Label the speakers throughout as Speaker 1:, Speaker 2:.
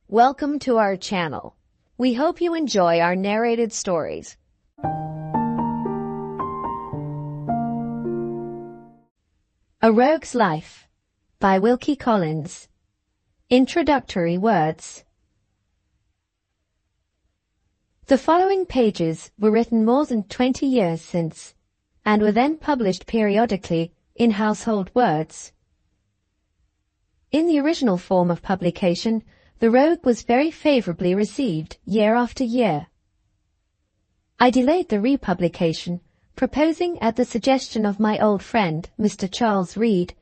Speaker 1: Welcome to our channel. We hope you enjoy our narrated stories. A Rogue's Life by Wilkie Collins. Introductory words. The following pages were written more than 20 years since, and were then published periodically in Household Words. In the original form of publication, The Rogue was very favorably received year after year. I delayed the republication, proposing at the suggestion of my old friend, Mr. Charles Reed,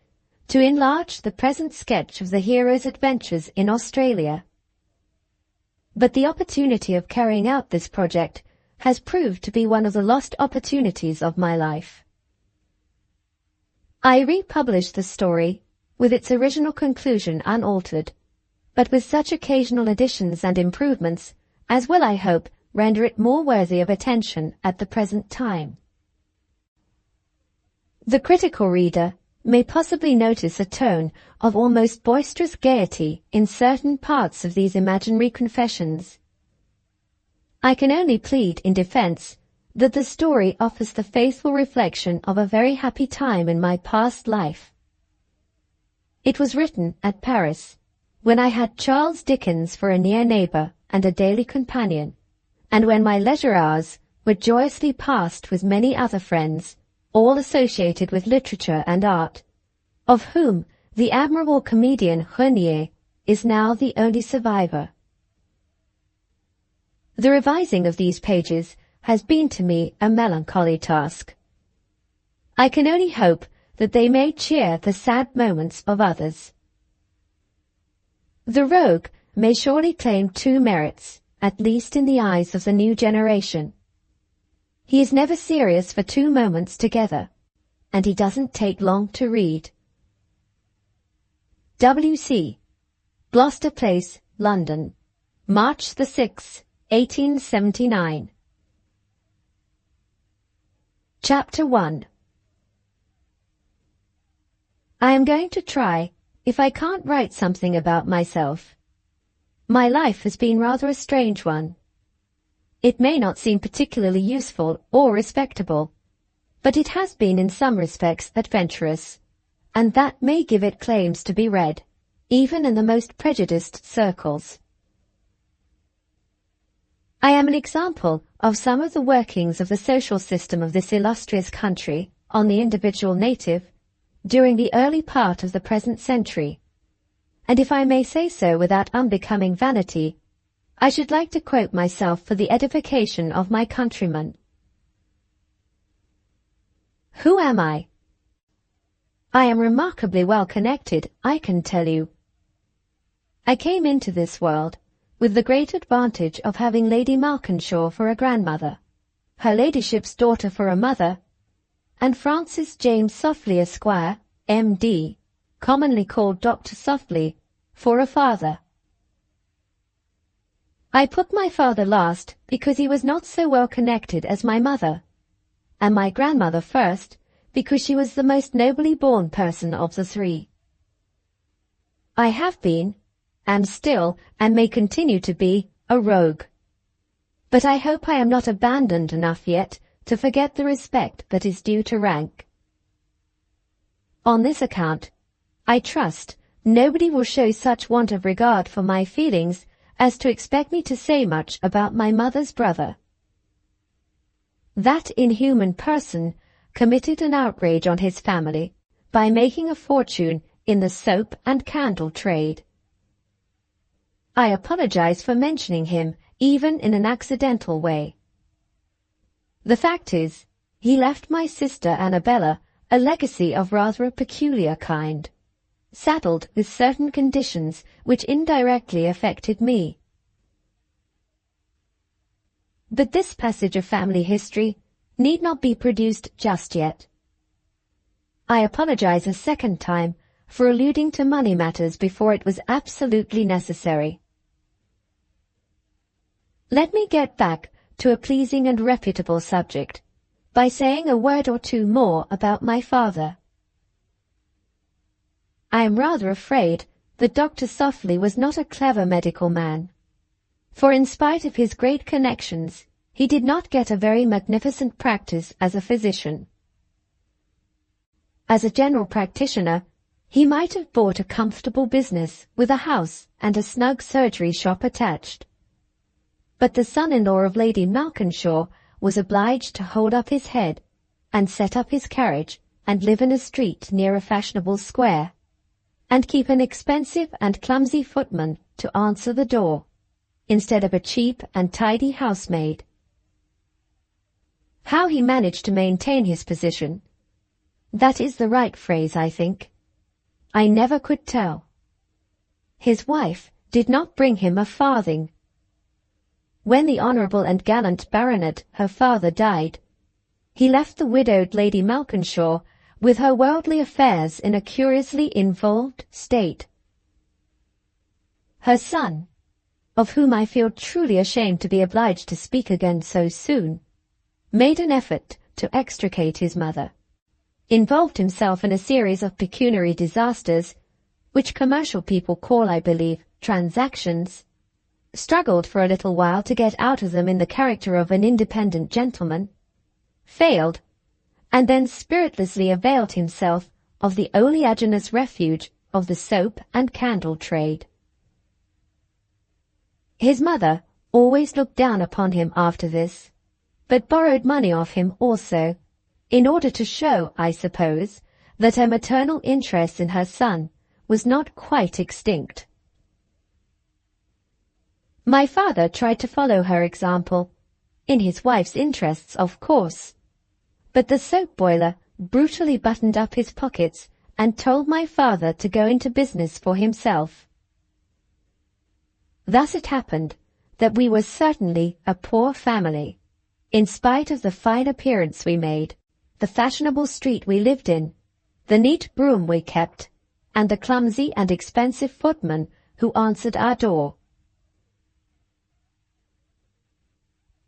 Speaker 1: to enlarge the present sketch of the hero's adventures in Australia. But the opportunity of carrying out this project has proved to be one of the lost opportunities of my life. I republished the story, with its original conclusion unaltered, but with such occasional additions and improvements as will, I hope, render it more worthy of attention at the present time. The critical reader may possibly notice a tone of almost boisterous gaiety in certain parts of these imaginary confessions. I can only plead in defense that the story offers the faithful reflection of a very happy time in my past life. It was written at Paris, when I had Charles Dickens for a near neighbour and a daily companion, and when my leisure hours were joyously passed with many other friends, all associated with literature and art, of whom the admirable comedian Renier is now the only survivor. The revising of these pages has been to me a melancholy task. I can only hope that they may cheer the sad moments of others. The Rogue may surely claim two merits, at least in the eyes of the new generation. He is never serious for 2 moments together, and he doesn't take long to read. W.C. Gloucester Place, London, March the 6th, 1879. Chapter 1. I am going to try if I can't write something about myself. My life has been rather a strange one. It may not seem particularly useful or respectable, but it has been in some respects adventurous, and that may give it claims to be read, even in the most prejudiced circles. I am an example of some of the workings of the social system of this illustrious country on the individual native during the early part of the present century, and if I may say so without unbecoming vanity, I should like to quote myself for the edification of my countrymen. Who am I? I am remarkably well connected, I can tell you. I came into this world with the great advantage of having Lady Malkinshaw for a grandmother, her ladyship's daughter for a mother, and Francis James Softly, Esquire, M.D., commonly called Dr. Softly, for a father. I put my father last because he was not so well connected as my mother, and my grandmother first because she was the most nobly born person of the three. I have been, and still, and may continue to be, a rogue, but I hope I am not abandoned enough yet to forget the respect that is due to rank. On this account, I trust nobody will show such want of regard for my feelings as to expect me to say much about my mother's brother. That inhuman person committed an outrage on his family by making a fortune in the soap and candle trade. I apologize for mentioning him even in an accidental way. The fact is, he left my sister Annabella a legacy of rather a peculiar kind, saddled with certain conditions which indirectly affected me. But this passage of family history need not be produced just yet. I apologize a second time for alluding to money matters before it was absolutely necessary. Let me get back to a pleasing and reputable subject by saying a word or two more about my father. I am rather afraid that Dr. Softly was not a clever medical man, for in spite of his great connections, he did not get a very magnificent practice as a physician. As a general practitioner, he might have bought a comfortable business with a house and a snug surgery shop attached. But the son-in-law of Lady Malkinshaw was obliged to hold up his head and set up his carriage and live in a street near a fashionable square, and keep an expensive and clumsy footman to answer the door, instead of a cheap and tidy housemaid. How he managed to maintain his position, that is the right phrase, I think, I never could tell. His wife did not bring him a farthing. When the honourable and gallant baronet, her father, died, he left the widowed Lady Malkinshaw with her worldly affairs in a curiously involved state. Her son, of whom I feel truly ashamed to be obliged to speak again so soon, made an effort to extricate his mother, involved himself in a series of pecuniary disasters, which commercial people call, I believe, transactions, struggled for a little while to get out of them in the character of an independent gentleman, failed, and then spiritlessly availed himself of the oleaginous refuge of the soap and candle trade. His mother always looked down upon him after this, but borrowed money of him also, in order to show, I suppose, that her maternal interest in her son was not quite extinct. My father tried to follow her example, in his wife's interests, of course, but the soap boiler brutally buttoned up his pockets and told my father to go into business for himself. Thus it happened that we were certainly a poor family, in spite of the fine appearance we made, the fashionable street we lived in, the neat brougham we kept, and the clumsy and expensive footman who answered our door.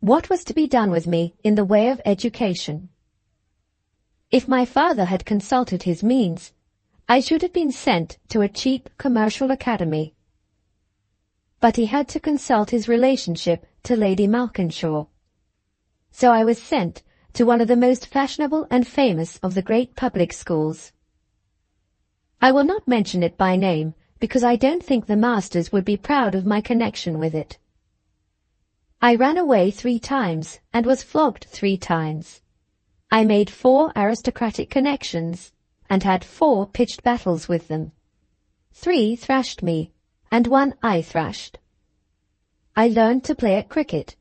Speaker 1: What was to be done with me in the way of education? If my father had consulted his means, I should have been sent to a cheap commercial academy. But he had to consult his relationship to Lady Malkinshaw. So I was sent to one of the most fashionable and famous of the great public schools. I will not mention it by name, because I don't think the masters would be proud of my connection with it. I ran away 3 times and was flogged 3 times. I made 4 aristocratic connections and had 4 pitched battles with them. 3 thrashed me, and 1 I thrashed. I learned to play at cricket,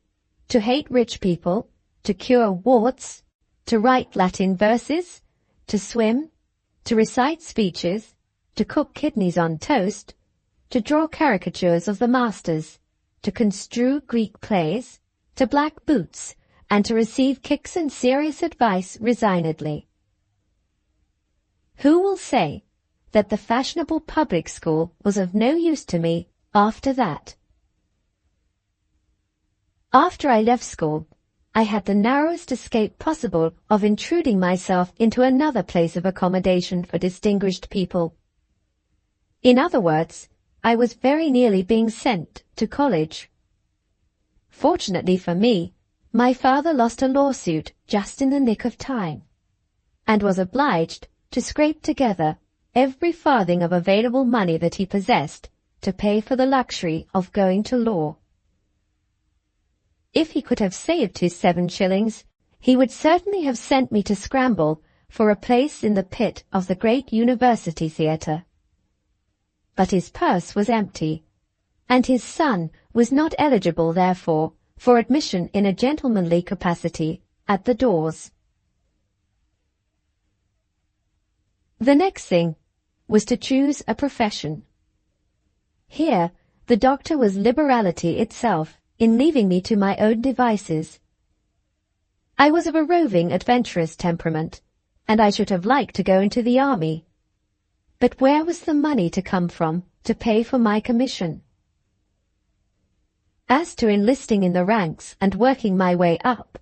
Speaker 1: to hate rich people, to cure warts, to write Latin verses, to swim, to recite speeches, to cook kidneys on toast, to draw caricatures of the masters, to construe Greek plays, to black boots, and to receive kicks and serious advice resignedly. Who will say that the fashionable public school was of no use to me after that? After I left school, I had the narrowest escape possible of intruding myself into another place of accommodation for distinguished people. In other words, I was very nearly being sent to college. Fortunately for me, my father lost a lawsuit just in the nick of time, and was obliged to scrape together every farthing of available money that he possessed to pay for the luxury of going to law. If he could have saved his 7 shillings, he would certainly have sent me to scramble for a place in the pit of the great university theatre. But his purse was empty, and his son was not eligible, therefore, for admission in a gentlemanly capacity at the doors. The next thing was to choose a profession. Here the doctor was liberality itself in leaving me to my own devices. I was of a roving, adventurous temperament, and I should have liked to go into the army. But where was the money to come from to pay for my commission? As to enlisting in the ranks and working my way up,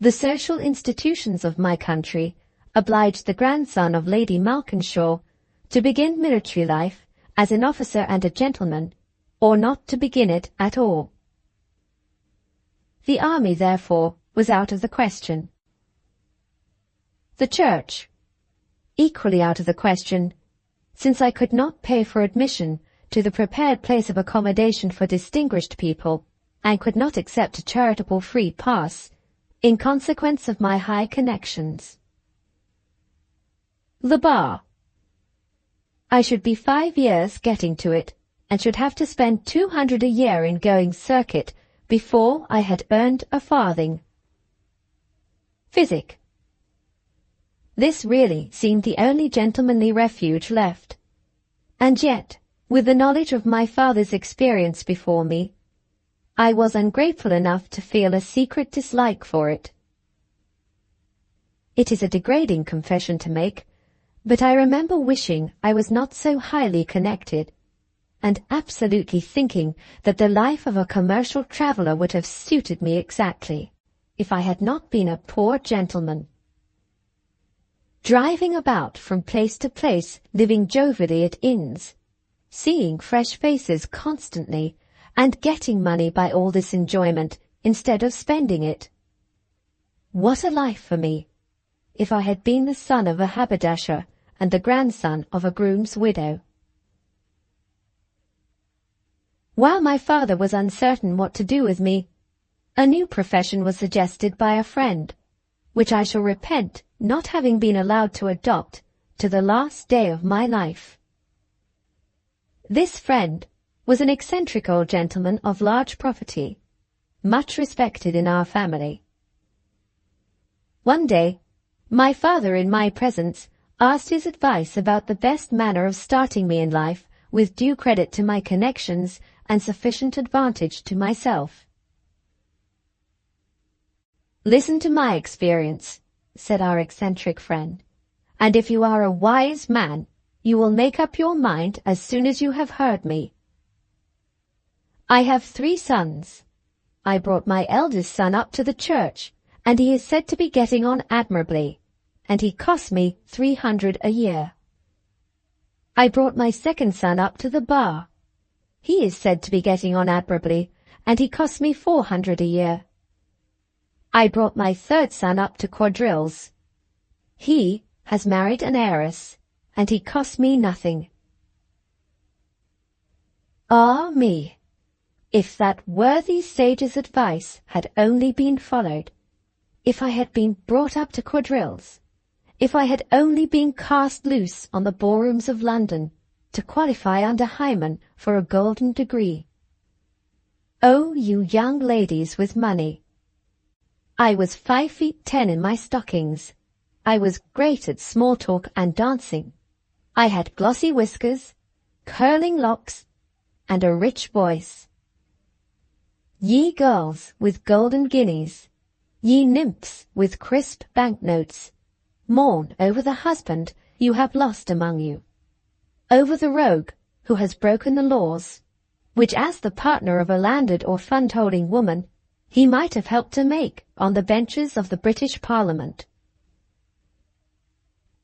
Speaker 1: the social institutions of my country obliged the grandson of Lady Malkinshaw to begin military life as an officer and a gentleman, or not to begin it at all. The army, therefore, was out of the question. The church, equally out of the question, since I could not pay for admission to the prepared place of accommodation for distinguished people, and could not accept a charitable free pass, in consequence of my high connections. The bar. I should be 5 years getting to it, and should have to spend 200 a year in going circuit before I had earned a farthing. Physic. This really seemed the only gentlemanly refuge left, and yet, with the knowledge of my father's experience before me, I was ungrateful enough to feel a secret dislike for it. It is a degrading confession to make, but I remember wishing I was not so highly connected, and absolutely thinking that the life of a commercial traveller would have suited me exactly, if I had not been a poor gentleman. Driving about from place to place, living jovially at inns, seeing fresh faces constantly, and getting money by all this enjoyment instead of spending it. What a life for me, if I had been the son of a haberdasher and the grandson of a groom's widow. While my father was uncertain what to do with me, a new profession was suggested by a friend, which I shall repent not having been allowed to adopt to the last day of my life. This friend was an eccentric old gentleman of large property, much respected in our family. One day, my father in my presence asked his advice about the best manner of starting me in life with due credit to my connections and sufficient advantage to myself. "Listen to my experience," said our eccentric friend, "and if you are a wise man, you will make up your mind as soon as you have heard me. I have 3 sons. I brought my eldest son up to the church, and he is said to be getting on admirably, and he costs me 300 a year. I brought my second son up to the bar. He is said to be getting on admirably, and he costs me 400 a year. I brought my third son up to quadrilles. He has married an heiress, and he costs me nothing. Ah me! If that worthy sage's advice had only been followed, if I had been brought up to quadrilles, if I had only been cast loose on the ballrooms of London to qualify under Hymen for a golden degree. Oh, you young ladies with money! I was 5 feet 10 in my stockings. I was great at small talk and dancing. I had glossy whiskers, curling locks, and a rich voice. Ye girls with golden guineas, ye nymphs with crisp banknotes, mourn over the husband you have lost among you, over the rogue who has broken the laws, which as the partner of a landed or fund-holding woman he might have helped to make on the benches of the British Parliament.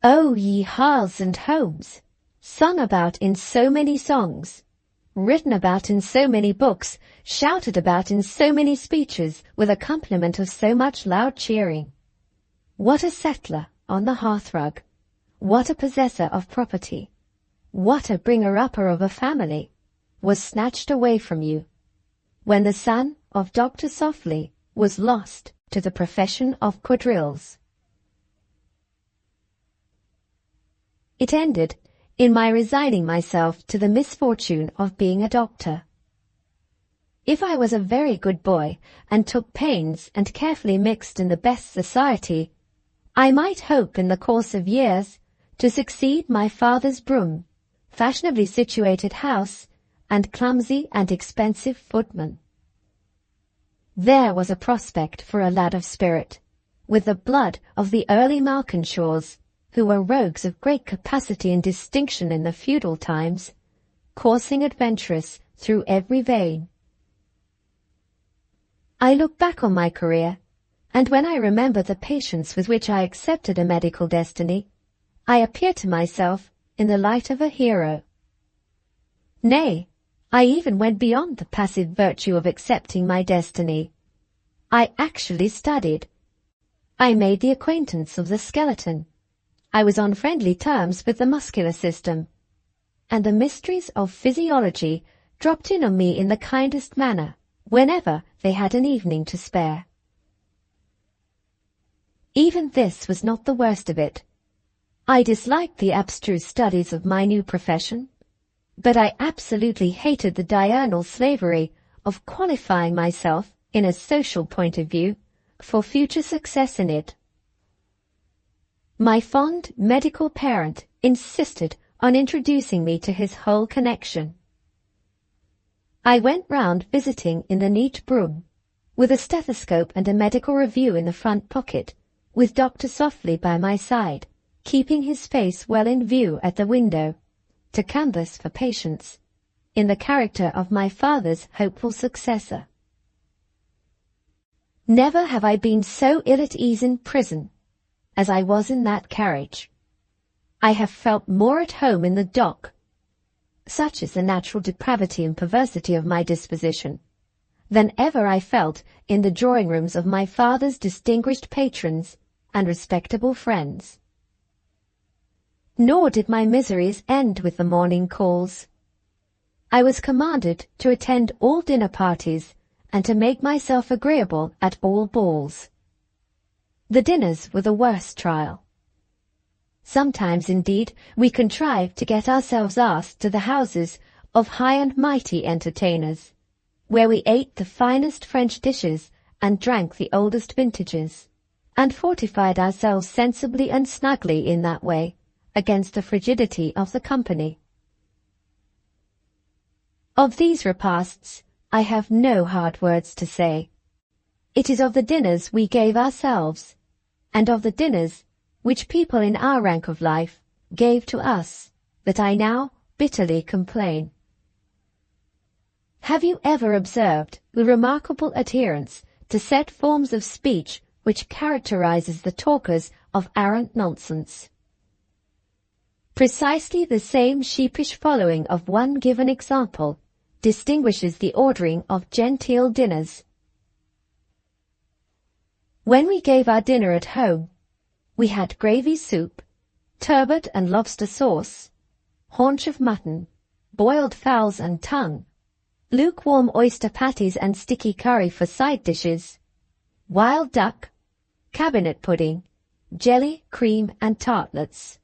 Speaker 1: Oh, ye hearths and homes, sung about in so many songs, written about in so many books, shouted about in so many speeches, with accompaniment of so much loud cheering. What a settler on the hearthrug, what a possessor of property, what a bringer-upper of a family, was snatched away from you, when the son of Dr. Softly was lost to the profession of quadrilles. It ended in my resigning myself to the misfortune of being a doctor. If I was a very good boy and took pains and carefully mixed in the best society, I might hope in the course of years to succeed my father's brougham, fashionably situated house, and clumsy and expensive footman. There was a prospect for a lad of spirit, with the blood of the early Malkinshaws, who were rogues of great capacity and distinction in the feudal times, coursing adventurous through every vein. I look back on my career, and when I remember the patience with which I accepted a medical destiny, I appear to myself in the light of a hero. Nay, I even went beyond the passive virtue of accepting my destiny. I actually studied. I made the acquaintance of the skeleton. I was on friendly terms with the muscular system, and the mysteries of physiology dropped in on me in the kindest manner whenever they had an evening to spare. Even this was not the worst of it. I disliked the abstruse studies of my new profession, but I absolutely hated the diurnal slavery of qualifying myself, in a social point of view, for future success in it. My fond medical parent insisted on introducing me to his whole connection. I went round visiting in the neat brougham, with a stethoscope and a medical review in the front pocket, with Dr. Softly by my side, keeping his face well in view at the window, to canvass for patients, in the character of my father's hopeful successor. Never have I been so ill at ease in prison as I was in that carriage. I have felt more at home in the dock, such is the natural depravity and perversity of my disposition, than ever I felt in the drawing-rooms of my father's distinguished patrons and respectable friends. Nor did my miseries end with the morning calls. I was commanded to attend all dinner parties and to make myself agreeable at all balls. The dinners were the worst trial. Sometimes, indeed, we contrived to get ourselves asked to the houses of high and mighty entertainers, where we ate the finest French dishes and drank the oldest vintages, and fortified ourselves sensibly and snugly in that way against the frigidity of the company. Of these repasts I have no hard words to say. It is of the dinners we gave ourselves, and of the dinners which people in our rank of life gave to us, that I now bitterly complain. Have you ever observed the remarkable adherence to set forms of speech which characterizes the talkers of arrant nonsense? Precisely the same sheepish following of one given example distinguishes the ordering of genteel dinners. When we gave our dinner at home, we had gravy soup, turbot and lobster sauce, haunch of mutton, boiled fowls and tongue, lukewarm oyster patties and sticky curry for side dishes, wild duck, cabinet pudding, jelly, cream and tartlets.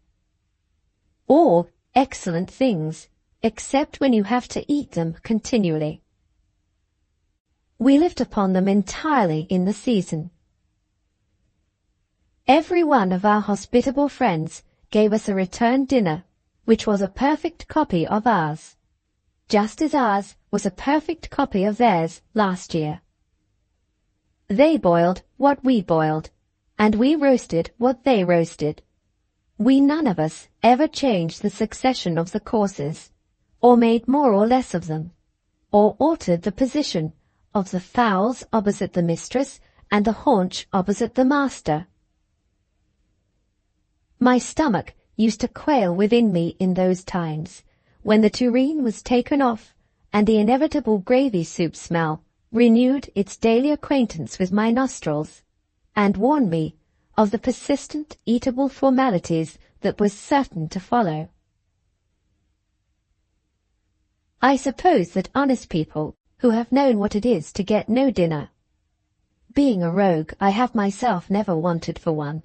Speaker 1: All excellent things, except when you have to eat them continually. We lived upon them entirely in the season. Every one of our hospitable friends gave us a return dinner, which was a perfect copy of ours, just as ours was a perfect copy of theirs last year. They boiled what we boiled, and we roasted what they roasted. We none of us ever changed the succession of the courses, or made more or less of them, or altered the position of the fowls opposite the mistress and the haunch opposite the master. My stomach used to quail within me in those times, when the tureen was taken off, and the inevitable gravy soup smell renewed its daily acquaintance with my nostrils, and warned me of the persistent eatable formalities that was certain to follow. I suppose that honest people, who have known what it is to get no dinner, being a rogue, I have myself never wanted for one,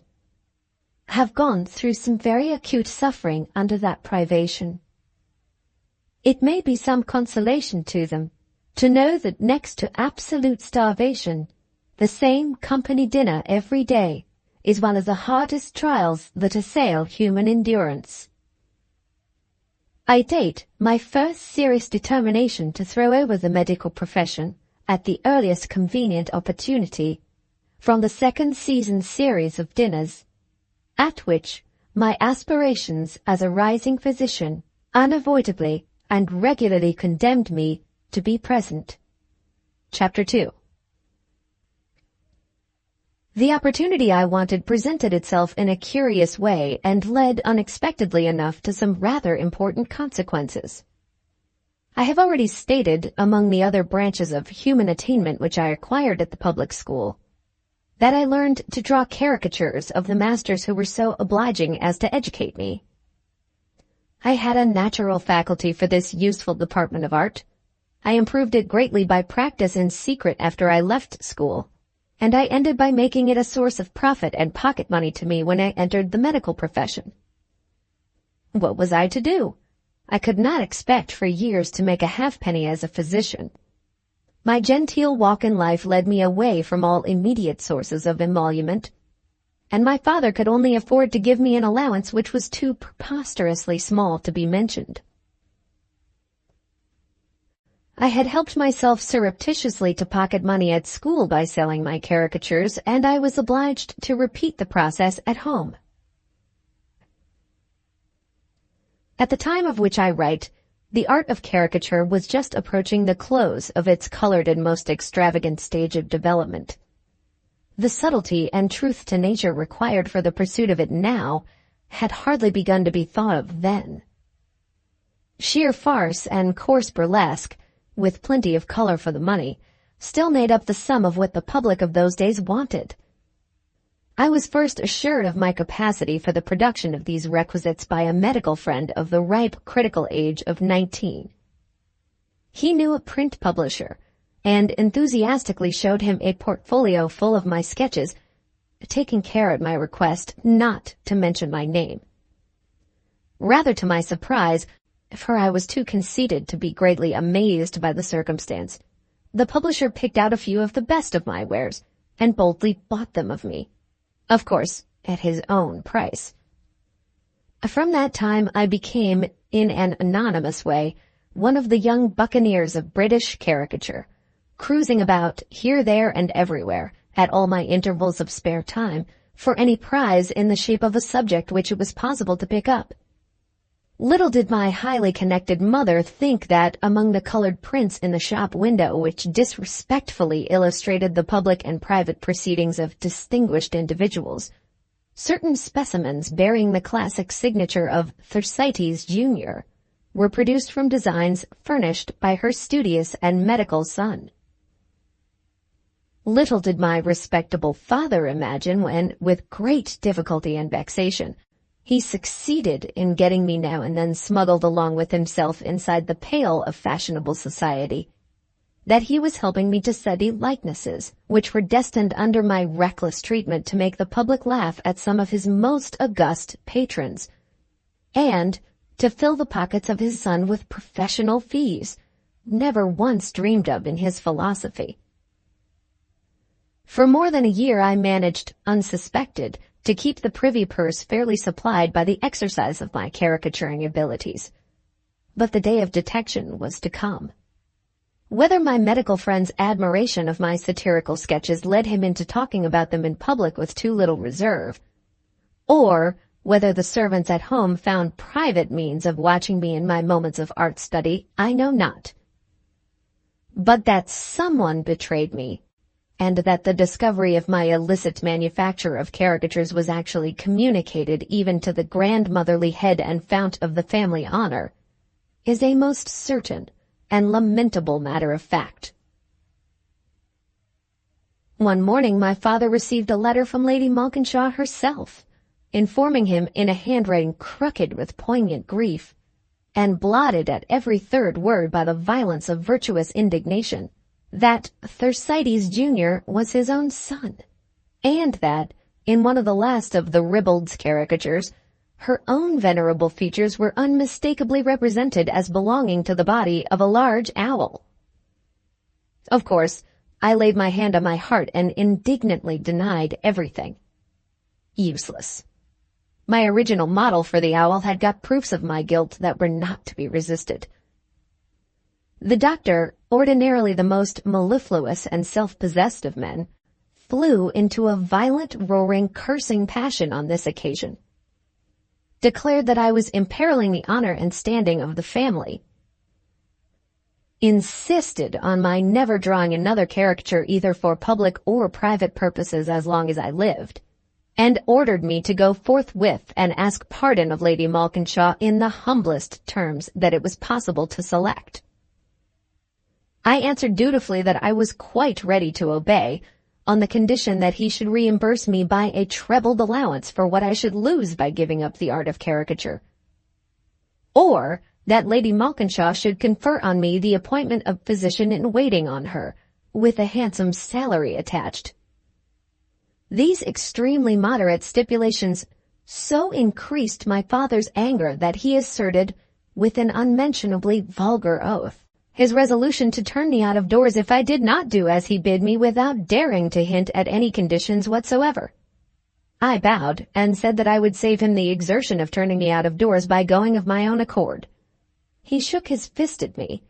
Speaker 1: have gone through some very acute suffering under that privation. It may be some consolation to them to know that next to absolute starvation, the same company dinner every day is one of the hardest trials that assail human endurance. I date my first serious determination to throw over the medical profession at the earliest convenient opportunity from the second season series of dinners, at which my aspirations as a rising physician unavoidably and regularly condemned me to be present. Chapter 2. The opportunity I wanted presented itself in a curious way and led unexpectedly enough to some rather important consequences. I have already stated, among the other branches of human attainment which I acquired at the public school, that I learned to draw caricatures of the masters who were so obliging as to educate me. I had a natural faculty for this useful department of art. I improved it greatly by practice in secret after I left school, and I ended by making it a source of profit and pocket money to me when I entered the medical profession. What was I to do? I could not expect for years to make a halfpenny as a physician. My genteel walk in life led me away from all immediate sources of emolument, and my father could only afford to give me an allowance which was too preposterously small to be mentioned. I had helped myself surreptitiously to pocket money at school by selling my caricatures, and I was obliged to repeat the process at home. At the time of which I write, the art of caricature was just approaching the close of its colored and most extravagant stage of development. The subtlety and truth to nature required for the pursuit of it now had hardly begun to be thought of then. Sheer farce and coarse burlesque, with plenty of color for the money, still made up the sum of what the public of those days wanted. I was first assured of my capacity for the production of these requisites by a medical friend of the ripe critical age of 19. He knew a print publisher, and enthusiastically showed him a portfolio full of my sketches, taking care at my request not to mention my name. Rather to my surprise, for I was too conceited to be greatly amazed by the circumstance, the publisher picked out a few of the best of my wares, and boldly bought them of me. Of course, at his own price. From that time I became, in an anonymous way, one of the young buccaneers of British caricature, cruising about here, there, and everywhere, at all my intervals of spare time, for any prize in the shape of a subject which it was possible to pick up. Little did my highly connected mother think that among the colored prints in the shop window which disrespectfully illustrated the public and private proceedings of distinguished individuals, certain specimens bearing the classic signature of Thersites Jr. were produced from designs furnished by her studious and medical son. Little did my respectable father imagine when, with great difficulty and vexation, he succeeded in getting me now and then smuggled along with himself inside the pale of fashionable society, that he was helping me to study likenesses, which were destined under my reckless treatment to make the public laugh at some of his most august patrons, and to fill the pockets of his son with professional fees, never once dreamed of in his philosophy. For more than a year I managed, unsuspected, to keep the privy purse fairly supplied by the exercise of my caricaturing abilities. But the day of detection was to come. Whether my medical friend's admiration of my satirical sketches led him into talking about them in public with too little reserve, or whether the servants at home found private means of watching me in my moments of art study, I know not. But that someone betrayed me, and that the discovery of my illicit manufacture of caricatures was actually communicated even to the grandmotherly head and fount of the family honor, is a most certain and lamentable matter of fact. One morning my father received a letter from Lady Malkinshaw herself, informing him in a handwriting crooked with poignant grief, and blotted at every third word by the violence of virtuous indignation, that Thersites Jr. was his own son, and that, in one of the last of the Ribbald's caricatures, her own venerable features were unmistakably represented as belonging to the body of a large owl. Of course, I laid my hand on my heart and indignantly denied everything. Useless. My original model for the owl had got proofs of my guilt that were not to be resisted. The doctor, ordinarily the most mellifluous and self-possessed of men, flew into a violent, roaring, cursing passion on this occasion, declared that I was imperiling the honor and standing of the family, insisted on my never drawing another caricature either for public or private purposes as long as I lived, and ordered me to go forthwith and ask pardon of Lady Malkinshaw in the humblest terms that it was possible to select. I answered dutifully that I was quite ready to obey, on the condition that he should reimburse me by a trebled allowance for what I should lose by giving up the art of caricature, or that Lady Malkinshaw should confer on me the appointment of physician-in-waiting on her, with a handsome salary attached. These extremely moderate stipulations so increased my father's anger that he asserted, with an unmentionably vulgar oath, his resolution to turn me out of doors if I did not do as he bid me without daring to hint at any conditions whatsoever. I bowed and said that I would save him the exertion of turning me out of doors by going of my own accord. He shook his fist at me,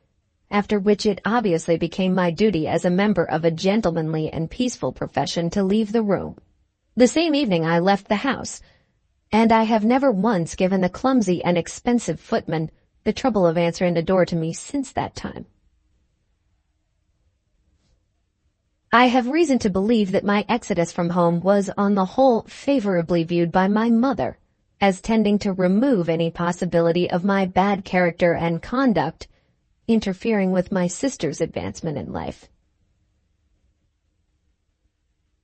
Speaker 1: after which it obviously became my duty as a member of a gentlemanly and peaceful profession to leave the room. The same evening I left the house, and I have never once given the clumsy and expensive footman the trouble of answering the door to me since that time. I have reason to believe that my exodus from home was on the whole favorably viewed by my mother, as tending to remove any possibility of my bad character and conduct interfering with my sister's advancement in life.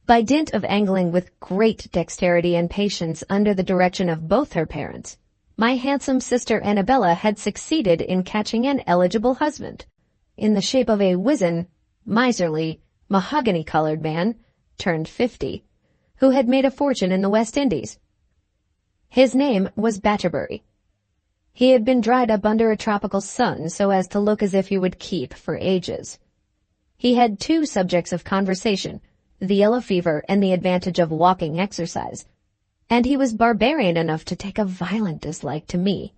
Speaker 1: By dint of angling with great dexterity and patience under the direction of both her parents, my handsome sister Annabella had succeeded in catching an eligible husband, in the shape of a wizen, miserly, mahogany-colored man, turned 50, who had made a fortune in the West Indies. His name was Batterbury. He had been dried up under a tropical sun so as to look as if he would keep for ages. He had two subjects of conversation, the yellow fever and the advantage of walking exercise, and he was barbarian enough to take a violent dislike to me.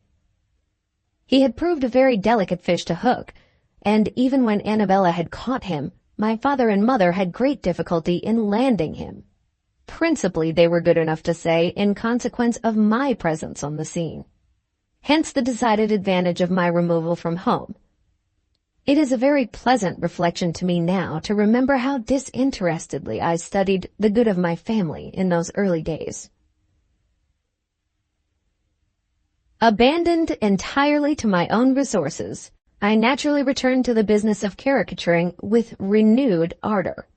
Speaker 1: He had proved a very delicate fish to hook, and even when Annabella had caught him, my father and mother had great difficulty in landing him. Principally, they were good enough to say, in consequence of my presence on the scene. Hence the decided advantage of my removal from home. It is a very pleasant reflection to me now to remember how disinterestedly I studied the good of my family in those early days. Abandoned entirely to my own resources, I naturally returned to the business of caricaturing with renewed ardor.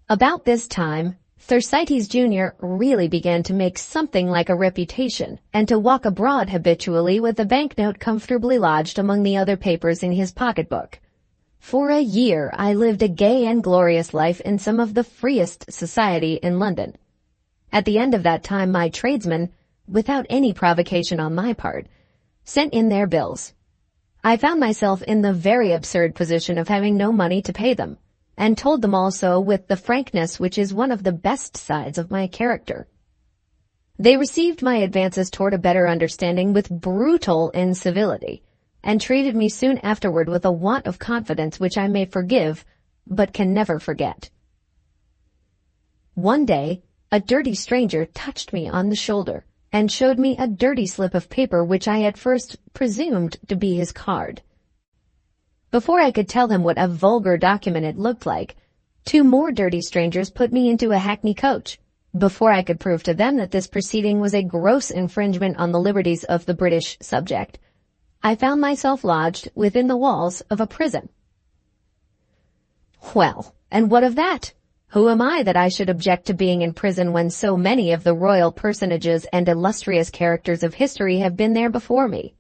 Speaker 1: About this time, Thersites Jr. really began to make something like a reputation and to walk abroad habitually with a banknote comfortably lodged among the other papers in his pocketbook. For a year I lived a gay and glorious life in some of the freest society in London. At the end of that time my tradesmen, without any provocation on my part, sent in their bills. I found myself in the very absurd position of having no money to pay them, and told them also with the frankness which is one of the best sides of my character. They received my advances toward a better understanding with brutal incivility, and treated me soon afterward with a want of confidence which I may forgive, but can never forget. One day, a dirty stranger touched me on the shoulder, and showed me a dirty slip of paper which I at first presumed to be his card. Before I could tell him what a vulgar document it looked like, two more dirty strangers put me into a hackney coach. Before I could prove to them that this proceeding was a gross infringement on the liberties of the British subject, I found myself lodged within the walls of a prison. Well, and what of that? Who am I that I should object to being in prison when so many of the royal personages and illustrious characters of history have been there before me?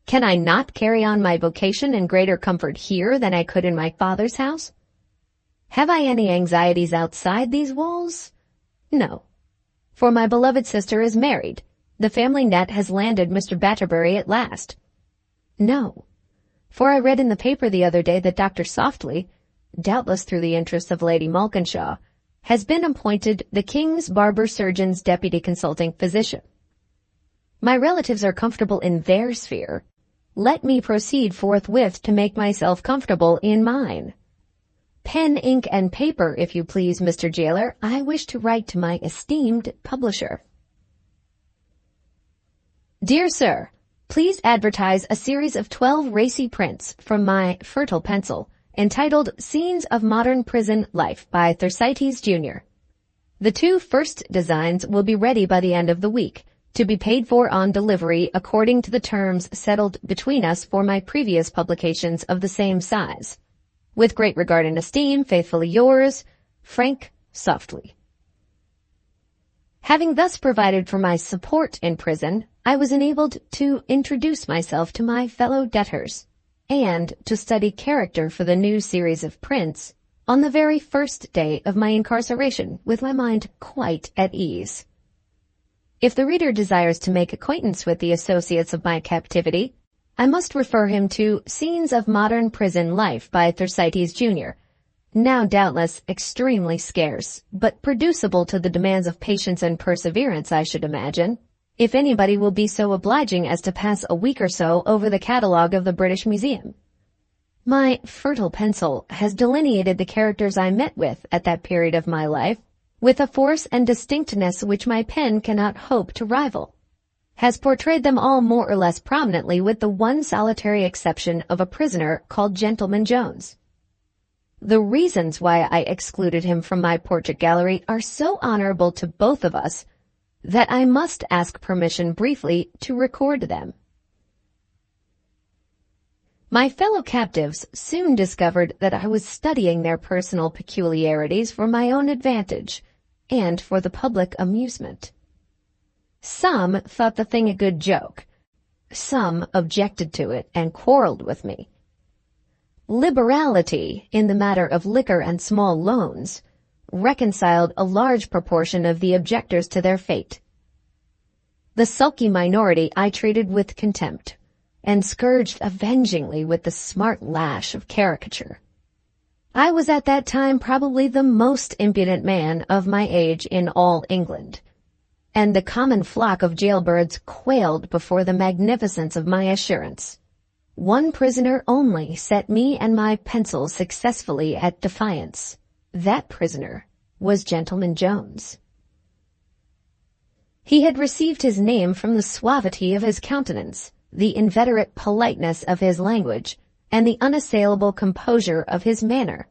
Speaker 1: Can I not carry on my vocation in greater comfort here than I could in my father's house? Have I any anxieties outside these walls? No, for my beloved sister is married. The family net has landed Mr. Batterbury at last. No, for I read in the paper the other day that Dr. Softly, doubtless through the interest of Lady Malkinshaw, has been appointed the King's Barber Surgeon's deputy consulting physician. My relatives are comfortable in their sphere. Let me proceed forthwith to make myself comfortable in mine. Pen, ink, and paper, if you please, Mr. Jailer. I wish to write to my esteemed publisher. Dear Sir, please advertise a series of 12 racy prints from my fertile pencil, entitled Scenes of Modern Prison Life by Thersites Jr. The two first designs will be ready by the end of the week, to be paid for on delivery according to the terms settled between us for my previous publications of the same size. With great regard and esteem, faithfully yours, Frank Softly. Having thus provided for my support in prison, I was enabled to introduce myself to my fellow debtors and to study character for the new series of prints on the very first day of my incarceration with my mind quite at ease. If the reader desires to make acquaintance with the associates of my captivity, I must refer him to Scenes of Modern Prison Life by Thersites Jr., now doubtless extremely scarce, but producible to the demands of patience and perseverance, I should imagine, if anybody will be so obliging as to pass a week or so over the catalogue of the British Museum. My fertile pencil has delineated the characters I met with at that period of my life with a force and distinctness which my pen cannot hope to rival, has portrayed them all more or less prominently with the one solitary exception of a prisoner called Gentleman Jones. The reasons why I excluded him from my portrait gallery are so honorable to both of us that I must ask permission briefly to record them. My fellow captives soon discovered that I was studying their personal peculiarities for my own advantage and for the public amusement. Some thought the thing a good joke. Some objected to it and quarreled with me. Liberality in the matter of liquor and small loans reconciled a large proportion of the objectors to their fate. The sulky minority I treated with contempt and scourged avengingly with the smart lash of caricature. I was at that time probably the most impudent man of my age in all England, and the common flock of jailbirds quailed before the magnificence of my assurance. One prisoner only set me and my pencil successfully at defiance. That prisoner was Gentleman Jones. He had received his name from the suavity of his countenance, the inveterate politeness of his language, and the unassailable composure of his manner.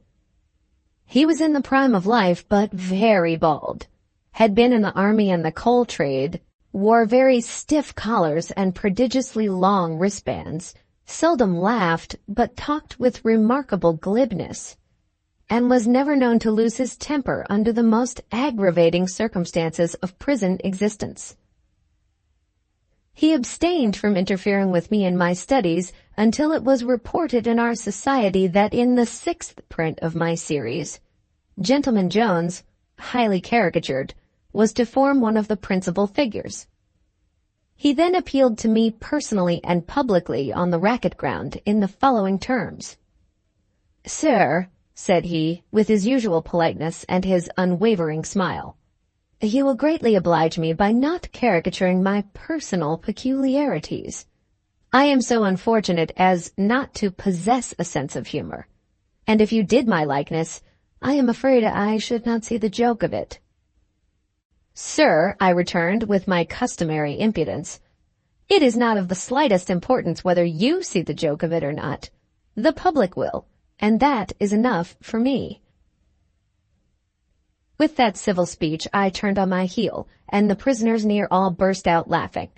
Speaker 1: He was in the prime of life, but very bald, had been in the army and the coal trade, wore very stiff collars and prodigiously long wristbands, seldom laughed, but talked with remarkable glibness, and was never known to lose his temper under the most aggravating circumstances of prison existence. He abstained from interfering with me in my studies until it was reported in our society that in the 6th print of my series, Gentleman Jones, highly caricatured, was to form one of the principal figures. He then appealed to me personally and publicly on the racket ground in the following terms. "Sir," said he, with his usual politeness and his unwavering smile, "you will greatly oblige me by not caricaturing my personal peculiarities. I am so unfortunate as not to possess a sense of humor, and if you did my likeness, I am afraid I should not see the joke of it." "Sir," I returned with my customary impudence, "it is not of the slightest importance whether you see the joke of it or not. The public will, and that is enough for me." With that civil speech, I turned on my heel, and the prisoners near all burst out laughing.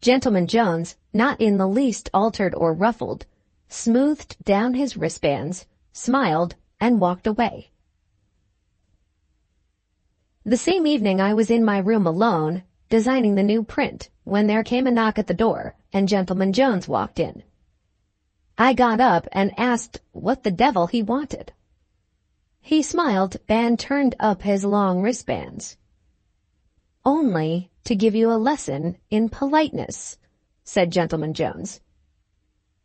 Speaker 1: Gentleman Jones, not in the least altered or ruffled, smoothed down his wristbands, smiled, and walked away. The same evening I was in my room alone, designing the new print, when there came a knock at the door, and Gentleman Jones walked in. I got up and asked what the devil he wanted. He smiled and turned up his long wristbands. "Only to give you a lesson in politeness," said Gentleman Jones.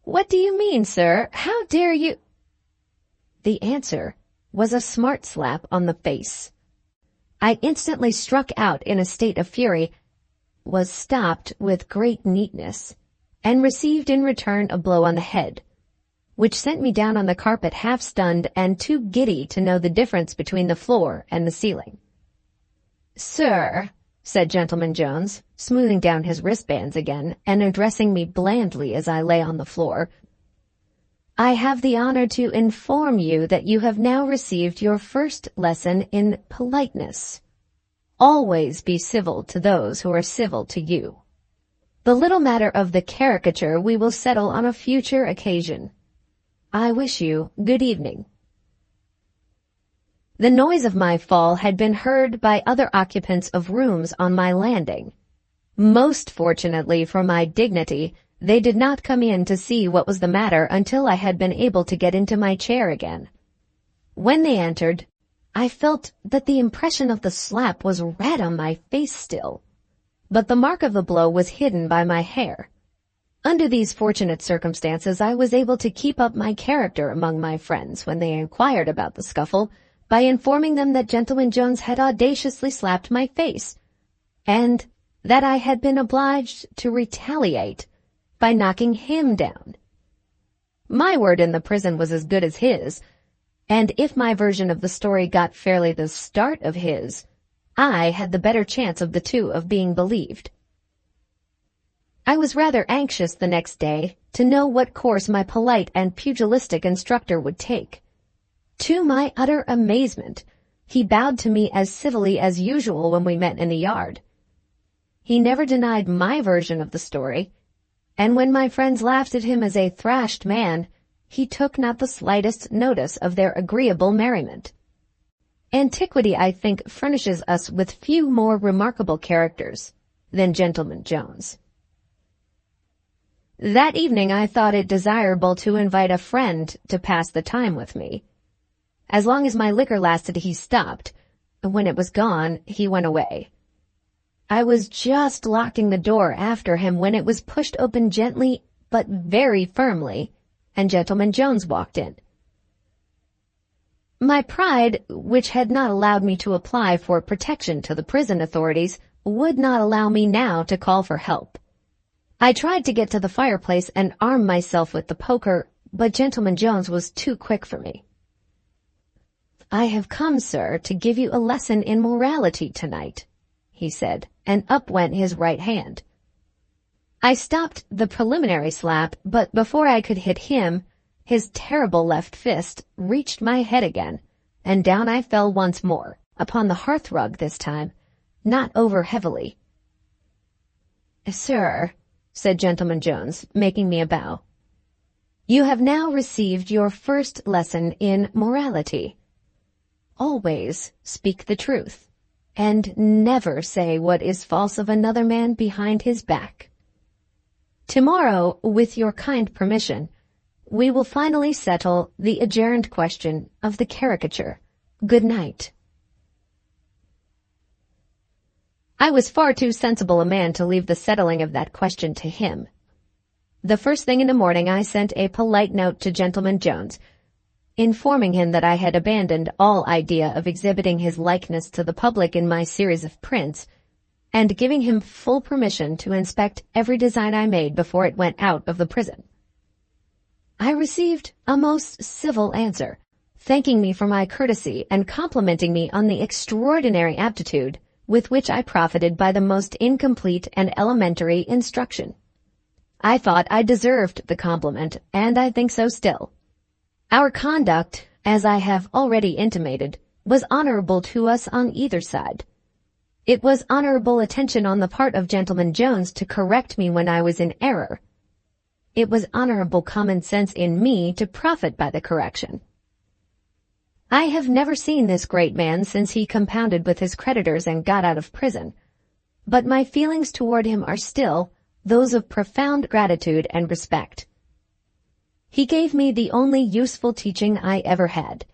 Speaker 1: "What do you mean, sir? How dare you—" The answer was a smart slap on the face. I instantly struck out in a state of fury, was stopped with great neatness, and received in return a blow on the head, which sent me down on the carpet half-stunned and too giddy to know the difference between the floor and the ceiling. "Sir," said Gentleman Jones, smoothing down his wristbands again and addressing me blandly as I lay on the floor, "I have the honor to inform you that you have now received your first lesson in politeness." Always be civil to those who are civil to you. The little matter of the caricature we will settle on a future occasion. I wish you good evening." The noise of my fall had been heard by other occupants of rooms on my landing. Most fortunately for my dignity, they did not come in to see what was the matter until I had been able to get into my chair again. When they entered, I felt that the impression of the slap was red on my face still, but the mark of the blow was hidden by my hair. Under these fortunate circumstances, I was able to keep up my character among my friends when they inquired about the scuffle by informing them that Gentleman Jones had audaciously slapped my face, and that I had been obliged to retaliate by knocking him down. My word in the prison was as good as his, and if my version of the story got fairly the start of his, I had the better chance of the two of being believed. I was rather anxious the next day to know what course my polite and pugilistic instructor would take. To my utter amazement, he bowed to me as civilly as usual when we met in the yard. He never denied my version of the story, and when my friends laughed at him as a thrashed man, he took not the slightest notice of their agreeable merriment. Antiquity, I think, furnishes us with few more remarkable characters than Gentleman Jones. That evening I thought it desirable to invite a friend to pass the time with me. As long as my liquor lasted, he stopped. When it was gone, he went away. I was just locking the door after him when it was pushed open gently but very firmly, and Gentleman Jones walked in. My pride, which had not allowed me to apply for protection to the prison authorities, would not allow me now to call for help. I tried to get to the fireplace and arm myself with the poker, but Gentleman Jones was too quick for me. "I have come, sir, to give you a lesson in morality tonight," he said, and up went his right hand. I stopped the preliminary slap, but before I could hit him, his terrible left fist reached my head again, and down I fell once more, upon the hearthrug this time, not over heavily. "Sir," said Gentleman Jones, making me a bow, "you have now received your first lesson in morality. Always speak the truth, and never say what is false of another man behind his back. Tomorrow, with your kind permission, we will finally settle the adjourned question of the caricature. Good night." I was far too sensible a man to leave the settling of that question to him. The first thing in the morning I sent a polite note to Gentleman Jones, informing him that I had abandoned all idea of exhibiting his likeness to the public in my series of prints, and giving him full permission to inspect every design I made before it went out of the prison. I received a most civil answer, thanking me for my courtesy and complimenting me on the extraordinary aptitude with which I profited by the most incomplete and elementary instruction. I thought I deserved the compliment, and I think so still. Our conduct, as I have already intimated, was honorable to us on either side. It was honorable attention on the part of Gentleman Jones to correct me when I was in error. It was honorable common sense in me to profit by the correction. I have never seen this great man since he compounded with his creditors and got out of prison, but my feelings toward him are still those of profound gratitude and respect. He gave me the only useful teaching I ever had,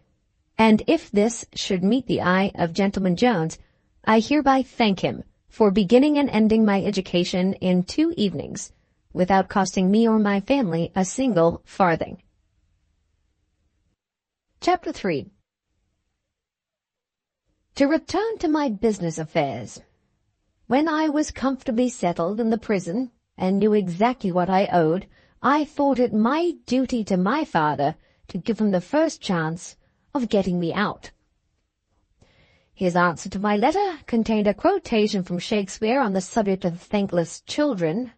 Speaker 1: and if this should meet the eye of Gentleman Jones, I hereby thank him for beginning and ending my education in 2 evenings, without costing me or my family a single farthing. Chapter 3. To return to my business affairs. When I was comfortably settled in the prison and knew exactly what I owed, I thought it my duty to my father to give him the first chance of getting me out. His answer to my letter contained a quotation from Shakespeare on the subject of thankless children,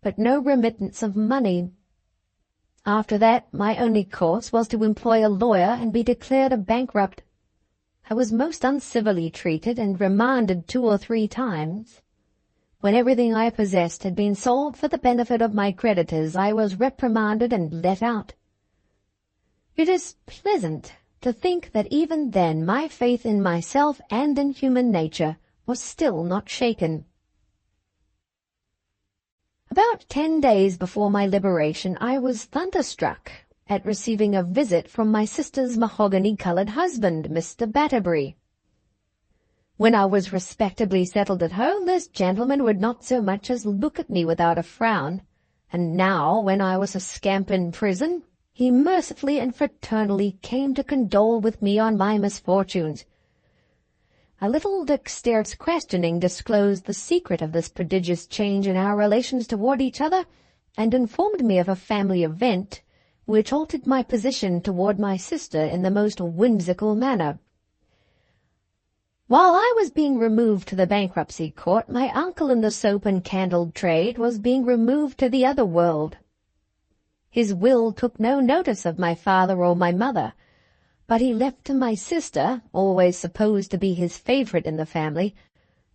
Speaker 1: but no remittance of money. After that, my only course was to employ a lawyer and be declared a bankrupt. I was most uncivilly treated and remanded 2 or 3 times. When everything I possessed had been sold for the benefit of my creditors, I was reprimanded and let out. It is pleasant to think that even then my faith in myself and in human nature was still not shaken. About 10 days before my liberation, I was thunderstruck at receiving a visit from my sister's mahogany-coloured husband, Mr. Batterbury. When I was respectably settled at home, this gentleman would not so much as look at me without a frown, and now, when I was a scamp in prison, he mercifully and fraternally came to condole with me on my misfortunes. A little dexterous questioning disclosed the secret of this prodigious change in our relations toward each other, and informed me of a family event which altered my position toward my sister in the most whimsical manner. While I was being removed to the bankruptcy court, my uncle in the soap and candle trade was being removed to the other world. His will took no notice of my father or my mother, but he left to my sister, always supposed to be his favourite in the family,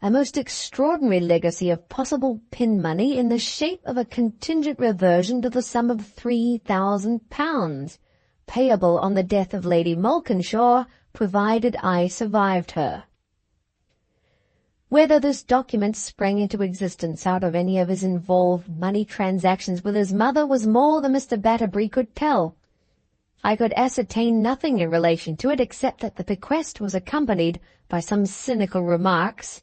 Speaker 1: a most extraordinary legacy of possible pin money in the shape of a contingent reversion to the sum of £3,000, payable on the death of Lady Malkinshaw, provided I survived her. Whether this document sprang into existence out of any of his involved money transactions with his mother was more than Mr. Batterbury could tell. I could ascertain nothing in relation to it except that the bequest was accompanied by some cynical remarks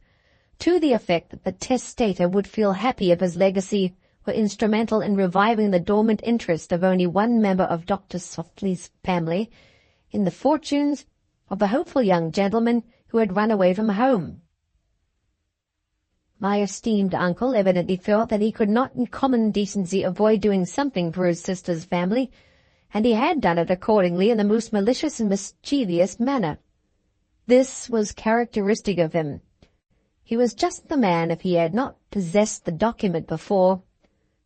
Speaker 1: to the effect that the testator would feel happy if his legacy were instrumental in reviving the dormant interest of only one member of Dr. Softly's family in the fortunes of the hopeful young gentleman who had run away from home. My esteemed uncle evidently felt that he could not in common decency avoid doing something for his sister's family, and he had done it accordingly in the most malicious and mischievous manner. This was characteristic of him. He was just the man, if he had not possessed the document before,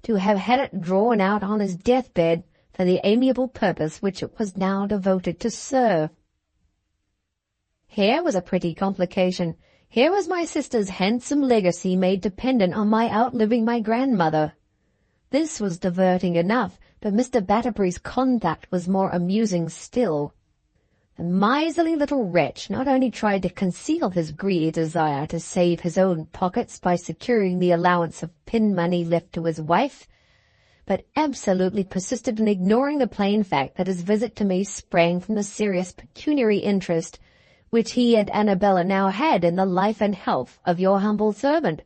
Speaker 1: to have had it drawn out on his deathbed for the amiable purpose which it was now devoted to serve. Here was a pretty complication. Here was my sister's handsome legacy made dependent on my outliving my grandmother. This was diverting enough, but Mr. Batterbury's conduct was more amusing still. The miserly little wretch not only tried to conceal his greedy desire to save his own pockets by securing the allowance of pin money left to his wife, but absolutely persisted in ignoring the plain fact that his visit to me sprang from the serious pecuniary interest which he and Annabella now had in the life and health of your humble servant.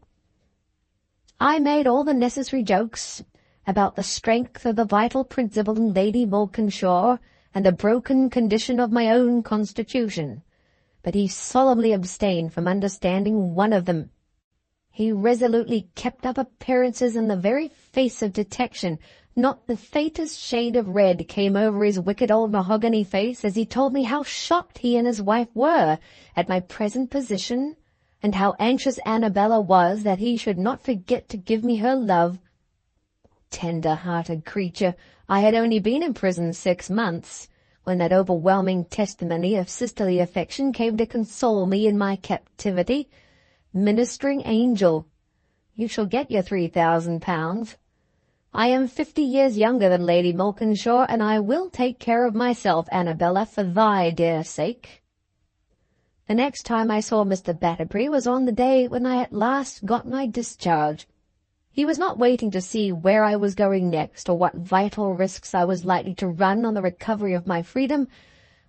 Speaker 1: I made all the necessary jokes about the strength of the vital principle in Lady Malkinshaw and the broken condition of my own constitution, but he solemnly abstained from understanding one of them. He resolutely kept up appearances in the very face of detection. Not the faintest shade of red came over his wicked old mahogany face as he told me how shocked he and his wife were at my present position, and how anxious Annabella was that he should not forget to give me her love. Tender-hearted creature, I had only been in prison 6 months, when that overwhelming testimony of sisterly affection came to console me in my captivity. Ministering angel, you shall get your £3,000. I am 50 years younger than Lady Malkinshaw, and I will take care of myself, Annabella, for thy dear sake. The next time I saw Mr. Batterbury was on the day when I at last got my discharge. He was not waiting to see where I was going next or what vital risks I was likely to run on the recovery of my freedom,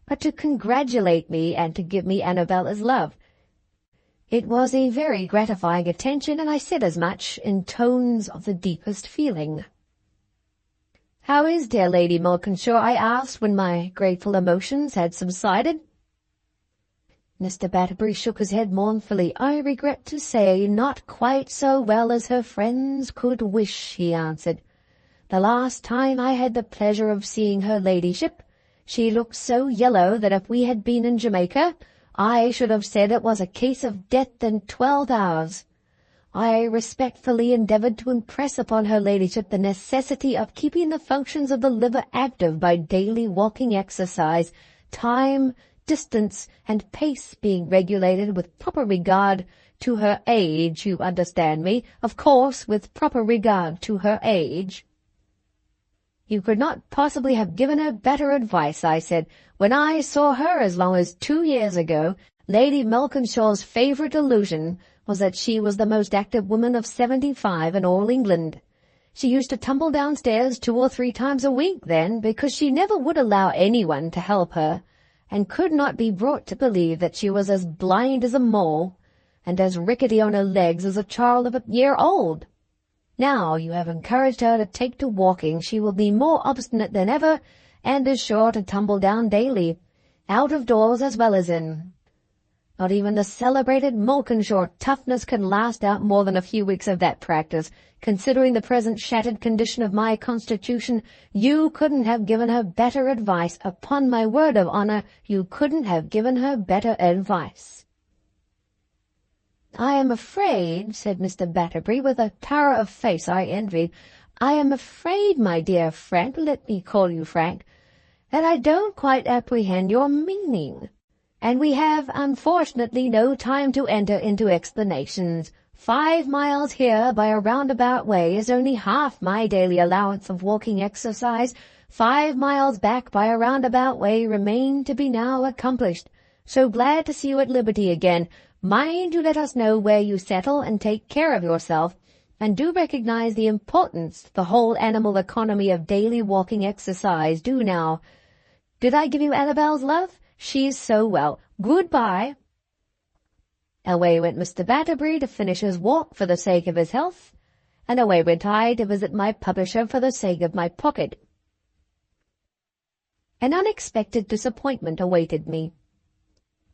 Speaker 1: but to congratulate me and to give me Annabella's love. It was a very gratifying attention, and I said as much in tones of the deepest feeling. "How is dear Lady Malkinshaw?" I asked when my grateful emotions had subsided. Mr. Batterbury shook his head mournfully. "I regret to say, not quite so well as her friends could wish," he answered. "The last time I had the pleasure of seeing her ladyship, she looked so yellow that if we had been in Jamaica, I should have said it was a case of death in 12 hours. I respectfully endeavoured to impress upon her ladyship the necessity of keeping the functions of the liver active by daily walking exercise, time distance and pace being regulated with proper regard to her age, you understand me, of course, with proper regard to her age. You could not possibly have given her better advice, I said. When I saw her as long as 2 years ago, Lady Malkinshaw's favourite illusion was that she was the most active woman of 75 in all England. She used to tumble downstairs 2 or 3 times a week then, because she never would allow anyone to help her, and could not be brought to believe that she was as blind as a mole, and as rickety on her legs as a child of a year old. Now you have encouraged her to take to walking, she will be more obstinate than ever, and is sure to tumble down daily, out of doors as well as in. Not even the celebrated Malkinshaw toughness can last out more than a few weeks of that practice. Considering the present shattered condition of my constitution, you couldn't have given her better advice. Upon my word of honour, you couldn't have given her better advice. I am afraid, said Mr. Batterbury, with a power of face I envied, I am afraid, my dear Frank, let me call you Frank, that I don't quite apprehend your meaning. And we have, unfortunately, no time to enter into explanations. 5 miles here by a roundabout way is only half my daily allowance of walking exercise. 5 miles back by a roundabout way remain to be now accomplished. So glad to see you at liberty again. Mind you let us know where you settle and take care of yourself, and do recognize the importance, the whole animal economy of daily walking exercise. Do now. Did I give you Annabelle's love? She's so well. Goodbye. Away went Mr. Batterbury to finish his walk for the sake of his health, and away went I to visit my publisher for the sake of my pocket. An unexpected disappointment awaited me.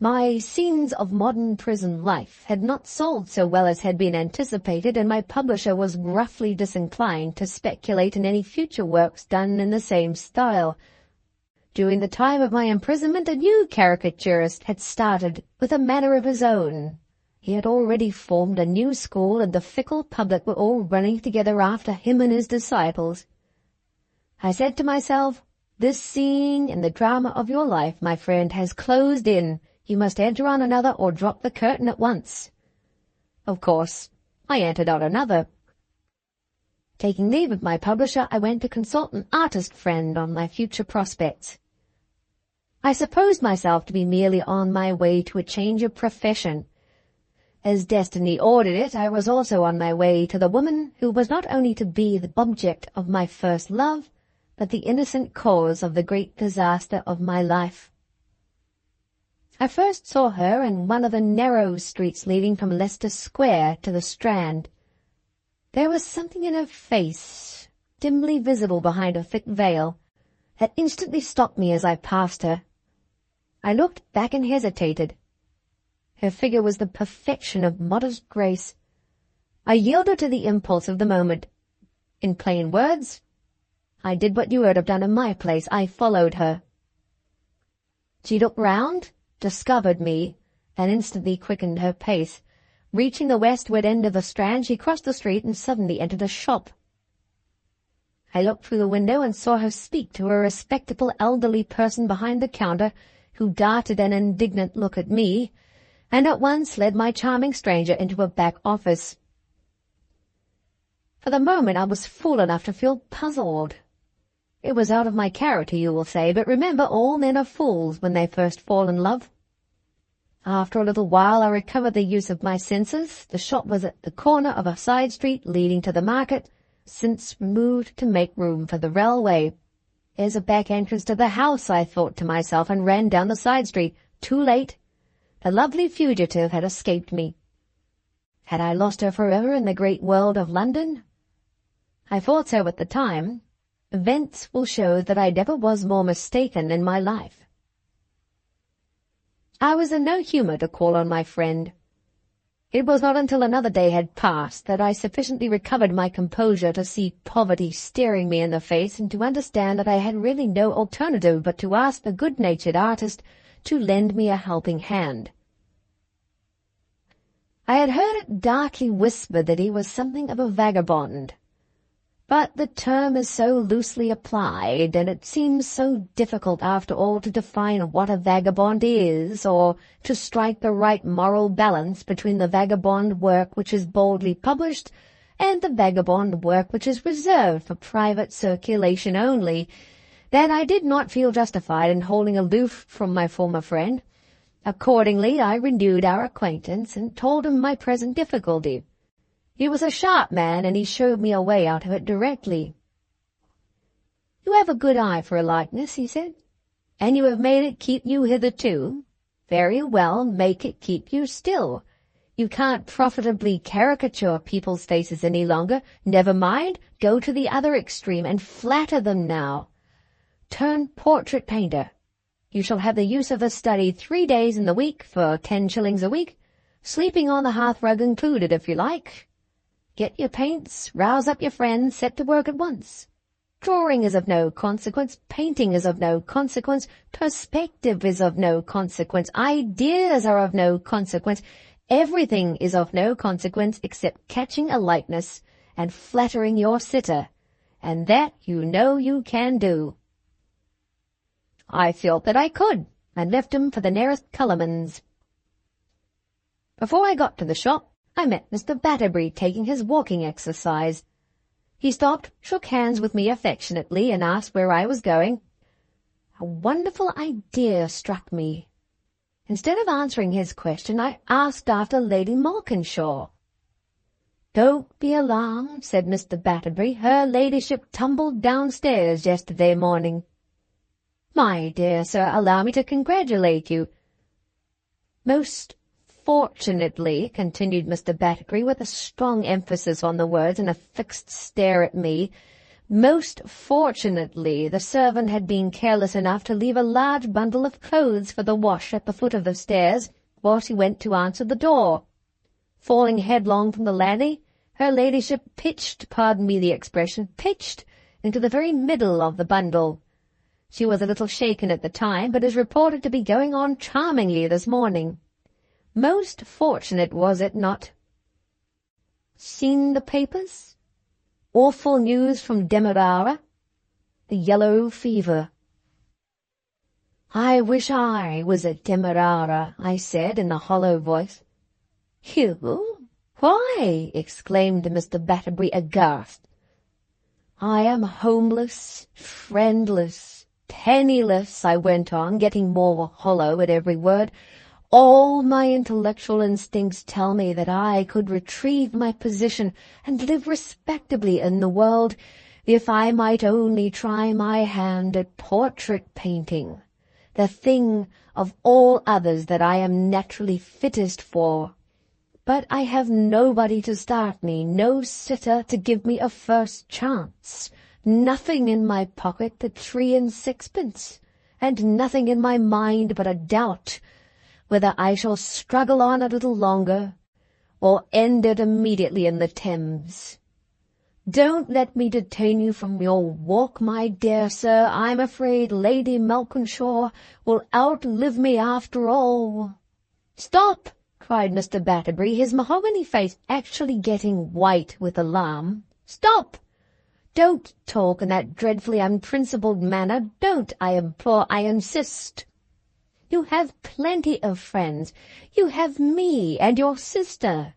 Speaker 1: My Scenes of Modern Prison Life had not sold so well as had been anticipated, and my publisher was gruffly disinclined to speculate in any future works done in the same style. During the time of my imprisonment, a new caricaturist had started with a manner of his own. He had already formed a new school, and the fickle public were all running together after him and his disciples. I said to myself, this scene in the drama of your life, my friend, has closed in. You must enter on another or drop the curtain at once. Of course, I entered on another. Taking leave of my publisher, I went to consult an artist friend on my future prospects. I supposed myself to be merely on my way to a change of profession. As destiny ordered it, I was also on my way to the woman who was not only to be the object of my first love, but the innocent cause of the great disaster of my life. I first saw her in one of the narrow streets leading from Leicester Square to the Strand. There was something in her face, dimly visible behind a thick veil, that instantly stopped me as I passed her. I looked back and hesitated. Her figure was the perfection of modest grace. I yielded to the impulse of the moment. In plain words, I did what you would have done in my place. I followed her. She looked round, discovered me, and instantly quickened her pace. Reaching the westward end of the Strand, she crossed the street and suddenly entered a shop. I looked through the window and saw her speak to a respectable elderly person behind the counter, who darted an indignant look at me, and at once led my charming stranger into a back office. For the moment I was fool enough to feel puzzled. It was out of my character, you will say, but remember, all men are fools when they first fall in love. After a little while I recovered the use of my senses. The shop was at the corner of a side street leading to the market, since removed to make room for the railway. There's a back entrance to the house, I thought to myself, and ran down the side street. Too late. The lovely fugitive had escaped me. Had I lost her forever in the great world of London? I thought so at the time. Events will show that I never was more mistaken in my life. I was in no humour to call on my friend. It was not until another day had passed that I sufficiently recovered my composure to see poverty staring me in the face, and to understand that I had really no alternative but to ask the good-natured artist to lend me a helping hand. I had heard it darkly whispered that he was something of a vagabond. But the term is so loosely applied, and it seems so difficult after all to define what a vagabond is, or to strike the right moral balance between the vagabond work which is boldly published and the vagabond work which is reserved for private circulation only, that I did not feel justified in holding aloof from my former friend. Accordingly, I renewed our acquaintance and told him my present difficulty. He was a sharp man, and he showed me a way out of it directly. "You have a good eye for a likeness," he said, "and you have made it keep you hitherto. Very well, make it keep you still. You can't profitably caricature people's faces any longer. Never mind, go to the other extreme and flatter them now. Turn portrait painter. You shall have the use of the study 3 days in the week for 10 shillings a week, sleeping on the hearthrug included if you like. Get your paints, rouse up your friends, set to work at once. Drawing is of no consequence, painting is of no consequence, perspective is of no consequence, ideas are of no consequence, everything is of no consequence except catching a likeness and flattering your sitter, and that you know you can do." I felt that I could, and left him for the nearest colourman's. Before I got to the shop, I met Mr. Batterbury taking his walking exercise. He stopped, shook hands with me affectionately, and asked where I was going. A wonderful idea struck me. Instead of answering his question, I asked after Lady Malkinshaw. "Don't be alarmed," said Mr. Batterbury. "Her ladyship tumbled downstairs yesterday morning." "My dear sir, allow me to congratulate you." "Most fortunately," continued Mr. Batterbury, with a strong emphasis on the words and a fixed stare at me, "most fortunately the servant had been careless enough to leave a large bundle of clothes for the wash at the foot of the stairs while she went to answer the door. Falling headlong from the landing, her ladyship pitched, pardon me the expression, pitched into the very middle of the bundle. She was a little shaken at the time, but is reported to be going on charmingly this morning. Most fortunate, was it not? Seen the papers? Awful news from Demerara. The yellow fever." "I wish I was at Demerara," I said in a hollow voice. "You? Why?" exclaimed Mr. Batterbury aghast. "I am homeless, friendless, penniless," I went on, getting more hollow at every word. "All my intellectual instincts tell me that I could retrieve my position and live respectably in the world if I might only try my hand at portrait painting, the thing of all others that I am naturally fittest for. But I have nobody to start me, no sitter to give me a first chance, nothing in my pocket but 3 and 6pence, and nothing in my mind but a doubt whether I shall struggle on a little longer, or end it immediately in the Thames. Don't let me detain you from your walk, my dear sir. I'm afraid Lady Malkinshaw will outlive me after all." "Stop!" cried Mr. Batterbury, his mahogany face actually getting white with alarm. "Stop! Don't talk in that dreadfully unprincipled manner. Don't, I implore, I insist. You have plenty of friends. You have me and your sister.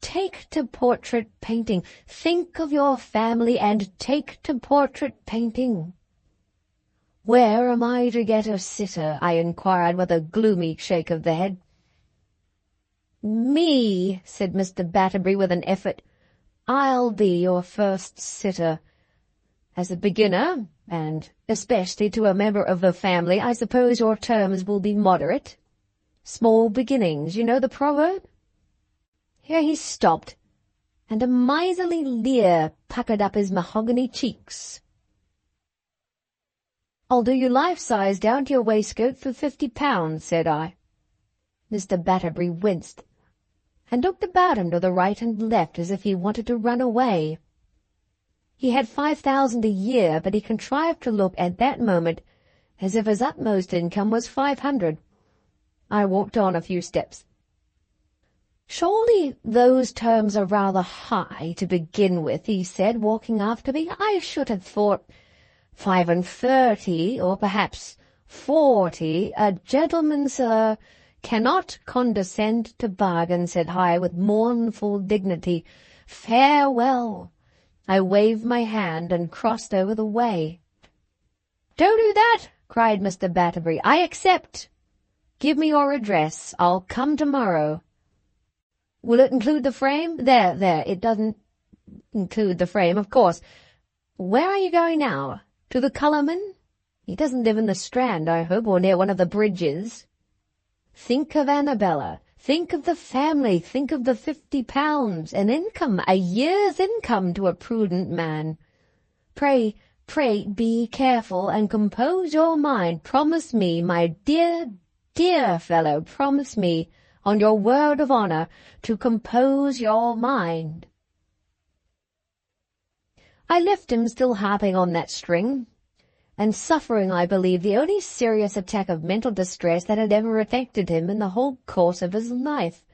Speaker 1: Take to portrait painting. Think of your family and take to portrait painting." "Where am I to get a sitter?" I inquired with a gloomy shake of the head. "Me," said Mr. Batterbury with an effort. "I'll be your first sitter. As a beginner, and especially to a member of the family, I suppose your terms will be moderate. Small beginnings, you know the proverb?" Here he stopped, and a miserly leer puckered up his mahogany cheeks. "I'll do you life-size down to your waistcoat for £50, said I. Mr. Batterbury winced, and looked about him to the right and left as if he wanted to run away. He had 5,000 a year, but he contrived to look at that moment as if his utmost income was 500. I walked on a few steps. "Surely those terms are rather high to begin with," he said, walking after me. "I should have thought 35, or perhaps 40. A gentleman, sir, cannot condescend to bargain," said I, with mournful dignity. "Farewell." I waved my hand and crossed over the way. "Don't do that," cried Mr. Batterbury. "I accept. Give me your address. I'll come tomorrow." "Will it include the frame?" There, it doesn't include the frame, of course. "Where are you going now? To the colourman? He doesn't live in the Strand, I hope, or near one of the bridges." "Think of Annabella. Think of the family. Think of the £50, an income, a year's income to a prudent man. Pray, be careful and compose your mind. Promise me, my dear, dear fellow, promise me, on your word of honour, to compose your mind." I left him still harping on that string, and suffering, I believe, the only serious attack of mental distress that had ever affected him in the whole course of his life.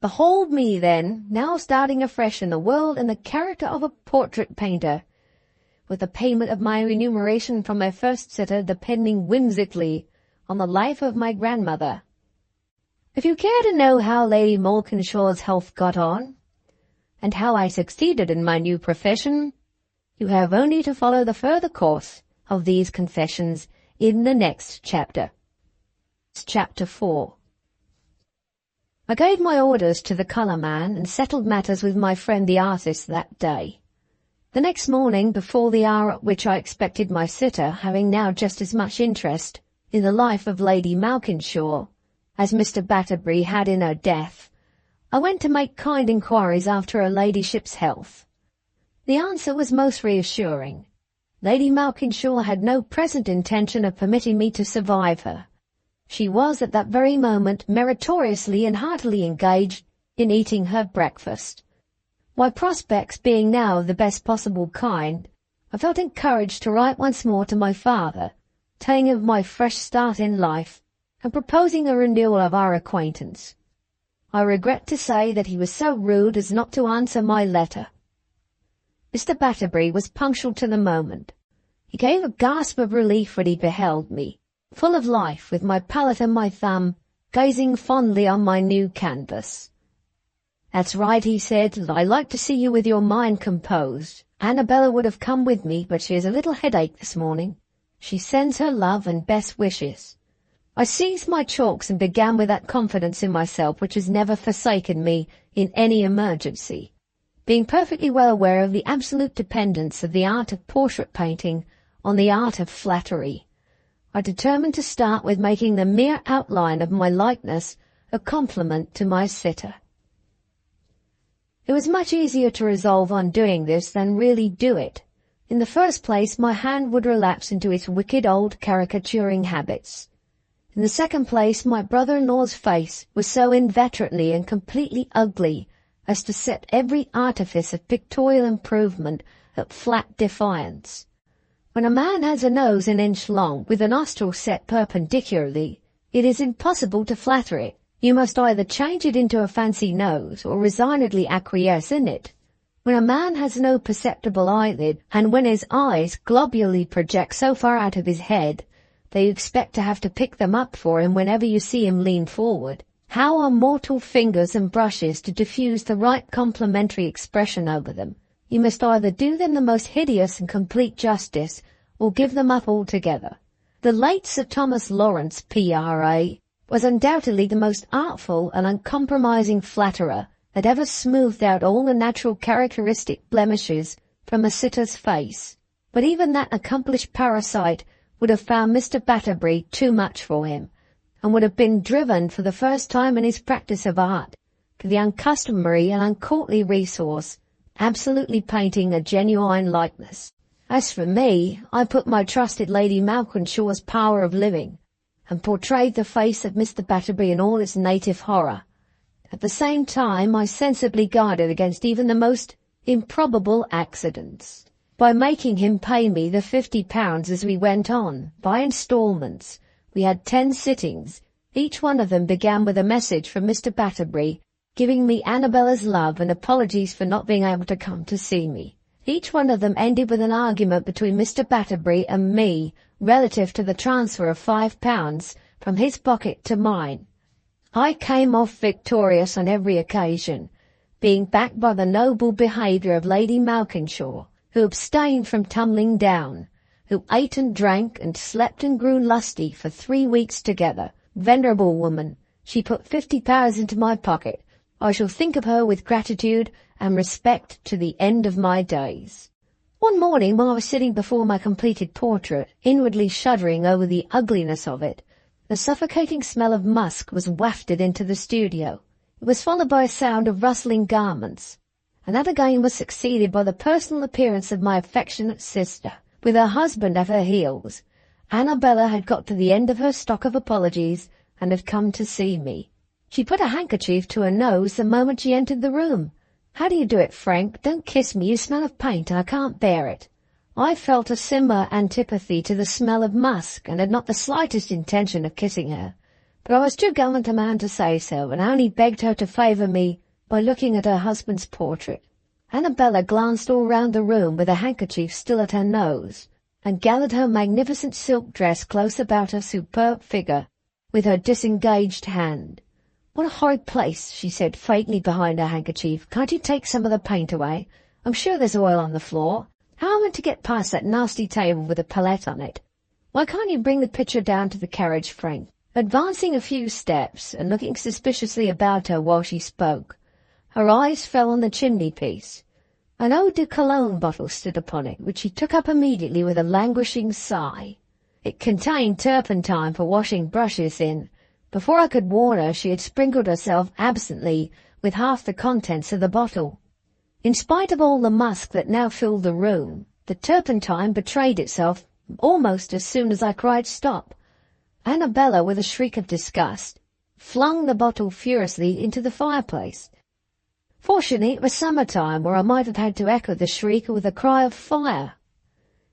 Speaker 1: Behold me, then, now starting afresh in the world in the character of a portrait painter, with the payment of my remuneration from my first sitter depending whimsically on the life of my grandmother. If you care to know how Lady Malkinshaw's health got on, and how I succeeded in my new profession, you have only to follow the further course of these confessions in the next chapter. Chapter 4. I gave my orders to the colour-man and settled matters with my friend the artist that day. The next morning, before the hour at which I expected my sitter, having now just as much interest in the life of Lady Malkinshaw as Mr. Batterbury had in her death, I went to make kind inquiries after her ladyship's health. The answer was most reassuring. Lady Malkinshaw had no present intention of permitting me to survive her. She was at that very moment meritoriously and heartily engaged in eating her breakfast. My prospects being now of the best possible kind, I felt encouraged to write once more to my father, telling of my fresh start in life, and proposing a renewal of our acquaintance. I regret to say that he was so rude as not to answer my letter. Mr. Batterbury was punctual to the moment. He gave a gasp of relief when he beheld me, full of life, with my palette and my thumb, gazing fondly on my new canvas. "That's right," he said. "I like to see you with your mind composed. Annabella would have come with me, but she has a little headache this morning. She sends her love and best wishes." I seized my chalks and began with that confidence in myself which has never forsaken me in any emergency. Being perfectly well aware of the absolute dependence of the art of portrait painting on the art of flattery, I determined to start with making the mere outline of my likeness a compliment to my sitter. It was much easier to resolve on doing this than really do it. In the first place, my hand would relapse into its wicked old caricaturing habits. In the second place, my brother-in-law's face was so inveterately and completely ugly as to set every artifice of pictorial improvement at flat defiance. When a man has a nose an inch long, with a nostril set perpendicularly, it is impossible to flatter it. You must either change it into a fancy nose, or resignedly acquiesce in it. When a man has no perceptible eyelid, and when his eyes globularly project so far out of his head that you expect to have to pick them up for him whenever you see him lean forward, how are mortal fingers and brushes to diffuse the right complimentary expression over them? You must either do them the most hideous and complete justice, or give them up altogether. The late Sir Thomas Lawrence, P.R.A., was undoubtedly the most artful and uncompromising flatterer that ever smoothed out all the natural characteristic blemishes from a sitter's face. But even that accomplished parasite would have found Mr. Batterbury too much for him, and would have been driven for the first time in his practice of art to the uncustomary and uncourtly resource, absolutely painting a genuine likeness. As for me, I put my trust in Lady Malkinshaw's power of living, and portrayed the face of Mr. Batterbury in all its native horror. At the same time, I sensibly guarded against even the most improbable accidents, by making him pay me the £50 as we went on, by instalments. We had 10 sittings, Each one of them began with a message from Mr. Batterbury, giving me Annabella's love and apologies for not being able to come to see me. Each one of them ended with an argument between Mr. Batterbury and me relative to the transfer of £5 from his pocket to mine. I came off victorious on every occasion, being backed by the noble behaviour of Lady Malkinshaw, who abstained from tumbling down, who ate and drank and slept and grew lusty for 3 weeks together. Venerable woman, she put £50 into my pocket. I shall think of her with gratitude and respect to the end of my days. One morning, while I was sitting before my completed portrait, inwardly shuddering over the ugliness of it, the suffocating smell of musk was wafted into the studio. It was followed by a sound of rustling garments, and that again was succeeded by the personal appearance of my affectionate sister, with her husband at her heels. Annabella had got to the end of her stock of apologies and had come to see me. She put a handkerchief to her nose the moment she entered the room. "How do you do it, Frank? Don't kiss me, you smell of paint, and I can't bear it." I felt a similar antipathy to the smell of musk, and had not the slightest intention of kissing her. But I was too gallant a man to say so, and I only begged her to favour me by looking at her husband's portrait. Annabella glanced all round the room with a handkerchief still at her nose, and gathered her magnificent silk dress close about her superb figure with her disengaged hand. "What a horrid place," she said faintly behind her handkerchief. "Can't you take some of the paint away? I'm sure there's oil on the floor. How am I to get past that nasty table with a palette on it? Why can't you bring the picture down to the carriage, Frank?" Advancing a few steps and looking suspiciously about her while she spoke, her eyes fell on the chimney-piece. An eau de cologne bottle stood upon it, which she took up immediately with a languishing sigh. It contained turpentine for washing brushes in. Before I could warn her, she had sprinkled herself absently with half the contents of the bottle. In spite of all the musk that now filled the room, the turpentine betrayed itself almost as soon as I cried stop. Annabella, with a shriek of disgust, flung the bottle furiously into the fireplace. Fortunately, it was summer-time, or I might have had to echo the shriek with a cry of fire.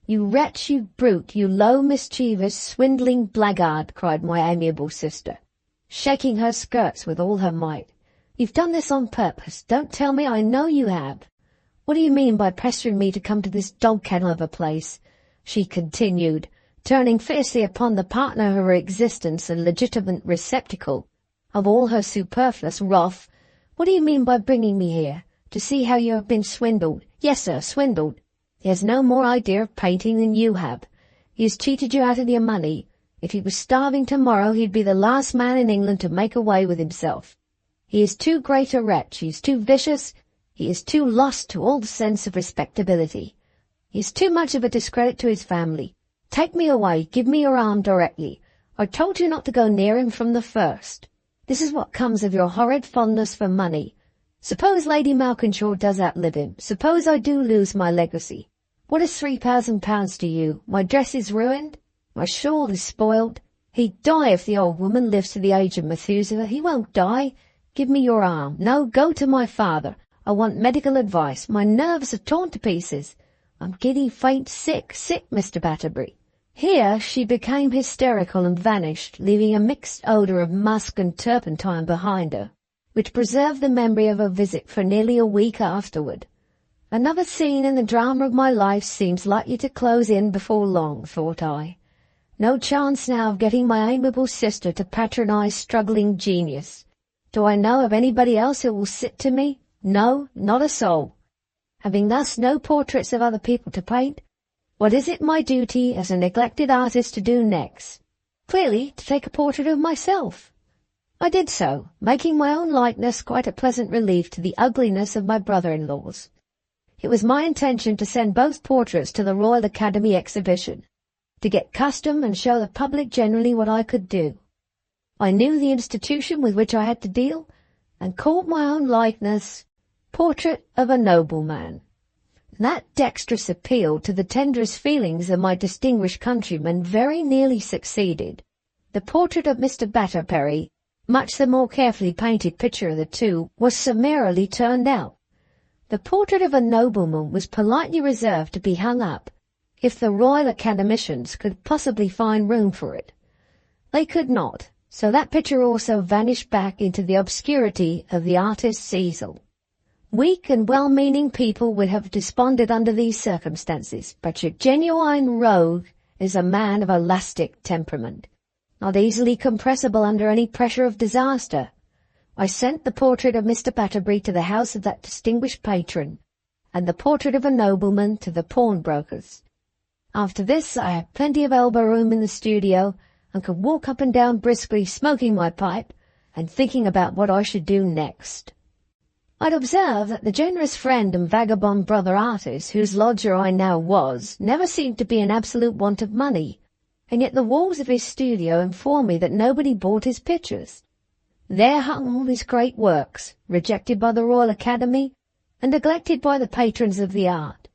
Speaker 1: "You wretch, you brute, you low, mischievous, swindling blackguard," cried my amiable sister, shaking her skirts with all her might. "You've done this on purpose. Don't tell me, I know you have. What do you mean by pestering me to come to this dog-kennel of a place?" she continued, turning fiercely upon the partner of her existence and legitimate receptacle of all her superfluous wrath. "What do you mean by bringing me here? To see how you have been swindled? Yes, sir, swindled. He has no more idea of painting than you have. He has cheated you out of your money. If he was starving tomorrow, he'd be the last man in England to make away with himself. He is too great a wretch. He is too vicious. He is too lost to all sense of respectability. He is too much of a discredit to his family. Take me away. Give me your arm directly. I told you not to go near him from the first. This is what comes of your horrid fondness for money. Suppose Lady Malkinshaw does outlive him. Suppose I do lose my legacy. What is £3,000 to you? My dress is ruined. My shawl is spoiled. He'd die if the old woman lives to the age of Methuselah. He won't die. Give me your arm. No, go to my father. I want medical advice. My nerves are torn to pieces. I'm giddy, faint, sick, Mr. Batterbury." Here she became hysterical and vanished, leaving a mixed odour of musk and turpentine behind her, which preserved the memory of her visit for nearly a week afterward. Another scene in the drama of my life seems likely to close in before long, thought I. No chance now of getting my amiable sister to patronize struggling genius. Do I know of anybody else who will sit to me? No, not a soul. Having thus no portraits of other people to paint, what is it my duty as a neglected artist to do next? Clearly, to take a portrait of myself. I did so, making my own likeness quite a pleasant relief to the ugliness of my brother-in-laws. It was my intention to send both portraits to the Royal Academy exhibition, to get custom and show the public generally what I could do. I knew the institution with which I had to deal, and called my own likeness Portrait of a Nobleman. That dexterous appeal to the tenderest feelings of my distinguished countrymen very nearly succeeded. The portrait of Mr. Batterbury, much the more carefully painted picture of the two, was summarily turned out. The portrait of a nobleman was politely reserved to be hung up, if the Royal Academicians could possibly find room for it. They could not, So that picture also vanished back into the obscurity of the artist's easel. Weak and well-meaning people would have desponded under these circumstances, but your genuine rogue is a man of elastic temperament, not easily compressible under any pressure of disaster. I sent the portrait of Mr. Batterbury to the house of that distinguished patron, and the portrait of a nobleman to the pawnbroker's. After this I had plenty of elbow room in the studio, and could walk up and down briskly smoking my pipe and thinking about what I should do next. I'd observed that the generous friend and vagabond brother artist whose lodger I now was never seemed to be in absolute want of money, and yet the walls of his studio informed me that nobody bought his pictures. There hung all his great works, rejected by the Royal Academy and neglected by the patrons of the art,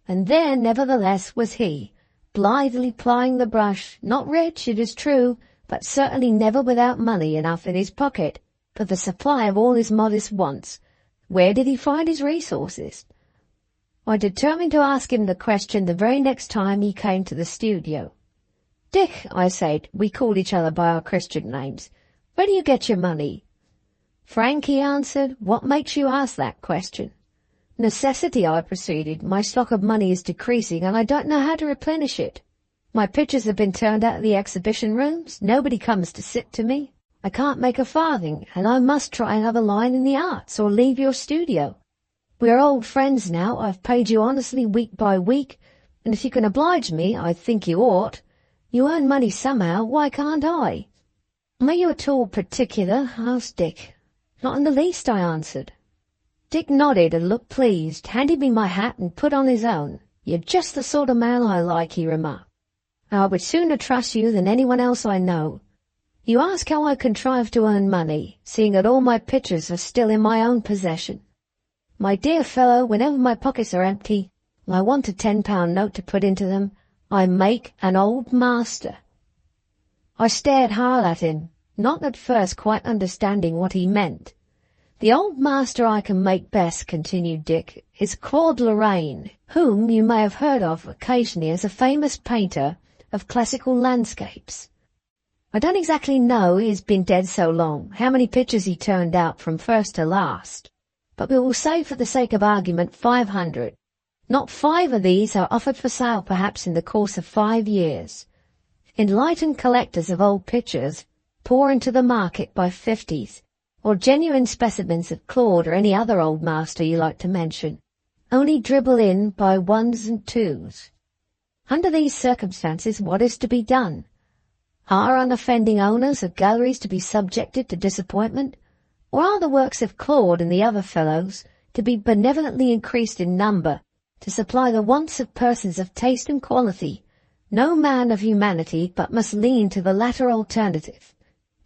Speaker 1: and there nevertheless was he, blithely plying the brush, not rich, it is true, but certainly never without money enough in his pocket for the supply of all his modest wants. Where did he find his resources? I determined to ask him the question the very next time he came to the studio. "Dick," I said, we called each other by our Christian names, "where do you get your money?" "Frank," he answered, "what makes you ask that question?" "Necessity," I proceeded. "My stock of money is decreasing, and I don't know how to replenish it. My pictures have been turned out of the exhibition rooms. Nobody comes to sit to me. I can't make a farthing, and I must try another line in the arts, or leave your studio. We are old friends now. I've paid you honestly week by week, and if you can oblige me, I think you ought. You earn money somehow, why can't I?" "Are you at all particular?" asked Dick. "Not in the least," I answered. Dick nodded and looked pleased, handed me my hat and put on his own. "You're just the sort of man I like," he remarked. "I would sooner trust you than anyone else I know. You ask how I contrive to earn money, seeing that all my pictures are still in my own possession. My dear fellow, whenever my pockets are empty, and I want a £10 note to put into them, I make an old master." I stared hard at him, not at first quite understanding what he meant. "The old master I can make best," continued Dick, "is Claude Lorraine, whom you may have heard of occasionally as a famous painter of classical landscapes. I don't exactly know, he has been dead so long, how many pictures he turned out from first to last, but we will say for the sake of argument 500. Not 5 of these are offered for sale perhaps in the course of 5 years. Enlightened collectors of old pictures pour into the market by 50s, or genuine specimens of Claude or any other old master you like to mention, only dribble in by 1s and 2s. Under these circumstances, what is to be done? Are unoffending owners of galleries to be subjected to disappointment, or are the works of Claude and the other fellows to be benevolently increased in number to supply the wants of persons of taste and quality? No man of humanity but must lean to the latter alternative.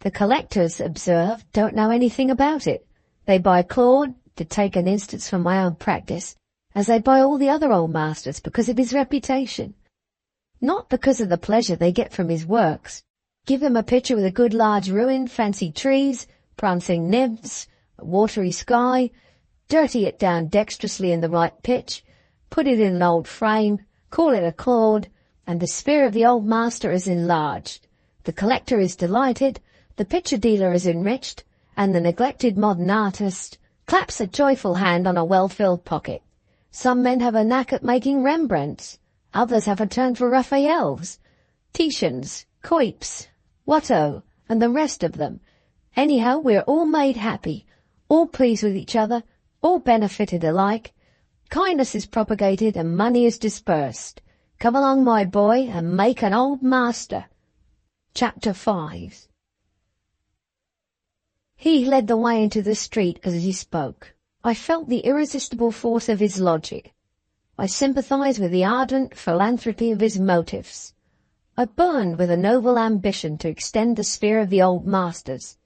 Speaker 1: The collectors, observe, don't know anything about it. They buy Claude, to take an instance from my own practice, as they buy all the other old masters because of his reputation, not because of the pleasure they get from his works. Give them a picture with a good large ruin, fancy trees, prancing nymphs, a watery sky, dirty it down dexterously in the right pitch, put it in an old frame, call it a Claude, and the sphere of the old master is enlarged. The collector is delighted, the picture dealer is enriched, and the neglected modern artist claps a joyful hand on a well-filled pocket. Some men have a knack at making Rembrandts, others have a turn for Raphaels, Titians, Cuyps, Watteau, and the rest of them. Anyhow, we're all made happy, all pleased with each other, all benefited alike. Kindness is propagated and money is dispersed. Come along, my boy, and make an old master. Chapter 5. He led the way into the street as he spoke. I felt the irresistible force of his logic. I sympathized with the ardent philanthropy of his motives. I burned with a noble ambition to extend the sphere of the old masters.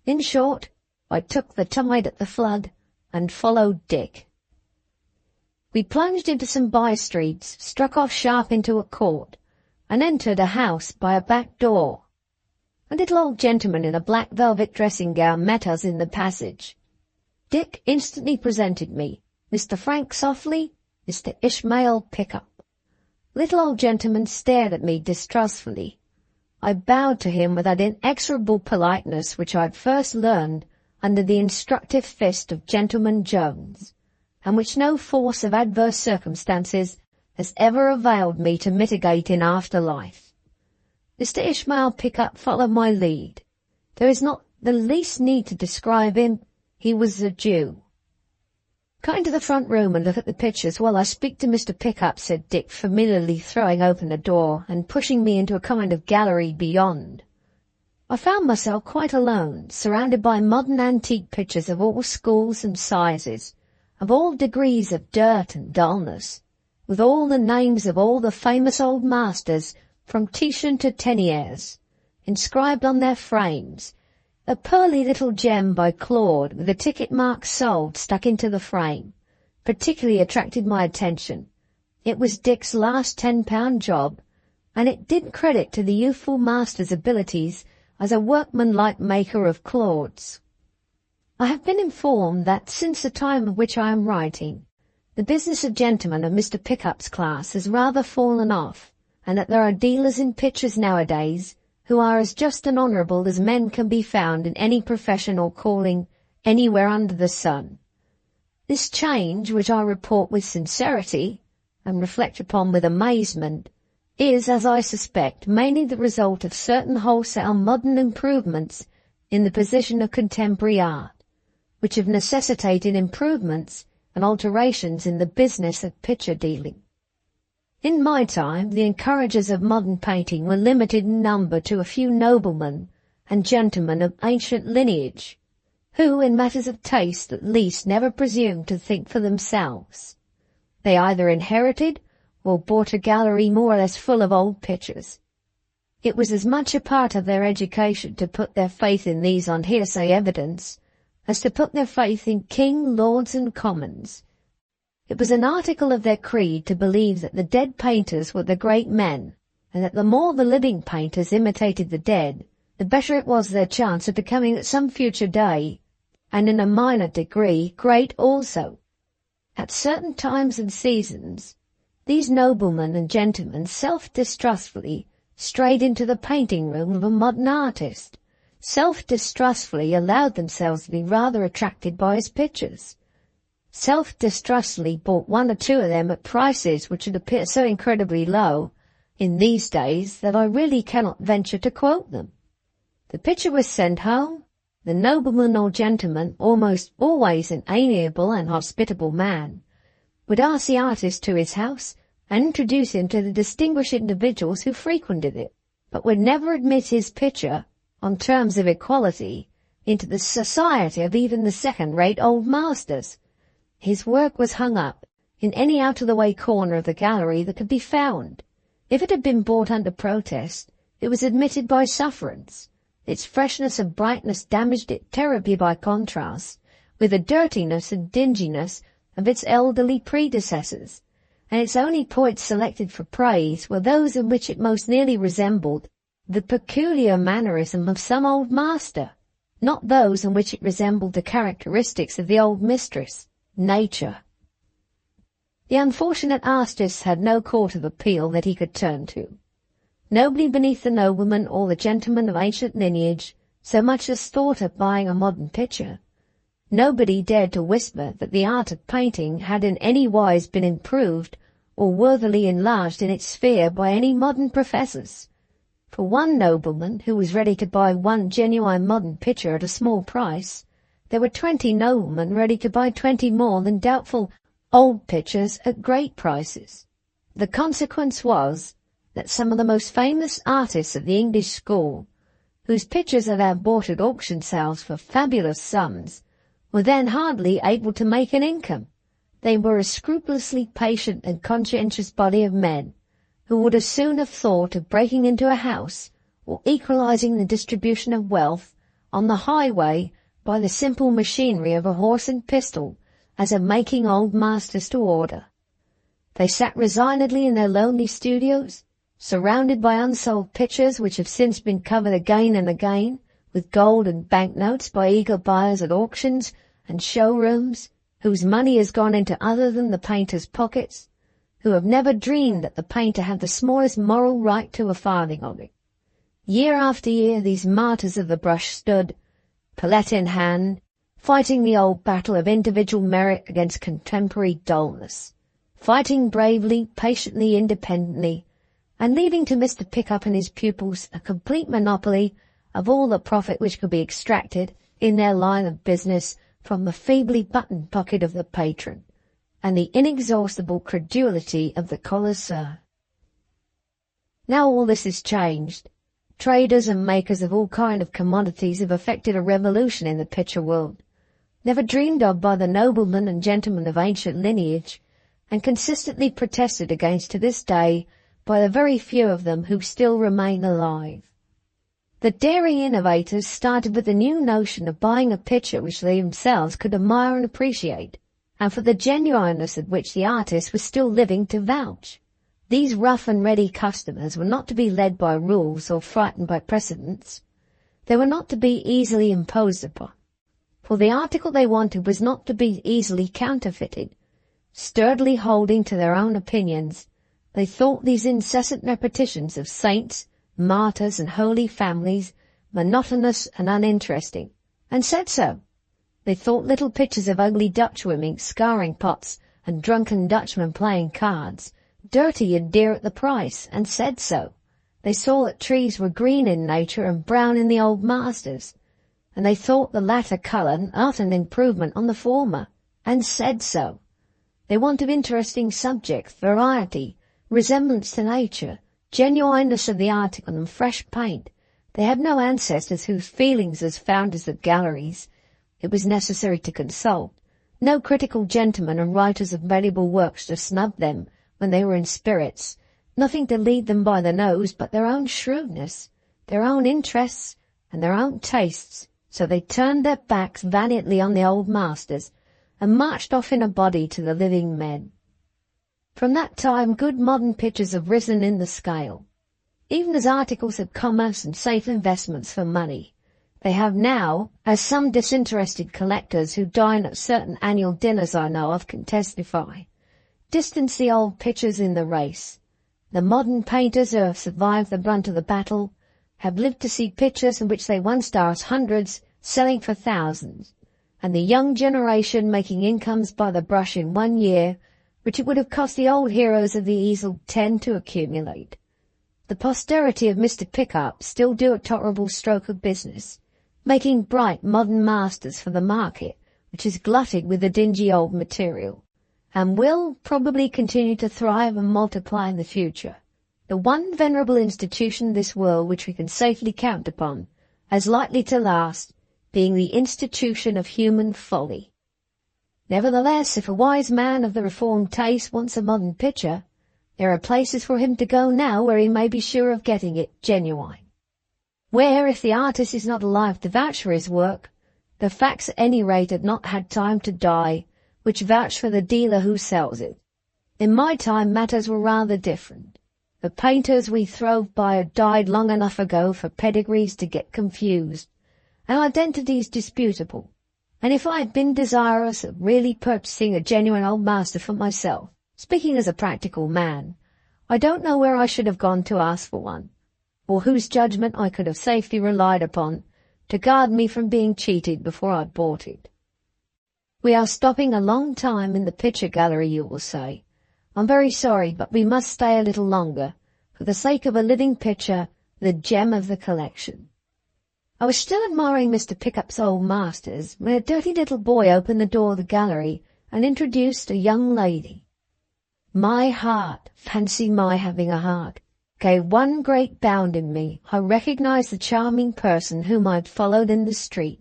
Speaker 1: In short, I took the tide at the flood and followed Dick. We plunged into some by-streets, struck off sharp into a court, and entered a house by a back door. A little old gentleman in a black velvet dressing-gown met us in the passage. Dick instantly presented me, Mr. Frank Softly, Mr. Ishmael Pickup. The little old gentleman stared at me distrustfully. I bowed to him with that inexorable politeness which I had first learned under the instructive fist of Gentleman Jones, and which no force of adverse circumstances has ever availed me to mitigate in after life. Mr. Ishmael Pickup followed my lead. There is not the least need to describe him. He was a Jew. "Come into the front room and look at the pictures while I speak to Mr. Pickup," said Dick, familiarly throwing open a door and pushing me into a kind of gallery beyond. I found myself quite alone, surrounded by modern antique pictures of all schools and sizes, of all degrees of dirt and dullness, with all the names of all the famous old masters, from Titian to Teniers, inscribed on their frames. A pearly little gem by Claude, with a ticket mark "Sold" stuck into the frame, particularly attracted my attention. It was Dick's last £10 job, and it did credit to the youthful master's abilities as a workmanlike maker of Claudes. I have been informed that since the time of which I am writing, the business of gentlemen of Mr. Pickup's class has rather fallen off, and that there are dealers in pictures nowadays who are as just and honourable as men can be found in any profession or calling anywhere under the sun. This change, which I report with sincerity, and reflect upon with amazement, is, as I suspect, mainly the result of certain wholesale modern improvements in the position of contemporary art, which have necessitated improvements and alterations in the business of picture dealing. In my time, the encouragers of modern painting were limited in number to a few noblemen and gentlemen of ancient lineage, who, in matters of taste at least, never presumed to think for themselves. They either inherited or bought a gallery more or less full of old pictures. It was as much a part of their education to put their faith in these on hearsay evidence as to put their faith in king, lords, and commons. It was an article of their creed to believe that the dead painters were the great men, and that the more the living painters imitated the dead, the better it was their chance of becoming at some future day, and in a minor degree, great also. At certain times and seasons, these noblemen and gentlemen self-distrustfully strayed into the painting room of a modern artist, self-distrustfully allowed themselves to be rather attracted by his pictures, self-distrustfully bought one or two of them at prices which would appear so incredibly low in these days that I really cannot venture to quote them. The picture was sent home. The nobleman or gentleman, almost always an amiable and hospitable man, would ask the artist to his house and introduce him to the distinguished individuals who frequented it, but would never admit his picture, on terms of equality, into the society of even the second-rate old masters. His work was hung up in any out-of-the-way corner of the gallery that could be found. If it had been bought under protest, it was admitted by sufferance. Its freshness and brightness damaged it terribly by contrast with the dirtiness and dinginess of its elderly predecessors, and its only points selected for praise were those in which it most nearly resembled the peculiar mannerism of some old master, not those in which it resembled the characteristics of the old mistress, nature. The unfortunate artist had no court of appeal that he could turn to. Nobody beneath the nobleman or the gentleman of ancient lineage so much as thought of buying a modern picture. Nobody dared to whisper that the art of painting had in any wise been improved or worthily enlarged in its sphere by any modern professors. For one nobleman who was ready to buy one genuine modern picture at a small price, there were 20 noblemen ready to buy 20 more than doubtful old pictures at great prices. The consequence was that some of the most famous artists of the English school, whose pictures had been bought at auction sales for fabulous sums, were then hardly able to make an income. They were a scrupulously patient and conscientious body of men, who would as soon have thought of breaking into a house or equalizing the distribution of wealth on the highway by the simple machinery of a horse and pistol as of making old masters to order. They sat resignedly in their lonely studios, surrounded by unsold pictures which have since been covered again and again with gold and banknotes by eager buyers at auctions and showrooms, whose money has gone into other than the painter's pockets, who have never dreamed that the painter had the smallest moral right to a farthing of it. Year after year these martyrs of the brush stood, palette in hand, fighting the old battle of individual merit against contemporary dullness, fighting bravely, patiently, independently, and leaving to Mr. Pickup and his pupils a complete monopoly of all the profit which could be extracted in their line of business from the feebly buttoned pocket of the patron, and the inexhaustible credulity of the connoisseur. Now all this is changed. Traders and makers of all kind of commodities have effected a revolution in the picture world, never dreamed of by the noblemen and gentlemen of ancient lineage, and consistently protested against to this day by the very few of them who still remain alive. The daring innovators started with the new notion of buying a picture which they themselves could admire and appreciate, and for the genuineness of which the artist was still living to vouch. These rough and ready customers were not to be led by rules or frightened by precedents. They were not to be easily imposed upon, for the article they wanted was not to be easily counterfeited. Sturdily holding to their own opinions, they thought these incessant repetitions of saints, martyrs, and holy families monotonous and uninteresting, and said so. They thought little pictures of ugly Dutchwomen scouring pots and drunken Dutchmen playing cards dirty and dear at the price, and said so. They saw that trees were green in nature and brown in the old masters, and they thought the latter colour not an improvement on the former, and said so. They wanted interesting subjects, variety, resemblance to nature, genuineness of the article, and fresh paint. They had no ancestors whose feelings as founders of galleries it was necessary to consult, no critical gentlemen and writers of valuable works to snub them when they were in spirits, nothing to lead them by the nose but their own shrewdness, their own interests, and their own tastes. So they turned their backs valiantly on the old masters, and marched off in a body to the living men. From that time good modern pictures have risen in the scale. Even as articles of commerce and safe investments for money, they have now, as some disinterested collectors who dine at certain annual dinners I know of can testify, distance the old pictures in the race. The modern painters who have survived the brunt of the battle have lived to see pictures in which they once asked hundreds selling for thousands, and the young generation making incomes by the brush in 1 year which it would have cost the old heroes of the easel 10 to accumulate. The posterity of Mr. Pickup still do a tolerable stroke of business, making bright modern masters for the market, which is glutted with the dingy old material, and will probably continue to thrive and multiply in the future. The one venerable institution of this world which we can safely count upon as likely to last being the institution of human folly. Nevertheless, if a wise man of the reformed taste wants a modern picture, there are places for him to go now where he may be sure of getting it genuine. Where, if the artist is not alive to vouch for his work, the facts at any rate had not had time to die, which vouch for the dealer who sells it. In my time matters were rather different. The painters we throve by had died long enough ago for pedigrees to get confused, and identities disputable, and if I had been desirous of really purchasing a genuine old master for myself, speaking as a practical man, I don't know where I should have gone to ask for one, or whose judgment I could have safely relied upon to guard me from being cheated before I bought it. We are stopping a long time in the picture gallery, you will say. I'm very sorry, but we must stay a little longer, for the sake of a living picture, the gem of the collection. I was still admiring Mr. Pickup's old masters when a dirty little boy opened the door of the gallery and introduced a young lady. My heart, fancy my having a heart, gave one great bound in me. I recognized the charming person whom I had followed in the street.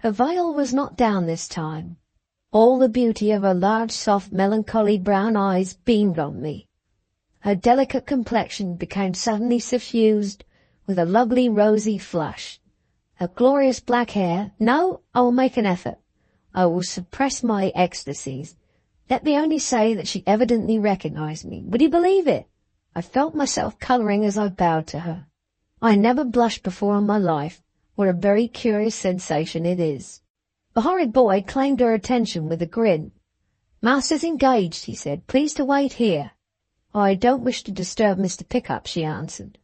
Speaker 1: Her veil was not down this time. All the beauty of her large, soft, melancholy brown eyes beamed on me. Her delicate complexion became suddenly suffused with a lovely rosy flush. Her glorious black hair— no, I will make an effort. I will suppress my ecstasies. Let me only say that she evidently recognized me. Would you believe it? I felt myself colouring as I bowed to her. I never blushed before in my life. What a very curious sensation it is. The horrid boy claimed her attention with a grin. "Master's engaged," he said. "Please to wait here." "I don't wish to disturb Mr. Pickup," she answered.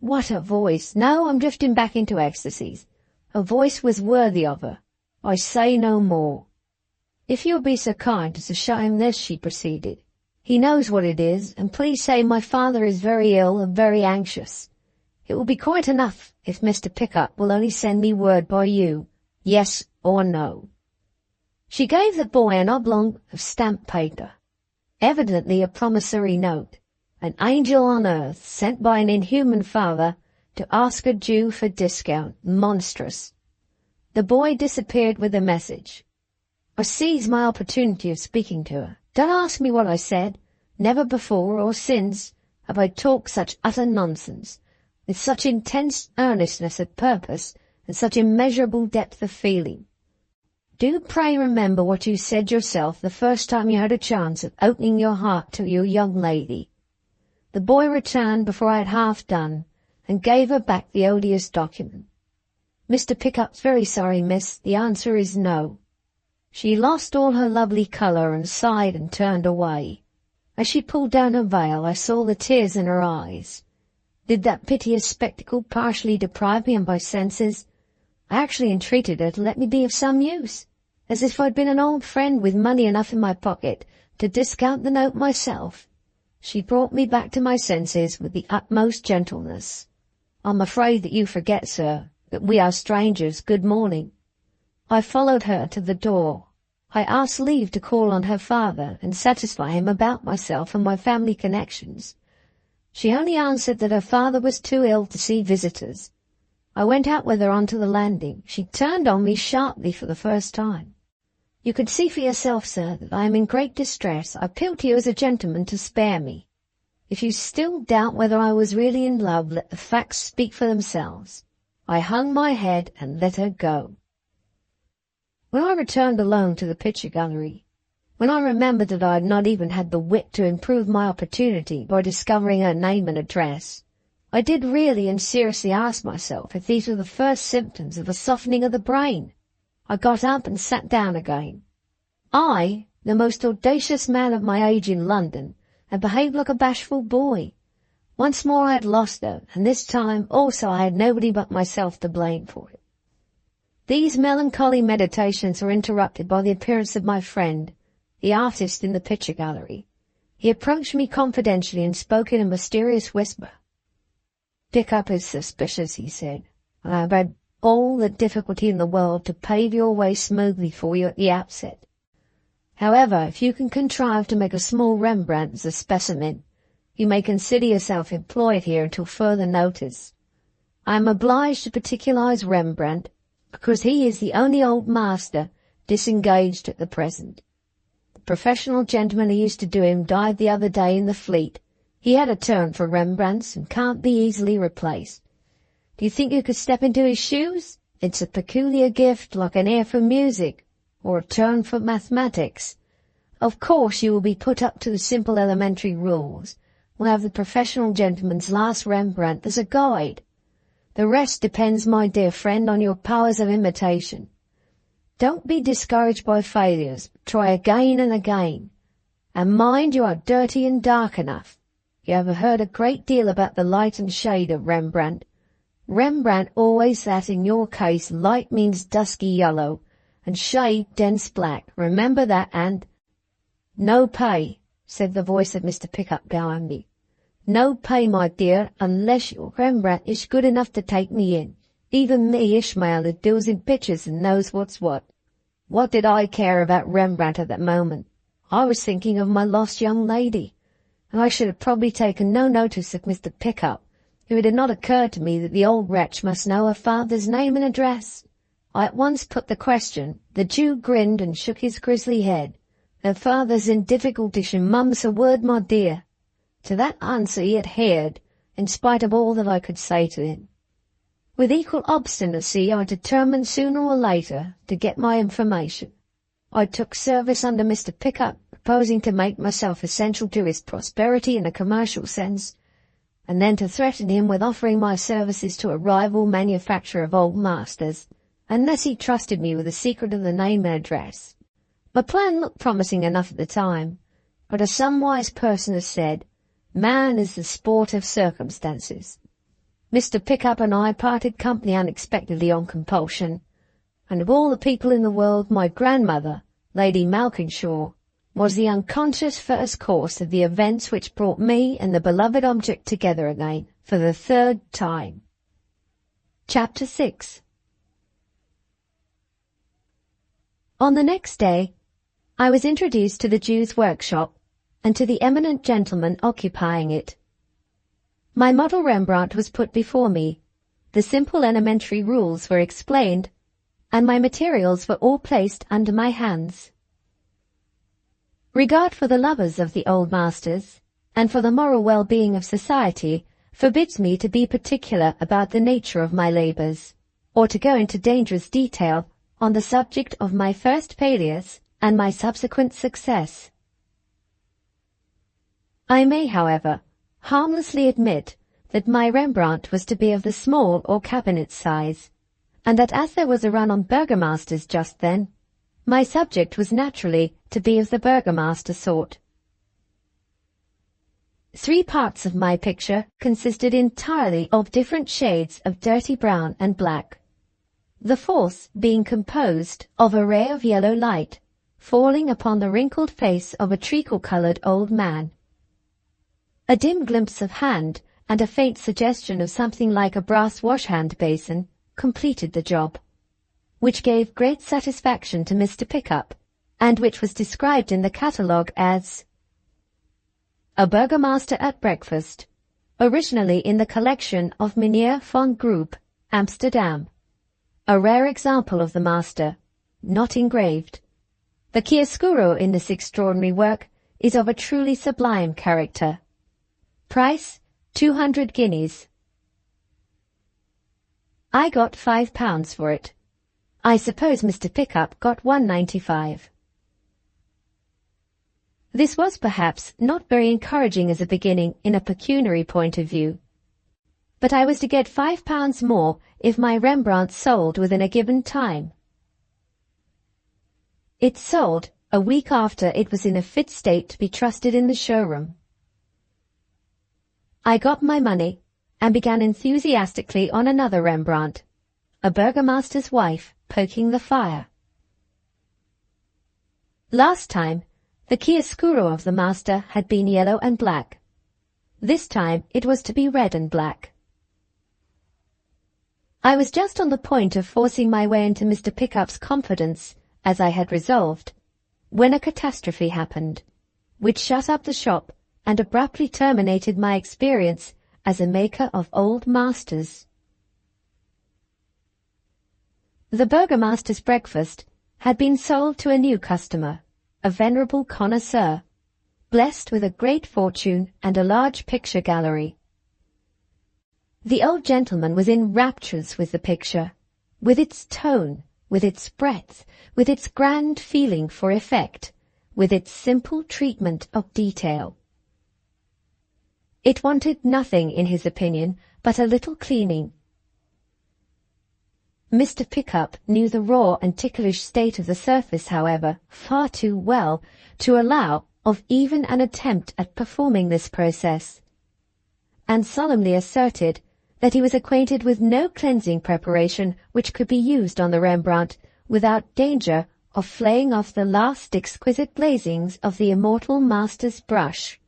Speaker 1: What a voice! No, I'm drifting back into ecstasies. Her voice was worthy of her. I say no more. If you'll be so kind as to show him this, she proceeded. He knows what it is, and please say my father is very ill and very anxious. It will be quite enough if Mr. Pickup will only send me word by you, yes or no. She gave the boy an oblong of stamped paper, evidently a promissory note, an angel on earth sent by an inhuman father to ask a Jew for discount. Monstrous. The boy disappeared with the message. I seized my opportunity of speaking to her. Don't ask me what I said. Never before or since have I talked such utter nonsense, with such intense earnestness of purpose and such immeasurable depth of feeling. Do pray remember what you said yourself the first time you had a chance of opening your heart to your young lady. The boy returned before I had half done, and gave her back the odious document. Mr. Pickup's very sorry, miss. The answer is no. She lost all her lovely colour and sighed and turned away. As she pulled down her veil, I saw the tears in her eyes. Did that piteous spectacle partially deprive me of my senses? I actually entreated her to let me be of some use, as if I'd been an old friend with money enough in my pocket to discount the note myself. She brought me back to my senses with the utmost gentleness. I'm afraid that you forget, sir, that we are strangers. Good morning. I followed her to the door. I asked leave to call on her father and satisfy him about myself and my family connections. She only answered that her father was too ill to see visitors. I went out with her onto the landing. She turned on me sharply for the first time. You can see for yourself, sir, that I am in great distress. I appeal to you as a gentleman to spare me. If you still doubt whether I was really in love, let the facts speak for themselves. I hung my head and let her go. When I returned alone to the picture gallery, when I remembered that I had not even had the wit to improve my opportunity by discovering her name and address, I did really and seriously ask myself if these were the first symptoms of a softening of the brain. I got up and sat down again. I, the most audacious man of my age in London, had behaved like a bashful boy. Once more I had lost her, and this time also I had nobody but myself to blame for it. These melancholy meditations were interrupted by the appearance of my friend, the artist in the picture gallery. He approached me confidentially and spoke in a mysterious whisper. Pickup is suspicious, he said, and I have had all the difficulty in the world to pave your way smoothly for you at the outset. However, if you can contrive to make a small Rembrandt as a specimen, you may consider yourself employed here until further notice. I am obliged to particularize Rembrandt, because he is the only old master disengaged at the present. The professional gentleman who used to do him died the other day in the Fleet. He had a turn for Rembrandts and can't be easily replaced. Do you think you could step into his shoes? It's a peculiar gift, like an ear for music, or a turn for mathematics. Of course you will be put up to the simple elementary rules. We'll have the professional gentleman's last Rembrandt as a guide. The rest depends, my dear friend, on your powers of imitation. Don't be discouraged by failures. Try again and again. And mind, you are dirty and dark enough. You have heard a great deal about the light and shade of Rembrandt. Rembrandt always that in your case light means dusky yellow, and shade dense black. Remember that, and— No pay, said the voice of Mr. Pickup behind me. No pay, my dear, unless your Rembrandt is good enough to take me in. Even me, Ishmael, who deals in pictures and knows what's what. What did I care about Rembrandt at that moment? I was thinking of my lost young lady, and I should have probably taken no notice of Mr. Pickup if it had not occurred to me that the old wretch must know her father's name and address. I at once put the question. The Jew grinned and shook his grizzly head. Her father's in difficulties, and mum's a word, my dear. To that answer he adhered, in spite of all that I could say to him. With equal obstinacy I determined sooner or later to get my information. I took service under Mr. Pickup, proposing to make myself essential to his prosperity in a commercial sense, and then to threaten him with offering my services to a rival manufacturer of old masters, unless he trusted me with the secret of the name and address. My plan looked promising enough at the time, but as some wise person has said, man is the sport of circumstances. Mr. Pickup and I parted company unexpectedly on compulsion, and of all the people in the world, my grandmother, Lady Malkinshaw, was the unconscious first cause of the events which brought me and the beloved object together again for the third time. Chapter 6. On the next day, I was introduced to the Jew's workshop and to the eminent gentleman occupying it. My model Rembrandt was put before me, the simple elementary rules were explained, and my materials were all placed under my hands. Regard for the lovers of the old masters, and for the moral well-being of society, forbids me to be particular about the nature of my labours, or to go into dangerous detail on the subject of my first failures and my subsequent success. I may, however, harmlessly admit that my Rembrandt was to be of the small or cabinet size, and that as there was a run on burgomasters just then, my subject was naturally to be of the burgomaster sort. 3 parts of my picture consisted entirely of different shades of dirty brown and black, the 4th being composed of a ray of yellow light falling upon the wrinkled face of a treacle-coloured old man. A dim glimpse of hand and a faint suggestion of something like a brass wash-hand basin completed the job, which gave great satisfaction to Mr. Pickup, and which was described in the catalogue as a burgomaster at breakfast, originally in the collection of Mynheer van Groep, Amsterdam. A rare example of the master, not engraved. The chiaroscuro in this extraordinary work is of a truly sublime character. Price, 200 guineas. I got £5 for it. I suppose Mr. Pickup got £1.95. This was perhaps not very encouraging as a beginning in a pecuniary point of view, but I was to get £5 more if my Rembrandt sold within a given time. It sold a week after it was in a fit state to be trusted in the showroom. I got my money and began enthusiastically on another Rembrandt, a burgomaster's wife poking the fire. Last time, the chiaroscuro of the master had been yellow and black. This time it was to be red and black. I was just on the point of forcing my way into Mr. Pickup's confidence, as I had resolved, when a catastrophe happened, which shut up the shop and abruptly terminated my experience as a maker of old masters. The burgomaster's breakfast had been sold to a new customer, a venerable connoisseur, blessed with a great fortune and a large picture gallery. The old gentleman was in raptures with the picture, with its tone, with its breadth, with its grand feeling for effect, with its simple treatment of detail. It wanted nothing, in his opinion, but a little cleaning. Mr. Pickup knew the raw and ticklish state of the surface, however, far too well to allow of even an attempt at performing this process, and solemnly asserted that he was acquainted with no cleansing preparation which could be used on the Rembrandt without danger of flaying off the last exquisite blazings of the immortal master's brush.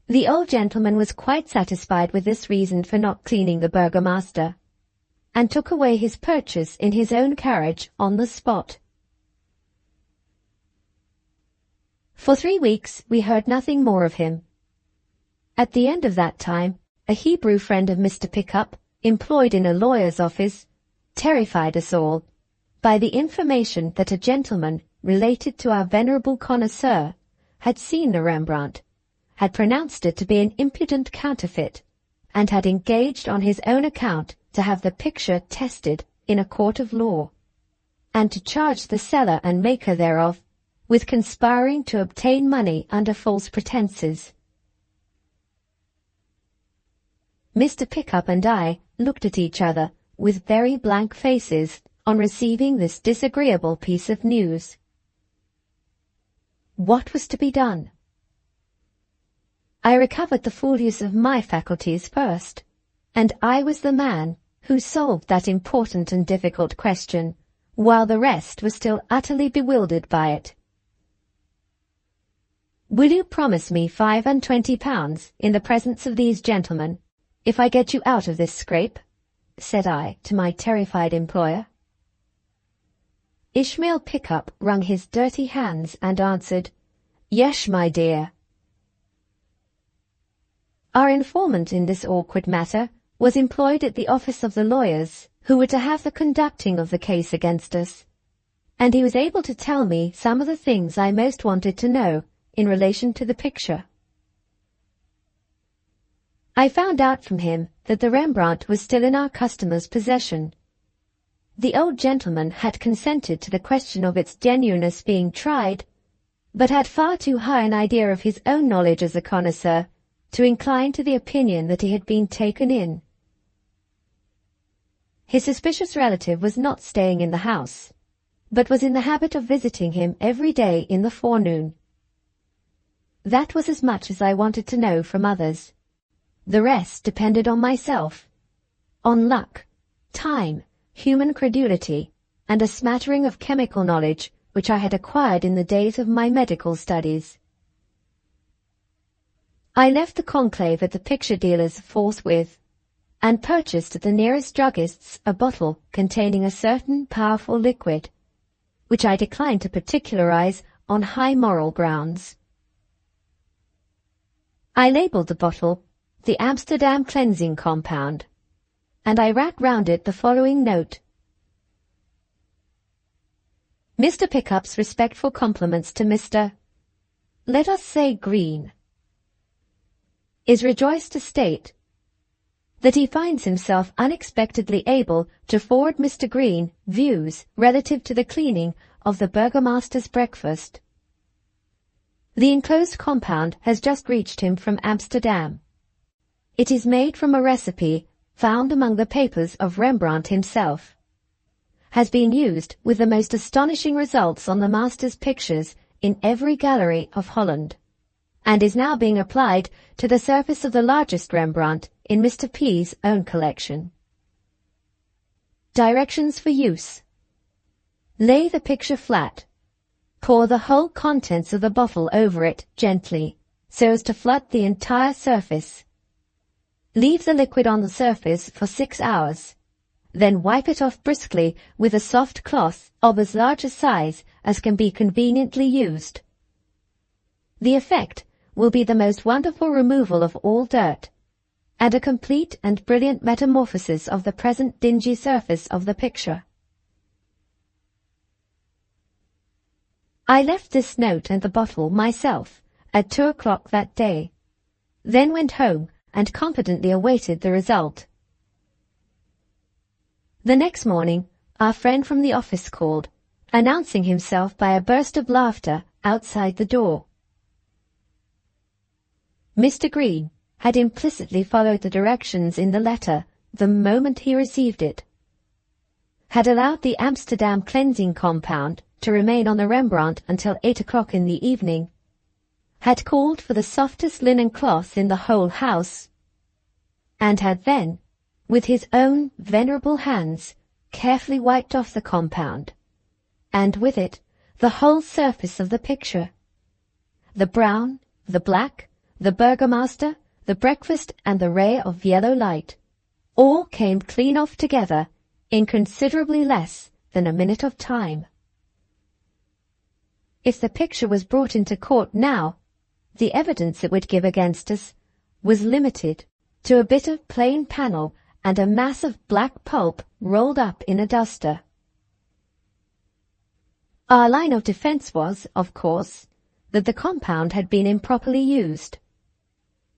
Speaker 1: The old gentleman was quite satisfied with this reason for not cleaning the burgomaster, and took away his purchase in his own carriage on the spot. For 3 weeks we heard nothing more of him. At the end of that time, a Hebrew friend of Mr. Pickup, employed in a lawyer's office, terrified us all by the information that a gentleman related to our venerable connoisseur had seen the Rembrandt, had pronounced it to be an impudent counterfeit, and had engaged on his own account to have the picture tested in a court of law, and to charge the seller and maker thereof with conspiring to obtain money under false pretences. Mr. Pickup and I looked at each other with very blank faces on receiving this disagreeable piece of news. What was to be done? I recovered the full use of my faculties first, and I was the man who solved that important and difficult question, while the rest was still utterly bewildered by it. "Will you promise me £25 in the presence of these gentlemen, if I get you out of this scrape?" said I to my terrified employer. Ishmael Pickup wrung his dirty hands and answered, "Yes, my dear." Our informant in this awkward matter was employed at the office of the lawyers who were to have the conducting of the case against us, and he was able to tell me some of the things I most wanted to know in relation to the picture. I found out from him that the Rembrandt was still in our customer's possession. The old gentleman had consented to the question of its genuineness being tried, but had far too high an idea of his own knowledge as a connoisseur to incline to the opinion that he had been taken in. His suspicious relative was not staying in the house, but was in the habit of visiting him every day in the forenoon. That was as much as I wanted to know from others. The rest depended on myself, on luck, time, human credulity, and a smattering of chemical knowledge which I had acquired in the days of my medical studies. I left the conclave at the picture dealer's forthwith, and purchased at the nearest druggist's a bottle containing a certain powerful liquid, which I declined to particularize on high moral grounds. I labelled the bottle the Amsterdam Cleansing Compound, and I wrapped round it the following note: "Mr. Pickup's respectful compliments to Mr. let us say Green is rejoiced to state that he finds himself unexpectedly able to forward Mr. Green views relative to the cleaning of the burgomaster's breakfast. The enclosed compound has just reached him from Amsterdam. It is made from a recipe found among the papers of Rembrandt himself, has been used with the most astonishing results on the master's pictures in every gallery of Holland, and is now being applied to the surface of the largest Rembrandt in Mr. P.'s own collection. Directions for use: lay the picture flat. Pour the whole contents of the bottle over it gently, so as to flood the entire surface. Leave the liquid on the surface for 6 hours. Then wipe it off briskly with a soft cloth of as large a size as can be conveniently used. The effect will be the most wonderful removal of all dirt, and a complete and brilliant metamorphosis of the present dingy surface of the picture." I left this note and the bottle myself at 2 o'clock that day, then went home and confidently awaited the result. The next morning, our friend from the office called, announcing himself by a burst of laughter outside the door. Mr. Green had implicitly followed the directions in the letter the moment he received it, had allowed the Amsterdam Cleansing Compound to remain on the Rembrandt until 8 o'clock in the evening, had called for the softest linen cloth in the whole house, and had then, with his own venerable hands, carefully wiped off the compound, and with it the whole surface of the picture. The brown, the black, the burgomaster, the breakfast, and the ray of yellow light, all came clean off together in considerably less than a minute of time. If the picture was brought into court now, the evidence it would give against us was limited to a bit of plain panel and a mass of black pulp rolled up in a duster. Our line of defense was, of course, that the compound had been improperly used.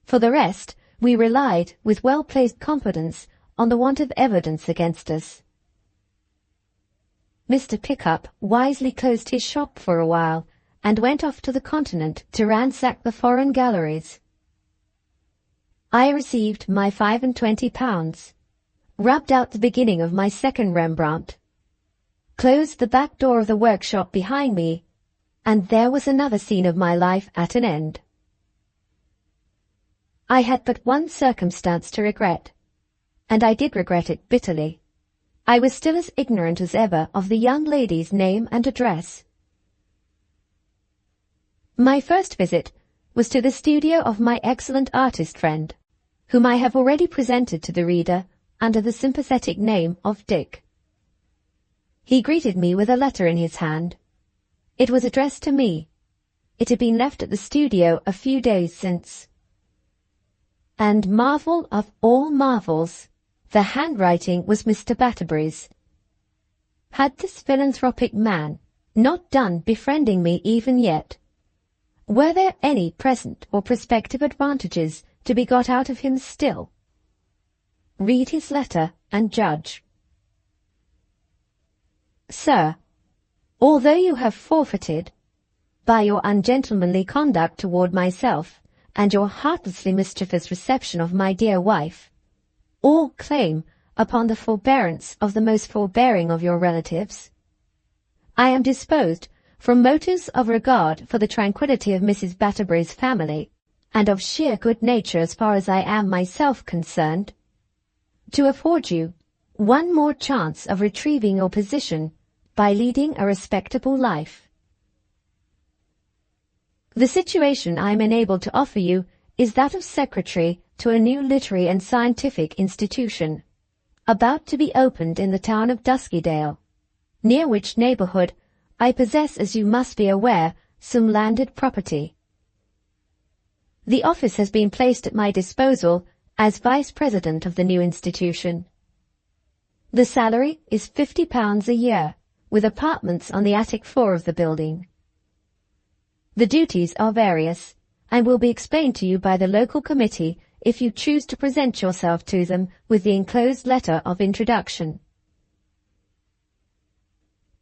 Speaker 1: For the rest, we relied with well-placed confidence on the want of evidence against us. Mr. Pickup wisely closed his shop for a while and went off to the Continent to ransack the foreign galleries. I received my £25, rubbed out the beginning of my second Rembrandt, closed the back door of the workshop behind me, and there was another scene of my life at an end. I had but one circumstance to regret, and I did regret it bitterly. I was still as ignorant as ever of the young lady's name and address. My first visit was to the studio of my excellent artist friend, whom I have already presented to the reader under the sympathetic name of Dick. He greeted me with a letter in his hand. It was addressed to me. It had been left at the studio a few days since. And marvel of all marvels, the handwriting was Mr. Batterbury's. Had this philanthropic man not done befriending me even yet? Were there any present or prospective advantages to be got out of him still? Read his letter and judge. Sir, although you have forfeited, by your ungentlemanly conduct toward myself, and your heartlessly mischievous reception of my dear wife, all claim upon the forbearance of the most forbearing of your relatives, I am disposed, from motives of regard for the tranquillity of Mrs. Batterbury's family, and of sheer good nature as far as I am myself concerned, to afford you one more chance of retrieving your position by leading a respectable life. The situation I am enabled to offer you is that of secretary to a new literary and scientific institution, about to be opened in the town of Duskydale, near which neighbourhood I possess, as you must be aware, some landed property. The office has been placed at my disposal as vice-president of the new institution. The salary is £50 a year, with apartments on the attic floor of the building. The duties are various, and will be explained to you by the local committee if you choose to present yourself to them with the enclosed letter of introduction.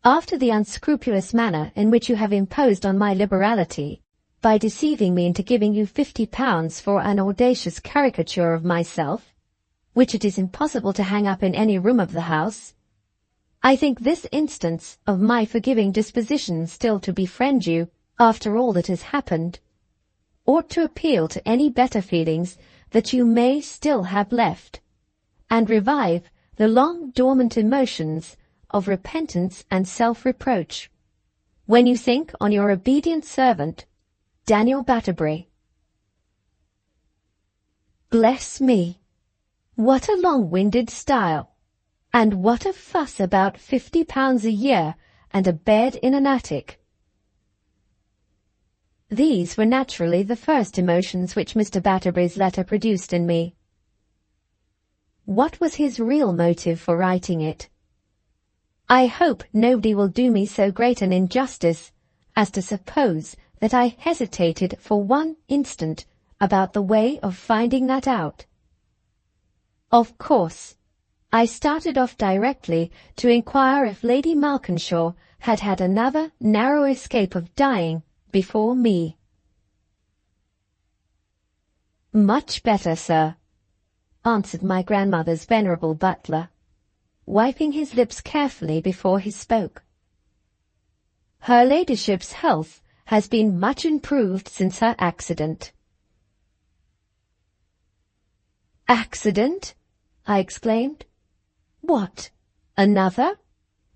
Speaker 1: After the unscrupulous manner in which you have imposed on my liberality, by deceiving me into giving you £50 for an audacious caricature of myself, which it is impossible to hang up in any room of the house, I think this instance of my forgiving disposition still to befriend you, after all that has happened, ought to appeal to any better feelings that you may still have left, and revive the long dormant emotions of repentance and self-reproach, when you think on your obedient servant, Daniel Batterbury. Bless me! What a long-winded style, and what a fuss about £50 a year and a bed in an attic. These were naturally the first emotions which Mr. Batterbury's letter produced in me. What was his real motive for writing it? I hope nobody will do me so great an injustice as to suppose that I hesitated for one instant about the way of finding that out. Of course, I started off directly to inquire if Lady Malkinshaw had had another narrow escape of dying before me. Much better, sir, answered my grandmother's venerable butler, wiping his lips carefully before he spoke. Her ladyship's health has been much improved since her accident. Accident? I exclaimed. What, another?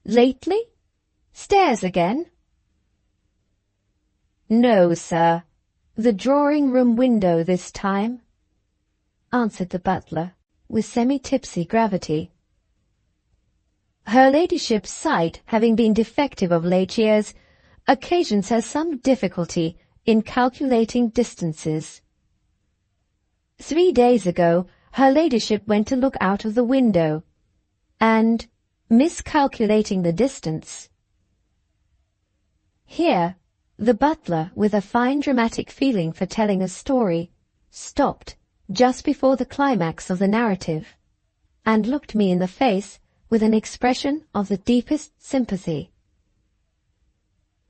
Speaker 1: Lately? Stairs again? No, sir, the drawing-room window this time, answered the butler, with semi-tipsy gravity. Her ladyship's sight, having been defective of late years, occasions her some difficulty in calculating distances. 3 days ago, her ladyship went to look out of the window, and, miscalculating the distance. Here, the butler, with a fine dramatic feeling for telling a story, stopped just before the climax of the narrative, and looked me in the face with an expression of the deepest sympathy.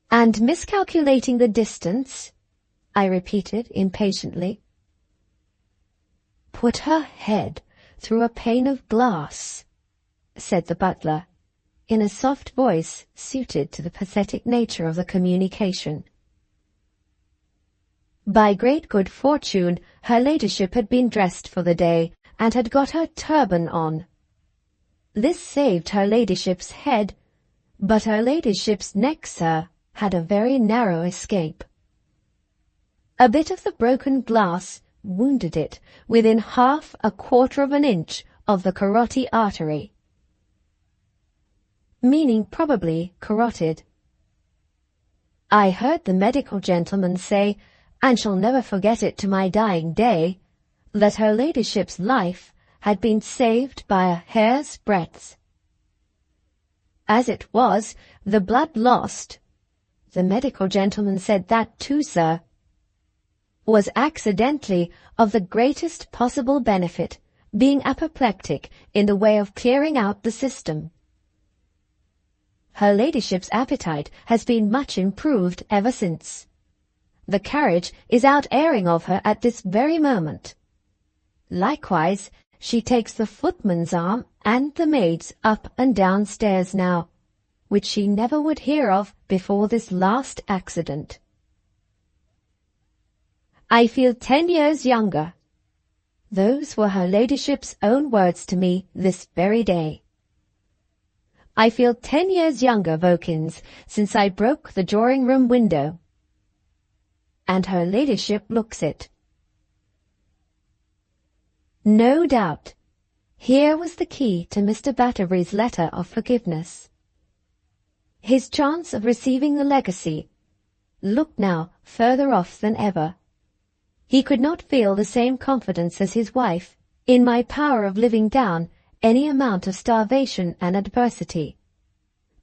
Speaker 1: And miscalculating the distance, I repeated impatiently. Put her head through a pane of glass, said the butler, in a soft voice suited to the pathetic nature of the communication. By great good fortune, her ladyship had been dressed for the day, and had got her turban on. This saved her ladyship's head, but her ladyship's neck, sir, had a very narrow escape. A bit of the broken glass wounded it within 1/4 of an inch of the carotid artery, meaning probably carotid. I heard the medical gentleman say, and shall never forget it to my dying day, that her ladyship's life had been saved by a hair's breadth. As it was, the blood lost, the medical gentleman said that too, sir, was accidentally of the greatest possible benefit, being apoplectic in the way of clearing out the system. Her ladyship's appetite has been much improved ever since. The carriage is out airing of her at this very moment. Likewise, she takes the footman's arm and the maid's up and down stairs now, which she never would hear of before this last accident. I feel 10 years younger. Those were her ladyship's own words to me this very day. I feel 10 years younger, Vokins, since I broke the drawing-room window. And her ladyship looks it. No doubt, here was the key to Mr. Batterbury's letter of forgiveness. His chance of receiving the legacy looked now further off than ever. He could not feel the same confidence as his wife in my power of living down any amount of starvation and adversity,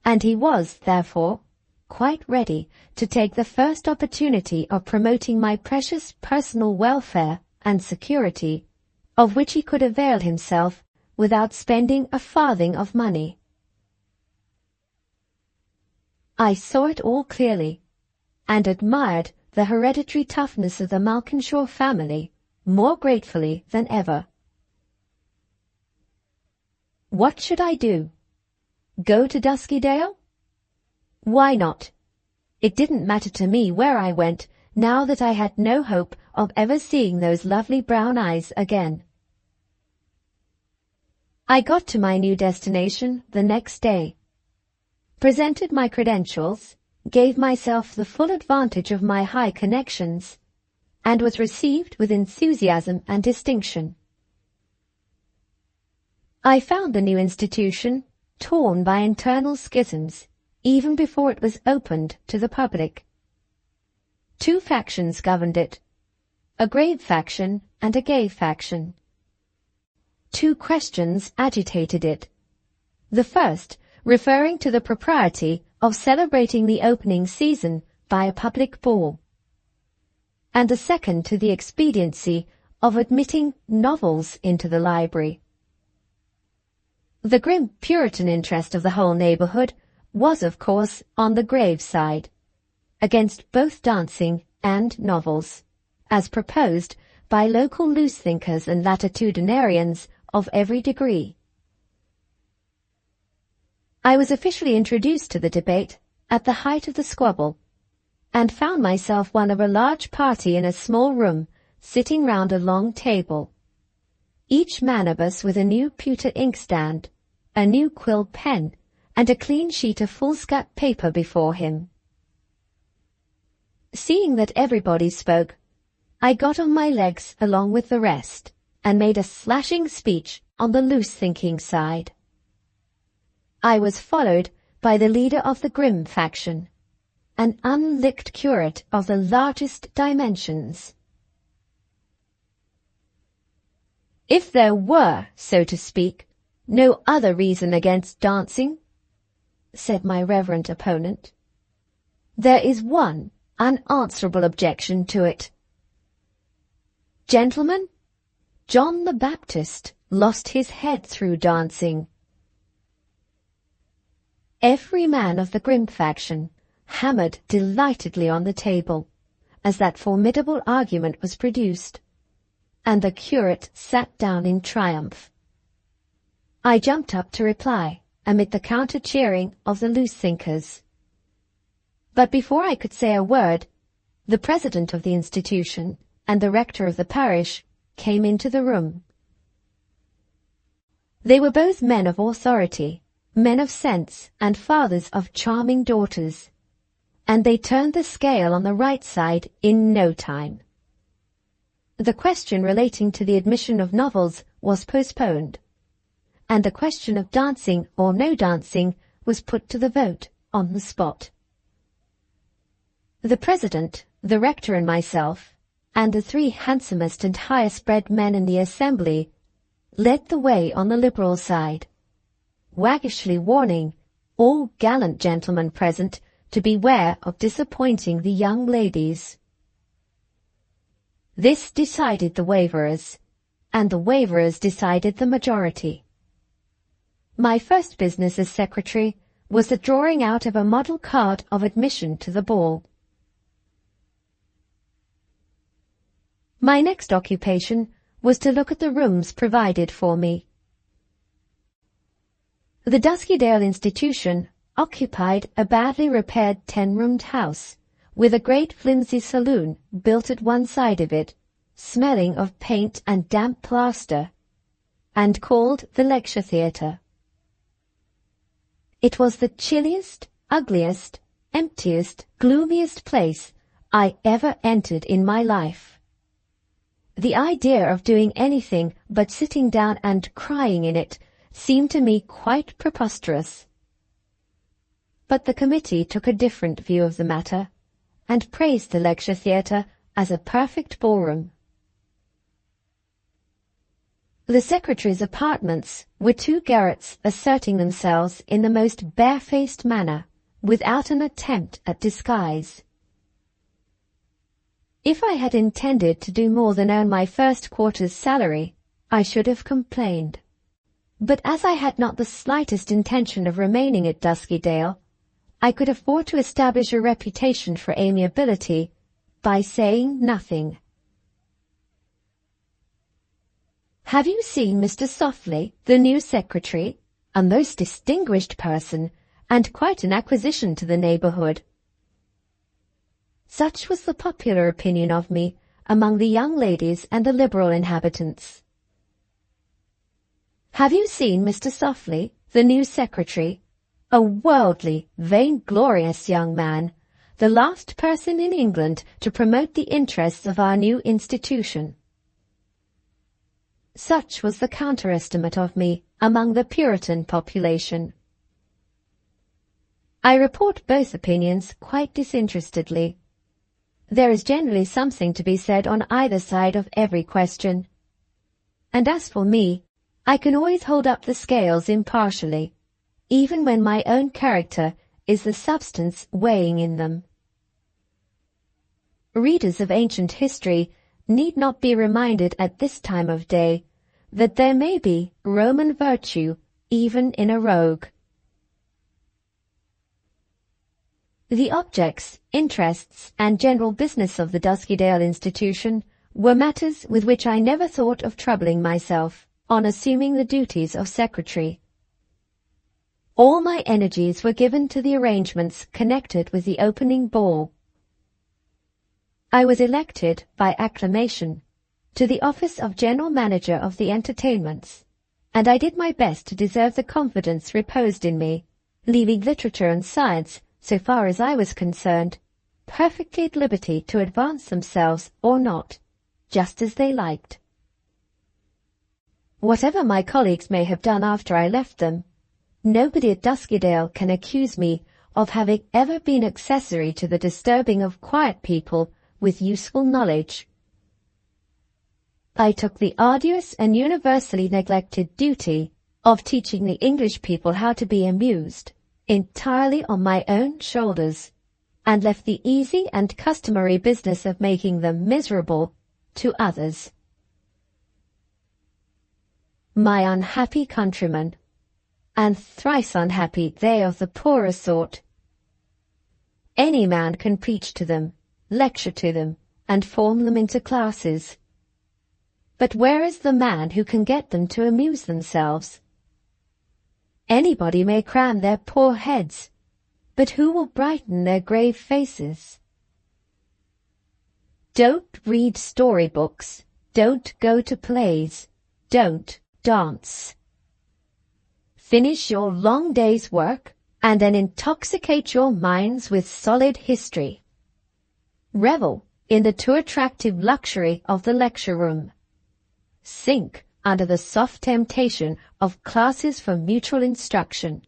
Speaker 1: and he was, therefore, quite ready to take the first opportunity of promoting my precious personal welfare and security, of which he could avail himself without spending a farthing of money. I saw it all clearly, and admired the hereditary toughness of the Malkinshaw family more gratefully than ever. What should I do? Go to Duskydale? Why not? It didn't matter to me where I went, now that I had no hope of ever seeing those lovely brown eyes again. I got to my new destination the next day, presented my credentials, gave myself the full advantage of my high connections, and was received with enthusiasm and distinction. I found the new institution torn by internal schisms even before it was opened to the public. 2 factions governed it, a grave faction and a gay faction. 2 questions agitated it, the first referring to the propriety of celebrating the opening season by a public ball, and the second to the expediency of admitting novels into the library. The grim Puritan interest of the whole neighbourhood was, of course, on the grave side, against both dancing and novels, as proposed by local loose-thinkers and latitudinarians of every degree. I was officially introduced to the debate at the height of the squabble, and found myself one of a large party in a small room, sitting round a long table, each man of us with a new pewter inkstand, a new quill pen, and a clean sheet of foolscap paper before him. Seeing that everybody spoke, I got on my legs along with the rest, and made a slashing speech on the loose-thinking side. I was followed by the leader of the grim faction, an unlicked curate of the largest dimensions. If there were, so to speak, no other reason against dancing, said my reverend opponent, there is one unanswerable objection to it. Gentlemen, John the Baptist lost his head through dancing. Every man of the grim faction hammered delightedly on the table as that formidable argument was produced, and the curate sat down in triumph. I jumped up to reply, amid the counter-cheering of the loose-thinkers. But before I could say a word, The president of the institution and the rector of the parish came into the room. They were both men of authority, men of sense, and fathers of charming daughters, and they turned the scale on the right side in no time. The question relating to the admission of novels was postponed, and the question of dancing or no dancing was put to the vote on the spot. The president, the rector and myself, and the three handsomest and highest-bred men in the assembly led the way on the liberal side, waggishly warning all gallant gentlemen present to beware of disappointing the young ladies. This decided the waverers, and the waverers decided the majority. My first business as secretary was the drawing out of a model card of admission to the ball. My next occupation was to look at the rooms provided for me. The Duskydale institution occupied a badly repaired 10-roomed house, with a great flimsy saloon built at one side of it, smelling of paint and damp plaster, and called the lecture theatre. It was the chilliest, ugliest, emptiest, gloomiest place I ever entered in my life. The idea of doing anything but sitting down and crying in it seemed to me quite preposterous. But the committee took a different view of the matter, and praised the lecture theatre as a perfect ballroom. The secretary's apartments were 2 garrets asserting themselves in the most barefaced manner, without an attempt at disguise. If I had intended to do more than earn my first quarter's salary, I should have complained. But as I had not the slightest intention of remaining at Duskydale, I could afford to establish a reputation for amiability by saying nothing. "Have you seen Mr. Softly, the new secretary? A most distinguished person, and quite an acquisition to the neighbourhood." Such was the popular opinion of me among the young ladies and the liberal inhabitants. "Have you seen Mr. Softly, the new secretary? A worldly, vainglorious young man, the last person in England to promote the interests of our new institution." Such was the counter-estimate of me among the Puritan population. I report both opinions quite disinterestedly. There is generally something to be said on either side of every question. And as for me, I can always hold up the scales impartially, even when my own character is the substance weighing in them. Readers of ancient history need not be reminded at this time of day that there may be Roman virtue even in a rogue. The objects, interests, and general business of the Duskydale institution were matters with which I never thought of troubling myself on assuming the duties of secretary. All my energies were given to the arrangements connected with the opening ball. I was elected, by acclamation, to the office of general manager of the entertainments, and I did my best to deserve the confidence reposed in me, leaving literature and science, so far as I was concerned, perfectly at liberty to advance themselves or not, just as they liked. Whatever my colleagues may have done after I left them, nobody at Duskydale can accuse me of having ever been accessory to the disturbing of quiet people with useful knowledge. I took the arduous and universally neglected duty of teaching the English people how to be amused entirely on my own shoulders, and left the easy and customary business of making them miserable to others. My unhappy countrymen, and thrice unhappy they of the poorer sort. Any man can preach to them, lecture to them, and form them into classes. But where is the man who can get them to amuse themselves? Anybody may cram their poor heads, but who will brighten their grave faces? Don't read storybooks. Don't go to plays. Don't dance. Finish your long day's work and then intoxicate your minds with solid history. Revel in the too attractive luxury of the lecture room. Sink under the soft temptation of classes for mutual instruction.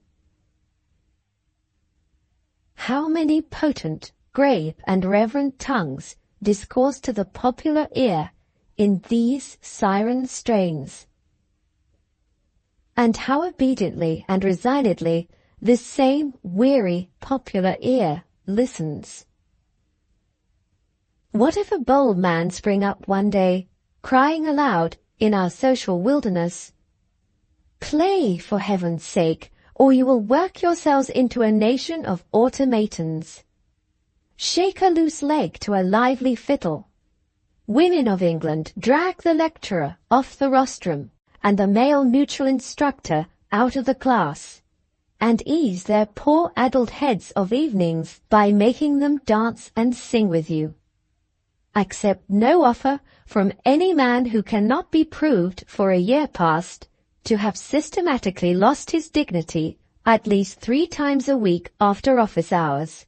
Speaker 1: How many potent, grave, and reverent tongues discourse to the popular ear in these siren strains! And how obediently and resignedly this same weary popular ear listens! What if a bold man spring up one day, crying aloud in our social wilderness, "Play, for heaven's sake, or you will work yourselves into a nation of automatons. Shake a loose leg to a lively fiddle. Women of England, drag the lecturer off the rostrum and the male mutual instructor out of the class, and ease their poor addled heads of evenings by making them dance and sing with you. Accept no offer from any man who cannot be proved for a year past to have systematically lost his dignity at least 3 times a week after office hours.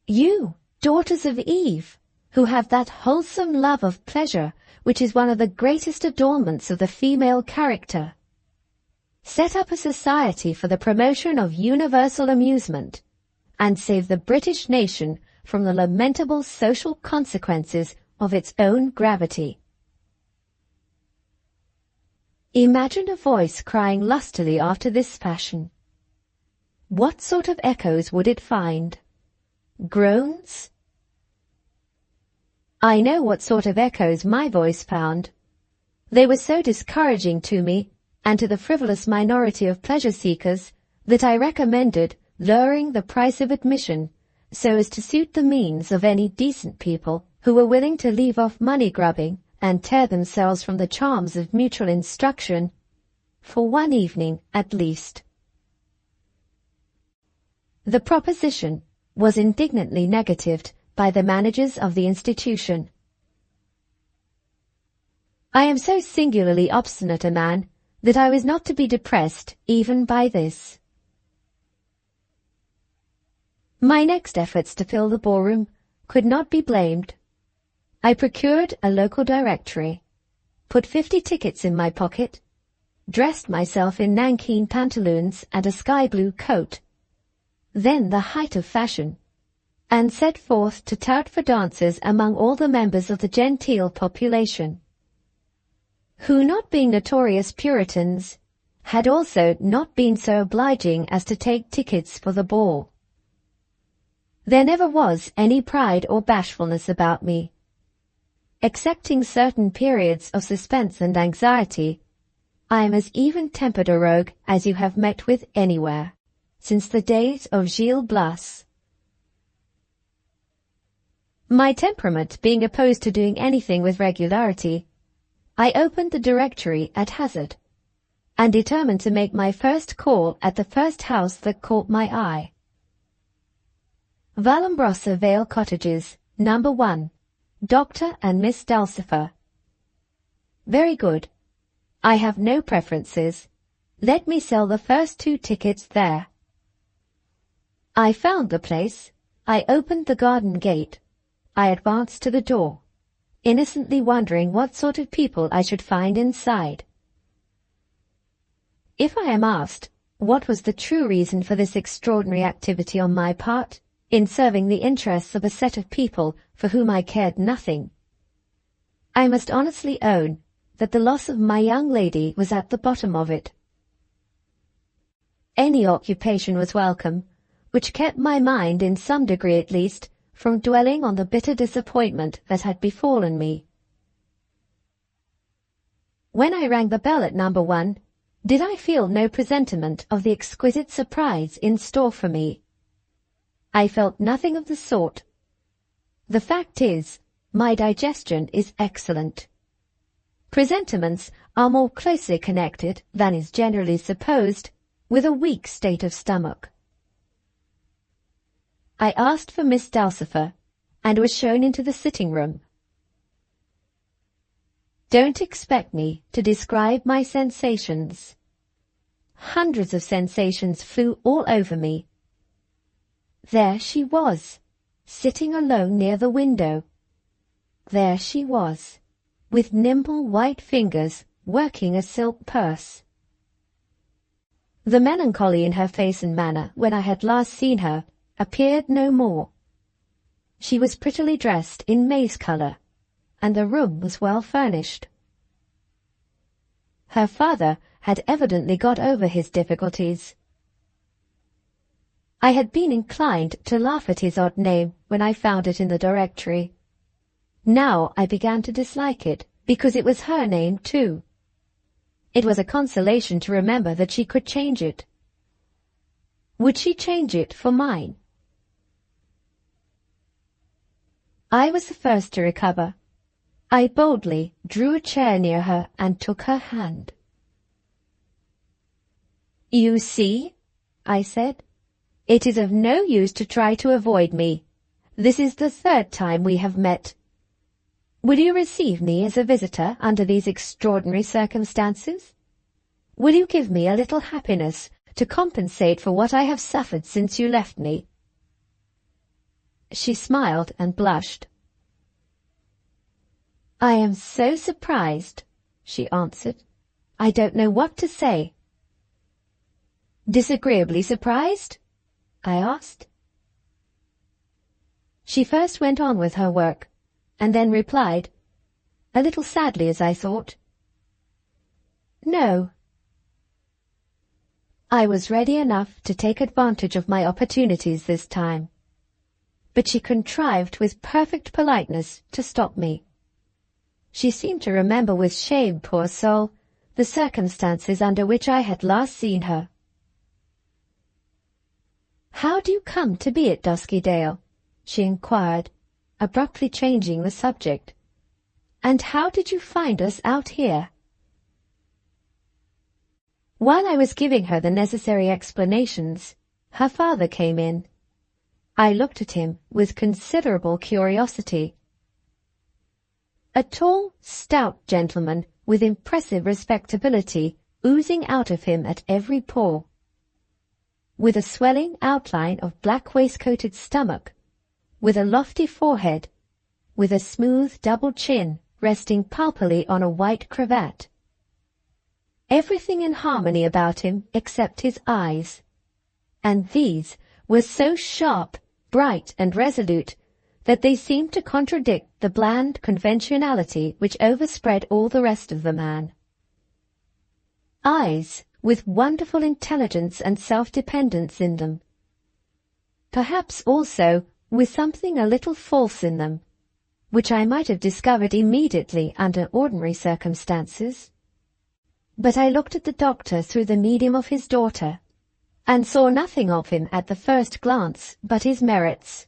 Speaker 1: You, daughters of Eve, who have that wholesome love of pleasure which is one of the greatest adornments of the female character, set up a society for the promotion of universal amusement, and save the British nation from the lamentable social consequences of its own gravity. Imagine a voice crying lustily after this fashion. What sort of echoes would it find? Groans? I know what sort of echoes my voice found. They were so discouraging to me and to the frivolous minority of pleasure-seekers that I recommended lowering the price of admission so as to suit the means of any decent people who were willing to leave off money-grubbing and tear themselves from the charms of mutual instruction, for one evening at least. The proposition was indignantly negatived by the managers of the institution. I am so singularly obstinate a man that I was not to be depressed even by this. My next efforts to fill the ballroom could not be blamed. I procured a local directory, put 50 tickets in my pocket, dressed myself in nankeen pantaloons and a sky-blue coat, then the height of fashion, and set forth to tout for dances among all the members of the genteel population, who, not being notorious Puritans, had also not been so obliging as to take tickets for the ball. There never was any pride or bashfulness about me. Excepting certain periods of suspense and anxiety, I am as even-tempered a rogue as you have met with anywhere, since the days of Gil Blas. My temperament being opposed to doing anything with regularity, I opened the directory at hazard, and determined to make my first call at the first house that caught my eye. Vallombrosa Vale Cottages, No. 1, Dr. and Miss Dulcifer. Very good. I have no preferences. Let me sell the first 2 tickets there. I found the place. I opened the garden gate. I advanced to the door, innocently wondering what sort of people I should find inside. If I am asked what was the true reason for this extraordinary activity on my part, in serving the interests of a set of people for whom I cared nothing, I must honestly own that the loss of my young lady was at the bottom of it. Any occupation was welcome, which kept my mind, in some degree at least, from dwelling on the bitter disappointment that had befallen me. When I rang the bell at No. 1, did I feel no presentiment of the exquisite surprise in store for me? I felt nothing of the sort. The fact is, my digestion is excellent. Presentiments are more closely connected than is generally supposed with a weak state of stomach. I asked for Miss Dulcifer, and was shown into the sitting room. Don't expect me to describe my sensations. Hundreds of sensations flew all over me. There she was, sitting alone near the window. There she was, with nimble white fingers working a silk purse. The melancholy in her face and manner when I had last seen her appeared no more. She was prettily dressed in maize colour, and the room was well furnished. Her father had evidently got over his difficulties. I had been inclined to laugh at his odd name when I found it in the directory. Now I began to dislike it, because it was her name too. It was a consolation to remember that she could change it. Would she change it for mine? I was the first to recover. I boldly drew a chair near her and took her hand. "You see," I said, "it is of no use to try to avoid me. This is the third time we have met. Will you receive me as a visitor under these extraordinary circumstances? Will you give me a little happiness to compensate for what I have suffered since you left me?" She smiled and blushed. "I am so surprised," she answered. "I don't know what to say." "Disagreeably surprised?" I asked. She first went on with her work, and then replied, a little sadly as I thought, "No." I was ready enough to take advantage of my opportunities this time, but she contrived with perfect politeness to stop me. She seemed to remember with shame, poor soul, the circumstances under which I had last seen her. "How do you come to be at Duskydale?" she inquired, abruptly changing the subject. "And how did you find us out here?" While I was giving her the necessary explanations, her father came in. I looked at him with considerable curiosity. A tall, stout gentleman with impressive respectability oozing out of him at every pore, with a swelling outline of black waistcoated stomach, with a lofty forehead, with a smooth double chin resting pulpily on a white cravat. Everything in harmony about him except his eyes, and these were so sharp, bright, and resolute that they seemed to contradict the bland conventionality which overspread all the rest of the man. Eyes with wonderful intelligence and self-dependence in them. Perhaps also with something a little false in them, which I might have discovered immediately under ordinary circumstances. But I looked at the doctor through the medium of his daughter, and saw nothing of him at the first glance but his merits.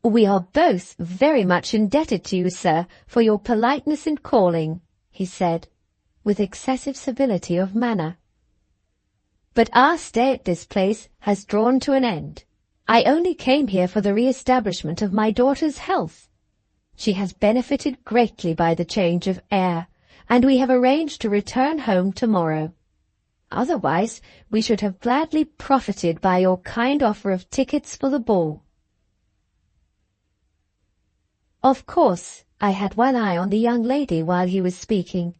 Speaker 1: "We are both very much indebted to you, sir, for your politeness in calling," he said, with excessive civility of manner. "But our stay at this place has drawn to an end. I only came here for the re-establishment of my daughter's health. She has benefited greatly by the change of air, and we have arranged to return home tomorrow. Otherwise, we should have gladly profited by your kind offer of tickets for the ball." Of course, I had one eye on the young lady while he was speaking.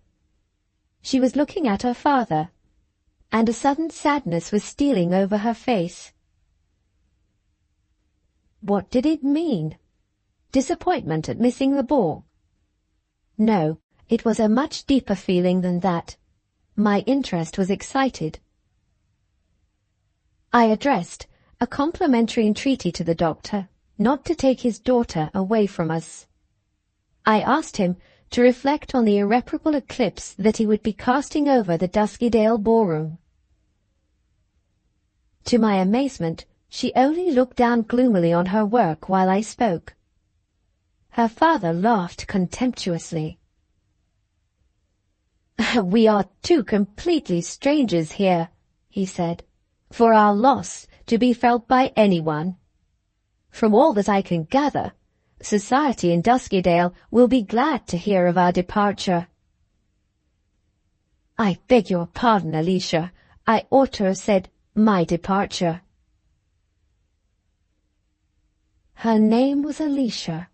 Speaker 1: She was looking at her father, and a sudden sadness was stealing over her face. What did it mean? Disappointment at missing the ball? No, it was a much deeper feeling than that. My interest was excited. I addressed a complimentary entreaty to the doctor not to take his daughter away from us. I asked him to reflect on the irreparable eclipse that he would be casting over the Duskydale ballroom. To my amazement, she only looked down gloomily on her work while I spoke. Her father laughed contemptuously. "We are two completely strangers here," he said, "for our loss to be felt by anyone, From all that I can gather, society in Duskydale will be glad to hear of our departure." "I beg your pardon, Alicia. I ought to have said my departure." Her name was Alicia.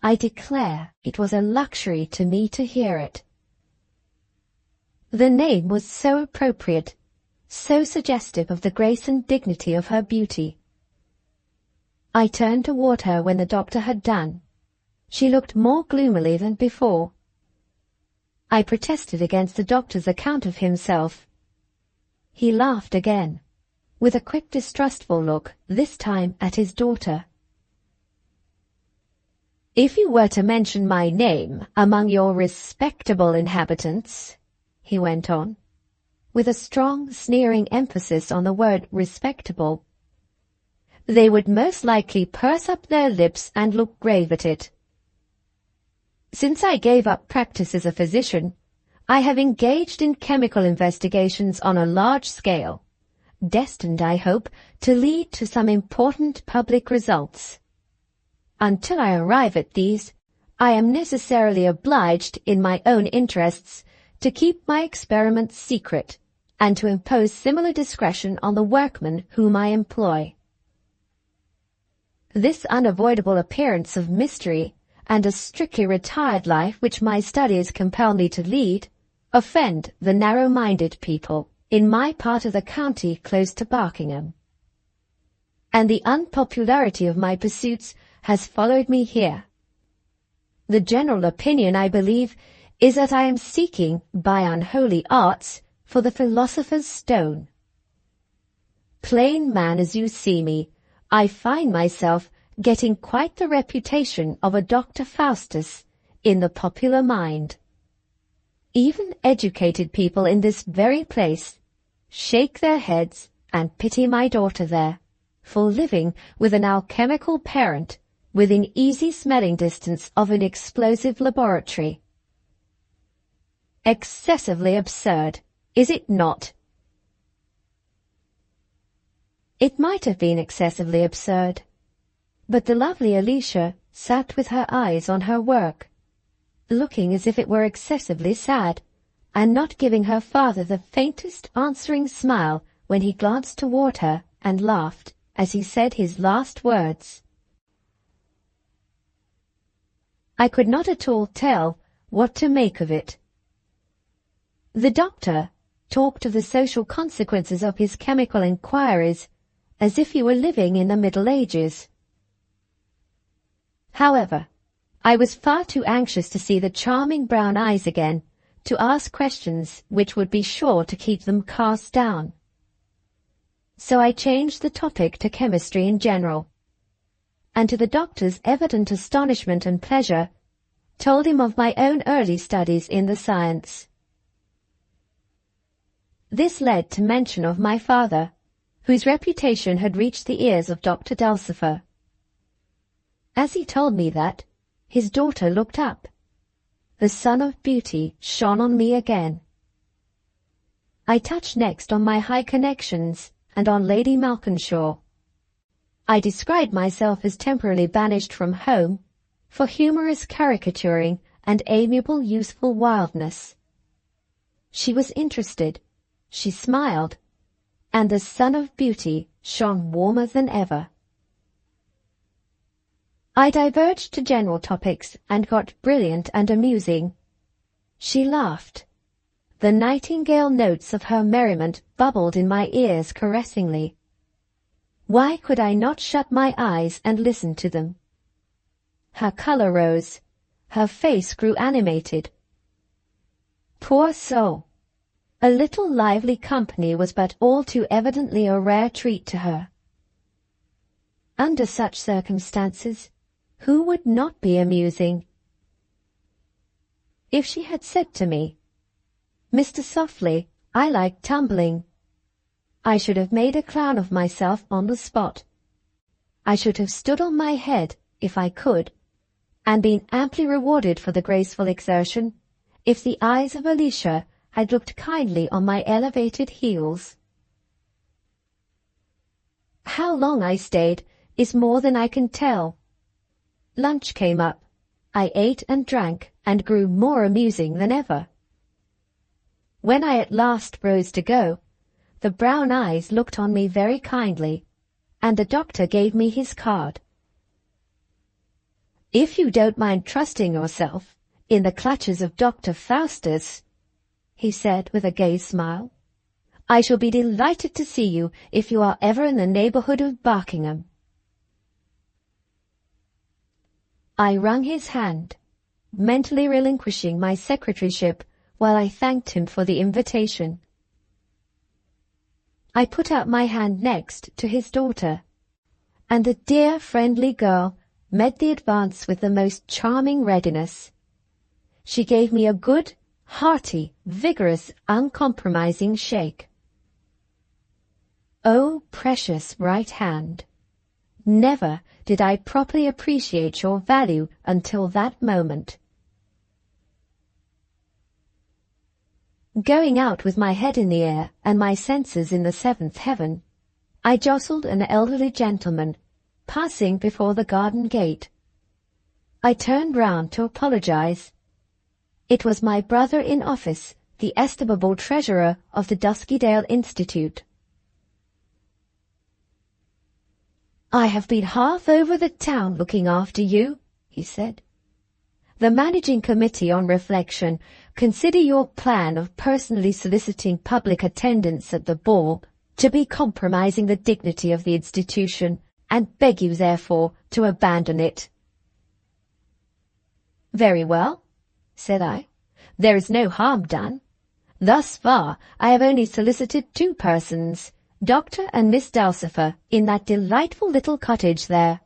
Speaker 1: I declare it was a luxury to me to hear it. The name was so appropriate, so suggestive of the grace and dignity of her beauty. I turned toward her when the doctor had done. She looked more gloomily than before. I protested against the doctor's account of himself. He laughed again, with a quick distrustful look, this time at his daughter. "If you were to mention my name among your respectable inhabitants," he went on, with a strong, sneering emphasis on the word respectable, "they would most likely purse up their lips and look grave at it. Since I gave up practice as a physician, I have engaged in chemical investigations on a large scale, destined, I hope, to lead to some important public results. Until I arrive at these, I am necessarily obliged, in my own interests, to keep my experiments secret, and to impose similar discretion on the workmen whom I employ. This unavoidable appearance of mystery, and a strictly retired life which my studies compel me to lead, offend the narrow-minded people in my part of the county close to Barkingham. And the unpopularity of my pursuits has followed me here. The general opinion, I believe, is that I am seeking, by unholy arts, for the philosopher's stone. Plain man as you see me, I find myself getting quite the reputation of a Dr. Faustus in the popular mind. Even educated people in this very place shake their heads and pity my daughter there, for living with an alchemical parent within easy smelling distance of an explosive laboratory. Excessively absurd, is it not? It might have been excessively absurd, but the lovely Alicia sat with her eyes on her work, looking as if it were excessively sad, and not giving her father the faintest answering smile when he glanced toward her and laughed as he said his last words. I could not at all tell what to make of it. The doctor talked of the social consequences of his chemical inquiries as if he were living in the Middle Ages. However, I was far too anxious to see the charming brown eyes again to ask questions which would be sure to keep them cast down. So I changed the topic to chemistry in general, and to the doctor's evident astonishment and pleasure, told him of my own early studies in the science. This led to mention of my father, whose reputation had reached the ears of Dr. Dulcifer. As he told me that, his daughter looked up. The sun of beauty shone on me again. I touched next on my high connections and on Lady Malkinshaw. I described myself as temporarily banished from home for humorous caricaturing and amiable useful wildness. She was interested, she smiled, and the sun of beauty shone warmer than ever. I diverged to general topics and got brilliant and amusing. She laughed. The nightingale notes of her merriment bubbled in my ears caressingly. Why could I not shut my eyes and listen to them? Her colour rose. Her face grew animated. Poor soul! A little lively company was but all too evidently a rare treat to her. Under such circumstances, who would not be amusing? If she had said to me, "Mr. Softly, I like tumbling," I should have made a clown of myself on the spot. I should have stood on my head, if I could, and been amply rewarded for the graceful exertion, if the eyes of Alicia had looked kindly on my elevated heels. How long I stayed is more than I can tell. Lunch came up. I ate and drank and grew more amusing than ever. When I at last rose to go, the brown eyes looked on me very kindly, and the doctor gave me his card. "If you don't mind trusting yourself in the clutches of Dr. Faustus," he said with a gay smile, "I shall be delighted to see you if you are ever in the neighbourhood of Barkingham." I wrung his hand, mentally relinquishing my secretaryship while I thanked him for the invitation. I put out my hand next to his daughter, and the dear friendly girl met the advance with the most charming readiness. She gave me a good, hearty, vigorous, uncompromising shake. Oh, precious right hand! Never did I properly appreciate your value until that moment. Going out with my head in the air and my senses in the seventh heaven, I jostled an elderly gentleman, passing before the garden gate. I turned round to apologize. It was my brother in office, the estimable treasurer of the Duskydale Institute. "I have been half over the town looking after you," he said. "The managing committee, on reflection, consider your plan of personally soliciting public attendance at the ball to be compromising the dignity of the institution, and beg you, therefore, to abandon it." "Very well," said I. "There is no harm done. Thus far I have only solicited 2 persons, Dr. and Miss Dulcifer, in that delightful little cottage there."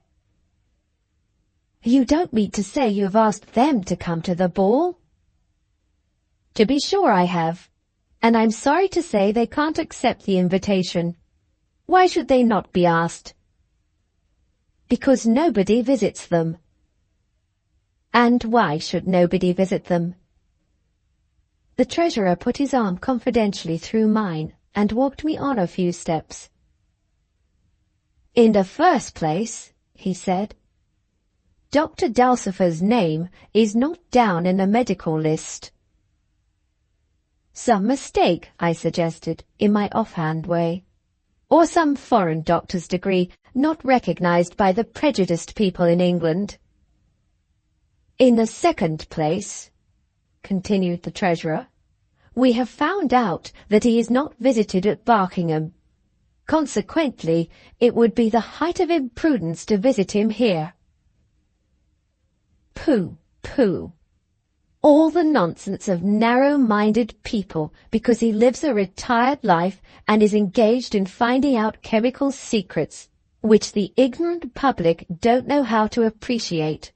Speaker 1: "You don't mean to say you have asked them to come to the ball?" "To be sure I have, and I'm sorry to say they can't accept the invitation. Why should they not be asked?" "Because nobody visits them." "And why should nobody visit them?" The treasurer put his arm confidentially through mine and walked me on a few steps. "In the first place," he said, "Dr. Dulcifer's name is not down in the medical list." "Some mistake," I suggested, in my offhand way. "Or some foreign doctor's degree not recognized by the prejudiced people in England." "In the second place," continued the treasurer, "we have found out that he is not visited at Barkingham. Consequently, it would be the height of imprudence to visit him here." "Pooh, pooh! All the nonsense of narrow-minded people because he lives a retired life and is engaged in finding out chemical secrets, which the ignorant public don't know how to appreciate."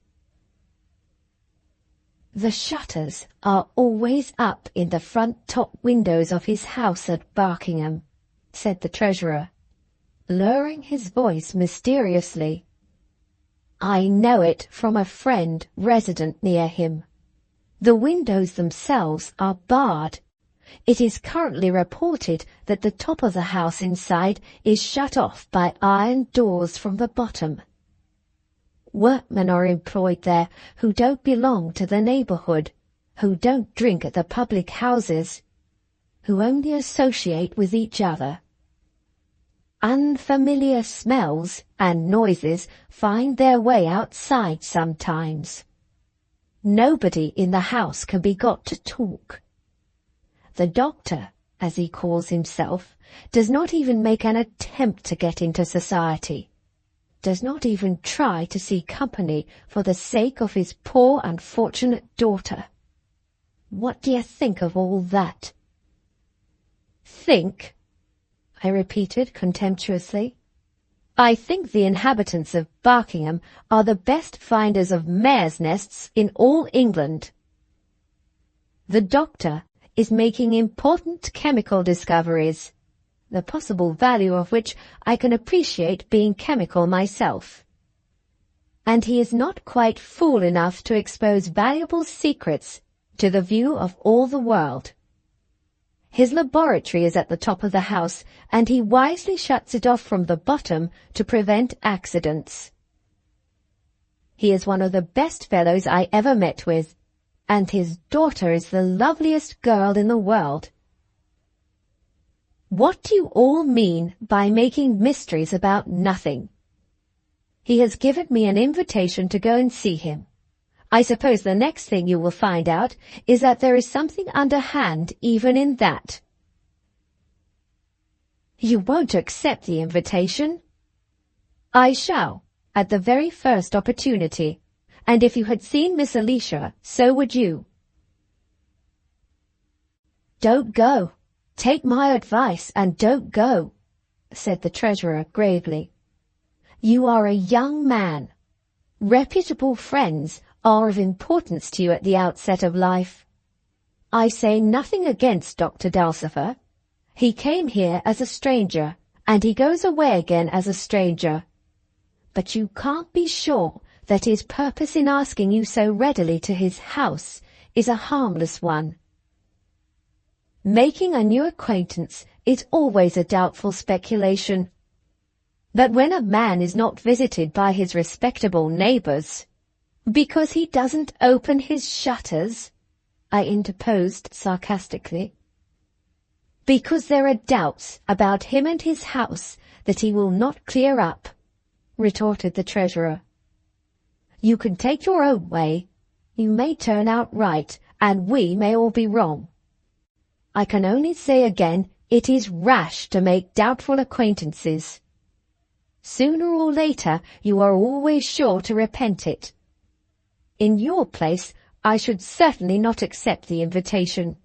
Speaker 1: "The shutters are always up in the front top windows of his house at Barkingham," said the treasurer, lowering his voice mysteriously. "I know it from a friend resident near him. The windows themselves are barred. It is currently reported that the top of the house inside is shut off by iron doors from the bottom. Workmen are employed there who don't belong to the neighbourhood, who don't drink at the public houses, who only associate with each other. Unfamiliar smells and noises find their way outside sometimes. Nobody in the house can be got to talk. The doctor, as he calls himself, does not even make an attempt to get into society, does not even try to see company for the sake of his poor unfortunate daughter. What do you think of all that?" "Think?" I repeated contemptuously. "I think the inhabitants of Barkingham are the best finders of mares' nests in all England. The doctor is making important chemical discoveries, the possible value of which I can appreciate being chemical myself. And he is not quite fool enough to expose valuable secrets to the view of all the world. His laboratory is at the top of the house, and he wisely shuts it off from the bottom to prevent accidents. He is one of the best fellows I ever met with, and his daughter is the loveliest girl in the world. What do you all mean by making mysteries about nothing? He has given me an invitation to go and see him. I suppose the next thing you will find out is that there is something underhand even in that. You won't accept the invitation? I shall, at the very first opportunity, and if you had seen Miss Alicia, so would you. Don't go. Take my advice and don't go, said the treasurer gravely. You are a young man. Reputable friends are of importance to you at the outset of life. I say nothing against Dr. Dulcifer. He came here as a stranger, and he goes away again as a stranger. But you can't be sure that his purpose in asking you so readily to his house is a harmless one. Making a new acquaintance is always a doubtful speculation. But when a man is not visited by his respectable neighbours, because he doesn't open his shutters, I interposed sarcastically. Because there are doubts about him and his house that he will not clear up, retorted the treasurer. You can take your own way. You may turn out right, and we may all be wrong. I can only say again, it is rash to make doubtful acquaintances. Sooner or later, you are always sure to repent it. In your place, I should certainly not accept the invitation.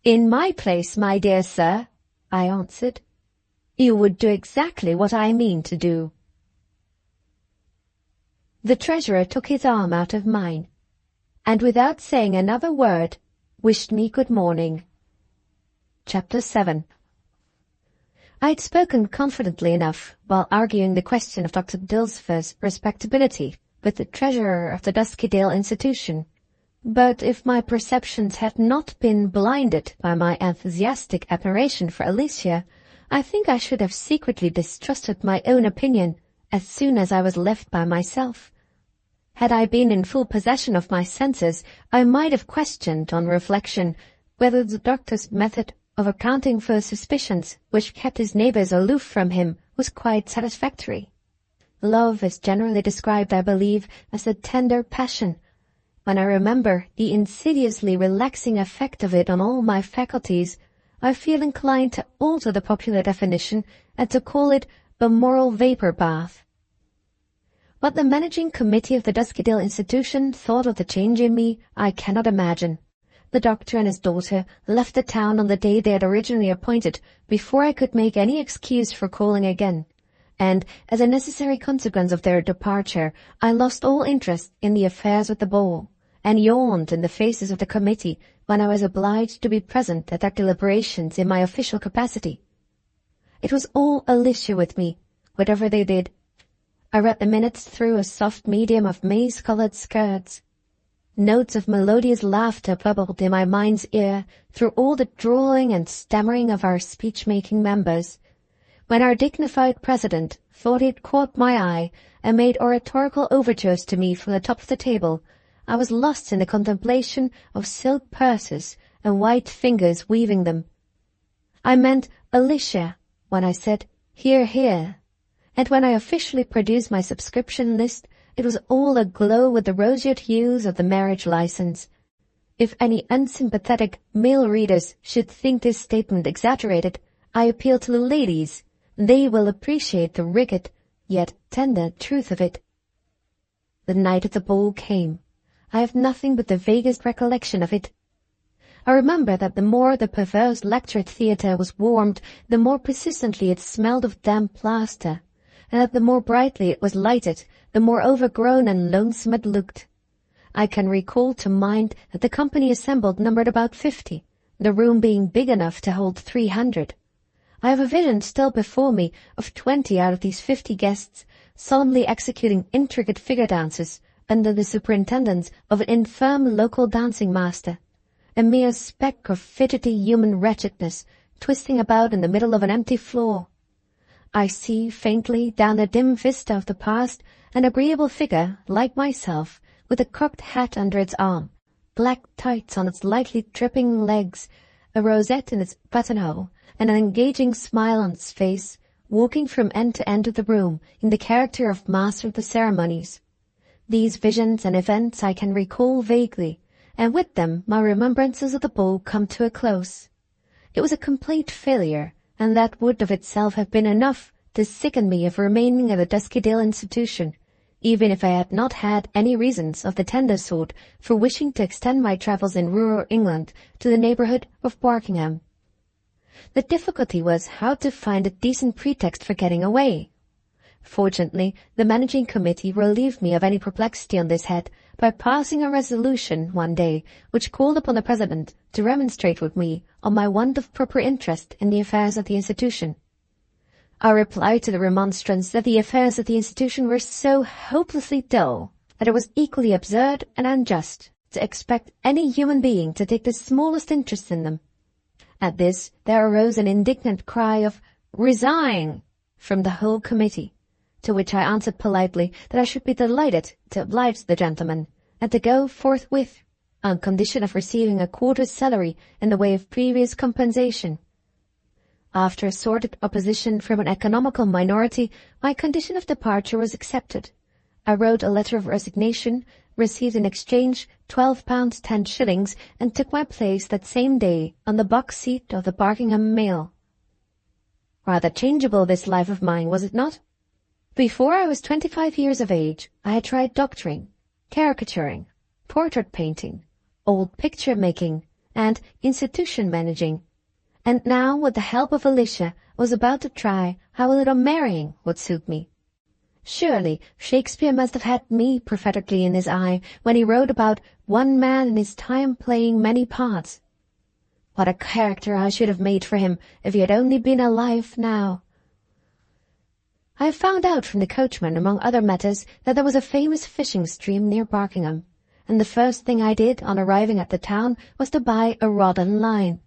Speaker 1: In my place, my dear sir, I answered, you would do exactly what I mean to do. The treasurer took his arm out of mine, and without saying another word, wished me good morning. Chapter 7. I had spoken confidently enough while arguing the question of Dr. Dulcifer's respectability with the treasurer of the Duskydale Institution, but if my perceptions had not been blinded by my enthusiastic admiration for Alicia, I think I should have secretly distrusted my own opinion as soon as I was left by myself. Had I been in full possession of my senses, I might have questioned on reflection whether the doctor's method of accounting for suspicions which kept his neighbours aloof from him was quite satisfactory. Love is generally described, I believe, as a tender passion. When I remember the insidiously relaxing effect of it on all my faculties, I feel inclined to alter the popular definition and to call it a moral vapour bath. What the managing committee of the Duskydale Institution thought of the change in me, I cannot imagine. The doctor and his daughter left the town on the day they had originally appointed, before I could make any excuse for calling again, and as a necessary consequence of their departure, I lost all interest in the affairs of the ball, and yawned in the faces of the committee when I was obliged to be present at their deliberations in my official capacity. It was all Alicia with me, whatever they did. I read the minutes through a soft medium of maize-coloured skirts. Notes of melodious laughter bubbled in my mind's ear through all the drawling and stammering of our speech-making members. When our dignified president thought he had caught my eye and made oratorical overtures to me from the top of the table, I was lost in the contemplation of silk purses and white fingers weaving them. I meant Alicia when I said, "Hear, hear," and when I officially produced my subscription list, it was all aglow with the roseate hues of the marriage license. If any unsympathetic male readers should think this statement exaggerated, I appeal to the ladies. They will appreciate the rigid, yet tender truth of it. The night of the ball came. I have nothing but the vaguest recollection of it. I remember that the more the perverse lecture theatre was warmed, the more persistently it smelled of damp plaster, and that the more brightly it was lighted, the more overgrown and lonesome it looked. I can recall to mind that the company assembled numbered about 50, the room being big enough to hold 300. I have a vision still before me of 20 out of these 50 guests solemnly executing intricate figure dances under the superintendence of an infirm local dancing master, a mere speck of fidgety human wretchedness, twisting about in the middle of an empty floor. I see faintly down the dim vista of the past an agreeable figure, like myself, with a cocked hat under its arm, black tights on its lightly dripping legs, a rosette in its buttonhole, and an engaging smile on its face, walking from end to end of the room in the character of master of the ceremonies. These visions and events I can recall vaguely, and with them my remembrances of the ball come to a close. It was a complete failure, and that would of itself have been enough to sicken me of remaining at the Duskydale institution, even if I had not had any reasons of the tender sort for wishing to extend my travels in rural England to the neighbourhood of Barkingham. The difficulty was how to find a decent pretext for getting away. Fortunately, the managing committee relieved me of any perplexity on this head by passing a resolution one day which called upon the president to remonstrate with me on my want of proper interest in the affairs of the institution. I replied to the remonstrance that the affairs of the institution were so hopelessly dull that it was equally absurd and unjust to expect any human being to take the smallest interest in them. At this there arose an indignant cry of "Resign!" from the whole committee, to which I answered politely that I should be delighted to oblige the gentleman, and to go forthwith, on condition of receiving a quarter's salary in the way of previous compensation. After a sordid opposition from an economical minority, my condition of departure was accepted. I wrote a letter of resignation, received in exchange £12 10s, and took my place that same day on the box seat of the Barkingham mail. Rather changeable this life of mine, was it not? Before I was 25 years of age, I had tried doctoring, caricaturing, portrait painting, old picture making, and institution managing, and now, with the help of Alicia, I was about to try how a little marrying would suit me. Surely Shakespeare must have had me prophetically in his eye when he wrote about one man in his time playing many parts. What a character I should have made for him if he had only been alive now. I have found out from the coachman, among other matters, that there was a famous fishing stream near Barkingham, and the first thing I did on arriving at the town was to buy a rod and line.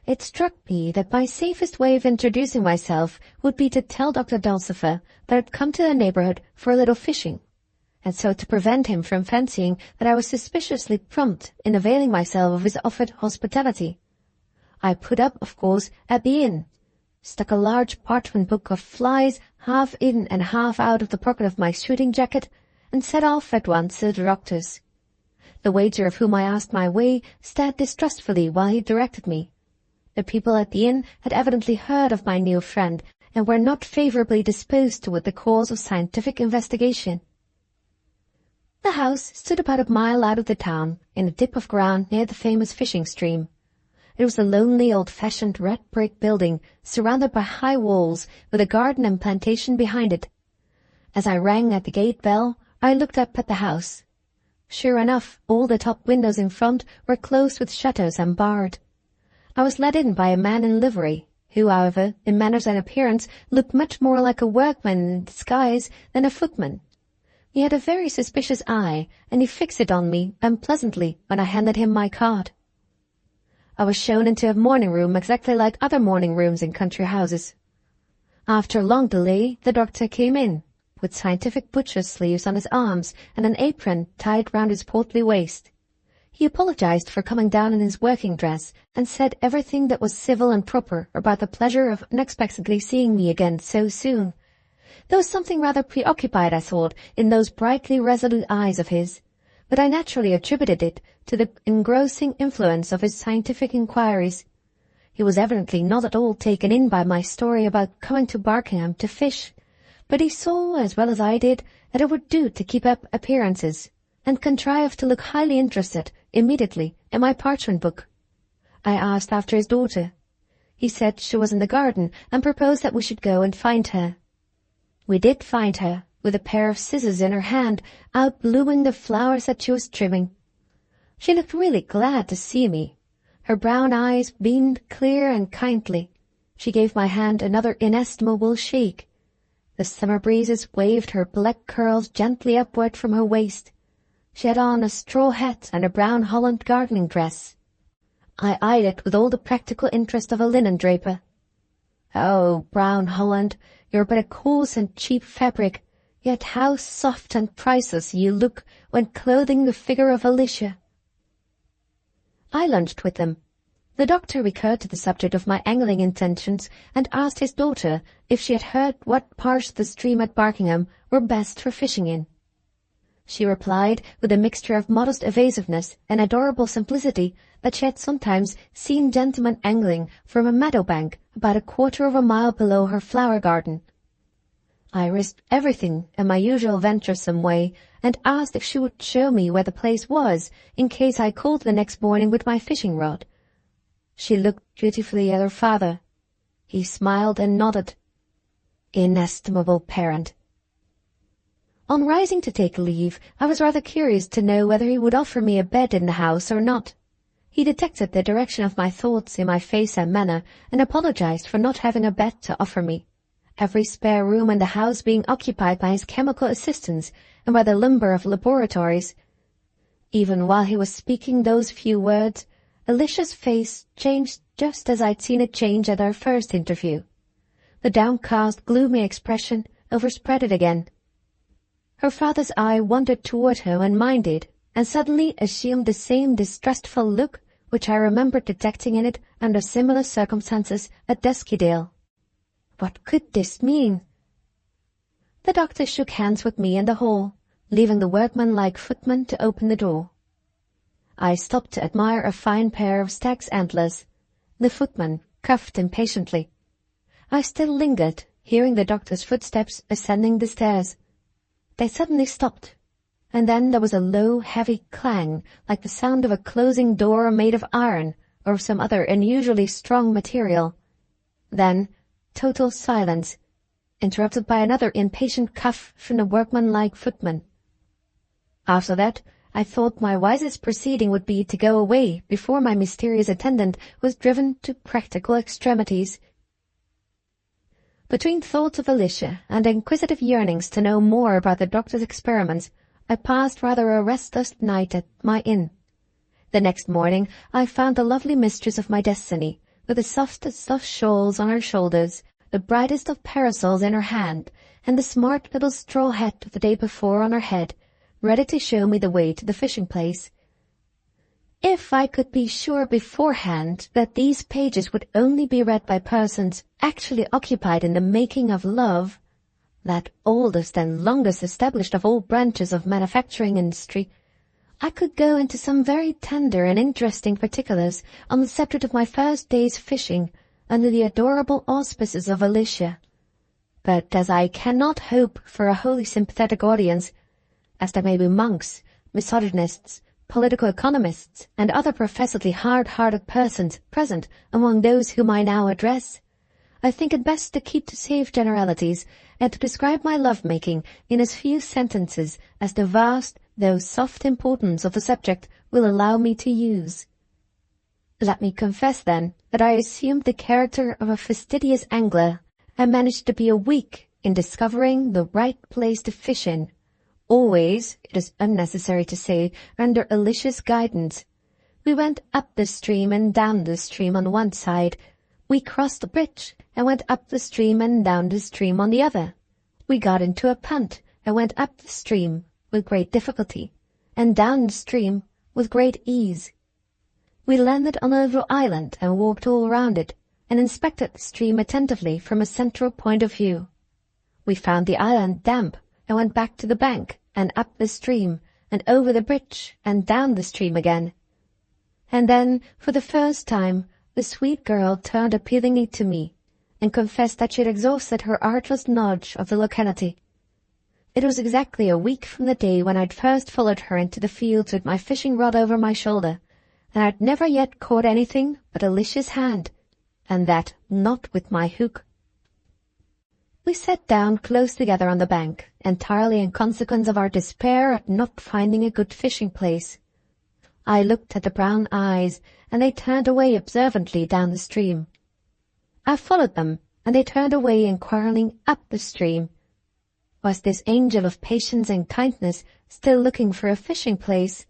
Speaker 1: It struck me that my safest way of introducing myself would be to tell Dr. Dulcifer that I had come to the neighbourhood for a little fishing, and so to prevent him from fancying that I was suspiciously prompt in availing myself of his offered hospitality. I put up, of course, at the inn, stuck a large parchment book of flies half in and half out of the pocket of my shooting jacket, and set off at once to the doctor's. The waiter, of whom I asked my way, stared distrustfully while he directed me. The people at the inn had evidently heard of my new friend, and were not favourably disposed toward the cause of scientific investigation. The house stood about a mile out of the town, in a dip of ground near the famous fishing stream. It was a lonely, old-fashioned red-brick building, surrounded by high walls, with a garden and plantation behind it. As I rang at the gate bell, I looked up at the house. Sure enough, all the top windows in front were closed with shutters and barred. I was let in by a man in livery, who, however, in manners and appearance, looked much more like a workman in disguise than a footman. He had a very suspicious eye, and he fixed it on me unpleasantly when I handed him my card. I was shown into a morning-room exactly like other morning-rooms in country houses. After a long delay, the doctor came in, with scientific butcher's sleeves on his arms and an apron tied round his portly waist. He apologized for coming down in his working dress, and said everything that was civil and proper about the pleasure of unexpectedly seeing me again so soon. There was something rather preoccupied, I thought, in those brightly resolute eyes of his, but I naturally attributed it to the engrossing influence of his scientific inquiries. He was evidently not at all taken in by my story about coming to Barkingham to fish, but he saw, as well as I did, that it would do to keep up appearances, and contrived to look highly interested immediately in my parchment book. I asked after his daughter. He said she was in the garden, and proposed that we should go and find her. We did find her, with a pair of scissors in her hand, out blooming the flowers that she was trimming. She looked really glad to see me. Her brown eyes beamed clear and kindly. She gave my hand another inestimable shake. The summer breezes waved her black curls gently upward from her waist. She had on a straw hat and a brown holland gardening dress, I eyed it with all the practical interest of a linen draper. "Oh, brown Holland, you're but a coarse and cheap fabric, yet how soft and priceless you look when clothing the figure of Alicia." I lunched with them. The doctor recurred to the subject of my angling intentions and asked his daughter if she had heard what parts of the stream at Barkingham were best for fishing in. She replied with a mixture of modest evasiveness and adorable simplicity that she had sometimes seen gentlemen angling from a meadow bank about a quarter of a mile below her flower garden. I risked everything in my usual venturesome way and asked if she would show me where the place was in case I called the next morning with my fishing rod. She looked dutifully at her father. He smiled and nodded. Inestimable parent. On rising to take leave, I was rather curious to know whether he would offer me a bed in the house or not. He detected the direction of my thoughts in my face and manner, and apologized for not having a bed to offer me, every spare room in the house being occupied by his chemical assistants and by the lumber of laboratories. Even while he was speaking those few words, Alicia's face changed just as I'd seen it change at our first interview. The downcast, gloomy expression overspread it again. Her father's eye wandered toward her when mine did, and suddenly assumed the same distrustful look which I remembered detecting in it under similar circumstances at Deskydale. What could this mean? The doctor shook hands with me in the hall, leaving the workman-like footman to open the door. I stopped to admire a fine pair of stag's antlers. The footman coughed impatiently. I still lingered, hearing the doctor's footsteps ascending the stairs. They suddenly stopped, and then there was a low, heavy clang, like the sound of a closing door made of iron or of some other unusually strong material. Then total silence, interrupted by another impatient cough from the workman-like footman. After that, I thought my wisest proceeding would be to go away before my mysterious attendant was driven to practical extremities. Between thoughts of Alicia and inquisitive yearnings to know more about the doctor's experiments, I passed rather a restless night at my inn. The next morning I found the lovely mistress of my destiny, with the softest of shawls on her shoulders, the brightest of parasols in her hand, and the smart little straw hat of the day before on her head, ready to show me the way to the fishing place. If I could be sure beforehand that these pages would only be read by persons actually occupied in the making of love, that oldest and longest established of all branches of manufacturing industry, I could go into some very tender and interesting particulars on the subject of my first day's fishing under the adorable auspices of Alicia. But as I cannot hope for a wholly sympathetic audience, as there may be monks, misogynists, political economists, and other professedly hard-hearted persons present among those whom I now address, I think it best to keep to safe generalities and to describe my love-making in as few sentences as the vast, though soft importance of the subject will allow me to use. Let me confess, then, that I assumed the character of a fastidious angler, and managed to be a week in discovering the right place to fish in, always, it is unnecessary to say, under Alicia's guidance. We went up the stream and down the stream on one side. We crossed the bridge and went up the stream and down the stream on the other. We got into a punt and went up the stream with great difficulty, and down the stream with great ease. We landed on a little island and walked all round it, and inspected the stream attentively from a central point of view. We found the island damp, and went back to the bank, and up the stream, and over the bridge, and down the stream again. And then, for the first time, the sweet girl turned appealingly to me, and confessed that she had exhausted her artless knowledge of the locality. It was exactly a week from the day when I'd first followed her into the fields with my fishing rod over my shoulder, and I'd never yet caught anything but Alicia's hand, and that not with my hook. We sat down close together on the bank, entirely in consequence of our despair at not finding a good fishing place. I looked at the brown eyes, and they turned away observantly down the stream. I followed them, and they turned away inquiringly up the stream. Was this angel of patience and kindness still looking for a fishing place?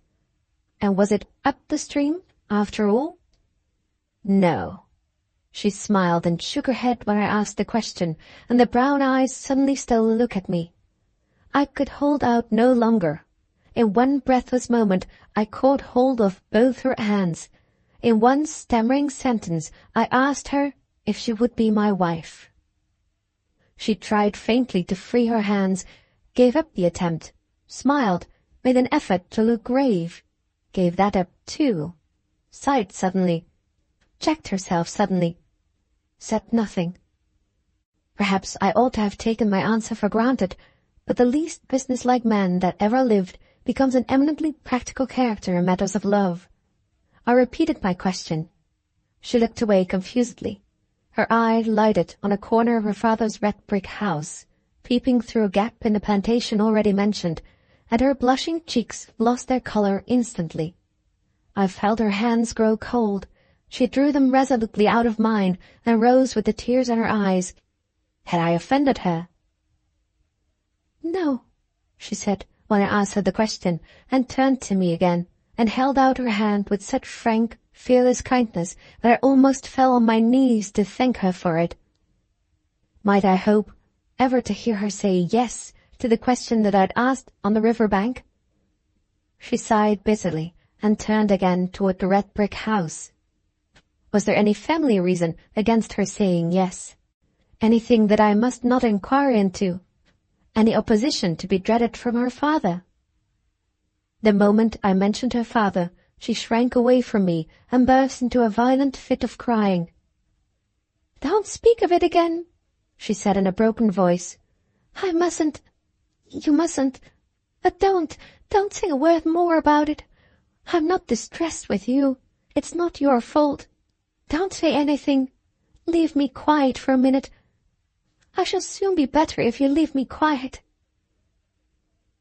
Speaker 1: And was it up the stream, after all? No. She smiled and shook her head when I asked the question, and the brown eyes suddenly stole a look at me. I could hold out no longer. In one breathless moment, I caught hold of both her hands. In one stammering sentence, I asked her if she would be my wife. She tried faintly to free her hands, gave up the attempt, smiled, made an effort to look grave, gave that up too, sighed suddenly, checked herself suddenly, said nothing. Perhaps I ought to have taken my answer for granted, but the least businesslike man that ever lived becomes an eminently practical character in matters of love. I repeated my question. She looked away confusedly. Her eye lighted on a corner of her father's red brick house, peeping through a gap in the plantation already mentioned, and her blushing cheeks lost their color instantly. I felt her hands grow cold. She drew them resolutely out of mine and rose with the tears in her eyes. Had I offended her? No, she said when I asked her the question, and turned to me again, and held out her hand with such frank, fearless kindness that I almost fell on my knees to thank her for it. Might I hope ever to hear her say yes to the question that I'd asked on the river bank? She sighed bitterly and turned again toward the red brick house. Was there any family reason against her saying yes? Anything that I must not inquire into? Any opposition to be dreaded from her father? The moment I mentioned her father, she shrank away from me and burst into a violent fit of crying. "Don't speak of it again," she said in a broken voice. "I mustn't. You mustn't. But don't say a word more about it. I'm not distressed with you. It's not your fault. Don't say anything. Leave me quiet for a minute. I shall soon be better if you leave me quiet."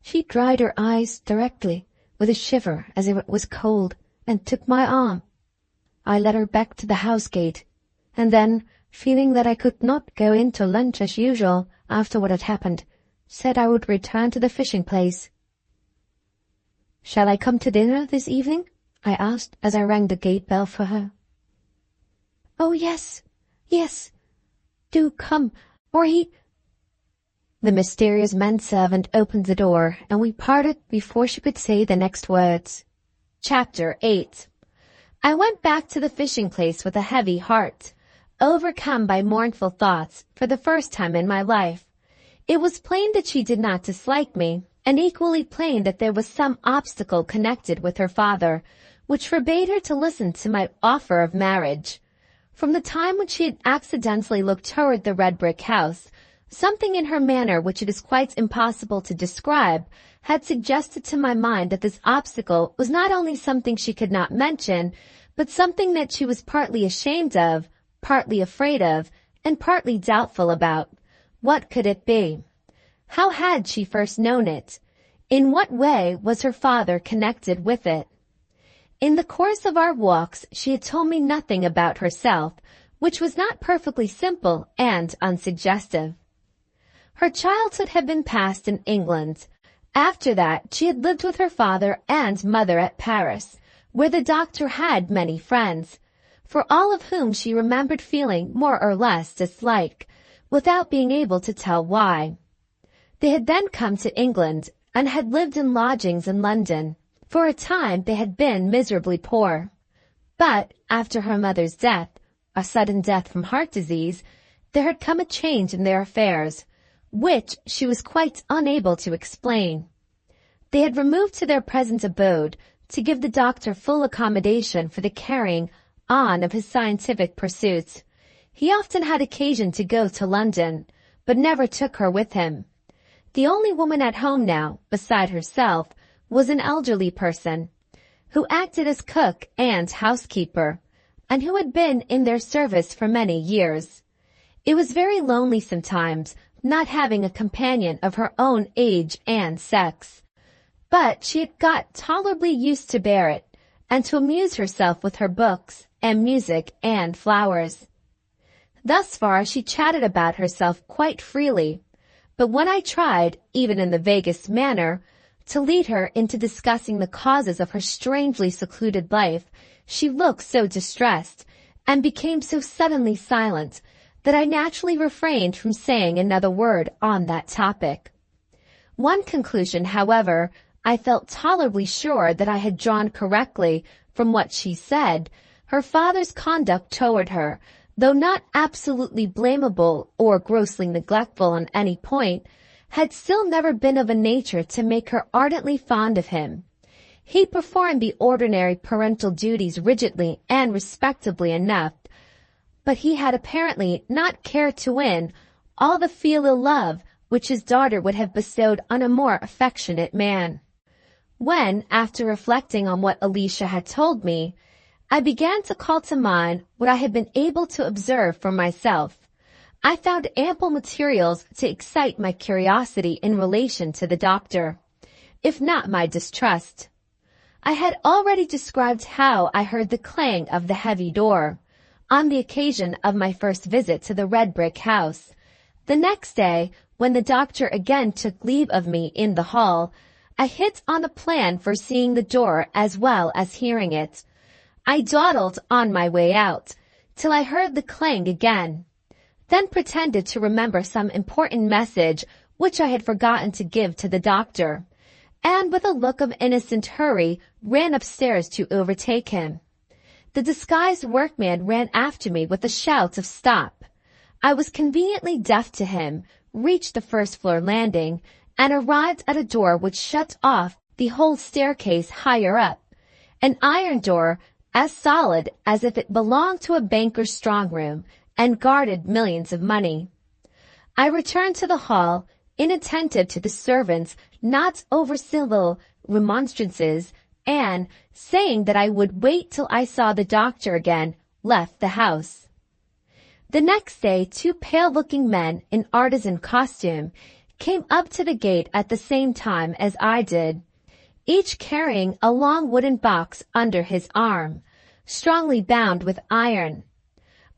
Speaker 1: She dried her eyes directly, with a shiver as if it was cold, and took my arm. I led her back to the house gate, and then, feeling that I could not go in to lunch as usual after what had happened, said I would return to the fishing place. "Shall I come to dinner this evening?" I asked as I rang the gate bell for her. "Oh, yes, do come, or he—" The mysterious manservant opened the door, and we parted before she could say the next words. Chapter 8. I went back to the fishing place with a heavy heart, overcome by mournful thoughts for the first time in my life. It was plain that she did not dislike me, and equally plain that there was some obstacle connected with her father, which forbade her to listen to my offer of marriage. From the time when she had accidentally looked toward the red brick house, something in her manner which it is quite impossible to describe had suggested to my mind that this obstacle was not only something she could not mention, but something that she was partly ashamed of, partly afraid of, and partly doubtful about. What could it be? How had she first known it? In what way was her father connected with it? In the course of our walks, she had told me nothing about herself, which was not perfectly simple and unsuggestive. Her childhood had been passed in England. After that, she had lived with her father and mother at Paris, where the doctor had many friends, for all of whom she remembered feeling more or less dislike, without being able to tell why. They had then come to England and had lived in lodgings in London. For a time they had been miserably poor. But after her mother's death, a sudden death from heart disease, there had come a change in their affairs, which she was quite unable to explain. They had removed to their present abode to give the doctor full accommodation for the carrying on of his scientific pursuits. He often had occasion to go to London, but never took her with him. The only woman at home now, beside herself, was an elderly person, who acted as cook and housekeeper, and who had been in their service for many years. It was very lonely sometimes, not having a companion of her own age and sex, but she had got tolerably used to bear it, and to amuse herself with her books, and music, and flowers. Thus far she chatted about herself quite freely, but when I tried, even in the vaguest manner, to lead her into discussing the causes of her strangely secluded life, she looked so distressed, and became so suddenly silent that I naturally refrained from saying another word on that topic. One conclusion, however, I felt tolerably sure that I had drawn correctly from what she said. Her father's conduct toward her, though not absolutely blamable or grossly neglectful on any point, had still never been of a nature to make her ardently fond of him. He performed the ordinary parental duties rigidly and respectably enough, but he had apparently not cared to win all the filial love which his daughter would have bestowed on a more affectionate man. When, after reflecting on what Alicia had told me, I began to call to mind what I had been able to observe for myself, I found ample materials to excite my curiosity in relation to the doctor, if not my distrust. I had already described how I heard the clang of the heavy door on the occasion of my first visit to the red brick house. The next day, when the doctor again took leave of me in the hall, I hit on a plan for seeing the door as well as hearing it. I dawdled on my way out, till I heard the clang again, then pretended to remember some important message which I had forgotten to give to the doctor, and with a look of innocent hurry ran upstairs to overtake him. The disguised workman ran after me with a shout of "Stop!" I was conveniently deaf to him, reached the first-floor landing, and arrived at a door which shut off the whole staircase higher up, an iron door as solid as if it belonged to a banker's strong-room and guarded millions of money. I returned to the hall, inattentive to the servants' not over-civil remonstrances, and, saying that I would wait till I saw the doctor again, left the house. The next day 2 pale-looking men in artisan costume came up to the gate at the same time as I did, each carrying a long wooden box under his arm, strongly bound with iron.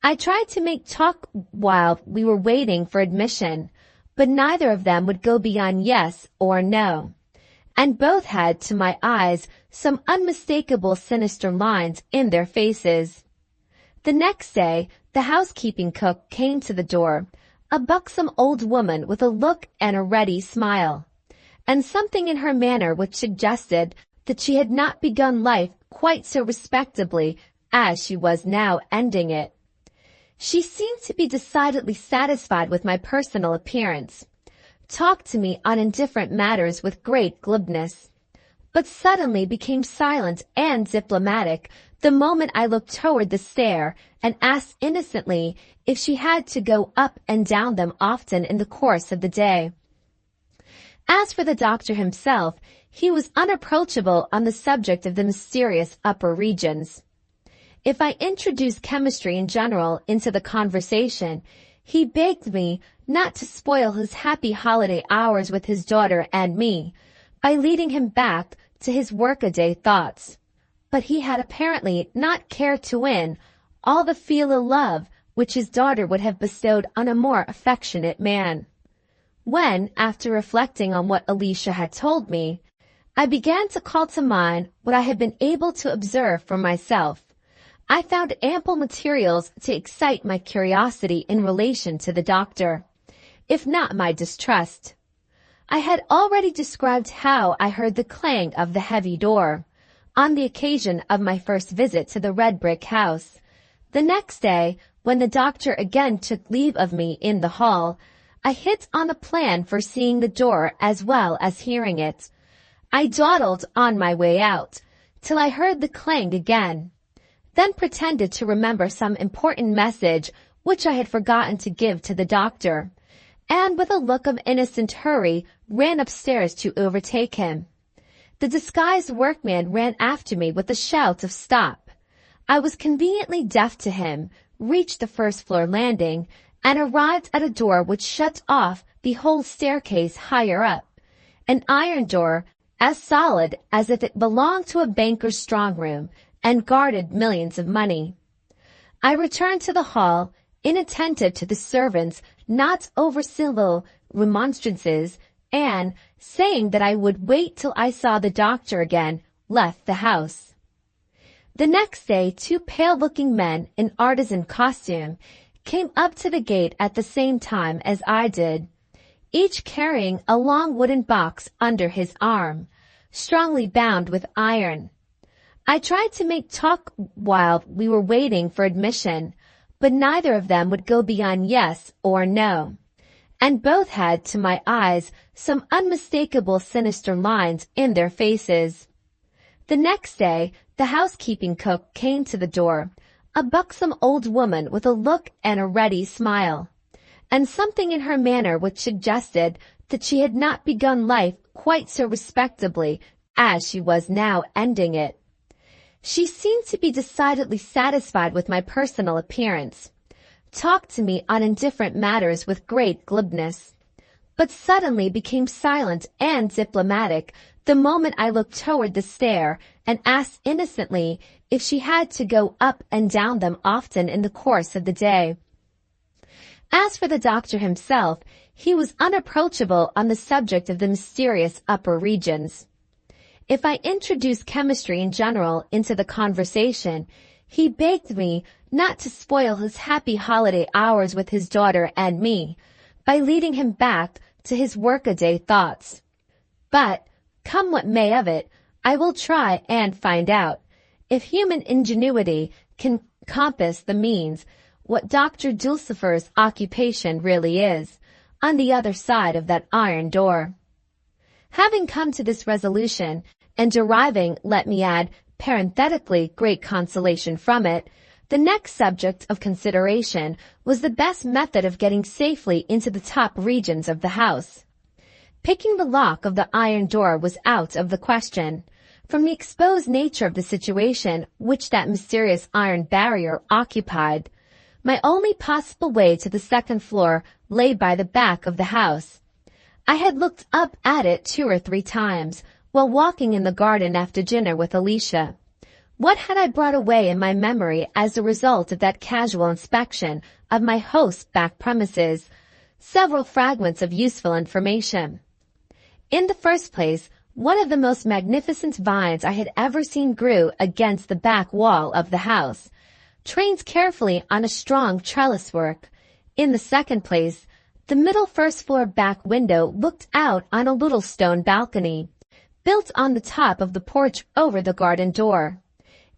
Speaker 1: I tried to make talk while we were waiting for admission, but neither of them would go beyond yes or no, and both had, to my eyes, some unmistakable sinister lines in their faces. The next day, the housekeeping cook came to the door, a buxom old woman with a look and a ready smile, and something in her manner which suggested that she had not begun life quite so respectably as she was now ending it. She seemed to be decidedly satisfied with my personal appearance, talked to me on indifferent matters with great glibness, but suddenly became silent and diplomatic the moment I looked toward the stair and asked innocently if she had to go up and down them often in the course of the day. As for the doctor himself, he was unapproachable on the subject of the mysterious upper regions. If I introduced chemistry in general into the conversation, he begged me not to spoil his happy holiday hours with his daughter and me by leading him back to his workaday thoughts. But he had apparently not cared to win all the filial love which his daughter would have bestowed on a more affectionate man. When, after reflecting on what Alicia had told me, I began to call to mind what I had been able to observe for myself, I found ample materials to excite my curiosity in relation to the doctor, if not my distrust. I had already described how I heard the clang of the heavy door on the occasion of my first visit to the red brick house. The next day, when the doctor again took leave of me in the hall, I hit on a plan for seeing the door as well as hearing it. I dawdled on my way out, till I heard the clang again, then pretended to remember some important message which I had forgotten to give to the doctor, and with a look of innocent hurry ran upstairs to overtake him. The disguised workman ran after me with a shout of "Stop!" I was conveniently deaf to him, reached the first-floor landing, and arrived at a door which shut off the whole staircase higher up, an iron door as solid as if it belonged to a banker's strong-room and guarded millions of money. I returned to the hall, inattentive to the servants' not over-civil remonstrances, and, saying that I would wait till I saw the doctor again, left the house. The next day, two pale-looking men in artisan costume came up to the gate at the same time as I did, each carrying a long wooden box under his arm, strongly bound with iron. I tried to make talk while we were waiting for admission, but neither of them would go beyond yes or no, and both had, to my eyes, some unmistakable sinister lines in their faces. The next day, the housekeeping cook came to the door, a buxom old woman with a look and a ready smile, and something in her manner which suggested that she had not begun life quite so respectably as she was now ending it. She seemed to be decidedly satisfied with my personal appearance, talked to me on indifferent matters with great glibness, but suddenly became silent and diplomatic the moment I looked toward the stair and asked innocently if she had to go up and down them often in the course of the day. As for the doctor himself, he was unapproachable on the subject of the mysterious upper regions. If I introduced chemistry in general into the conversation, he begged me not to spoil his happy holiday hours with his daughter and me by leading him back to his workaday thoughts. But, come what may of it, I will try and find out, if human ingenuity can compass the means, what Dr. Dulcifer's occupation really is, on the other side of that iron door. Having come to this resolution, and deriving, let me add, parenthetically, great consolation from it, the next subject of consideration was the best method of getting safely into the top regions of the house. Picking the lock of the iron door was out of the question, from the exposed nature of the situation which that mysterious iron barrier occupied. My only possible way to the second floor lay by the back of the house. I had looked up at it 2 or 3 times while walking in the garden after dinner with Alicia. What had I brought away in my memory as a result of that casual inspection of my host's back premises? Several fragments of useful information. In the first place, one of the most magnificent vines I had ever seen grew against the back wall of the house, trained carefully on a strong trellis work. In the second place, the middle first floor back window looked out on a little stone balcony, built on the top of the porch over the garden door.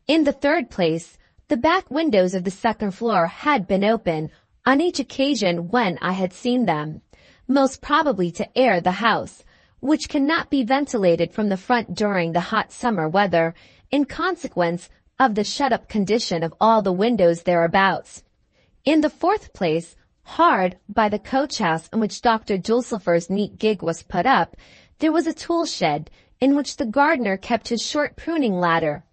Speaker 1: In the third place, the back windows of the second floor had been open on each occasion when I had seen them, most probably to air the house, which cannot be ventilated from the front during the hot summer weather, in consequence of the shut-up condition of all the windows thereabouts. In the fourth place, hard by the coach-house in which Dr. Dulcifer's neat gig was put up, there was a tool shed, in which the gardener kept his short pruning ladder.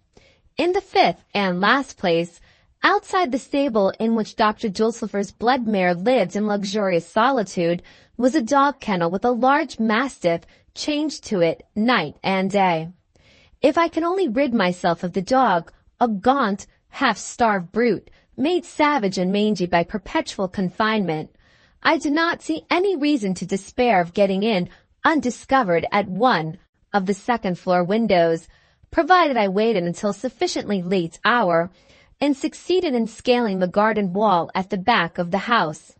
Speaker 1: In the fifth and last place, outside the stable in which Dr. Dulcifer's blood mare lived in luxurious solitude, was a dog kennel with a large mastiff chained to it night and day. If I can only rid myself of the dog, a gaunt, half-starved brute, made savage and mangy by perpetual confinement, I do not see any reason to despair of getting in undiscovered at one of the second-floor windows, provided I waited until sufficiently late hour, and succeeded in scaling the garden wall at the back of the house.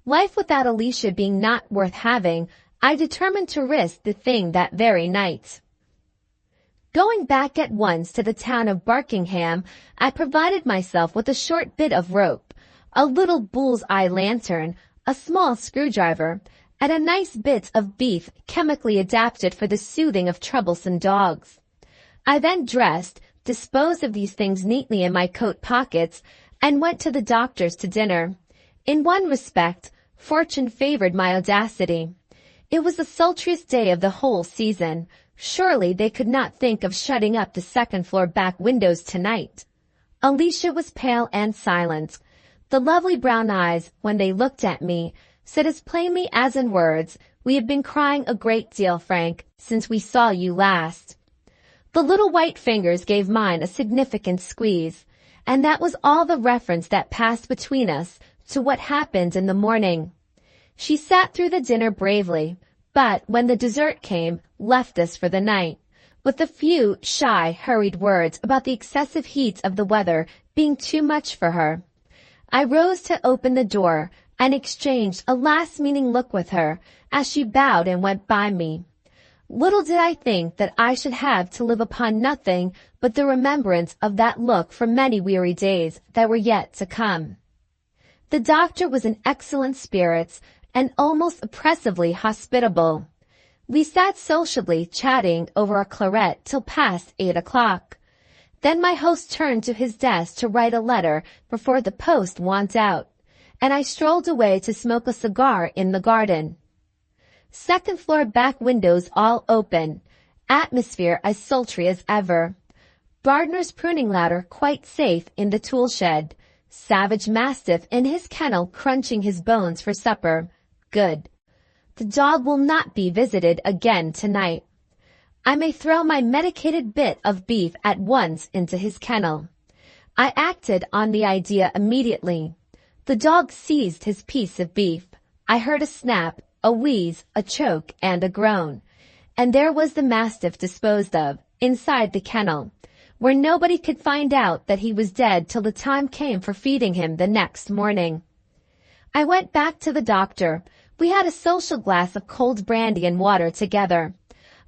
Speaker 1: Life without Alicia being not worth having, I determined to risk the thing that very night. Going back at once to the town of Barkingham, I provided myself with a short bit of rope, a little bull's-eye lantern, a small screwdriver, and a nice bit of beef chemically adapted for the soothing of troublesome dogs. I then dressed, disposed of these things neatly in my coat pockets, and went to the doctor's to dinner. In one respect, fortune favored my audacity. It was the sultriest day of the whole season. Surely they could not think of shutting up the second-floor back windows tonight. Alicia was pale and silent. The lovely brown eyes, when they looked at me, said as plainly as in words, "We have been crying a great deal, Frank, since we saw you last." The little white fingers gave mine a significant squeeze, and that was all the reference that passed between us to what happened in the morning. She sat through the dinner bravely, but when the dessert came, left us for the night, with a few shy, hurried words about the excessive heat of the weather being too much for her. I rose to open the door and exchanged a last meaning look with her as she bowed and went by me. Little did I think that I should have to live upon nothing but the remembrance of that look for many weary days that were yet to come. The doctor was in excellent spirits and almost oppressively hospitable. We sat sociably chatting over a claret till past 8 o'clock. Then my host turned to his desk to write a letter before the post went out, and I strolled away to smoke a cigar in the garden. Second floor back windows all open, atmosphere as sultry as ever. Gardner's pruning ladder quite safe in the tool shed. Savage mastiff in his kennel crunching his bones for supper. Good. The dog will not be visited again tonight. I may throw my medicated bit of beef at once into his kennel. I acted on the idea immediately. The dog seized his piece of beef. I heard a snap, a wheeze, a choke, and a groan. And there was the mastiff disposed of, inside the kennel, where nobody could find out that he was dead till the time came for feeding him the next morning. I went back to the doctor. We had a social glass of cold brandy and water together.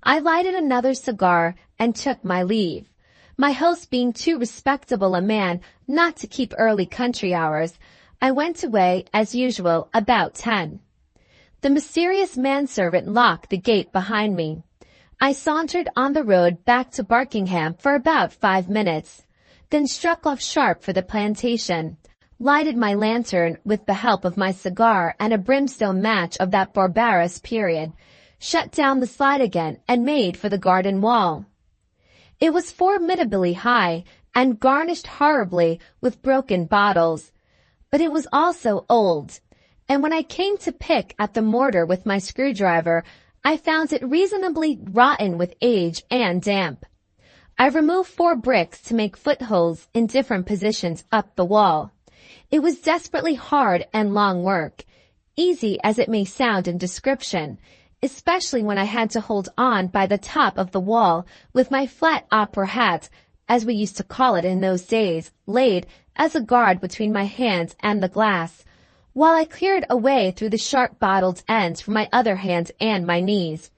Speaker 1: I lighted another cigar and took my leave. My host being too respectable a man not to keep early country hours, I went away, as usual, about 10. The mysterious manservant locked the gate behind me. I sauntered on the road back to Barkingham for about 5 minutes, then struck off sharp for the plantation, lighted my lantern with the help of my cigar and a brimstone match of that barbarous period, shut down the slide again, and made for the garden wall. It was formidably high and garnished horribly with broken bottles, but it was also old, and when I came to pick at the mortar with my screwdriver, I found it reasonably rotten with age and damp. I removed 4 bricks to make footholds in different positions up the wall. It was desperately hard and long work, easy as it may sound in description, especially when I had to hold on by the top of the wall with my flat opera hat, as we used to call it in those days, laid as a guard between my hands and the glass, while I cleared a way through the sharp-bottled ends from my other hand and my knees.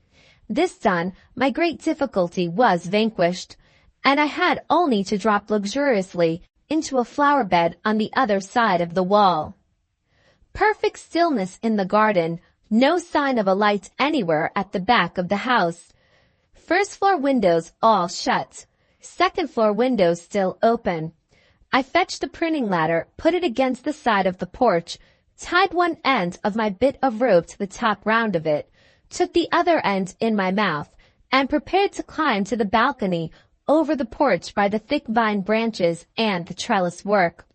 Speaker 1: This done, my great difficulty was vanquished, and I had only to drop luxuriously into a flower bed on the other side of the wall. Perfect stillness in the garden, no sign of a light anywhere at the back of the house. First-floor windows all shut, second-floor windows still open. I fetched the pruning ladder, put it against the side of the porch, tied one end of my bit of rope to the top round of it, took the other end in my mouth, and prepared to climb to the balcony over the porch by the thick vine branches and the trellis work.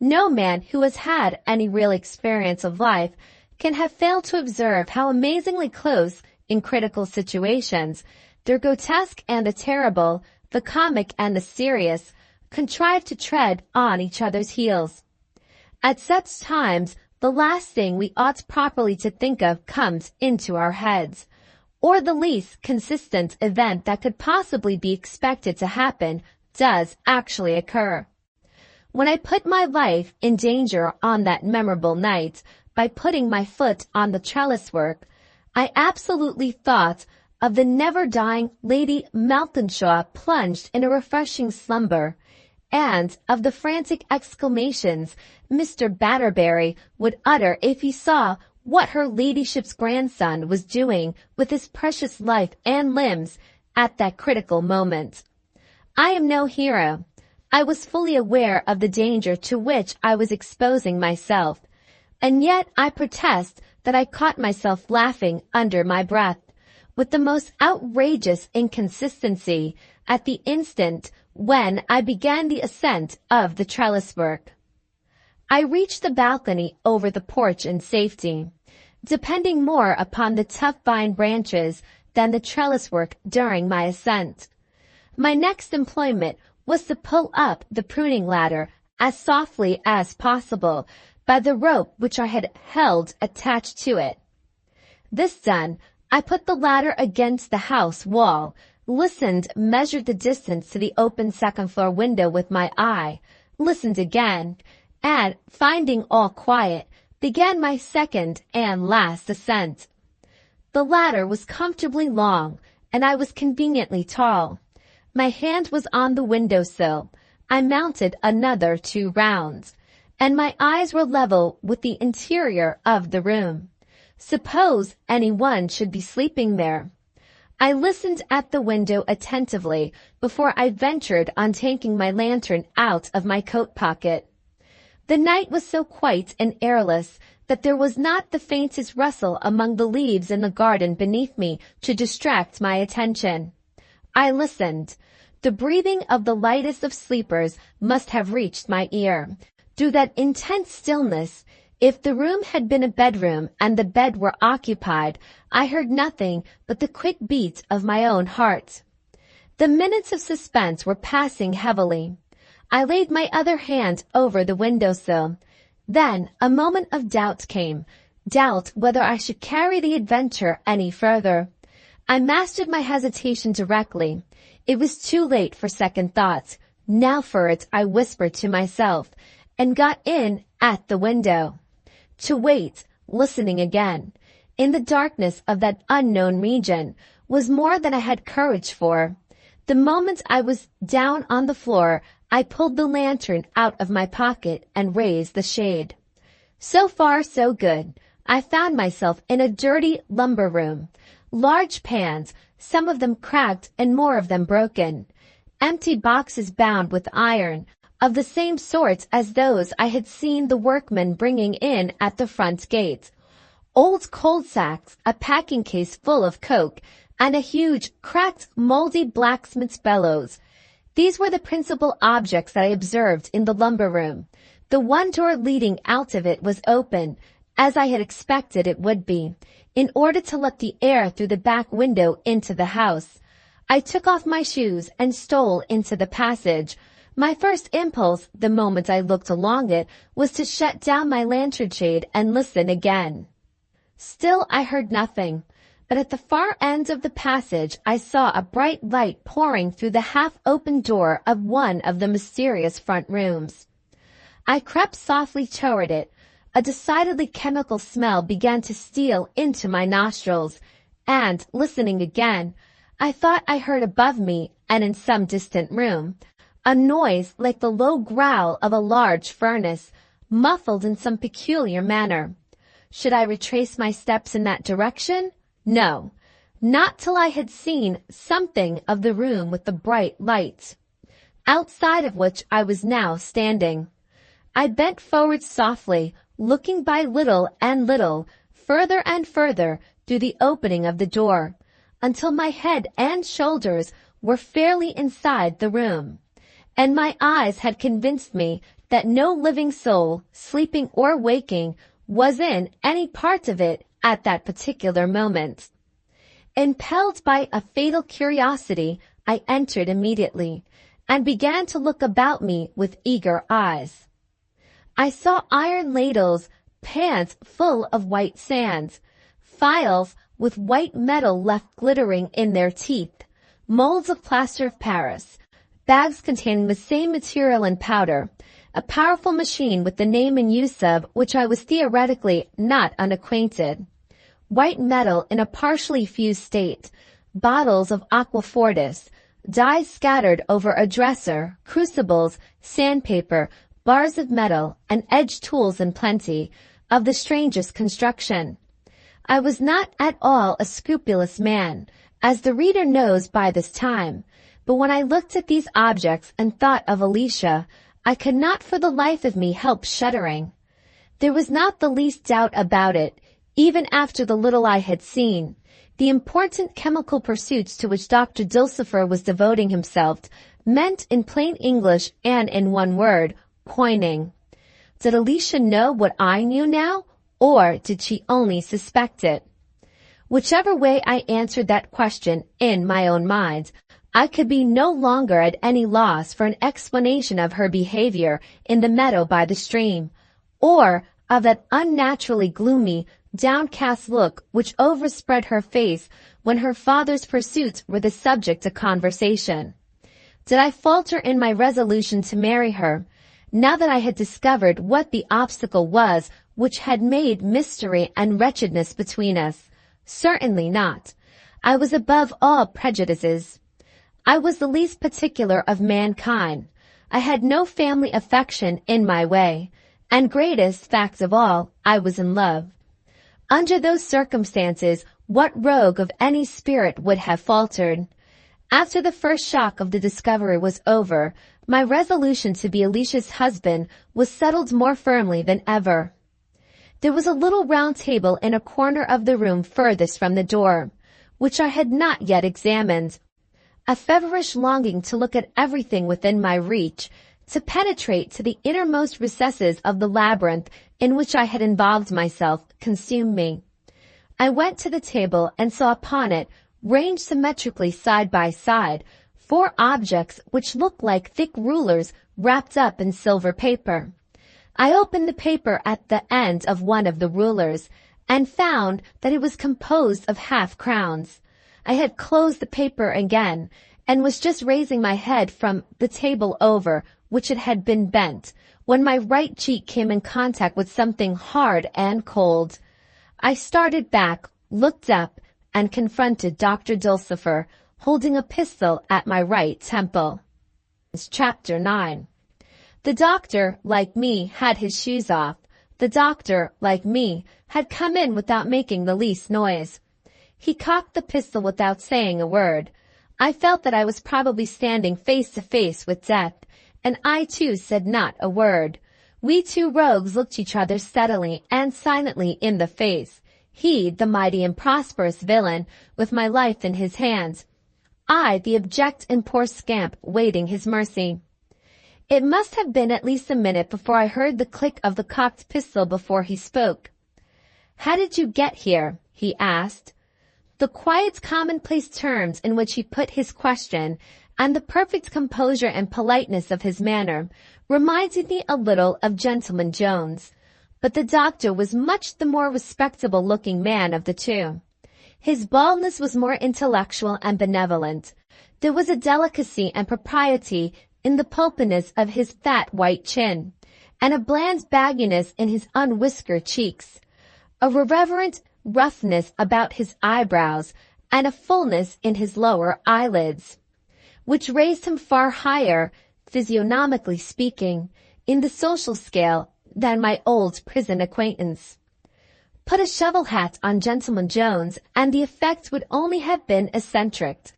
Speaker 1: No man who has had any real experience of life can have failed to observe how amazingly close, in critical situations, the grotesque and the terrible, the comic and the serious, contrive to tread on each other's heels. At such times, the last thing we ought properly to think of comes into our heads, or the least consistent event that could possibly be expected to happen does actually occur. When I put my life in danger on that memorable night by putting my foot on the trellis work, I absolutely thought of the never-dying Lady Malkinshaw plunged in a refreshing slumber, and of the frantic exclamations Mr. Batterbury would utter if he saw what her ladyship's grandson was doing with his precious life and limbs at that critical moment. I am no hero. I was fully aware of the danger to which I was exposing myself, and yet I protest that I caught myself laughing under my breath, with the most outrageous inconsistency, at the instant when I began the ascent of the trellis work. I reached the balcony over the porch in safety, depending more upon the tough vine branches than the trellis work during my ascent. My next employment was to pull up the pruning ladder as softly as possible by the rope which I had held attached to it. This done, I put the ladder against the house wall, listened, measured the distance to the open second-floor window with my eye, listened again, and, finding all quiet, began my second and last ascent. The ladder was comfortably long, and I was conveniently tall. My hand was on the windowsill. I mounted another 2 rounds, and my eyes were level with the interior of the room. Suppose anyone should be sleeping there. I listened at the window attentively before I ventured on taking my lantern out of my coat pocket. The night was so quiet and airless that there was not the faintest rustle among the leaves in the garden beneath me to distract my attention. I listened. The breathing of the lightest of sleepers must have reached my ear. Through that intense stillness, if the room had been a bedroom and the bed were occupied, I heard nothing but the quick beat of my own heart. The minutes of suspense were passing heavily. I laid my other hand over the windowsill. Then a moment of doubt came, doubt whether I should carry the adventure any further. I mastered my hesitation directly. It was too late for second thoughts. Now for it, I whispered to myself, and got in at the window. To wait, listening again, in the darkness of that unknown region, was more than I had courage for. The moment I was down on the floor, I pulled the lantern out of my pocket and raised the shade. So far, so good. I found myself in a dirty lumber room. Large pans, some of them cracked and more of them broken. Empty boxes bound with iron, of the same sort as those I had seen the workmen bringing in at the front gate. Old coal sacks, a packing case full of coke, and a huge, cracked, moldy blacksmith's bellows. These were the principal objects that I observed in the lumber room. The one door leading out of it was open, as I had expected it would be, in order to let the air through the back window into the house. I took off my shoes and stole into the passage. My first impulse, the moment I looked along it, was to shut down my lantern shade and listen again. Still I heard nothing, but at the far end of the passage I saw a bright light pouring through the half-open door of one of the mysterious front rooms. I crept softly toward it. A decidedly chemical smell began to steal into my nostrils, and, listening again, I thought I heard above me, and in some distant room, a noise like the low growl of a large furnace, muffled in some peculiar manner. Should I retrace my steps in that direction? No, not till I had seen something of the room with the bright light, outside of which I was now standing. I bent forward softly, looking by little and little, further and further through the opening of the door, until my head and shoulders were fairly inside the room, and my eyes had convinced me that no living soul, sleeping or waking, was in any part of it at that particular moment. Impelled by a fatal curiosity, I entered immediately, and began to look about me with eager eyes. I saw iron ladles, pans full of white sands, phials with white metal left glittering in their teeth, molds of plaster of Paris, bags containing the same material and powder, a powerful machine with the name and use of which I was theoretically not unacquainted, white metal in a partially fused state, bottles of aquafortis, dyes scattered over a dresser, crucibles, sandpaper, bars of metal, and edged tools in plenty, of the strangest construction. I was not at all a scrupulous man, as the reader knows by this time, but when I looked at these objects and thought of Alicia, I could not for the life of me help shuddering. There was not the least doubt about it, even after the little I had seen. The important chemical pursuits to which Dr. Dulcifer was devoting himself meant in plain English and in one word, poisoning. Did Alicia know what I knew now, or did she only suspect it? Whichever way I answered that question in my own mind, I could be no longer at any loss for an explanation of her behavior in the meadow by the stream, or of that unnaturally gloomy, downcast look which overspread her face when her father's pursuits were the subject of conversation. Did I falter in my resolution to marry her, now that I had discovered what the obstacle was which had made mystery and wretchedness between us? Certainly not. I was above all prejudices. I was the least particular of mankind. I had no family affection in my way, and greatest fact of all, I was in love. Under those circumstances, what rogue of any spirit would have faltered? After the first shock of the discovery was over, my resolution to be Alicia's husband was settled more firmly than ever. There was a little round table in a corner of the room furthest from the door, which I had not yet examined. A feverish longing to look at everything within my reach, to penetrate to the innermost recesses of the labyrinth in which I had involved myself, consumed me. I went to the table and saw upon it, ranged symmetrically side by side, 4 objects which looked like thick rulers wrapped up in silver paper. I opened the paper at the end of one of the rulers, and found that it was composed of half-crowns. I had closed the paper again, and was just raising my head from the table over which it had been bent, when my right cheek came in contact with something hard and cold. I started back, looked up, and confronted Dr. Dulcifer, holding a pistol at my right temple. Chapter 9. The doctor, like me, had his shoes off. The doctor, like me, had come in without making the least noise. He cocked the pistol without saying a word. I felt that I was probably standing face to face with death, and I too said not a word. We 2 rogues looked each other steadily and silently in the face. He, the mighty and prosperous villain, with my life in his hands. I, the abject and poor scamp, waiting his mercy. It must have been at least a minute before I heard the click of the cocked pistol before he spoke. "How did you get here?" he asked. The quiet, commonplace terms in which he put his question, and the perfect composure and politeness of his manner, reminded me a little of Gentleman Jones. But the doctor was much the more respectable-looking man of the 2. His baldness was more intellectual and benevolent. There was a delicacy and propriety in the pulpiness of his fat white chin, and a bland bagginess in his unwhiskered cheeks, a irreverent roughness about his eyebrows, and a fullness in his lower eyelids, which raised him far higher, physiognomically speaking, in the social scale than my old prison acquaintance. Put a shovel hat on Gentleman Jones, and the effect would only have been eccentric.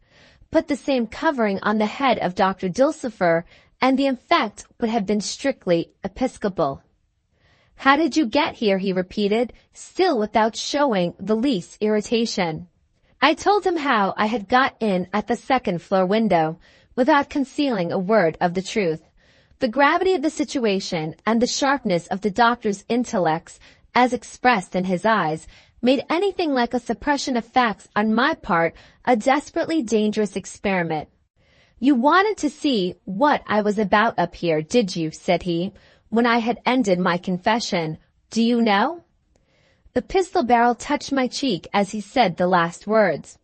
Speaker 1: Put the same covering on the head of Dr. Dulcifer, and the effect would have been strictly episcopal. "How did you get here?" he repeated, still without showing the least irritation. I told him how I had got in at the 2nd-floor window, without concealing a word of the truth. The gravity of the situation and the sharpness of the doctor's intellects, as expressed in his eyes, made anything like a suppression of facts on my part a desperately dangerous experiment. "You wanted to see what I was about up here, did you?" said he, when I had ended my confession. "Do you know?" The pistol barrel touched my cheek as he said the last words.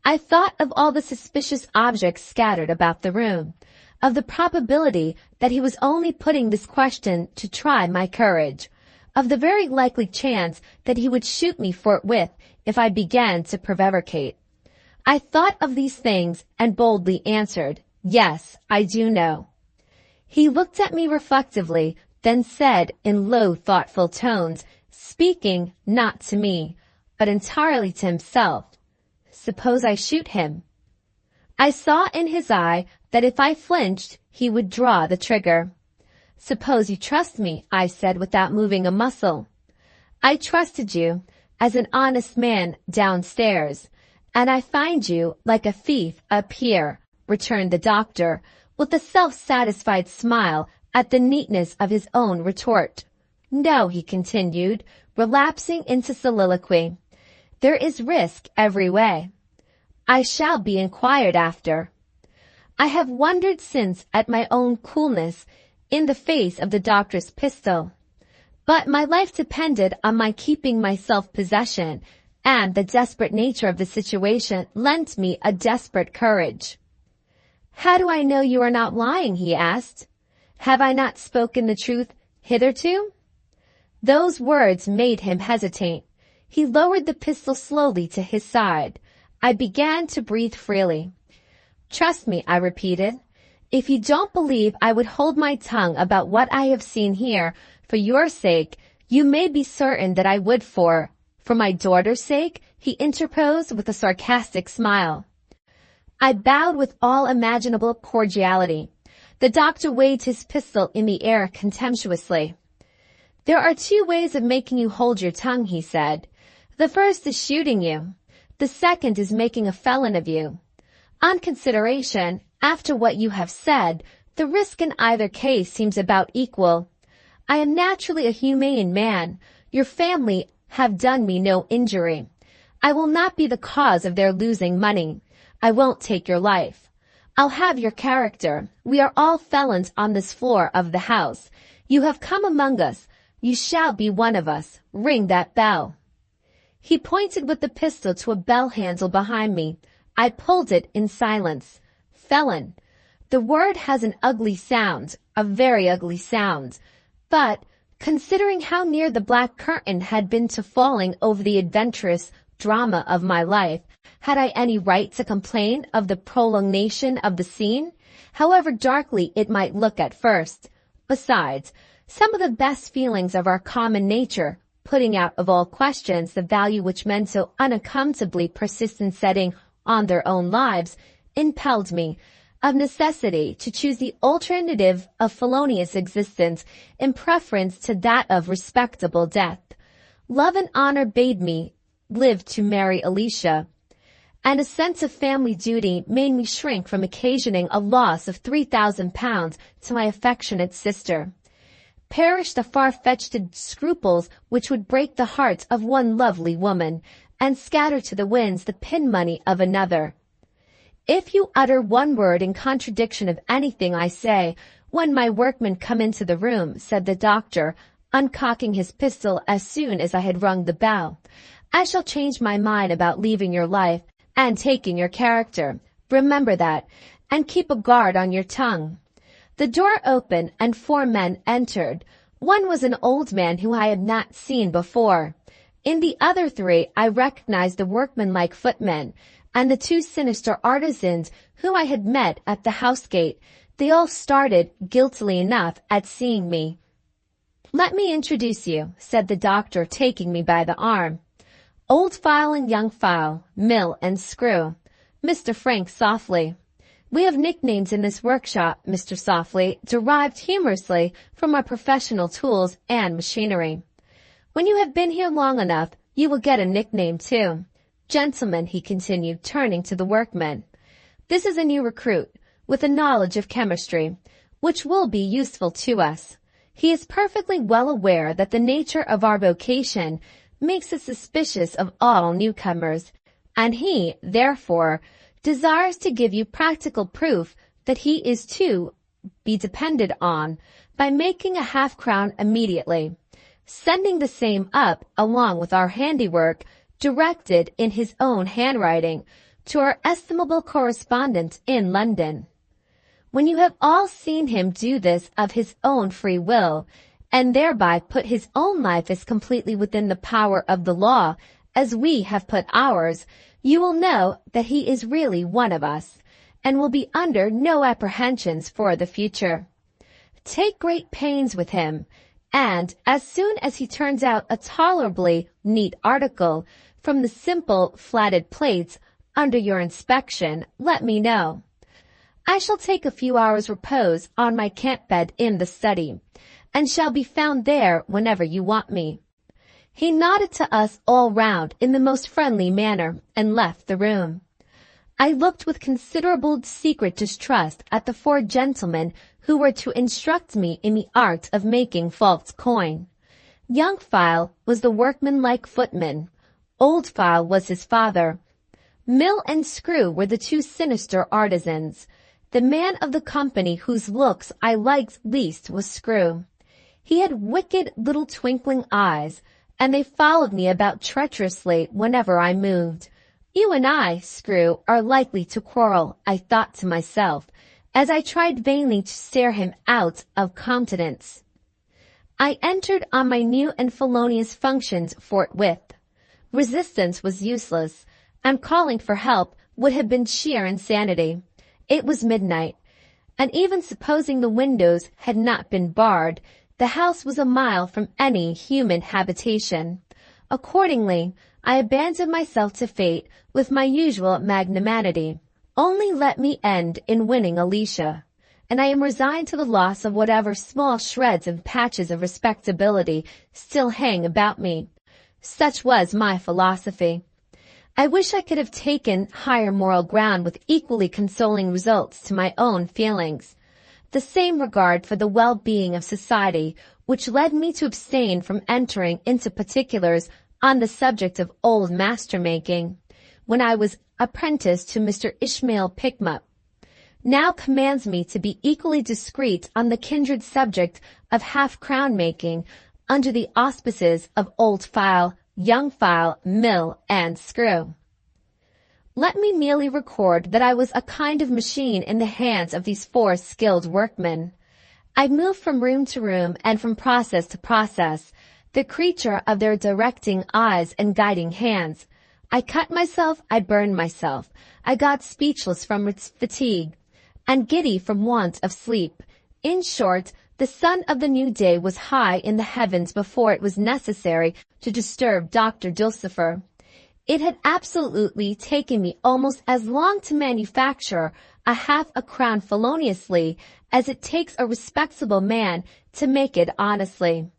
Speaker 1: I thought of all the suspicious objects scattered about the room, of the probability that he was only putting this question to try my courage, of the very likely chance that he would shoot me forthwith if I began to prevaricate. I thought of these things and boldly answered, "Yes, I do know." He looked at me reflectively, then said in low, thoughtful tones, speaking not to me, but entirely to himself, "Suppose I shoot him?" I saw in his eye that if I flinched, he would draw the trigger. "Suppose you trust me," I said without moving a muscle. "I trusted you as an honest man downstairs, and I find you like a thief up here," returned the doctor, with a self-satisfied smile at the neatness of his own retort. "No," he continued, relapsing into soliloquy. "There is risk every way. I shall be inquired after." I have wondered since at my own coolness in the face of the doctor's pistol. But my life depended on my keeping my self-possession, and the desperate nature of the situation lent me a desperate courage. "How do I know you are not lying?" he asked. "Have I not spoken the truth hitherto?" Those words made him hesitate. He lowered the pistol slowly to his side. I began to breathe freely. "Trust me," I repeated. "If you don't believe I would hold my tongue about what I have seen here, for your sake, you may be certain that I would for my daughter's sake," he interposed with a sarcastic smile. I bowed with all imaginable cordiality. The doctor waved his pistol in the air contemptuously. "There are two ways of making you hold your tongue," he said. "The first is shooting you. The second is making a felon of you. On consideration, after what you have said, the risk in either case seems about equal. I am naturally a humane man. Your family have done me no injury. I will not be the cause of their losing money. I won't take your life. I'll have your character. We are all felons on this floor of the house. You have come among us. You shall be one of us. Ring that bell." He pointed with the pistol to a bell handle behind me. I pulled it in silence. Felon. The word has an ugly sound, a very ugly sound. But, considering how near the black curtain had been to falling over the adventurous drama of my life, had I any right to complain of the prolongation of the scene, however darkly it might look at first? Besides, some of the best feelings of our common nature, putting out of all questions the value which men so unaccountably persist in setting on their own lives, impelled me, of necessity, to choose the alternative of felonious existence in preference to that of respectable death. Love and honor bade me live to marry Alicia, and a sense of family duty made me shrink from occasioning a loss of £3,000 to my affectionate sister. Perish the far-fetched scruples which would break the heart of one lovely woman, and scatter to the winds the pin money of another. If you utter one word in contradiction of anything I say, when my workmen come into the room," said the doctor, uncocking his pistol as soon as I had rung the bell, "I shall change my mind about leaving your life and taking your character. Remember that, and keep a guard on your tongue." The door opened and 4 men entered. One was an old man who I had not seen before. In the other 3 I recognized the workmanlike footmen, and the 2 sinister artisans whom I had met at the house gate. They all started, guiltily enough, at seeing me. "Let me introduce you," said the doctor, taking me by the arm. "Old File and Young File, Mill and Screw, Mr. Frank Softly. We have nicknames in this workshop, Mr. Softly, derived humorously from our professional tools and machinery. When you have been here long enough, you will get a nickname too. Gentlemen," he continued, turning to the workmen, "this is a new recruit, with a knowledge of chemistry, which will be useful to us. He is perfectly well aware that the nature of our vocation makes us suspicious of all newcomers, and he, therefore, desires to give you practical proof that he is to be depended on, by making a half-crown immediately, sending the same up along with our handiwork, directed in his own handwriting, to our estimable correspondent in London. When you have all seen him do this of his own free will, and thereby put his own life as completely within the power of the law as we have put ours, you will know that he is really one of us, and will be under no apprehensions for the future. Take great pains with him, and as soon as he turns out a tolerably neat article from the simple flatted plates under your inspection, let me know. I shall take a few hours' repose on my camp bed in the study, and shall be found there whenever you want me." He nodded to us all round in the most friendly manner, and left the room. I looked with considerable secret distrust at the 4 gentlemen who were to instruct me in the art of making false coin. Young File was the workmanlike footman. Old File was his father. Mill and Screw were the 2 sinister artisans. The man of the company whose looks I liked least was Screw. He had wicked little twinkling eyes, and they followed me about treacherously whenever I moved. You and I, Screw, are likely to quarrel, I thought to myself, as I tried vainly to stare him out of countenance. I entered on my new and felonious functions forthwith. Resistance was useless, and calling for help would have been sheer insanity. It was midnight, and even supposing the windows had not been barred, the house was a mile from any human habitation. Accordingly, I abandoned myself to fate with my usual magnanimity. Only let me end in winning Alicia, and I am resigned to the loss of whatever small shreds and patches of respectability still hang about me. Such was my philosophy. I wish I could have taken higher moral ground with equally consoling results to my own feelings. The same regard for the well-being of society which led me to abstain from entering into particulars on the subject of old master-making, when I was apprentice to Mr. Ishmael Pickmup, now commands me to be equally discreet on the kindred subject of half-crown making under the auspices of Old File, Young File, Mill, and Screw. Let me merely record that I was a kind of machine in the hands of these four skilled workmen. I moved from room to room and from process to process, the creature of their directing eyes and guiding hands. I cut myself, I burned myself, I got speechless from fatigue, and giddy from want of sleep. In short, the sun of the new day was high in the heavens before it was necessary to disturb Dr. Dulcifer. It had absolutely taken me almost as long to manufacture a half-a-crown feloniously as it takes a respectable man to make it honestly.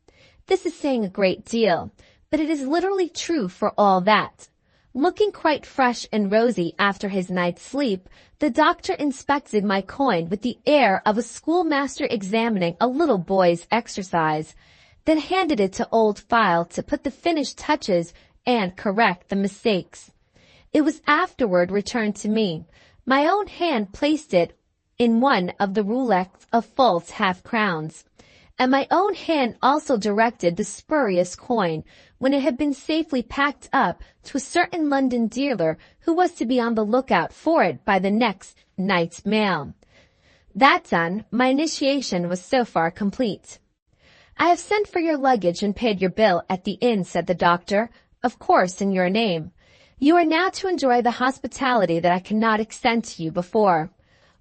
Speaker 1: This is saying a great deal, but it is literally true for all that. Looking quite fresh and rosy after his night's sleep, the doctor inspected my coin with the air of a schoolmaster examining a little boy's exercise, then handed it to Old File to put the finished touches and correct the mistakes. It was afterward returned to me. My own hand placed it in one of the roulettes of false half-crowns, and my own hand also directed the spurious coin, when it had been safely packed up, to a certain London dealer who was to be on the lookout for it by the next night's mail. That done, my initiation was so far complete. "I have sent for your luggage and paid your bill at the inn," said the doctor, "of course in your name. You are now to enjoy the hospitality that I cannot extend to you before.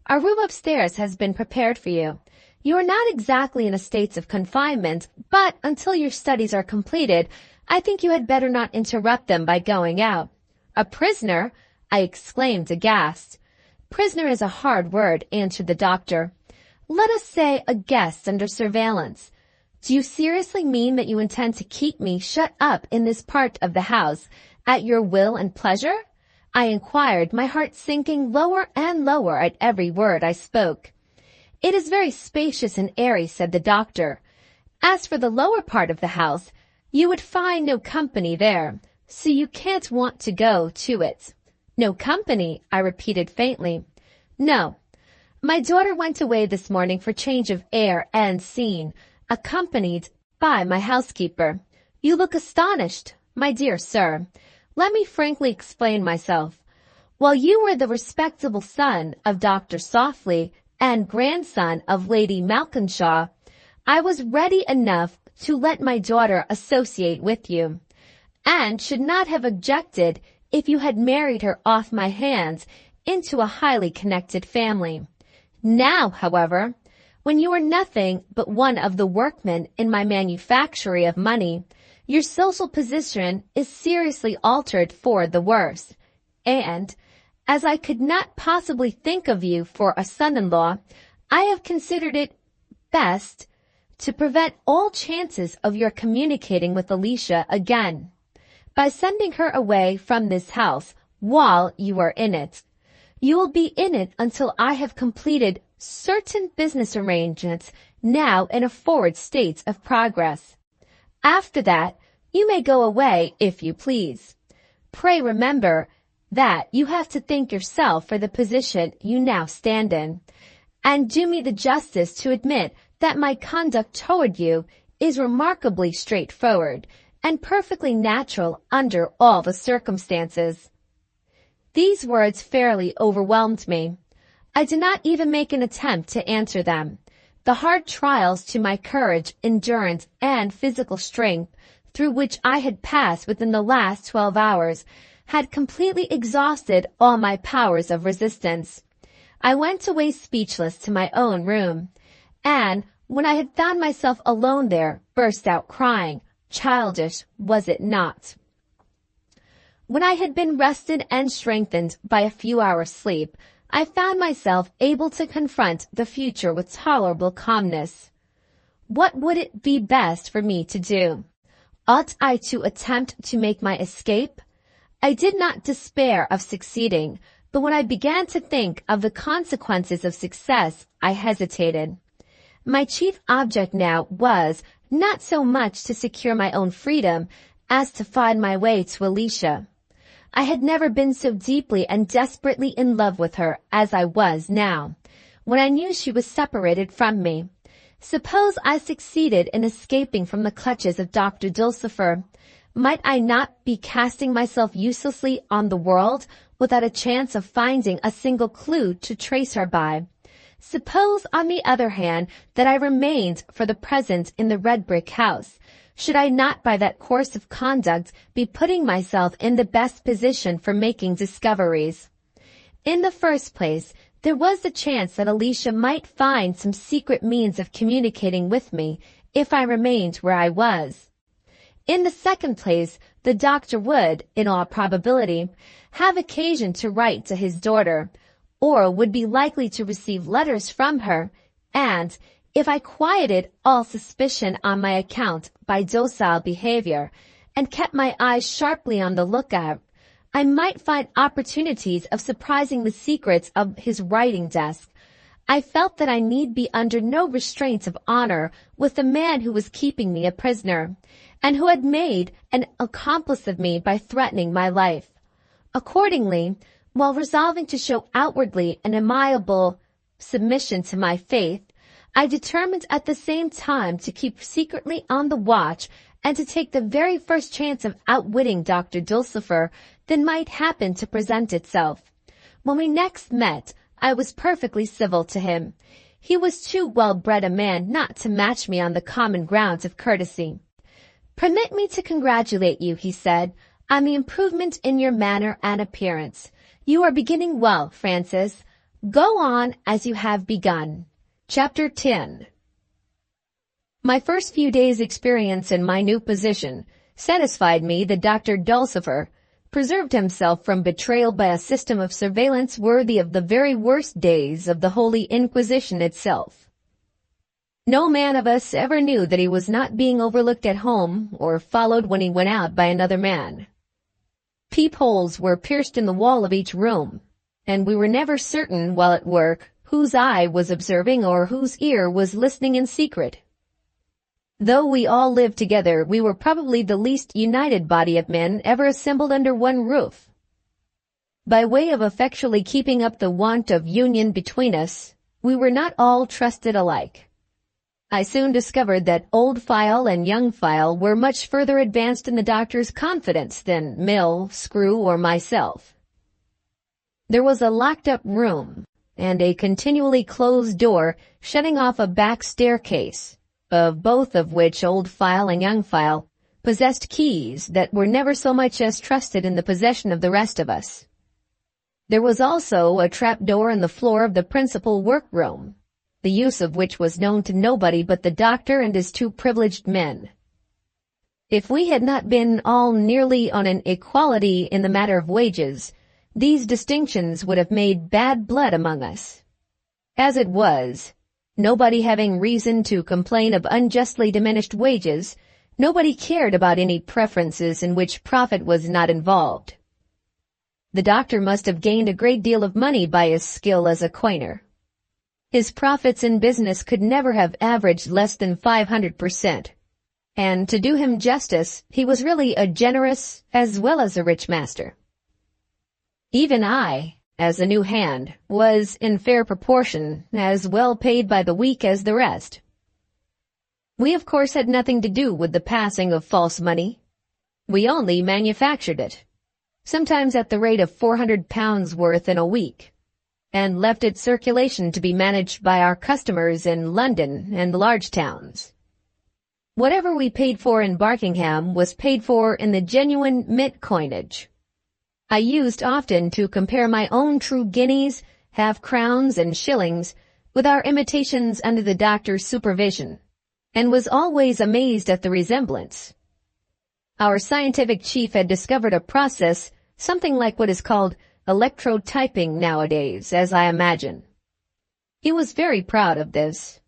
Speaker 1: Our room upstairs has been prepared for you. You are not exactly in a state of confinement, but until your studies are completed, I think you had better not interrupt them by going out." "A prisoner?" I exclaimed aghast. "Prisoner is a hard word," answered the doctor. "Let us say a guest under surveillance. Do you seriously mean that you intend to keep me shut up in this part of the house at your will and pleasure?" I inquired, my heart sinking lower and lower at every word I spoke. "It is very spacious and airy," said the doctor. "As for the lower part of the house, you would find no company there, so you can't want to go to it." "No company," I repeated faintly. "No. My daughter went away this morning for change of air and scene, accompanied by my housekeeper." "You look astonished." "My dear sir, let me frankly explain myself. While you were the respectable son of Dr. Softly and grandson of Lady Malkinshaw, I was ready enough to let my daughter associate with you, and should not have objected if you had married her off my hands into a highly connected family. Now, however, when you are nothing but one of the workmen in my manufactory of money, your social position is seriously altered for the worse, and, as I could not possibly think of you for a son-in-law, I have considered it best to prevent all chances of your communicating with Alicia again, by sending her away from this house while you are in it. You will be in it until I have completed certain business arrangements now in a forward state of progress. After that, you may go away if you please. Pray remember that you have to think yourself for the position you now stand in, and do me the justice to admit that my conduct toward you is remarkably straightforward and perfectly natural under all the circumstances." These words fairly overwhelmed me. I did not even make an attempt to answer them. The hard trials to my courage, endurance, and physical strength through which I had passed within the last 12 hours had completely exhausted all my powers of resistance. I went away speechless to my own room, and when I had found myself alone there, burst out crying. Childish, was it not? When I had been rested and strengthened by a few hours' sleep, I found myself able to confront the future with tolerable calmness. What would it be best for me to do? Ought I to attempt to make my escape? I did not despair of succeeding, but when I began to think of the consequences of success, I hesitated. My chief object now was not so much to secure my own freedom as to find my way to Alicia. I had never been so deeply and desperately in love with her as I was now, when I knew she was separated from me. Suppose I succeeded in escaping from the clutches of Dr. Dulcifer, might I not be casting myself uselessly on the world without a chance of finding a single clue to trace her by? Suppose, on the other hand, that I remained for the present in the red brick house. Should I not by that course of conduct be putting myself in the best position for making discoveries? In the first place, there was the chance that Alicia might find some secret means of communicating with me if I remained where I was. In the second place, the doctor would, in all probability, have occasion to write to his daughter, or would be likely to receive letters from her, and if I quieted all suspicion on my account by docile behavior, and kept my eyes sharply on the lookout, I might find opportunities of surprising the secrets of his writing desk. I felt that I need be under no restraints of honor with the man who was keeping me a prisoner, and who had made an accomplice of me by threatening my life. Accordingly, while resolving to show outwardly an amiable submission to my faith, I determined at the same time to keep secretly on the watch and to take the very first chance of outwitting Dr. Dulcifer that might happen to present itself. When we next met, I was perfectly civil to him. He was too well-bred a man not to match me on the common grounds of courtesy. "Permit me to congratulate you," he said, "on the improvement in your manner and appearance. You are beginning well, Francis. Go on as you have begun." Chapter 10. My first few days' experience in my new position satisfied me that Dr. Dulcifer preserved himself from betrayal by a system of surveillance worthy of the very worst days of the Holy Inquisition itself. No man of us ever knew that he was not being overlooked at home or followed when he went out by another man. Peepholes were pierced in the wall of each room, and we were never certain while at work whose eye was observing or whose ear was listening in secret. Though we all lived together, we were probably the least united body of men ever assembled under one roof. By way of effectually keeping up the want of union between us, we were not all trusted alike. I soon discovered that old File and young File were much further advanced in the doctor's confidence than Mill, Screw, or myself. There was a locked-up room, and a continually closed door shutting off a back staircase, of both of which old File and young File possessed keys that were never so much as trusted in the possession of the rest of us. There was also a trap-door in the floor of the principal workroom, the use of which was known to nobody but the doctor and his two privileged men. If we had not been all nearly on an equality in the matter of wages, these distinctions would have made bad blood among us. As it was, nobody having reason to complain of unjustly diminished wages, nobody cared about any preferences in which profit was not involved. The doctor must have gained a great deal of money by his skill as a coiner. His profits in business could never have averaged less than 500%, and to do him justice, he was really a generous as well as a rich master. Even I, as a new hand, was in fair proportion as well paid by the week as the rest. We of course had nothing to do with the passing of false money. We only manufactured it, sometimes at the rate of £400 worth in a week, and left its circulation to be managed by our customers in London and the large towns. Whatever we paid for in Barkingham was paid for in the genuine mint coinage. I used often to compare my own true guineas, half-crowns, and shillings with our imitations under the doctor's supervision, and was always amazed at the resemblance. Our scientific chief had discovered a process, something like what is called electrotyping nowadays, as I imagine. He was very proud of this,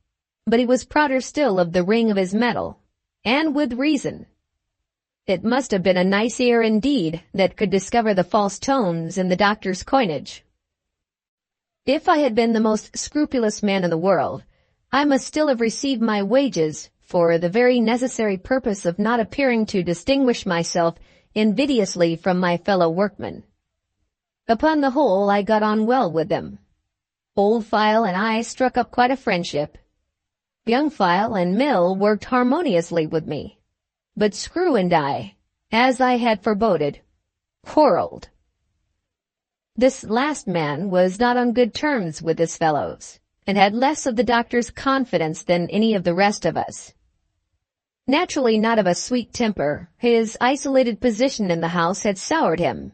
Speaker 1: but he was prouder still of the ring of his medal, and with reason. It must have been a nice ear indeed that could discover the false tones in the doctor's coinage. If I had been the most scrupulous man in the world, I must still have received my wages for the very necessary purpose of not appearing to distinguish myself invidiously from my fellow workmen. Upon the whole, I got on well with them. Old File and I struck up quite a friendship. Young File and Mill worked harmoniously with me, but Screw and I, as I had foreboded, quarreled. This last man was not on good terms with his fellows, and had less of the doctor's confidence than any of the rest of us. Naturally not of a sweet temper, his isolated position in the house had soured him,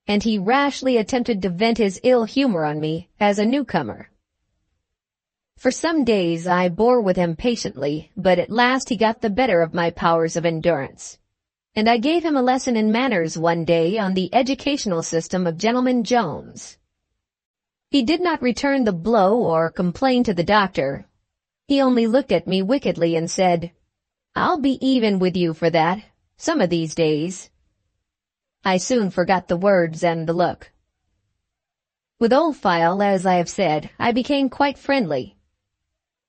Speaker 1: and he rashly attempted to vent his ill humor on me as a newcomer. For some days I bore with him patiently, but at last he got the better of my powers of endurance, and I gave him a lesson in manners one day on the educational system of Gentleman Jones. He did not return the blow or complain to the doctor. He only looked at me wickedly and said, "I'll be even with you for that, some of these days." I soon forgot the words and the look. With Old File, as I have said, I became quite friendly.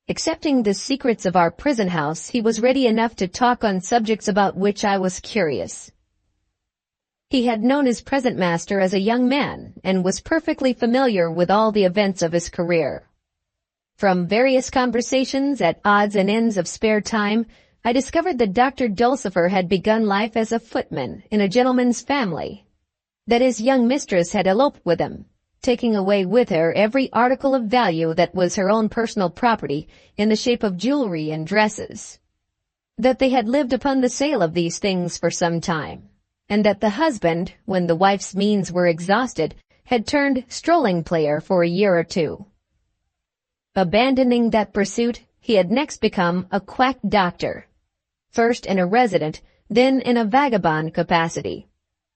Speaker 1: Accepting the secrets of our prison house, he was ready enough to talk on subjects about which I was curious. He had known his present master as a young man, and was perfectly familiar with all the events of his career. From various conversations at odds and ends of spare time, I discovered that Dr. Dulcifer had begun life as a footman in a gentleman's family, that his young mistress had eloped with him, taking away with her every article of value that was her own personal property in the shape of jewelry and dresses, that they had lived upon the sale of these things for some time, and that the husband, when the wife's means were exhausted, had turned strolling player for a year or two. Abandoning that pursuit, he had next become a quack doctor, first in a resident, then in a vagabond capacity,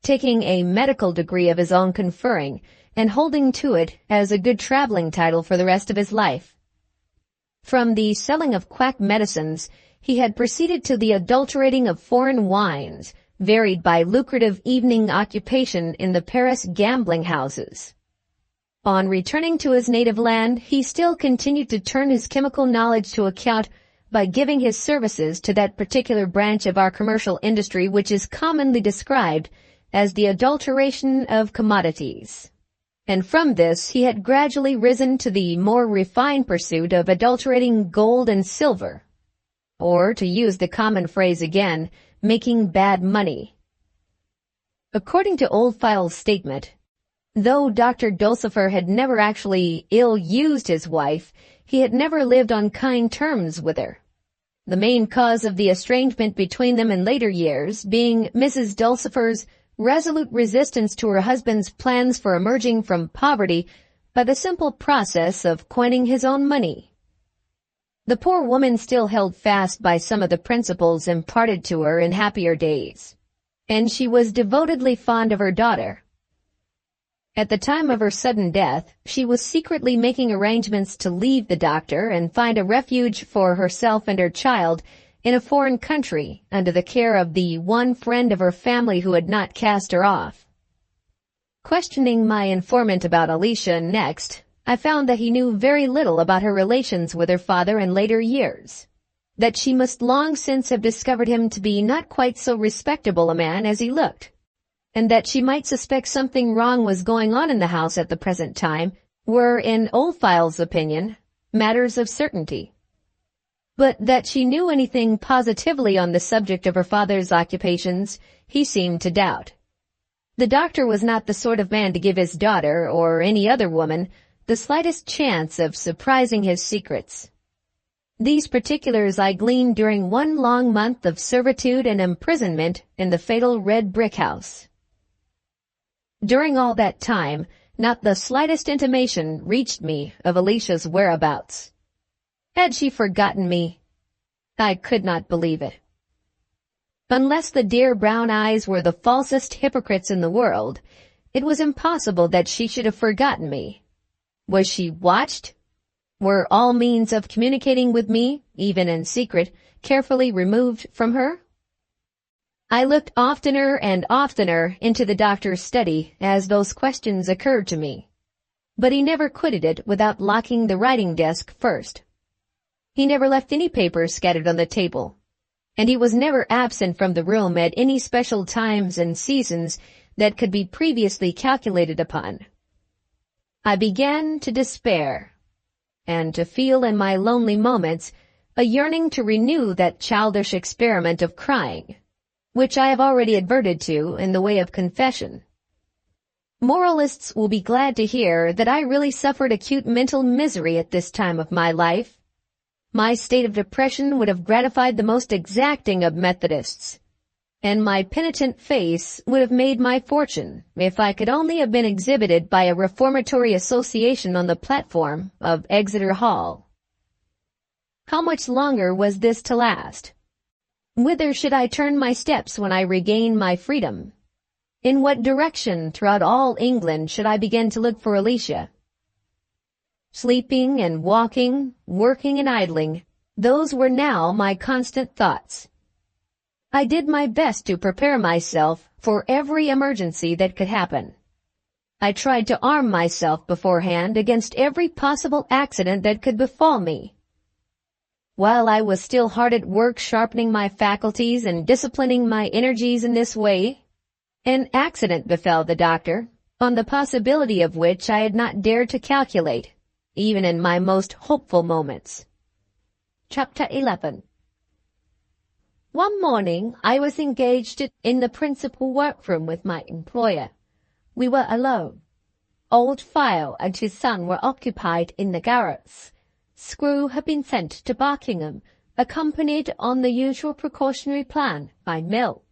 Speaker 1: taking a medical degree of his own conferring, and holding to it as a good traveling title for the rest of his life. From the selling of quack medicines, he had proceeded to the adulterating of foreign wines, varied by lucrative evening occupation in the Paris gambling houses. On returning to his native land, he still continued to turn his chemical knowledge to account by giving his services to that particular branch of our commercial industry which is commonly described as the adulteration of commodities. And from this he had gradually risen to the more refined pursuit of adulterating gold and silver, or, to use the common phrase again, making bad money. According to Old File's statement, though Dr. Dulcifer had never actually ill-used his wife, he had never lived on kind terms with her, the main cause of the estrangement between them in later years being Mrs. Dulcifer's resolute resistance to her husband's plans for emerging from poverty by the simple process of coining his own money. The poor woman still held fast by some of the principles imparted to her in happier days, and she was devotedly fond of her daughter. At the time of her sudden death, she was secretly making arrangements to leave the doctor and find a refuge for herself and her child in a foreign country under the care of the one friend of her family who had not cast her off. Questioning my informant about Alicia next, I found that he knew very little about her relations with her father in later years, that she must long since have discovered him to be not quite so respectable a man as he looked, and that she might suspect something wrong was going on in the house at the present time were, in Old File's opinion, matters of certainty. But that she knew anything positively on the subject of her father's occupations, he seemed to doubt. The doctor was not the sort of man to give his daughter, or any other woman, the slightest chance of surprising his secrets. These particulars I gleaned during one long month of servitude and imprisonment in the fatal red brick house. During all that time, not the slightest intimation reached me of Alicia's whereabouts. Had she forgotten me? I could not believe it. Unless the dear brown eyes were the falsest hypocrites in the world, it was impossible that she should have forgotten me. Was she watched? Were all means of communicating with me, even in secret, carefully removed from her? I looked oftener and oftener into the doctor's study as those questions occurred to me, but he never quitted it without locking the writing desk first. He never left any papers scattered on the table, and he was never absent from the room at any special times and seasons that could be previously calculated upon. I began to despair, and to feel in my lonely moments a yearning to renew that childish experiment of crying, which I have already adverted to in the way of confession. Moralists will be glad to hear that I really suffered acute mental misery at this time of my life. My state of depression would have gratified the most exacting of Methodists, and my penitent face would have made my fortune if I could only have been exhibited by a reformatory association on the platform of Exeter Hall. How much longer was this to last? Whither should I turn my steps when I regained my freedom? In what direction throughout all England should I begin to look for Alicia? Sleeping and walking, working and idling, those were now my constant thoughts. I did my best to prepare myself for every emergency that could happen. I tried to arm myself beforehand against every possible accident that could befall me. While I was still hard at work sharpening my faculties and disciplining my energies in this way, an accident befell the doctor, on the possibility of which I had not dared to calculate, even in my most hopeful moments. Chapter 11. One morning I was engaged in the principal workroom with my employer. We were alone. Old File and his son were occupied in the garrets. Screw had been sent to Barkingham, accompanied on the usual precautionary plan by Mill.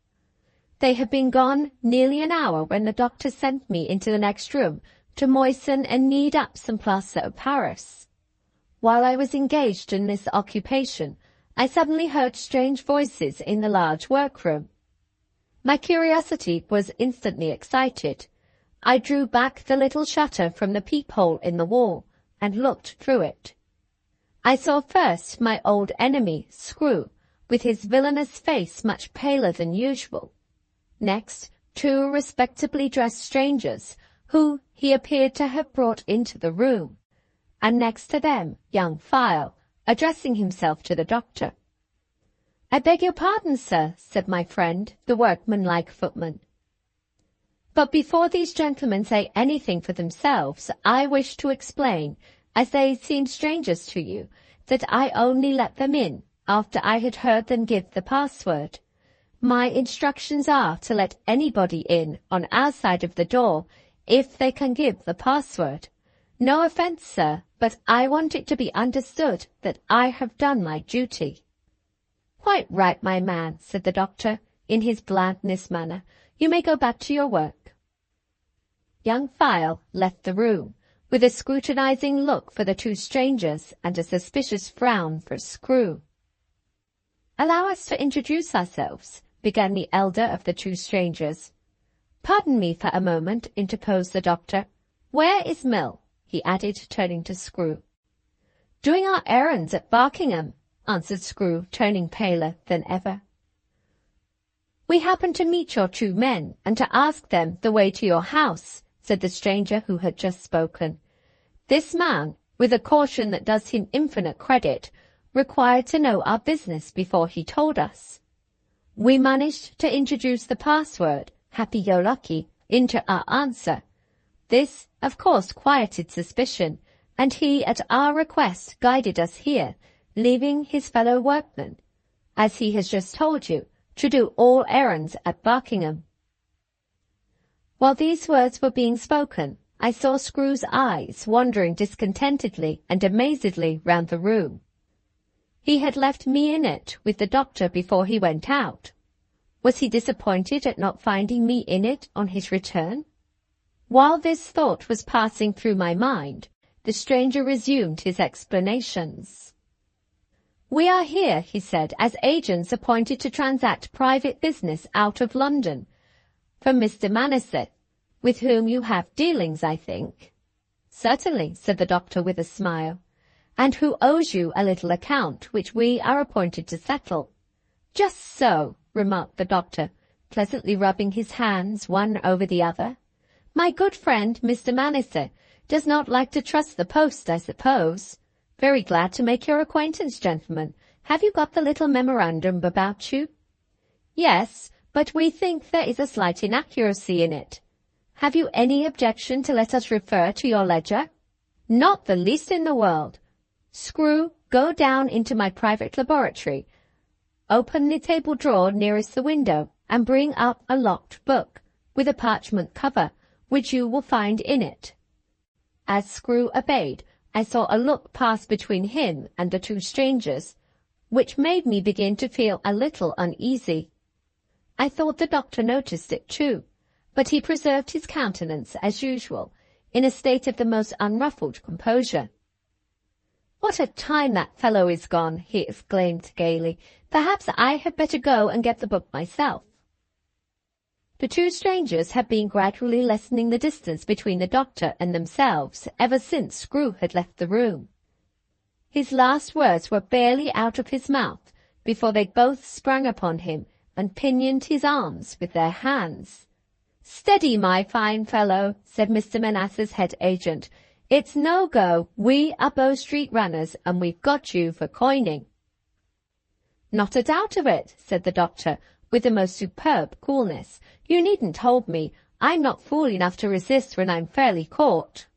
Speaker 1: They had been gone nearly an hour when the doctor sent me into the next room to moisten and knead up some plaster of Paris. While I was engaged in this occupation, I suddenly heard strange voices in the large workroom. My curiosity was instantly excited. I drew back the little shutter from the peephole in the wall and looked through it. I saw first my old enemy, Screw, with his villainous face much paler than usual. Next, two respectably dressed strangers, who he appeared to have brought into the room, and next to them young File, addressing himself to the doctor. "I beg your pardon, sir," said my friend, the workman-like footman. "But before these gentlemen say anything for themselves, I wish to explain, as they seem strangers to you, that I only let them in after I had heard them give the password. My instructions are to let anybody in on our side of the door if they can give the password. No offence, sir, but I want it to be understood that I have done my duty." "Quite right, my man," said the doctor, in his blandest manner. "You may go back to your work." Young File left the room, with a scrutinizing look for the two strangers and a suspicious frown for Screw. "Allow us to introduce ourselves," began the elder of the two strangers. "Pardon me for a moment," interposed the doctor. "Where is Mill?" he added, turning to Screw. "Doing our errands at Barkingham," answered Screw, turning paler than ever. "We happened to meet your two men, and to ask them the way to your house," said the stranger who had just spoken. This man, with a caution that does him infinite credit, required to know our business before he told us. We managed to introduce the password, happy-go-lucky, into our answer. This, of course, quieted suspicion, and he, at our request, guided us here, leaving his fellow workmen, as he has just told you, to do all errands at Barkingham. While these words were being spoken, I saw Screw's eyes wandering discontentedly and amazedly round the room. He had left me in it with the doctor before he went out. Was he disappointed at not finding me in it on his return? While this thought was passing through my mind, the stranger resumed his explanations. "We are here," he said, "as agents appointed to transact private business out of London, for Mr. Manasseh, with whom you have dealings, I think." "Certainly," said the doctor with a smile, "and who owes you a little account, which we are appointed to settle." "Just so," remarked the doctor, pleasantly rubbing his hands one over the other. "My good friend, Mr. Manasseh, does not like to trust the post, I suppose. Very glad to make your acquaintance, gentlemen. Have you got the little memorandum about you?" "Yes, but we think there is a slight inaccuracy in it. Have you any objection to let us refer to your ledger?" "Not the least in the world. Screw, go down into my private laboratory, open the table drawer nearest the window, and bring up a locked book, with a parchment cover, which you will find in it." As Screw obeyed, I saw a look pass between him and the two strangers, which made me begin to feel a little uneasy. I thought the doctor noticed it too, but he preserved his countenance as usual, in a state of the most unruffled composure. "What a time that fellow is gone!" he exclaimed gaily. "Perhaps I had better go and get the book myself." The two strangers had been gradually lessening the distance between the doctor and themselves ever since Screw had left the room. His last words were barely out of his mouth before they both sprang upon him and pinioned his arms with their hands. "Steady, my fine fellow," said Mr. Manasseh's head agent. "It's no go. We are Bow Street runners, and we've got you for coining." "Not a doubt of it," said the doctor, with the most superb coolness. "You needn't hold me. I'm not fool enough to resist when I'm fairly caught."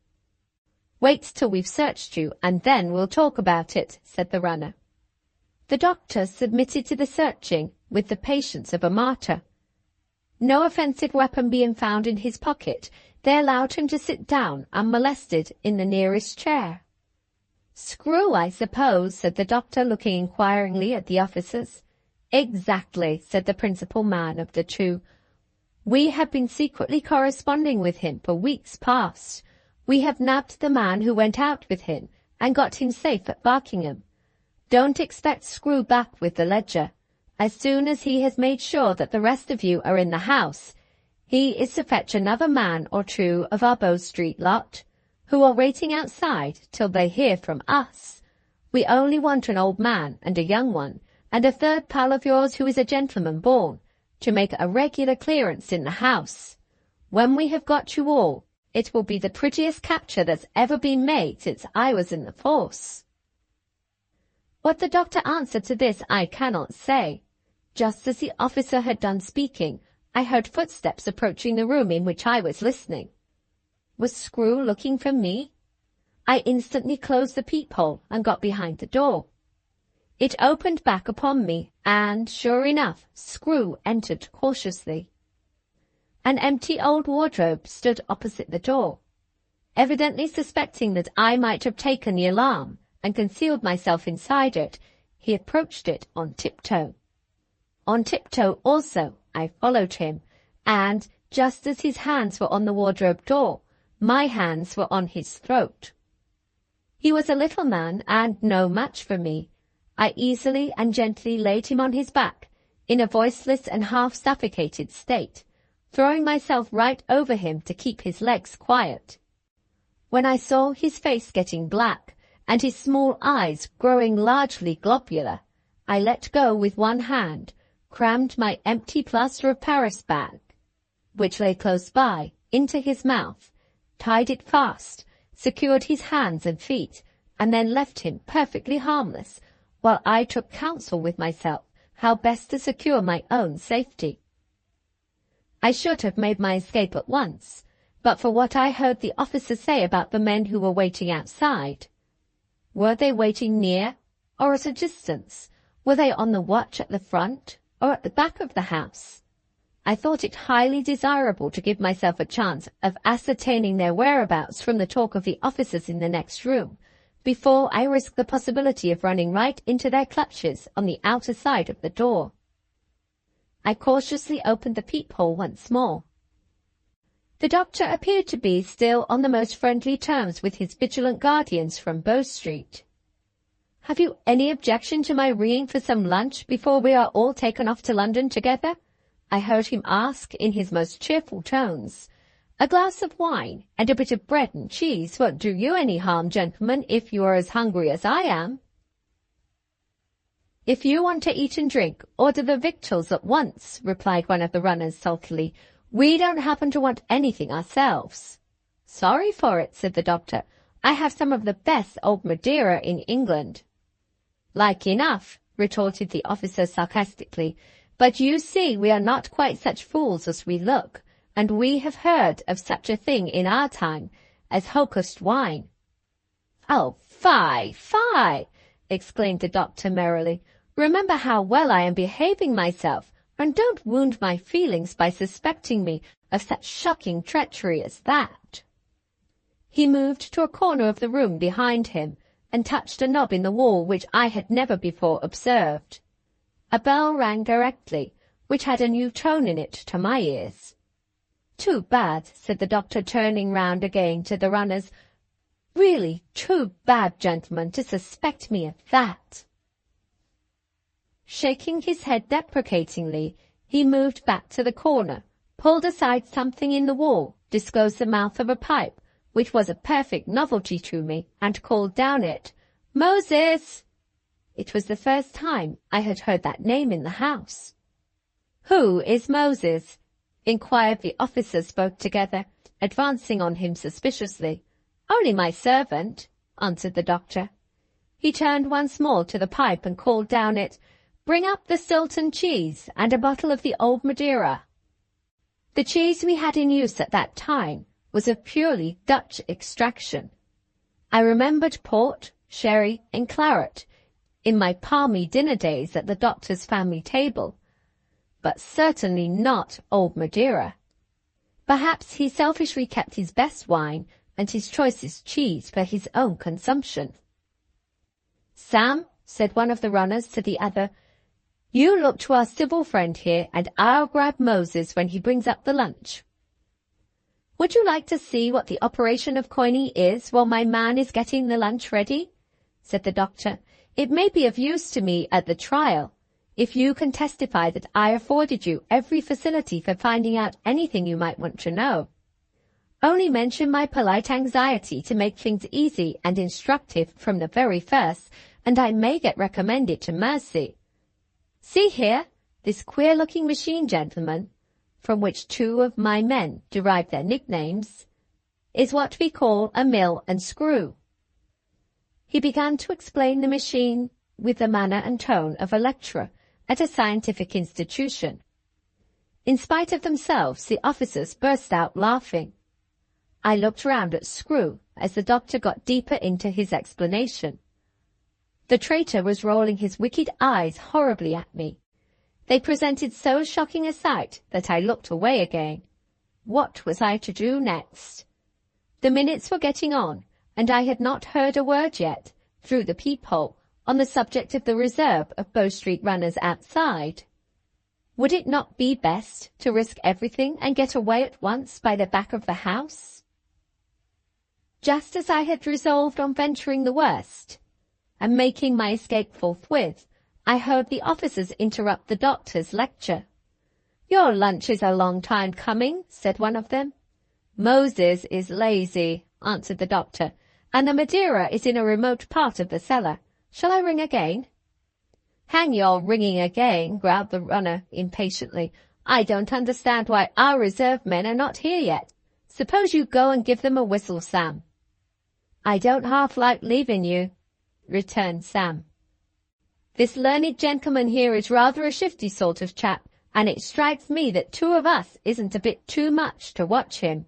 Speaker 1: "Wait till we've searched you, and then we'll talk about it," said the runner. The doctor submitted to the searching with the patience of a martyr. No offensive weapon being found in his pocket, they allowed him to sit down unmolested in the nearest chair. "Screw, I suppose," said the doctor, looking inquiringly at the officers. "Exactly," said the principal man of the two. "We have been secretly corresponding with him for weeks past. We have nabbed the man who went out with him and got him safe at Barkingham. Don't expect Screw back with the ledger. As soon as he has made sure that the rest of you are in the house, he is to fetch another man or two of our Bow Street lot, who are waiting outside till they hear from us. We only want an old man and a young one, and a third pal of yours who is a gentleman born, to make a regular clearance in the house. When we have got you all, it will be the prettiest capture that's ever been made since I was in the force." What the doctor answered to this I cannot say. Just as the officer had done speaking, I heard footsteps approaching the room in which I was listening. Was Screw looking for me? I instantly closed the peephole and got behind the door. It opened back upon me, and, sure enough, Screw entered cautiously. An empty old wardrobe stood opposite the door. Evidently suspecting that I might have taken the alarm and concealed myself inside it, he approached it on tiptoe. On tiptoe also I followed him, and, just as his hands were on the wardrobe door, my hands were on his throat. He was a little man, and no match for me. I easily and gently laid him on his back, in a voiceless and half-suffocated state, throwing myself right over him to keep his legs quiet. When I saw his face getting black, and his small eyes growing largely globular, I let go with one hand, crammed my empty plaster of Paris bag, which lay close by, into his mouth, tied it fast, secured his hands and feet, and then left him perfectly harmless, while I took counsel with myself how best to secure my own safety. I should have made my escape at once, but for what I heard the officer say about the men who were waiting outside. Were they waiting near or at a distance? Were they on the watch at the front or at the back of the house? I thought it highly desirable to give myself a chance of ascertaining their whereabouts from the talk of the officers in the next room, before I risked the possibility of running right into their clutches on the outer side of the door. I cautiously opened the peephole once more. The doctor appeared to be still on the most friendly terms with his vigilant guardians from Bow Street. "Have you any objection to my ringing for some lunch before we are all taken off to London together?" I heard him ask in his most cheerful tones. "A glass of wine and a bit of bread and cheese won't do you any harm, gentlemen, if you are as hungry as I am." "If you want to eat and drink, order the victuals at once," replied one of the runners sulkily. "We don't happen to want anything ourselves." "Sorry for it," said the doctor. "I have some of the best old Madeira in England." "Like enough," retorted the officer sarcastically. "But you see we are not quite such fools as we look, and we have heard of such a thing in our time as hocussed wine." "Oh, fie, fie!" exclaimed the doctor merrily. "Remember how well I am behaving myself, and don't wound my feelings by suspecting me of such shocking treachery as that." He moved to a corner of the room behind him, and touched a knob in the wall which I had never before observed. A bell rang directly, which had a new tone in it to my ears. "Too bad," said the doctor, turning round again to the runners. "Really too bad, gentlemen, to suspect me of that." Shaking his head deprecatingly, he moved back to the corner, pulled aside something in the wall, disclosed the mouth of a pipe, which was a perfect novelty to me, and called down it, "Moses!" It was the first time I had heard that name in the house. "Who is Moses?" inquired the officers both together, advancing on him suspiciously. "Only my servant," answered the doctor. He turned once more to the pipe and called down it, "Bring up the Stilton cheese and a bottle of the old Madeira." The cheese we had in use at that time was of purely Dutch extraction. I remembered port, sherry, and claret in my palmy dinner days at the doctor's family table, but certainly not old Madeira. Perhaps he selfishly kept his best wine and his choicest cheese for his own consumption. "Sam," said one of the runners to the other, "you look to our civil friend here, and I'll grab Moses when he brings up the lunch." "Would you like to see what the operation of coining is while my man is getting the lunch ready?" said the doctor. "It may be of use to me at the trial, if you can testify that I afforded you every facility for finding out anything you might want to know. Only mention my polite anxiety to make things easy and instructive from the very first, and I may get recommended to mercy. See here, this queer-looking machine, gentlemen, from which two of my men derived their nicknames, is what we call a mill and screw." He began to explain the machine with the manner and tone of a lecturer at a scientific institution. In spite of themselves, the officers burst out laughing. I looked round at Screw as the doctor got deeper into his explanation. The traitor was rolling his wicked eyes horribly at me. They presented so shocking a sight that I looked away again. What was I to do next? The minutes were getting on, and I had not heard a word yet, through the peephole, on the subject of the reserve of Bow Street runners outside. Would it not be best to risk everything and get away at once by the back of the house? Just as I had resolved on venturing the worst, and making my escape forthwith, I heard the officers interrupt the doctor's lecture. "Your lunch is a long time coming," said one of them. "Moses is lazy," answered the doctor, "and the Madeira is in a remote part of the cellar. Shall I ring again?" "Hang your ringing again," growled the runner impatiently. "I don't understand why our reserve men are not here yet. Suppose you go and give them a whistle, Sam." "I don't half like leaving you," returned Sam. "This learned gentleman here is rather a shifty sort of chap, and it strikes me that two of us isn't a bit too much to watch him."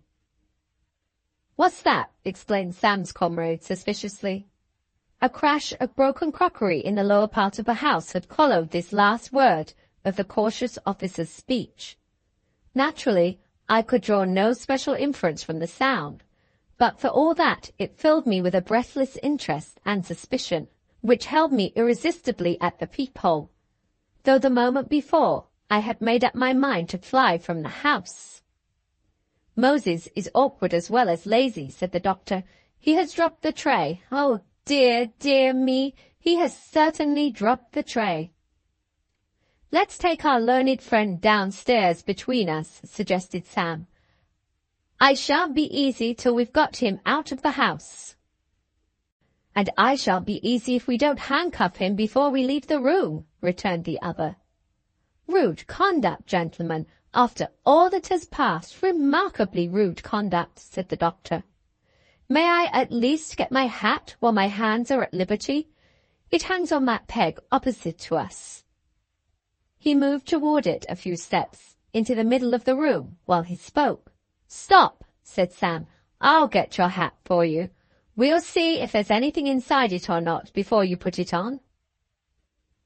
Speaker 1: "What's that?" exclaimed Sam's comrade suspiciously. A crash of broken crockery in the lower part of the house had followed this last word of the cautious officer's speech. Naturally, I could draw no special inference from the sound, but for all that it filled me with a breathless interest and suspicion, which held me irresistibly at the peephole, though the moment before I had made up my mind to fly from the house. "Moses is awkward as well as lazy," said the doctor. "He has dropped the tray. Oh, dear, dear me, he has certainly dropped the tray." "Let's take our learned friend downstairs between us," suggested Sam. "I shan't be easy till we've got him out of the house." "And I shan't be easy if we don't handcuff him before we leave the room," returned the other. "Rude conduct, gentlemen, after all that has passed, remarkably rude conduct," said the doctor. "May I at least get my hat while my hands are at liberty? It hangs on that peg opposite to us." He moved toward it a few steps, into the middle of the room, while he spoke. "Stop," said Sam. "I'll get your hat for you. We'll see if there's anything inside it or not before you put it on."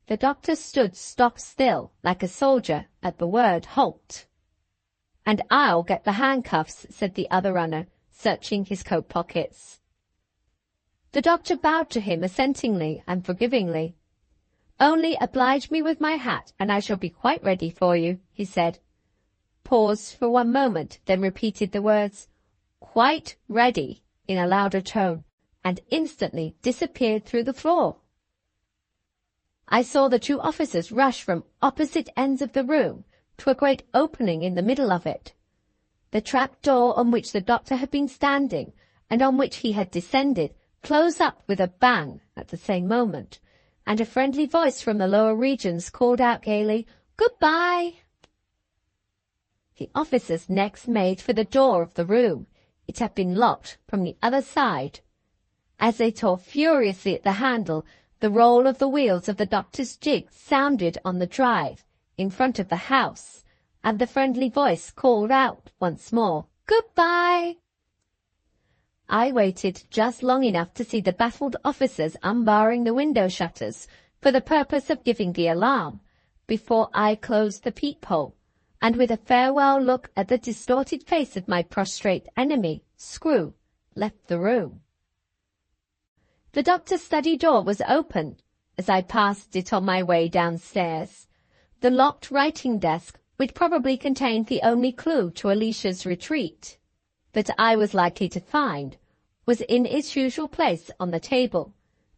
Speaker 1: The doctor stood stock still, like a soldier, at the word halt. "And I'll get the handcuffs," said the other runner, searching his coat pockets. The doctor bowed to him assentingly and forgivingly. "Only oblige me with my hat, and I shall be quite ready for you," he said. Paused for one moment, then repeated the words, "Quite ready," in a louder tone, and instantly disappeared through the floor. I saw the two officers rush from opposite ends of the room to a great opening in the middle of it. The trap door on which the doctor had been standing, and on which he had descended, closed up with a bang at the same moment, and a friendly voice from the lower regions called out gaily, "Goodbye!" The officers next made for the door of the room. It had been locked from the other side. As they tore furiously at the handle, the roll of the wheels of the doctor's gig sounded on the drive in front of the house, and the friendly voice called out once more, "Goodbye!" I waited just long enough to see the baffled officers unbarring the window shutters for the purpose of giving the alarm, before I closed the peephole, and with a farewell look at the distorted face of my prostrate enemy, Screw, left the room. The doctor's study door was open as I passed it on my way downstairs. The locked writing desk, which probably contained the only clue to Alicia's retreat that I was likely to find, was in its usual place on the table.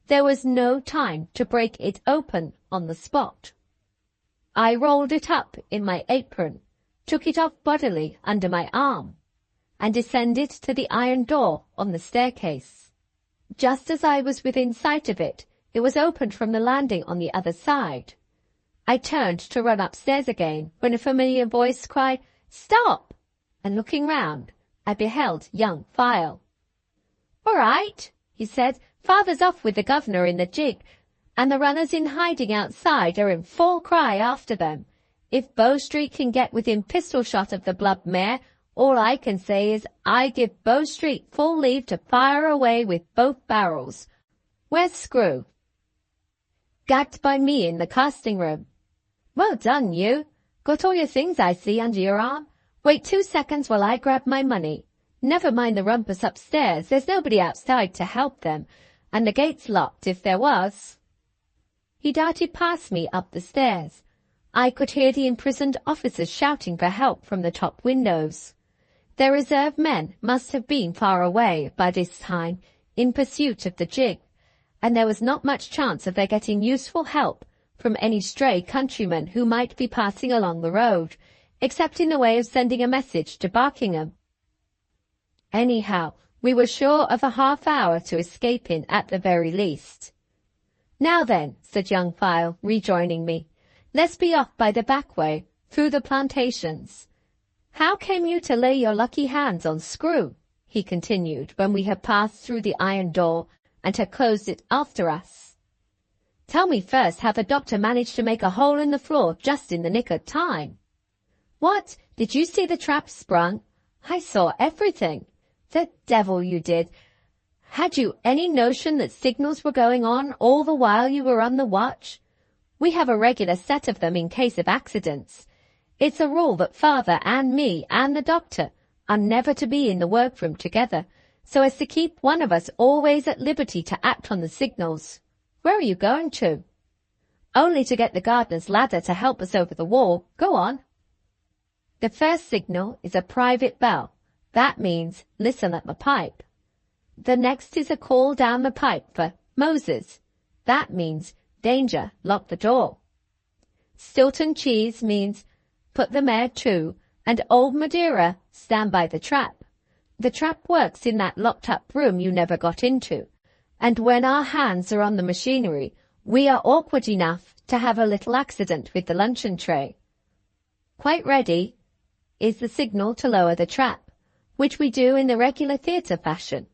Speaker 1: There was no time to break it open on the spot. I rolled it up in my apron, took it off bodily under my arm, and descended to the iron door on the staircase. Just as I was within sight of it, it was opened from the landing on the other side. I turned to run upstairs again, when a familiar voice cried, "Stop!" and looking round, I beheld young File. "All right," he said. "Father's off with the governor in the gig, and the runners in hiding outside are in full cry after them. If Bow Street can get within pistol shot of the blood mare, all I can say is I give Bow Street full leave to fire away with both barrels. Where's Screw?" "Gagged by me in the casting room." "Well done, you. Got all your things, I see, under your arm. Wait 2 seconds while I grab my money. Never mind the rumpus upstairs. There's nobody outside to help them, and the gate's locked if there was." He darted past me up the stairs. I could hear the imprisoned officers shouting for help from the top windows. Their reserve men must have been far away by this time in pursuit of the gig, and there was not much chance of their getting useful help from any stray countrymen who might be passing along the road, except in the way of sending a message to Barkingham. Anyhow, we were sure of a half-hour to escape in at the very least. "Now then," said young File, rejoining me, "let's be off by the back way, through the plantations. How came you to lay your lucky hands on Screw?" he continued, when we had passed through the iron door and had closed it after us. "Tell me first how the doctor managed to make a hole in the floor just in the nick of time." "What? Did you see the trap sprung?" "I saw everything." "The devil you did. Had you any notion that signals were going on all the while you were on the watch? We have a regular set of them in case of accidents. It's a rule that Father and me and the doctor are never to be in the workroom together, so as to keep one of us always at liberty to act on the signals. Where are you going to? Only to get the gardener's ladder to help us over the wall. Go on. The first signal is a private bell. That means, listen at the pipe. The next is a call down the pipe for Moses. That means, danger, lock the door. Stilton cheese means, put the mare to, and old Madeira, stand by the trap. The trap works in that locked-up room you never got into, and when our hands are on the machinery, we are awkward enough to have a little accident with the luncheon tray. Quite ready is the signal to lower the trap, which we do in the regular theatre fashion.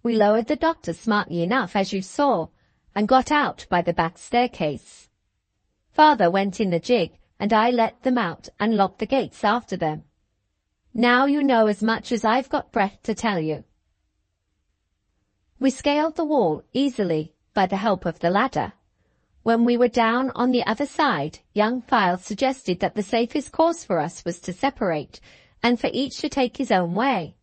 Speaker 1: We lowered the doctor smartly enough, as you saw, and got out by the back staircase. Father went in the gig, and I let them out and locked the gates after them. Now you know as much as I've got breath to tell you. We scaled the wall easily by the help of the ladder. When we were down on the other side, young Files suggested that the safest course for us was to separate, and for each to take his own way.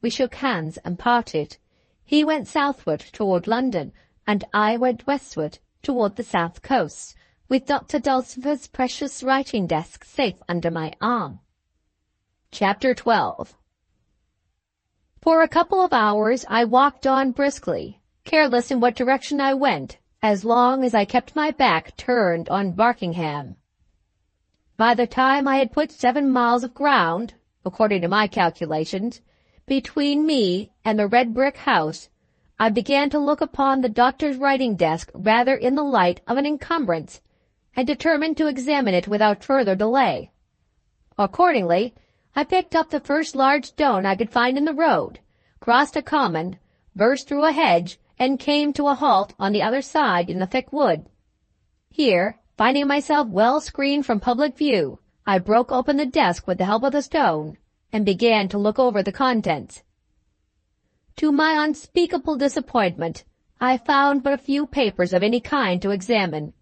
Speaker 1: We shook hands and parted. He went southward toward London, and I went westward toward the south coast, with Dr. Dulcifer's precious writing desk safe under my arm. Chapter 12. For a couple of hours I walked on briskly, careless in what direction I went, as long as I kept my back turned on Barkingham. By the time I had put 7 miles of ground, according to my calculations, between me and the red brick house, I began to look upon the doctor's writing desk rather in the light of an encumbrance, and determined to examine it without further delay. Accordingly, I picked up the first large stone I could find in the road, crossed a common, burst through a hedge, and came to a halt on the other side in the thick wood. Here, finding myself well screened from public view, I broke open the desk with the help of the stone, and began to look over the contents. To my unspeakable disappointment, I found but a few papers of any kind to examine.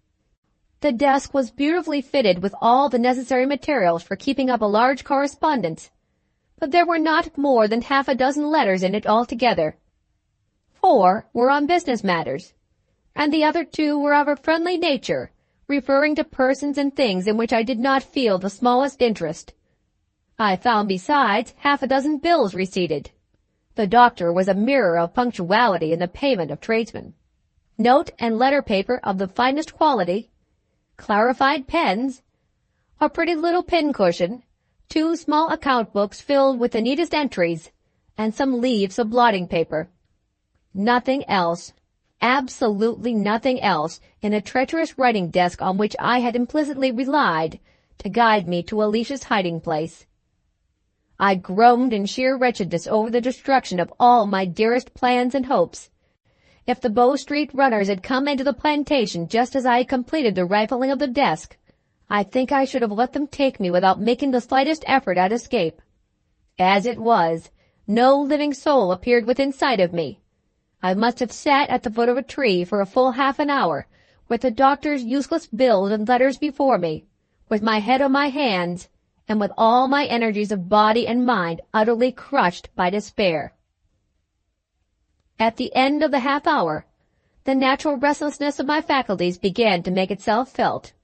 Speaker 1: The desk was beautifully fitted with all the necessary materials for keeping up a large correspondence, but there were not more than half a dozen letters in it altogether. 4 were on business matters, and the other 2 were of a friendly nature, referring to persons and things in which I did not feel the smallest interest. I found besides half a dozen bills receipted. The doctor was a mirror of punctuality in the payment of tradesmen. Note and letter paper of the finest quality, clarified pens, a pretty little pincushion, 2 small account books filled with the neatest entries, and some leaves of blotting paper. Nothing else, absolutely nothing else, in a treacherous writing desk on which I had implicitly relied to guide me to Alicia's hiding place. I groaned in sheer wretchedness over the destruction of all my dearest plans and hopes. If the Bow Street runners had come into the plantation just as I had completed the rifling of the desk, I think I should have let them take me without making the slightest effort at escape. As it was, no living soul appeared within sight of me. I must have sat at the foot of a tree for a full half an hour, with the doctor's useless bills and letters before me, with my head on my hands, and with all my energies of body and mind utterly crushed by despair. At the end of the half hour, the natural restlessness of my faculties began to make itself felt.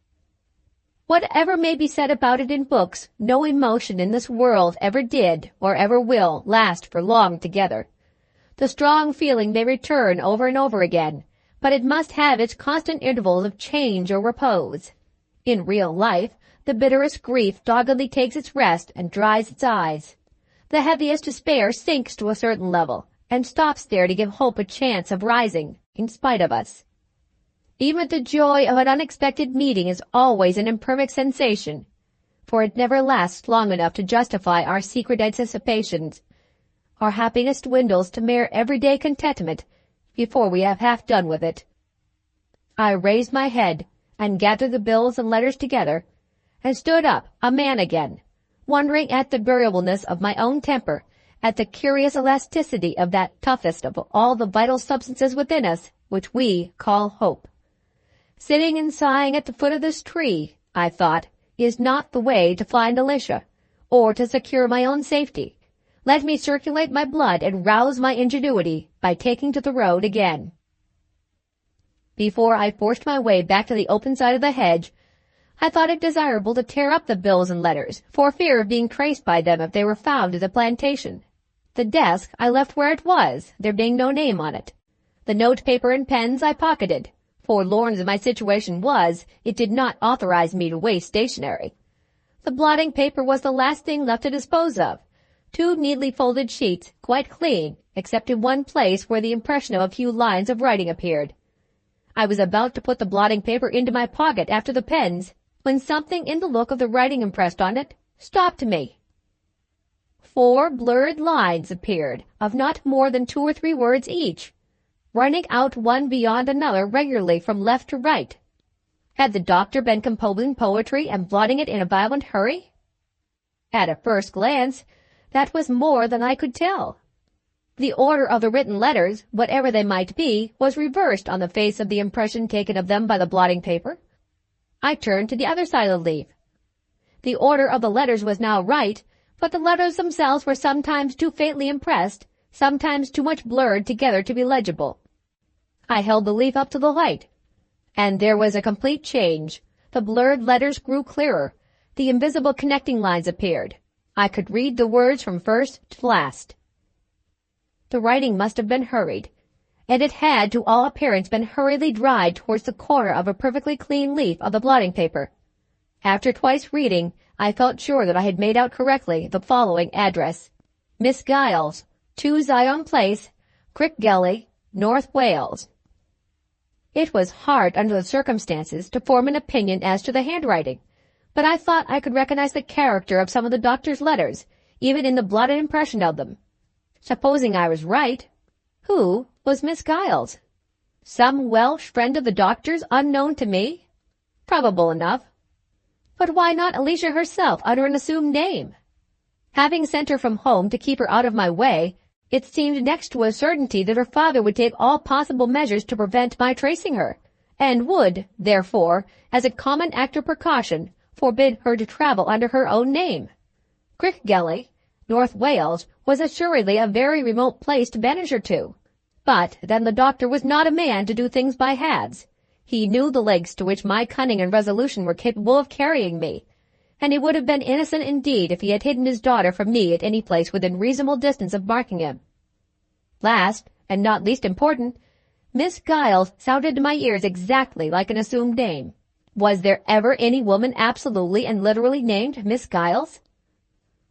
Speaker 1: Whatever may be said about it in books, no emotion in this world ever did, or ever will, last for long together. The strong feeling may return over and over again, but it must have its constant intervals of change or repose. In real life, the bitterest grief doggedly takes its rest and dries its eyes. The heaviest despair sinks to a certain level, and stops there to give hope a chance of rising, in spite of us. Even the joy of an unexpected meeting is always an imperfect sensation, for it never lasts long enough to justify our secret anticipations. Our happiness dwindles to mere everyday contentment before we have half done with it. I raised my head, and gathered the bills and letters together, and stood up, a man again, wondering at the variableness of my own temper, at the curious elasticity of that toughest of all the vital substances within us, which we call hope. Sitting and sighing at the foot of this tree, I thought, is not the way to find Alicia, or to secure my own safety. Let me circulate my blood and rouse my ingenuity by taking to the road again. Before I forced my way back to the open side of the hedge, I thought it desirable to tear up the bills and letters, for fear of being traced by them if they were found at the plantation. The desk I left where it was, there being no name on it. The note paper and pens I pocketed. Forlorn as my situation was, it did not authorize me to waste stationery. The blotting paper was the last thing left to dispose of. 2 neatly folded sheets, quite clean, except in one place where the impression of a few lines of writing appeared. I was about to put the blotting paper into my pocket after the pens, when something in the look of the writing impressed on it stopped me. 4 blurred lines appeared, of not more than 2 or 3 words each, running out one beyond another regularly from left to right. Had the doctor been composing poetry and blotting it in a violent hurry? At a first glance, that was more than I could tell. The order of the written letters, whatever they might be, was reversed on the face of the impression taken of them by the blotting paper. I turned to the other side of the leaf. The order of the letters was now right, but the letters themselves were sometimes too faintly impressed, sometimes too much blurred together to be legible. I held the leaf up to the light, and there was a complete change. The blurred letters grew clearer. The invisible connecting lines appeared. I could read the words from first to last. The writing must have been hurried, and it had to all appearance been hurriedly dried towards the corner of a perfectly clean leaf of the blotting paper. After twice reading, I felt sure that I had made out correctly the following address: Miss Giles, 2 Zion Place, Crickgelly, North Wales. It was hard under the circumstances to form an opinion as to the handwriting, but I thought I could recognize the character of some of the doctor's letters, even in the blotted impression of them. Supposing I was right, who was Miss Giles? Some Welsh friend of the doctor's unknown to me? Probable enough. But why not Alicia herself under an assumed name? Having sent her from home to keep her out of my way, it seemed next to a certainty that her father would take all possible measures to prevent my tracing her, and would, therefore, as a common act of precaution, forbid her to travel under her own name. Crickgelly, North Wales, was assuredly a very remote place to banish her to. But then the doctor was not a man to do things by halves. He knew the lengths to which my cunning and resolution were capable of carrying me, and he would have been innocent indeed if he had hidden his daughter from me at any place within reasonable distance of Barkingham. Last, and not least important, Miss Giles sounded to my ears exactly like an assumed name. Was there ever any woman absolutely and literally named Miss Giles?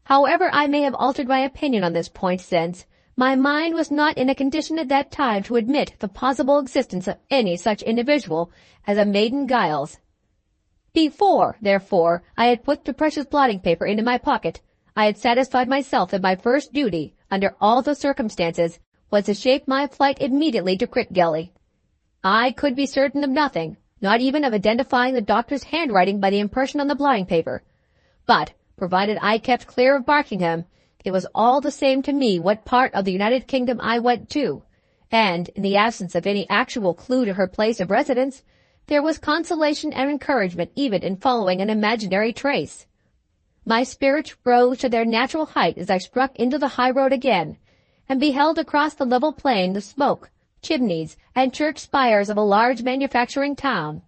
Speaker 1: However I may have altered my opinion on this point since, my mind was not in a condition at that time to admit the possible existence of any such individual as a maiden Giles. Before, therefore, I had put the precious blotting paper into my pocket, I had satisfied myself that my first duty, under all the circumstances, was to shape my flight immediately to Crickgelly. I could be certain of nothing, not even of identifying the doctor's handwriting by the impression on the blotting paper. But, provided I kept clear of Barkingham, it was all the same to me what part of the United Kingdom I went to, and, in the absence of any actual clue to her place of residence, there was consolation and encouragement even in following an imaginary trace. My spirits rose to their natural height as I struck into the high road again, and beheld across the level plain the smoke, chimneys, and church spires of a large manufacturing town.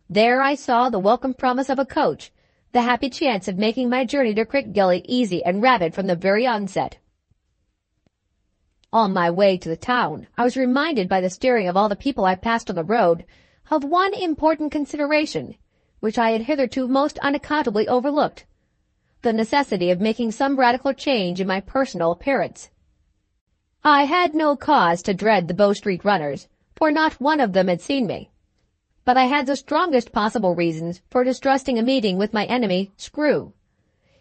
Speaker 1: There I saw the welcome promise of a coach, the happy chance of making my journey to Crickgelly easy and rapid from the very onset. On my way to the town, I was reminded by the staring of all the people I passed on the road of one important consideration, which I had hitherto most unaccountably overlooked: the necessity of making some radical change in my personal appearance. I had no cause to dread the Bow Street runners, for not one of them had seen me. But I had the strongest possible reasons for distrusting a meeting with my enemy, Screw.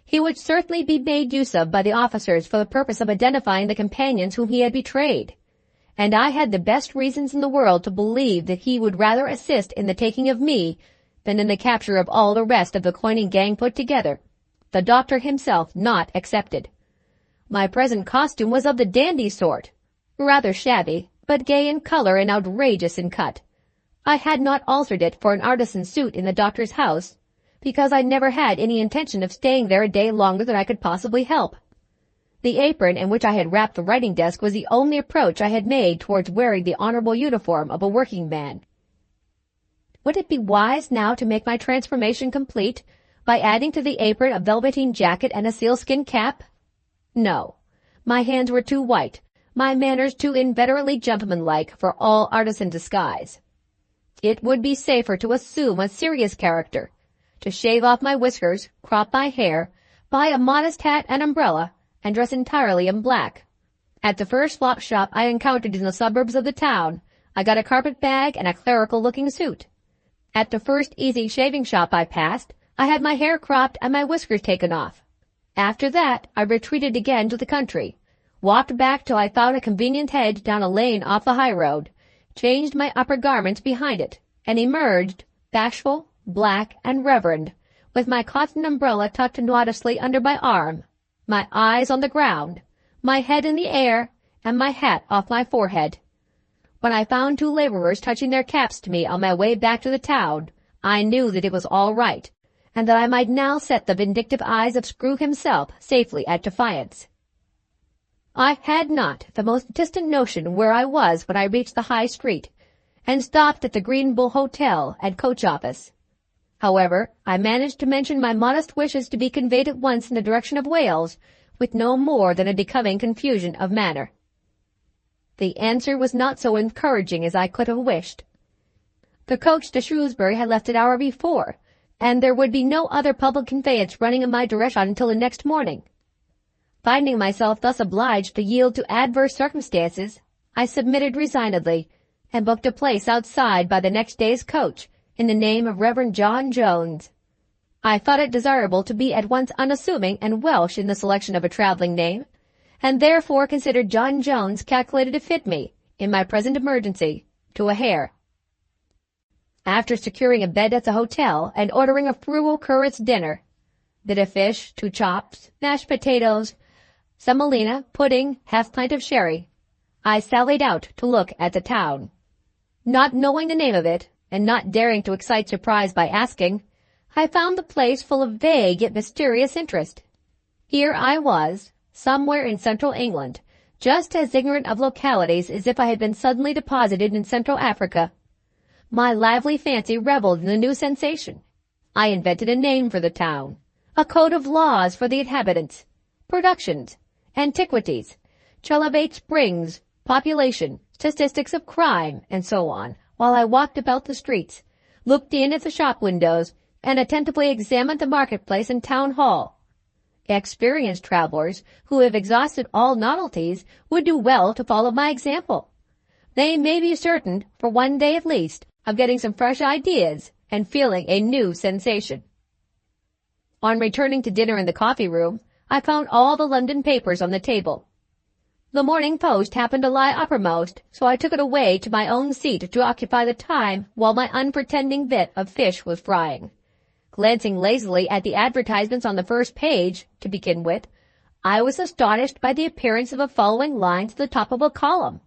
Speaker 1: He would certainly be made use of by the officers for the purpose of identifying the companions whom he had betrayed, and I had the best reasons in the world to believe that he would rather assist in the taking of me than in the capture of all the rest of the coining gang put together, the doctor himself not excepted. My present costume was of the dandy sort, rather shabby, but gay in color and outrageous in cut. I had not altered it for an artisan suit in the doctor's house, because I never had any intention of staying there a day longer than I could possibly help. The apron in which I had wrapped the writing desk was the only approach I had made towards wearing the honorable uniform of a working man. Would it be wise now to make my transformation complete by adding to the apron a velveteen jacket and a sealskin cap? No. My hands were too white, my manners too inveterately gentlemanlike for all artisan disguise. It would be safer to assume a serious character, to shave off my whiskers, crop my hair, buy a modest hat and umbrella, and dress entirely in black. At the first slop shop I encountered in the suburbs of the town, I got a carpet bag and a clerical-looking suit. At the first easy shaving shop I passed, I had my hair cropped and my whiskers taken off. After that, I retreated again to the country, walked back till I found a convenient hedge down a lane off the high road, changed my upper garments behind it, and emerged, bashful, black, and reverend, with my cotton umbrella tucked modestly under my arm, my eyes on the ground, my head in the air, and my hat off my forehead. When I found two laborers touching their caps to me on my way back to the town, I knew that it was all right, and that I might now set the vindictive eyes of Screw himself safely at defiance. I had not the most distant notion where I was when I reached the High Street, and stopped at the Green Bull Hotel and coach office. However, I managed to mention my modest wishes to be conveyed at once in the direction of Wales, with no more than a becoming confusion of manner. The answer was not so encouraging as I could have wished. The coach to Shrewsbury had left an hour before, and there would be no other public conveyance running in my direction until the next morning. Finding myself thus obliged to yield to adverse circumstances, I submitted resignedly, and booked a place outside by the next day's coach, in the name of Reverend John Jones. I thought it desirable to be at once unassuming and Welsh in the selection of a traveling name, and therefore considered John Jones calculated to fit me, in my present emergency, to a hair. After securing a bed at the hotel and ordering a frugal curate's dinner, bit of fish, 2 chops, mashed potatoes, semolina, pudding, half-pint of sherry, I sallied out to look at the town. Not knowing the name of it, and not daring to excite surprise by asking, I found the place full of vague yet mysterious interest. Here I was, somewhere in central England, just as ignorant of localities as if I had been suddenly deposited in Central Africa. My lively fancy reveled in the new sensation. I invented a name for the town, a code of laws for the inhabitants, productions, antiquities, chalybeate springs, population, statistics of crime, and so on, while I walked about the streets, looked in at the shop windows, and attentively examined the marketplace and town hall. Experienced travelers, who have exhausted all novelties, would do well to follow my example. They may be certain, for one day at least, of getting some fresh ideas and feeling a new sensation. On returning to dinner in the coffee-room, I found all the London papers on the table. The Morning Post happened to lie uppermost, so I took it away to my own seat to occupy the time while my unpretending bit of fish was frying. Glancing lazily at the advertisements on the first page, to begin with, I was astonished by the appearance of the following lines at the top of a column.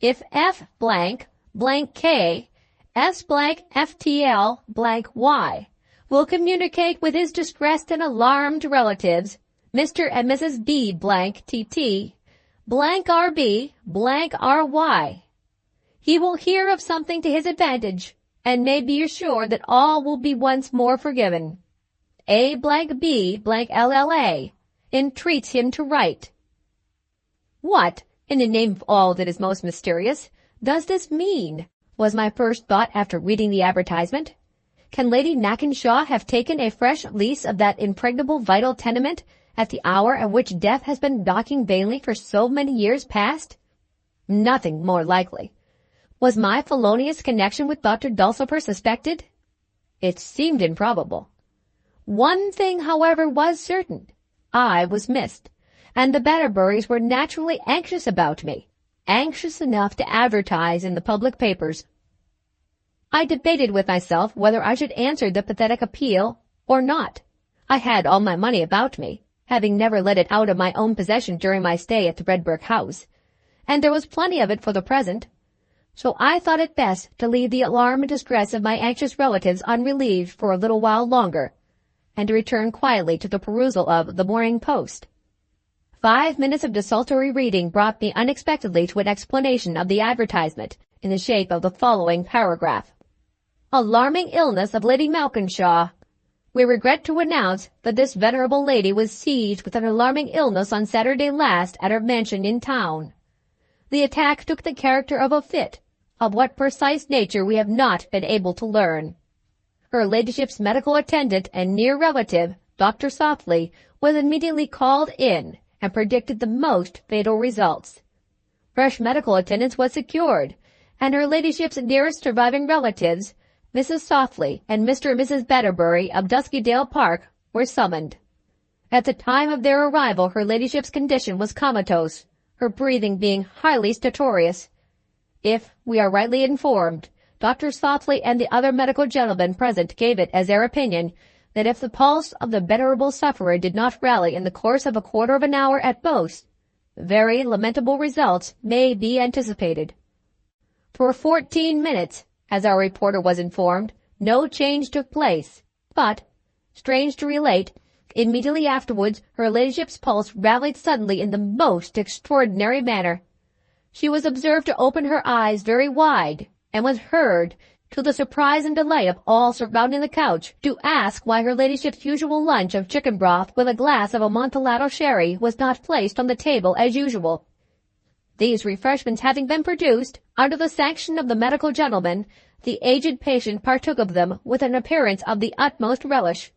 Speaker 1: If F blank blank K S blank FTL blank Y will communicate with his distressed and alarmed relatives, Mr. and Mrs. B blank TT blank RB blank RY, he will hear of something to his advantage, and may be assured that all will be once more forgiven. A blank B blank LLA entreats him to write. What, in the name of all that is most mysterious, does this mean? Was my first thought after reading the advertisement. Can Lady Nackenshaw have taken a fresh lease of that impregnable vital tenement at the hour at which death has been knocking vainly for so many years past? Nothing more likely. Was my felonious connection with Dr. Dulcifer suspected? It seemed improbable. One thing, however, was certain. I was missed, and the Batterburys were naturally anxious about me, anxious enough to advertise in the public papers. I debated with myself whether I should answer the pathetic appeal or not. I had all my money about me, having never let it out of my own possession during my stay at the red brick house, and there was plenty of it for the present. So I thought it best to leave the alarm and distress of my anxious relatives unrelieved for a little while longer, and to return quietly to the perusal of the Morning Post. 5 minutes of desultory reading brought me unexpectedly to an explanation of the advertisement in the shape of the following paragraph. Alarming illness of Lady Malkinshaw. We regret to announce that this venerable lady was seized with an alarming illness on Saturday last at her mansion in town. The attack took the character of a fit, of what precise nature we have not been able to learn. Her ladyship's medical attendant and near relative, Dr. Softly, was immediately called in and predicted the most fatal results. Fresh medical attendance was secured, and her ladyship's nearest surviving relatives, Mrs. Softly and Mr. and Mrs. Batterbury of Duskydale Park, were summoned. At the time of their arrival her ladyship's condition was comatose, her breathing being highly stertorous. If we are rightly informed, Dr. Softly and the other medical gentlemen present gave it as their opinion that if the pulse of the venerable sufferer did not rally in the course of a quarter of an hour at most, very lamentable results may be anticipated. For 14 minutes, as our reporter was informed, no change took place, but, strange to relate, immediately afterwards her ladyship's pulse rallied suddenly in the most extraordinary manner. She was observed to open her eyes very wide, and was heard, to the surprise and delight of all surrounding the couch, to ask why her ladyship's usual lunch of chicken broth with a glass of Amontillado sherry was not placed on the table as usual. These refreshments having been produced, under the sanction of the medical gentleman, the aged patient partook of them with an appearance of the utmost relish.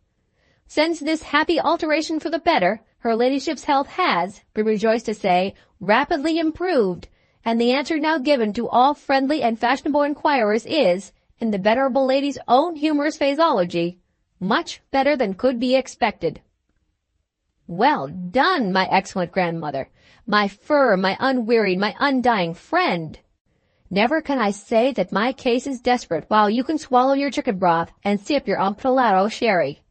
Speaker 1: Since this happy alteration for the better, her ladyship's health has, we rejoice to say, rapidly improved, and the answer now given to all friendly and fashionable inquirers is, in the venerable lady's own humorous phraseology, much better than could be expected. Well done, my excellent grandmother, my firm, my unwearied, my undying friend. Never can I say that my case is desperate while you can swallow your chicken broth and sip your Amontillado sherry.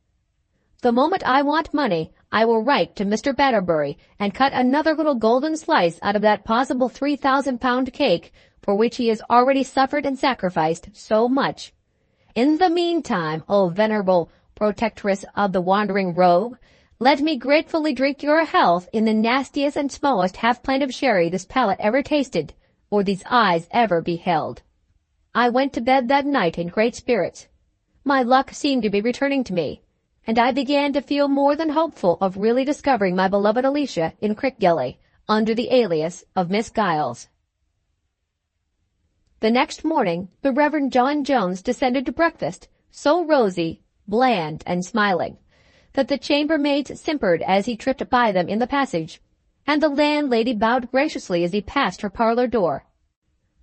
Speaker 1: The moment I want money, I will write to Mr. Batterbury and cut another little golden slice out of that possible 3,000-pound cake for which he has already suffered and sacrificed so much. In the meantime, O venerable protectress of the wandering rogue, let me gratefully drink your health in the nastiest and smallest half-pint of sherry this palate ever tasted, or these eyes ever beheld. I went to bed that night in great spirits. My luck seemed to be returning to me, and I began to feel more than hopeful of really discovering my beloved Alicia in Crickgelly, under the alias of Miss Giles. The next morning, the Reverend John Jones descended to breakfast, so rosy, bland, and smiling, that the chambermaids simpered as he tripped by them in the passage, and the landlady bowed graciously as he passed her parlor door.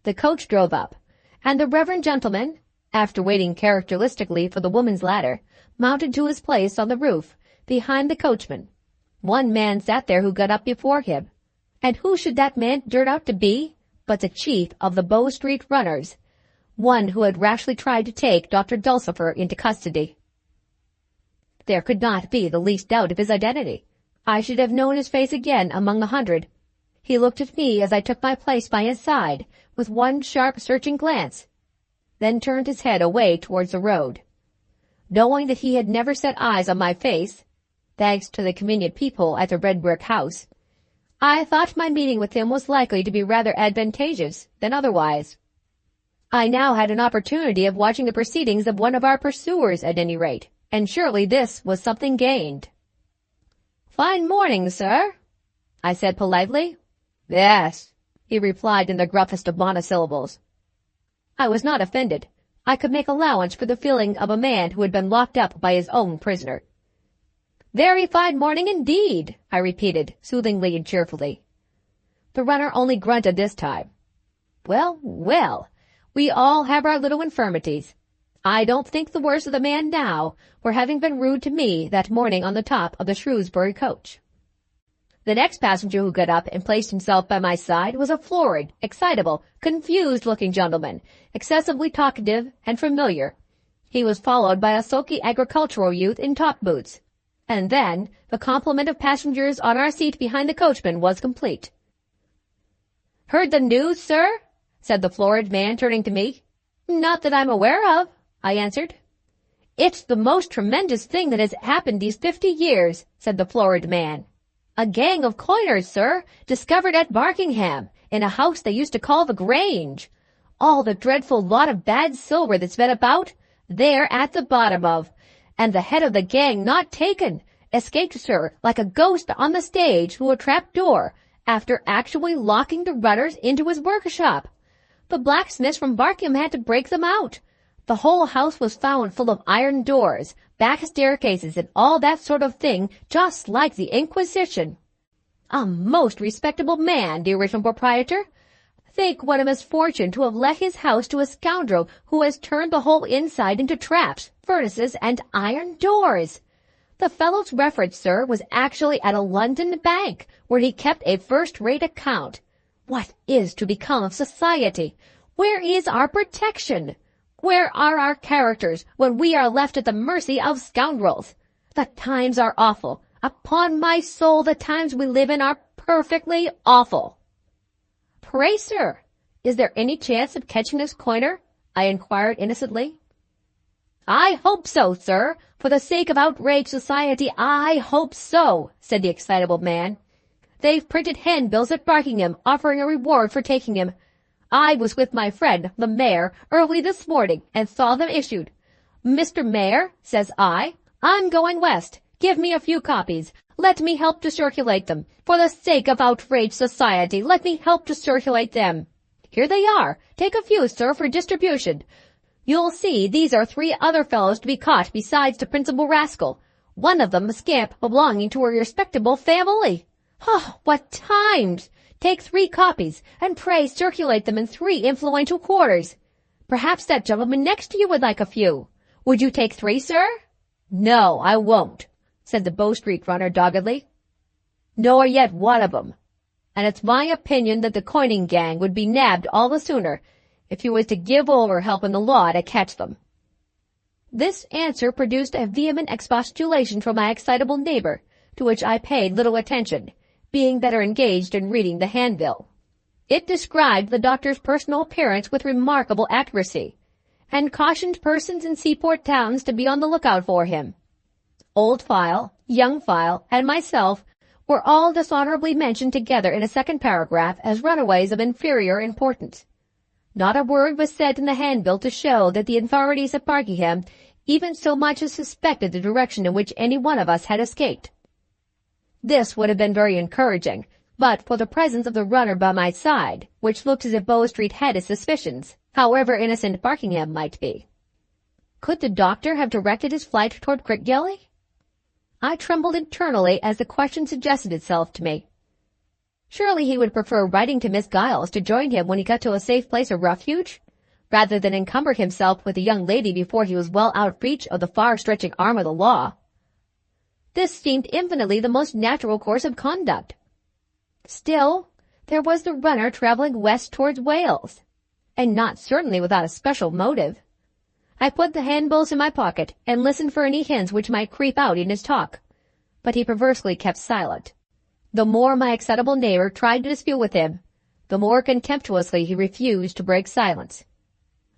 Speaker 1: The coach drove up, and the reverend gentleman, after waiting characteristically for the woman's ladder, mounted to his place on the roof, behind the coachman. One man sat there who got up before him, and who should that man turn out to be but the chief of the Bow Street runners, one who had rashly tried to take Dr. Dulcifer into custody. There could not be the least doubt of his identity. I should have known his face again among the 100. He looked at me as I took my place by his side, with one sharp, searching glance, then turned his head away towards the road. Knowing that he had never set eyes on my face, thanks to the convenient peephole at the red brick house, I thought my meeting with him was likely to be rather advantageous than otherwise. I now had an opportunity of watching the proceedings of one of our pursuers at any rate, and surely this was something gained. "Fine morning, sir," I said politely. "Yes," he replied in the gruffest of monosyllables. I was not offended. I could make allowance for the feeling of a man who had been locked up by his own prisoner. "Very fine morning indeed," I repeated, soothingly and cheerfully. The runner only grunted this time. Well, well, we all have our little infirmities. I don't think the worse of the man now for having been rude to me that morning on the top of the Shrewsbury coach. The next passenger who got up and placed himself by my side was a florid, excitable, confused-looking gentleman, excessively talkative and familiar. He was followed by a sulky agricultural youth in top boots. And then the complement of passengers on our seat behind the coachman was complete. "Heard the news, sir?" said the florid man, turning to me. "Not that I'm aware of," I answered. "It's the most tremendous thing that has happened these 50 years, said the florid man. "A gang of coiners, sir, discovered at Barkingham, in a house they used to call the Grange. All the dreadful lot of bad silver that's been about, they're at the bottom of, and the head of the gang not taken, escaped, sir, like a ghost on the stage through a trap door, after actually locking the runners into his workshop. The blacksmiths from Barkingham had to break them out. The whole house was found full of iron doors, back staircases, and all that sort of thing, just like the Inquisition. A most respectable man, the original proprietor. Think what a misfortune to have let his house to a scoundrel who has turned the whole inside into traps, furnaces, and iron doors. The fellow's reference, sir, was actually at a London bank, where he kept a first-rate account. What is to become of society? Where is our protection? Where are our characters when we are left at the mercy of scoundrels? The times are awful. Upon my soul, the times we live in are perfectly awful." "Pray, sir, is there any chance of catching this coiner?" I inquired innocently. "I hope so, sir. For the sake of outraged society, I hope so," said the excitable man. "They've printed handbills at Barkingham offering a reward for taking him. I was with my friend, the mayor, early this morning and saw them issued. 'Mr. Mayor,' says I, 'I'm going west. Give me a few copies. Let me help to circulate them. For the sake of outraged society, let me help to circulate them. Here they are. Take a few, sir, for distribution. You'll see these are 3 other fellows to be caught besides the principal rascal. One of them a scamp belonging to a respectable family.' Oh, what times! Take 3 copies, and pray circulate them in 3 influential quarters. Perhaps that gentleman next to you would like a few. Would you take 3, sir?" "No, I won't," said the Bow Street runner doggedly. "Nor yet one of 'em. And it's my opinion that the coining gang would be nabbed all the sooner if you was to give over helping the law to catch them." This answer produced a vehement expostulation from my excitable neighbor, to which I paid little attention, being better engaged in reading the handbill. It described the doctor's personal appearance with remarkable accuracy, and cautioned persons in seaport towns to be on the lookout for him. Old File, Young File, and myself were all dishonorably mentioned together in a second paragraph as runaways of inferior importance. Not a word was said in the handbill to show that the authorities at Barkingham even so much as suspected the direction in which any one of us had escaped. This would have been very encouraging, but for the presence of the runner by my side, which looked as if Bow Street had his suspicions, however innocent Barkingham might be. Could the doctor have directed his flight toward Crickgelly? I trembled internally as the question suggested itself to me. Surely he would prefer writing to Miss Giles to join him when he got to a safe place of refuge, rather than encumber himself with a young lady before he was well out of reach of the far-stretching arm of the law. This seemed infinitely the most natural course of conduct. Still, there was the runner traveling west towards Wales, and not certainly without a special motive. I put the handbills in my pocket and listened for any hints which might creep out in his talk, but he perversely kept silent. The more my excitable neighbor tried to dispute with him, the more contemptuously he refused to break silence.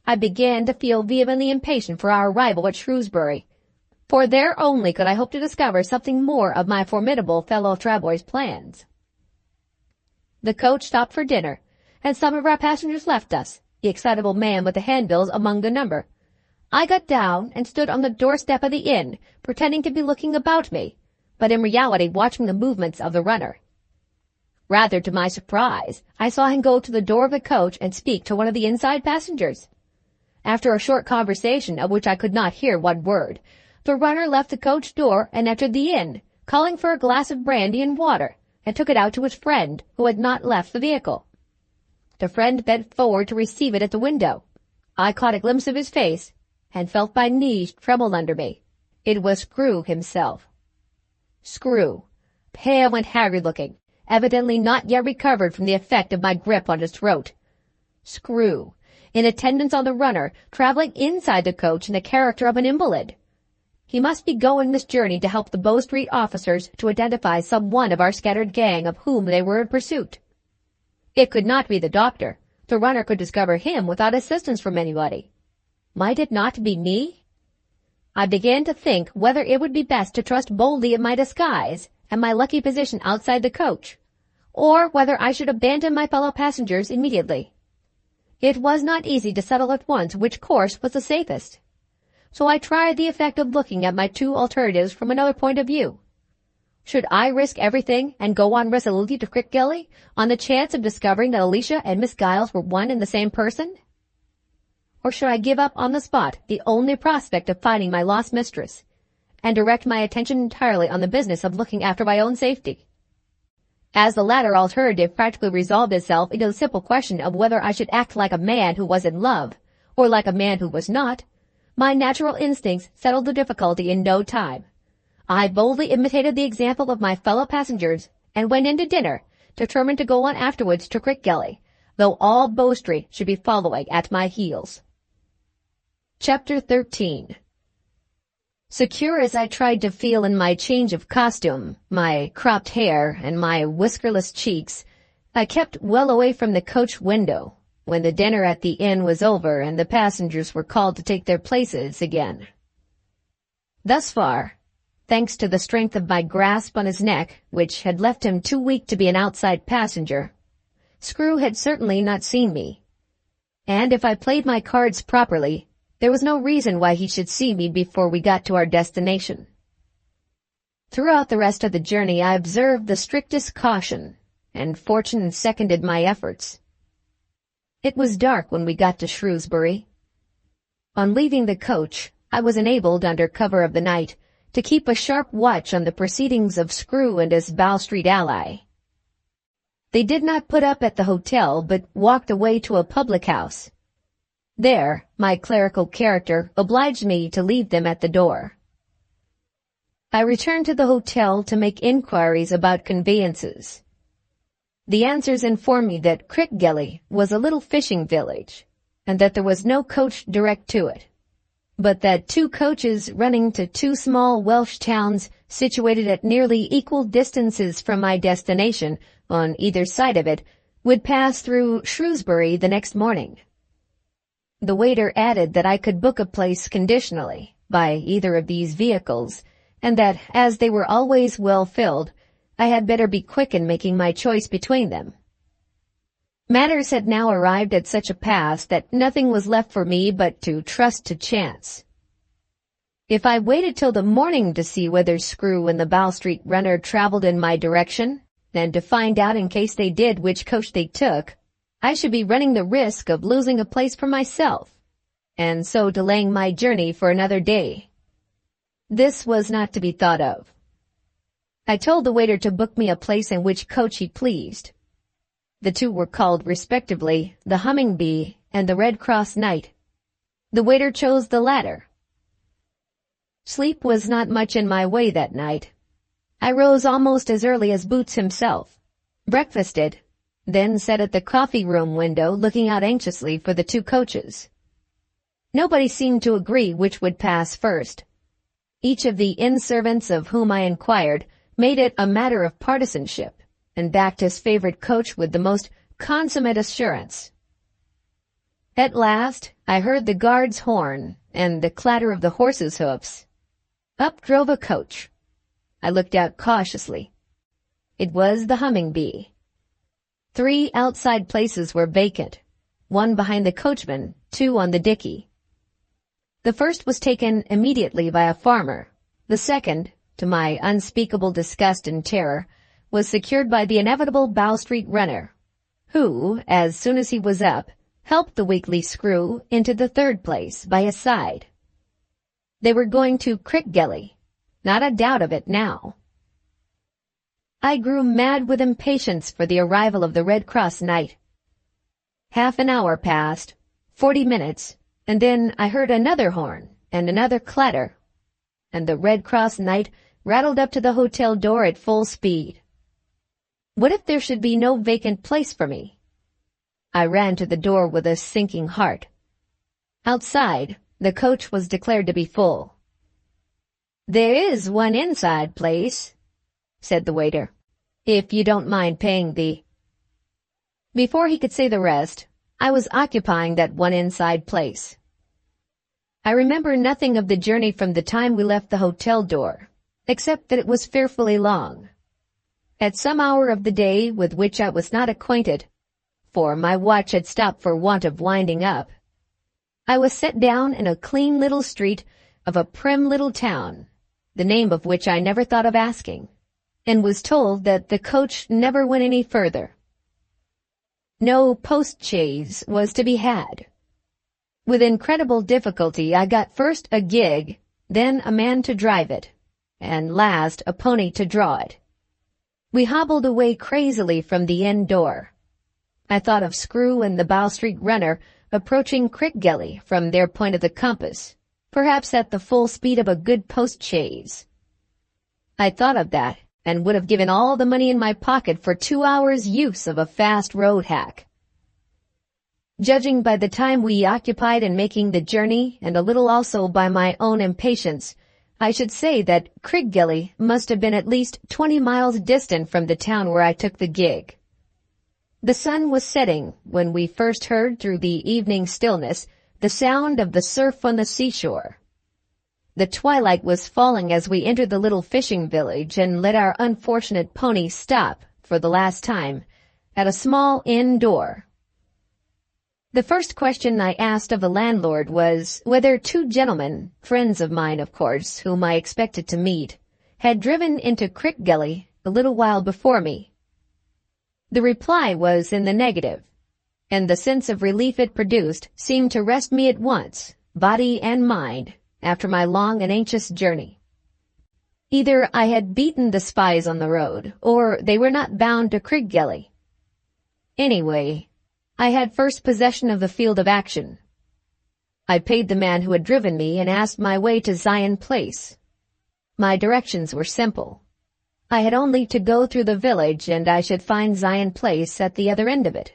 Speaker 1: I began to feel vehemently impatient for our arrival at Shrewsbury, for there only could I hope to discover something more of my formidable fellow-traveller's plans. The coach stopped for dinner, and some of our passengers left us, the excitable man with the handbills among the number. I got down and stood on the doorstep of the inn, pretending to be looking about me, but in reality watching the movements of the runner. Rather to my surprise, I saw him go to the door of the coach and speak to one of the inside passengers. After a short conversation, of which I could not hear one word, the runner left the coach door and entered the inn, calling for a glass of brandy and water, and took it out to his friend, who had not left the vehicle. The friend bent forward to receive it at the window. I caught a glimpse of his face, and felt my knees tremble under me. It was Screw himself. Screw, pale and haggard-looking, evidently not yet recovered from the effect of my grip on his throat. Screw, in attendance on the runner, traveling inside the coach in the character of an invalid. He must be going this journey to help the Bow Street officers to identify some one of our scattered gang of whom they were in pursuit. It could not be the doctor. The runner could discover him without assistance from anybody. Might it not be me? I began to think whether it would be best to trust boldly in my disguise and my lucky position outside the coach, or whether I should abandon my fellow passengers immediately. It was not easy to settle at once which course was the safest, so I tried the effect of looking at my two alternatives from another point of view. Should I risk everything and go on resolutely to Crickgelly on the chance of discovering that Alicia and Miss Giles were one and the same person? Or should I give up on the spot the only prospect of finding my lost mistress, and direct my attention entirely on the business of looking after my own safety? As the latter alternative practically resolved itself into the simple question of whether I should act like a man who was in love, or like a man who was not, my natural instincts settled the difficulty in no time. I boldly imitated the example of my fellow passengers and went in to dinner, determined to go on afterwards to Crickgelly, though all Bow Street should be following at my heels. Chapter 13. Secure as I tried to feel in my change of costume, my cropped hair, and my whiskerless cheeks, I kept well away from the coach window when the dinner at the inn was over and the passengers were called to take their places again. Thus far, thanks to the strength of my grasp on his neck, which had left him too weak to be an outside passenger, Screw had certainly not seen me. And if I played my cards properly, there was no reason why he should see me before we got to our destination. Throughout the rest of the journey I observed the strictest caution, and fortune seconded my efforts. It was dark when we got to Shrewsbury. On leaving the coach, I was enabled, under cover of the night, to keep a sharp watch on the proceedings of Screw and his Bow Street ally. They did not put up at the hotel, but walked away to a public house. There, my clerical character obliged me to leave them at the door. I returned to the hotel to make inquiries about conveyances. The answers informed me that Crickgelly was a little fishing village, and that there was no coach direct to it, but that two coaches running to two small Welsh towns situated at nearly equal distances from my destination on either side of it would pass through Shrewsbury the next morning. The waiter added that I could book a place conditionally by either of these vehicles, and that, as they were always well filled, I had better be quick in making my choice between them. Matters had now arrived at such a pass that nothing was left for me but to trust to chance. If I waited till the morning to see whether Screw and the Bow Street runner traveled in my direction, and to find out in case they did which coach they took, I should be running the risk of losing a place for myself, and so delaying my journey for another day. This was not to be thought of. I told the waiter to book me a place in which coach he pleased. The two were called respectively the Humming Bee and the Red Cross Knight. The waiter chose the latter. Sleep was not much in my way that night. I rose almost as early as Boots himself, breakfasted, then sat at the coffee-room window looking out anxiously for the two coaches. Nobody seemed to agree which would pass first. Each of the inn servants of whom I inquired made it a matter of partisanship, and backed his favorite coach with the most consummate assurance. At last, I heard the guard's horn and the clatter of the horses' hoofs. Up drove a coach. I looked out cautiously. It was the Humming Bee. 3 outside places were vacant, 1 behind the coachman, 2 on the dickey. The first was taken immediately by a farmer. The second, to my unspeakable disgust and terror, was secured by the inevitable Bow Street runner, who, as soon as he was up, helped the weakly Screw into the third place by his side. They were going to Crickgelly, not a doubt of it now. I grew mad with impatience for the arrival of the Red Cross Knight. Half an hour passed, 40 minutes, and then I heard another horn and another clatter, and the Red Cross Knight rattled up to the hotel door at full speed. What if there should be no vacant place for me? I ran to the door with a sinking heart. Outside, the coach was declared to be full. "There is one inside place," said the waiter, "if you don't mind paying the—" Before he could say the rest, I was occupying that one inside place. I remember nothing of the journey from the time we left the hotel door, except that it was fearfully long. At some hour of the day with which I was not acquainted, for my watch had stopped for want of winding up, I was set down in a clean little street of a prim little town, the name of which I never thought of asking, and was told that the coach never went any further. No post-chaise was to be had. With incredible difficulty I got first a gig, then a man to drive it, and last a pony to draw it. We hobbled away crazily from the inn door. I thought of Screw and the Bow Street runner approaching Crickgelly from their point of the compass, perhaps at the full speed of a good post-chaise. I thought of that, and would have given all the money in my pocket for 2 hours' use of a fast road hack. Judging by the time we occupied in making the journey, and a little also by my own impatience, I should say that Crickgelly must have been at least 20 miles distant from the town where I took the gig. The sun was setting when we first heard through the evening stillness the sound of the surf on the seashore. The twilight was falling as we entered the little fishing village and let our unfortunate pony stop, for the last time, at a small inn door. The first question I asked of the landlord was whether 2 gentlemen, friends of mine of course, whom I expected to meet, had driven into Crickgelly a little while before me. The reply was in the negative, and the sense of relief it produced seemed to rest me at once, body and mind, after my long and anxious journey. Either I had beaten the spies on the road, or they were not bound to Crickgelly. Anyway, I had first possession of the field of action. I paid the man who had driven me and asked my way to Zion Place. My directions were simple. I had only to go through the village and I should find Zion Place at the other end of it.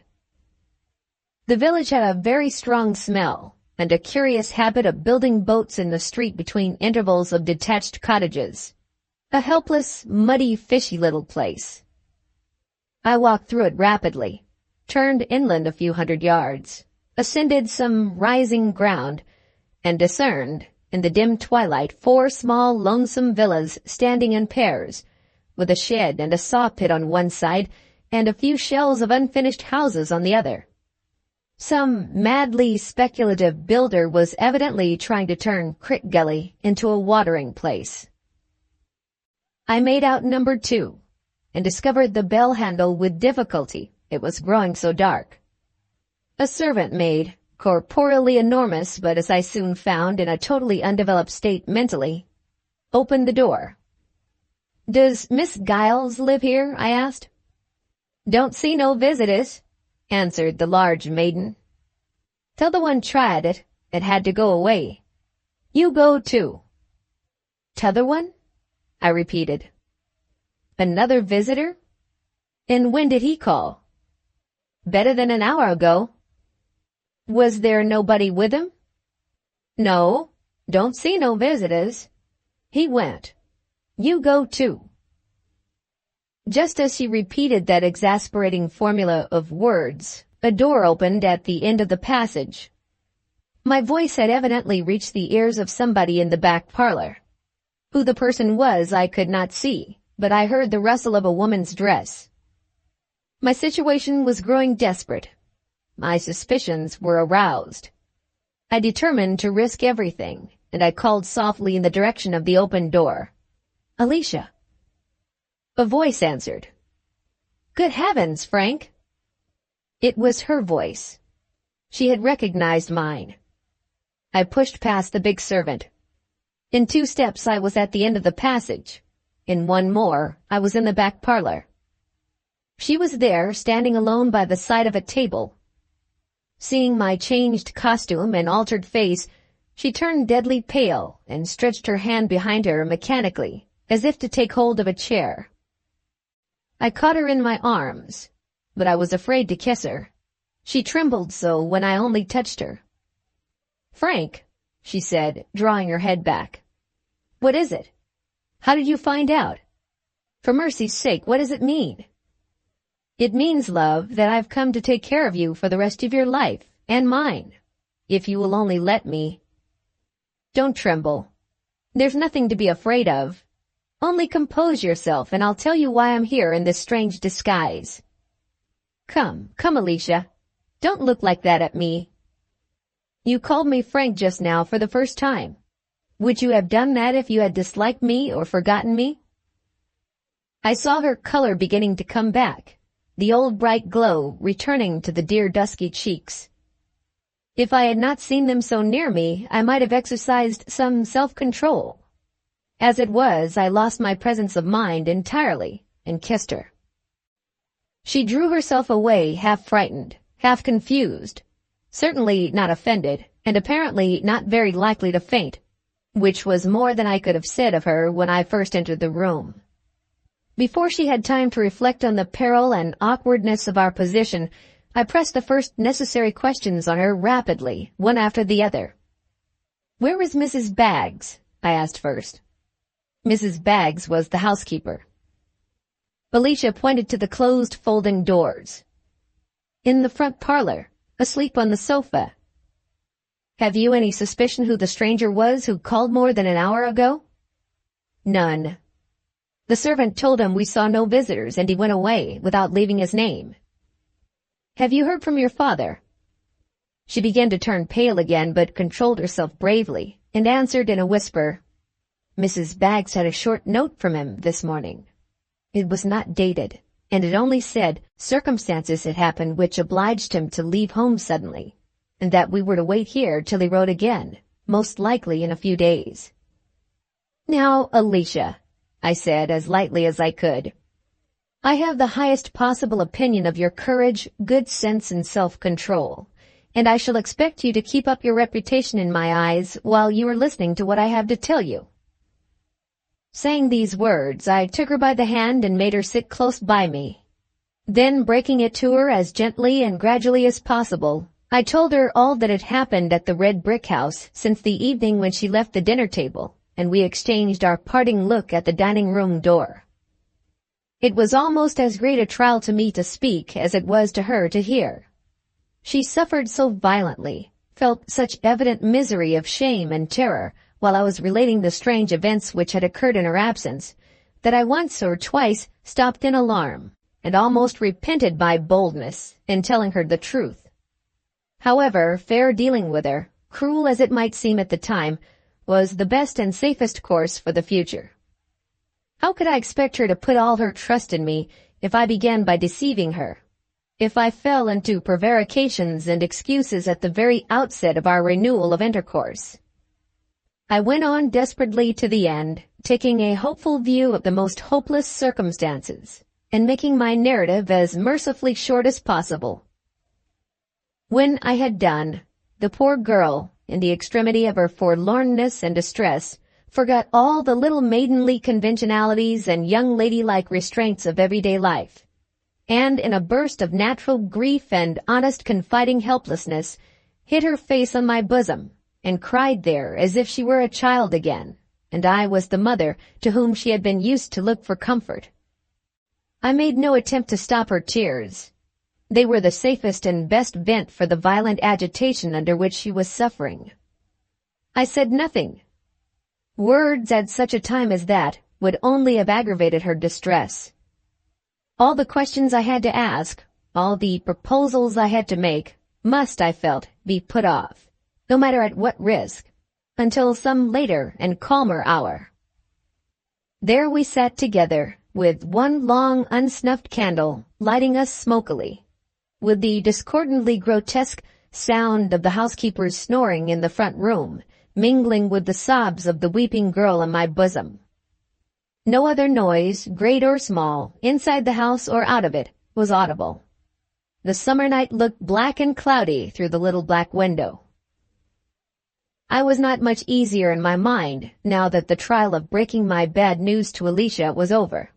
Speaker 1: The village had a very strong smell, and a curious habit of building boats in the street between intervals of detached cottages. A helpless, muddy, fishy little place. I walked through it rapidly, turned inland a few hundred yards, ascended some rising ground, and discerned, in the dim twilight, 4 small, lonesome villas standing in pairs, with a shed and a saw pit on one side, and a few shells of unfinished houses on the other. Some madly speculative builder was evidently trying to turn Crickgelly into a watering place. I made out number 2, and discovered the bell handle with difficulty. It was growing so dark. A servant maid, corporeally enormous, but as I soon found, in a totally undeveloped state mentally, opened the door. "Does Miss Giles live here?" I asked. "Don't see no visitors," answered the large maiden. "T'other one tried it, and had to go away. You go too." "T'other one?" I repeated. "Another visitor? And when did he call?" "Better than an hour ago." "Was there nobody with him?" "No, don't see no visitors. He went. You go too." Just as she repeated that exasperating formula of words, a door opened at the end of the passage. My voice had evidently reached the ears of somebody in the back parlor. Who the person was I could not see, but I heard the rustle of a woman's dress. My situation was growing desperate. My suspicions were aroused. I determined to risk everything, and I called softly in the direction of the open door. "Alicia." A voice answered. "Good heavens, Frank!" It was her voice. She had recognized mine. I pushed past the big servant. In 2 steps I was at the end of the passage. In 1 more, I was in the back parlor. She was there, standing alone by the side of a table. Seeing my changed costume and altered face, she turned deadly pale and stretched her hand behind her mechanically, as if to take hold of a chair. I caught her in my arms, but I was afraid to kiss her. She trembled so when I only touched her. "Frank," she said, drawing her head back. "What is it? How did you find out? For mercy's sake, what does it mean? It means, love, that I've come to take care of you for the rest of your life, and mine, if you will only let me. Don't tremble. There's nothing to be afraid of. Only compose yourself, and I'll tell you why I'm here in this strange disguise. Come, Alicia. Don't look like that at me. You called me Frank just now for the first time. Would you have done that if you had disliked me or forgotten me? I saw her color beginning to come back, the old bright glow returning to the dear dusky cheeks. If I had not seen them so near me, I might have exercised some self-control. As it was, I lost my presence of mind entirely and kissed her. She drew herself away, half frightened, half confused, certainly not offended, and apparently not very likely to faint, which was more than I could have said of her when I first entered the room. Before she had time to reflect on the peril and awkwardness of our position, I pressed the first necessary questions on her rapidly, one after the other. Where was Mrs. Baggs? I asked first. Mrs. Baggs was the housekeeper. Alicia pointed to the closed folding doors. In the front parlor, asleep on the sofa. Have you any suspicion who the stranger was who called more than an hour ago? None. The servant told him we saw no visitors and he went away without leaving his name. Have you heard from your father? She began to turn pale again, but controlled herself bravely and answered in a whisper, Mrs. Baggs had a short note from him this morning. It was not dated, and it only said circumstances had happened which obliged him to leave home suddenly, and that we were to wait here till he wrote again, most likely in a few days. Now, Alicia, I said as lightly as I could, I have the highest possible opinion of your courage, good sense, and self-control, and I shall expect you to keep up your reputation in my eyes while you are listening to what I have to tell you. Saying these words, I took her by the hand and made her sit close by me. Then, breaking it to her as gently and gradually as possible, I told her all that had happened at the red brick house since the evening when she left the dinner table, and we exchanged our parting look at the dining-room door. It was almost as great a trial to me to speak as it was to her to hear. She suffered so violently, felt such evident misery of shame and terror, while I was relating the strange events which had occurred in her absence, that I once or twice stopped in alarm, and almost repented my boldness in telling her the truth. However, fair dealing with her, cruel as it might seem at the time, was the best and safest course for the future. How could I expect her to put all her trust in me if I began by deceiving her? If I fell into prevarications and excuses at the very outset of our renewal of intercourse? I went on desperately to the end, taking a hopeful view of the most hopeless circumstances, and making my narrative as mercifully short as possible. When I had done, the poor girl, in the extremity of her forlornness and distress, forgot all the little maidenly conventionalities and young ladylike restraints of everyday life, and in a burst of natural grief and honest confiding helplessness, hid her face on my bosom, and cried there as if she were a child again, and I was the mother to whom she had been used to look for comfort. I made no attempt to stop her tears. They were the safest and best vent for the violent agitation under which she was suffering. I said nothing. Words at such a time as that would only have aggravated her distress. All the questions I had to ask, all the proposals I had to make, must, I felt, be put off, no matter at what risk, until some later and calmer hour. There we sat together, with one long unsnuffed candle lighting us smokily, with the discordantly grotesque sound of the housekeeper's snoring in the front room, mingling with the sobs of the weeping girl in my bosom. No other noise, great or small, inside the house or out of it, was audible. The summer night looked black and cloudy through the little black window. I was not much easier in my mind now that the trial of breaking my bad news to Alicia was over.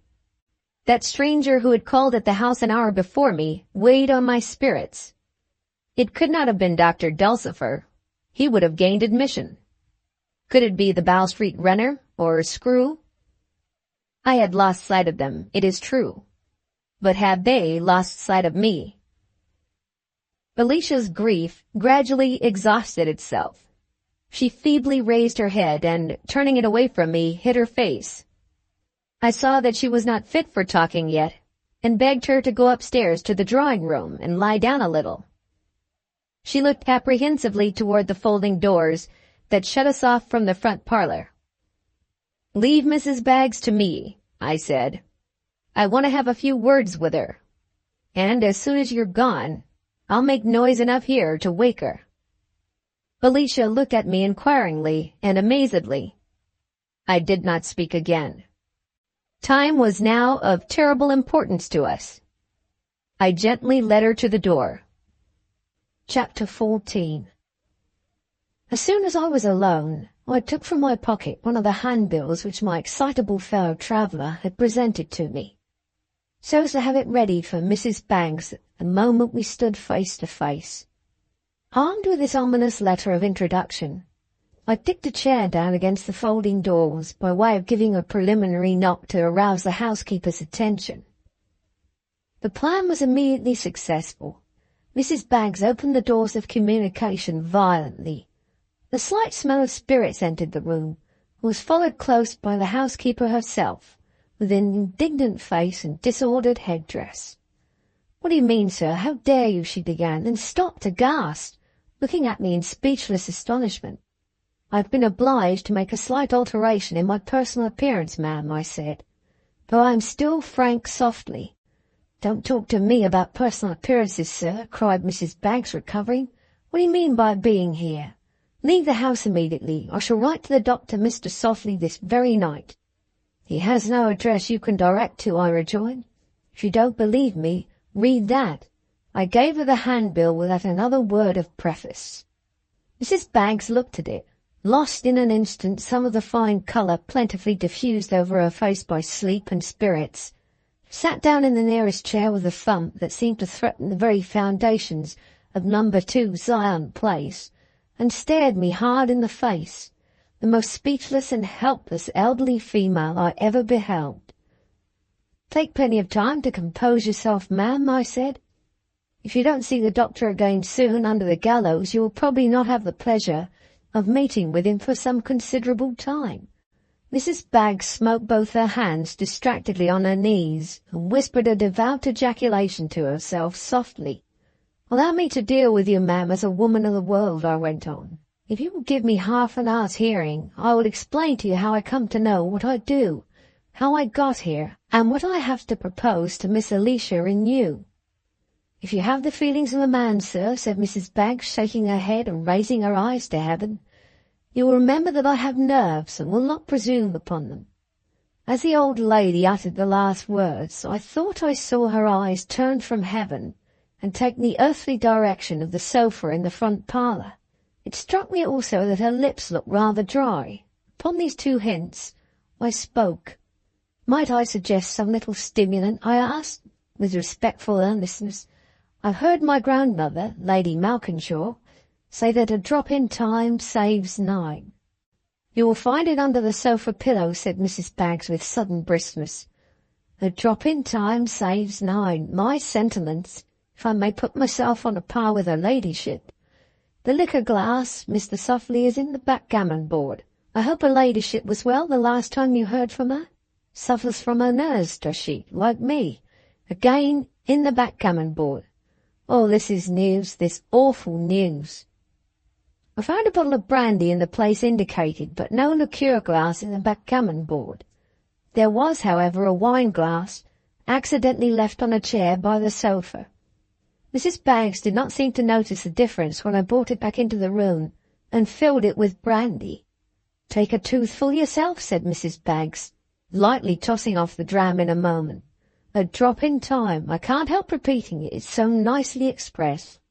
Speaker 1: That stranger who had called at the house an hour before me weighed on my spirits. It could not have been Dr. Dulcifer. He would have gained admission. Could it be the Bow Street runner, or Screw? I had lost sight of them, it is true. But had they lost sight of me? Alicia's grief gradually exhausted itself. She feebly raised her head and, turning it away from me, hid her face. I saw that she was not fit for talking yet, and begged her to go upstairs to the drawing-room and lie down a little. She looked apprehensively toward the folding doors that shut us off from the front parlor. "Leave Mrs. Baggs to me," I said. "I want to have a few words with her. And as soon as you're gone, I'll make noise enough here to wake her." Alicia looked at me inquiringly and amazedly. I did not speak again. Time was now of terrible importance to us. I gently led her to the door. Chapter 14. As soon as I was alone, I took from my pocket one of the handbills which my excitable fellow traveller had presented to me, so as to have it ready for Mrs. Baggs the moment we stood face to face. Armed with this ominous letter of introduction, I ticked a chair down against the folding doors by way of giving a preliminary knock to arouse the housekeeper's attention. The plan was immediately successful. Mrs. Baggs opened the doors of communication violently. The slight smell of spirits entered the room, and was followed close by the housekeeper herself, with an indignant face and disordered headdress. "What do you mean, sir? How dare you?" she began, then stopped aghast, looking at me in speechless astonishment. "I've been obliged to make a slight alteration in my personal appearance, ma'am," I said, though I am still frank softly. "Don't talk to me about personal appearances, sir," cried Mrs. Baggs, recovering. "What do you mean by being here? Leave the house immediately. I shall write to the doctor, Mr. Softly, this very night." "He has no address you can direct to," I rejoined. "If you don't believe me, read that." I gave her the handbill without another word of preface. Mrs. Baggs looked at it, lost in an instant some of the fine colour plentifully diffused over her face by sleep and spirits, sat down in the nearest chair with a thump that seemed to threaten the very foundations of number 2 Zion Place, and stared me hard in the face, the most speechless and helpless elderly female I ever beheld. "Take plenty of time to compose yourself, ma'am," I said. "If you don't see the doctor again soon under the gallows, you will probably not have the pleasure of meeting with him for some considerable time." Mrs. Baggs smote both her hands distractedly on her knees, and whispered a devout ejaculation to herself softly. "Allow me to deal with you, ma'am, as a woman of the world," I went on. "If you will give me half an hour's hearing, I will explain to you how I come to know what I do, how I got here, and what I have to propose to Miss Alicia and you." "If you have the feelings of a man, sir," said Mrs. Baggs, shaking her head and raising her eyes to heaven, "you will remember that I have nerves and will not presume upon them." As the old lady uttered the last words, I thought I saw her eyes turn from heaven and take the earthly direction of the sofa in the front parlour. It struck me also that her lips looked rather dry. Upon these two hints, I spoke. "Might I suggest some little stimulant?" I asked, with respectful earnestness. "I've heard my grandmother, Lady Malkinshaw, say that a drop in time saves 9. "You will find it under the sofa pillow," said Mrs. Baggs with sudden briskness. "A drop in time saves 9. My sentiments, if I may put myself on a par with her ladyship. The liquor glass, Mr. Softly, is in the backgammon board. I hope her ladyship was well the last time you heard from her? Suffers from her nerves, does she, like me? Again, in the backgammon board. Oh, this is news, this awful news." I found a bottle of brandy in the place indicated, but no liqueur glass in the backgammon board. There was, however, a wine glass, accidentally left on a chair by the sofa. Mrs. Baggs did not seem to notice the difference when I brought it back into the room and filled it with brandy. "Take a toothful yourself," said Mrs. Baggs, lightly tossing off the dram in a moment. "A drop in time. I can't help repeating it. It's so nicely expressed."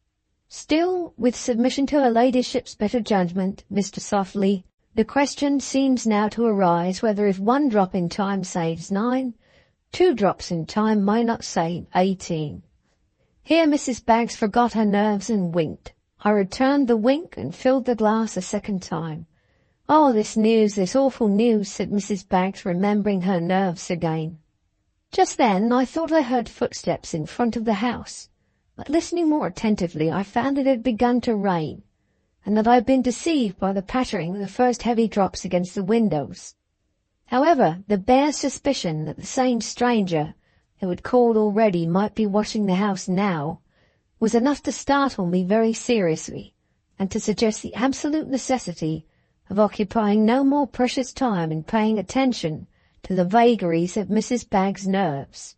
Speaker 1: Still, with submission to her ladyship's better judgment, Mr. Softly, the question seems now to arise whether if 1 drop in time saves 9, 2 drops in time might not save 18. Here Mrs. Baggs forgot her nerves and winked. I returned the wink and filled the glass a second time. "Oh, this awful news," said Mrs. Baggs, remembering her nerves again. Just then I thought I heard footsteps in front of the house, but listening more attentively I found that it had begun to rain, and that I had been deceived by the pattering of the first heavy drops against the windows. However, the bare suspicion that the same stranger who had called already might be watching the house now was enough to startle me very seriously, and to suggest the absolute necessity of occupying no more precious time in paying attention to the vagaries of Mrs. Baggs' nerves.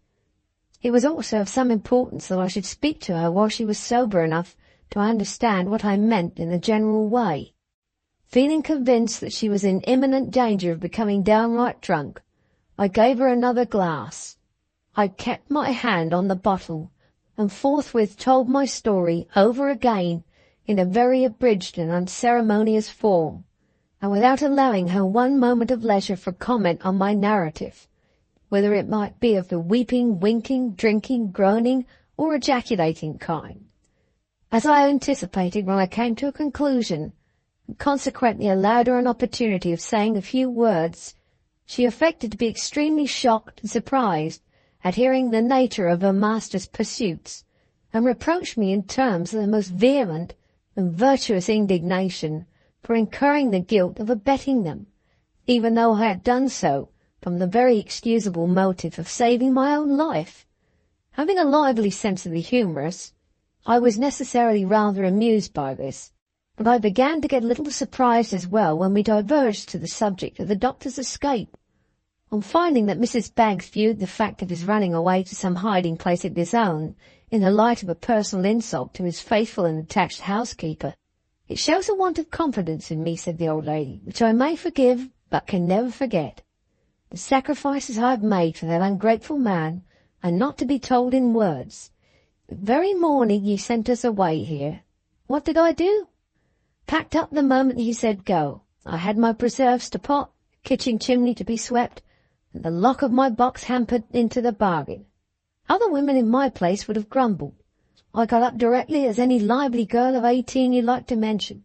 Speaker 1: It was also of some importance that I should speak to her while she was sober enough to understand what I meant in a general way. Feeling convinced that she was in imminent danger of becoming downright drunk, I gave her another glass. I kept my hand on the bottle, and forthwith told my story over again in a very abridged and unceremonious form, and without allowing her one moment of leisure for comment on my narrative, whether it might be of the weeping, winking, drinking, groaning, or ejaculating kind. As I anticipated when I came to a conclusion, and consequently allowed her an opportunity of saying a few words, she affected to be extremely shocked and surprised at hearing the nature of her master's pursuits, and reproached me in terms of the most vehement and virtuous indignation for incurring the guilt of abetting them, even though I had done so from the very excusable motive of saving my own life. Having a lively sense of the humorous, I was necessarily rather amused by this, but I began to get a little surprised as well when we diverged to the subject of the doctor's escape. On finding that Mrs. Baggs viewed the fact of his running away to some hiding place of his own in the light of a personal insult to his faithful and attached housekeeper, "It shows a want of confidence in me," said the old lady, "which I may forgive, but can never forget. The sacrifices I have made for that ungrateful man are not to be told in words. The very morning he sent us away here, what did I do? Packed up the moment he said go. I had my preserves to pot, kitchen chimney to be swept, and the lock of my box hampered into the bargain. Other women in my place would have grumbled. I got up directly as any lively girl of 18 you like to mention.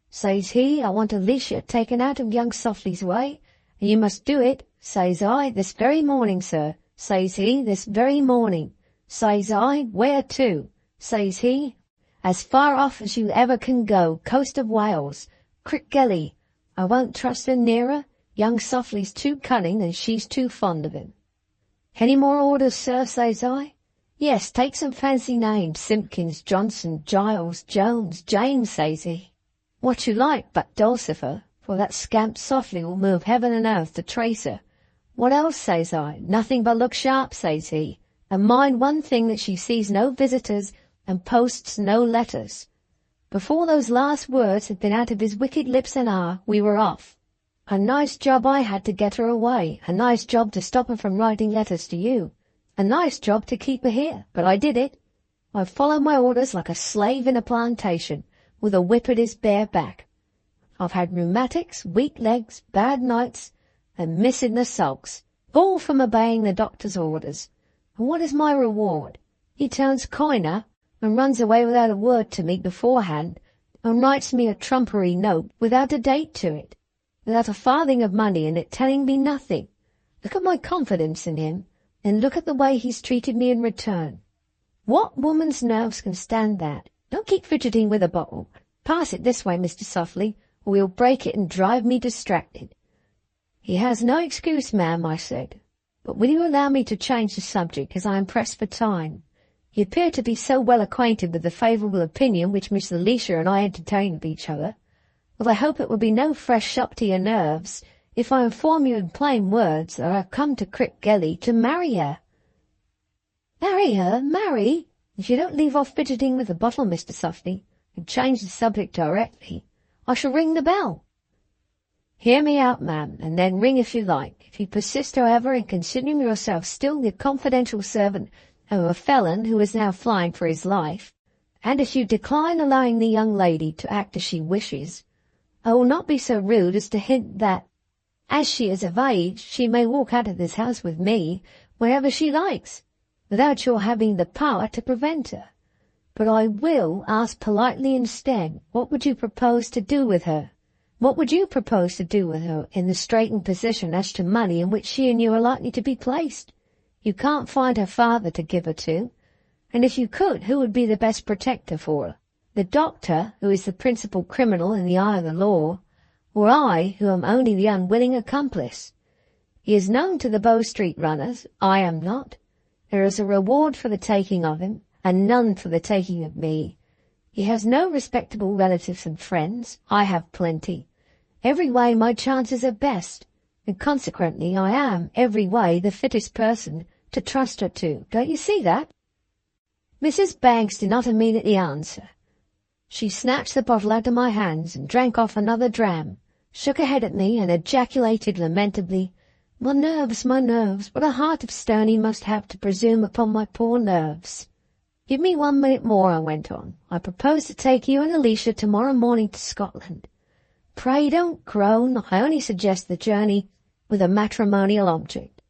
Speaker 1: Says he, I want Alicia taken out of young Softly's way, and you must do it. Says I, this very morning, sir. Says he, this very morning. Says I, where to? Says he, as far off as you ever can go, coast of Wales, Crickgelly. I won't trust her nearer. Young Softly's too cunning, and she's too fond of him. Any more orders, sir? Says I. Yes, take some fancy names, Simpkins, Johnson, Giles, Jones, James, says he. What you like but Dulcifer, for that scamp Softly will move heaven and earth to trace her. What else, says I? Nothing but look sharp, says he, and mind one thing, that she sees no visitors and posts no letters. Before those last words had been out of his wicked lips an hour, we were off. A nice job I had to get her away, a nice job to stop her from writing letters to you, a nice job to keep her here, but I did it. I followed my orders like a slave in a plantation, with a whip at his bare back. I've had rheumatics, weak legs, bad nights, and missing the sulks, all from obeying the doctor's orders. And what is my reward? He turns coiner, and runs away without a word to me beforehand, and writes me a trumpery note without a date to it, without a farthing of money in it, telling me nothing. Look at my confidence in him, and look at the way he's treated me in return. What woman's nerves can stand that? Don't keep fidgeting with a bottle. Pass it this way, Mr. Softly, or we'll break it and drive me distracted. He has no excuse, ma'am, I said. But will you allow me to change the subject, as I am pressed for time? You appear to be so well acquainted with the favourable opinion which Miss Alicia and I entertain of each other. Well, I hope it will be no fresh shock to your nerves if I inform you in plain words that I have come to Crickgelly to marry her. Marry her? Marry? If you don't leave off fidgeting with the bottle, Mr. Softly, and change the subject directly, I shall ring the bell. Hear me out, ma'am, and then ring if you like. If you persist, however, in considering yourself still the confidential servant of a felon who is now flying for his life, and if you decline allowing the young lady to act as she wishes, I will not be so rude as to hint that, as she is of age, she may walk out of this house with me wherever she likes, without your having the power to prevent her. But I will ask politely instead, what would you propose to do with her? What would you propose to do with her in the straitened position as to money in which she and you are likely to be placed? You can't find her father to give her to, and if you could, who would be the best protector for her? The doctor, who is the principal criminal in the eye of the law, or I, who am only the unwilling accomplice? He is known to the Bow Street runners. I am not. There is a reward for the taking of him, and none for the taking of me. He has no respectable relatives and friends. I have plenty. Every way my chances are best, and consequently I am, every way, the fittest person to trust her to. Don't you see that? Mrs. Banks did not immediately answer. She snatched the bottle out of my hands and drank off another dram, shook her head at me, and ejaculated lamentably, my nerves, what a heart of stone he must have to presume upon my poor nerves. Give me 1 minute more, I went on. I propose to take you and Alicia tomorrow morning to Scotland. Pray don't groan. I only suggest the journey with a matrimonial object.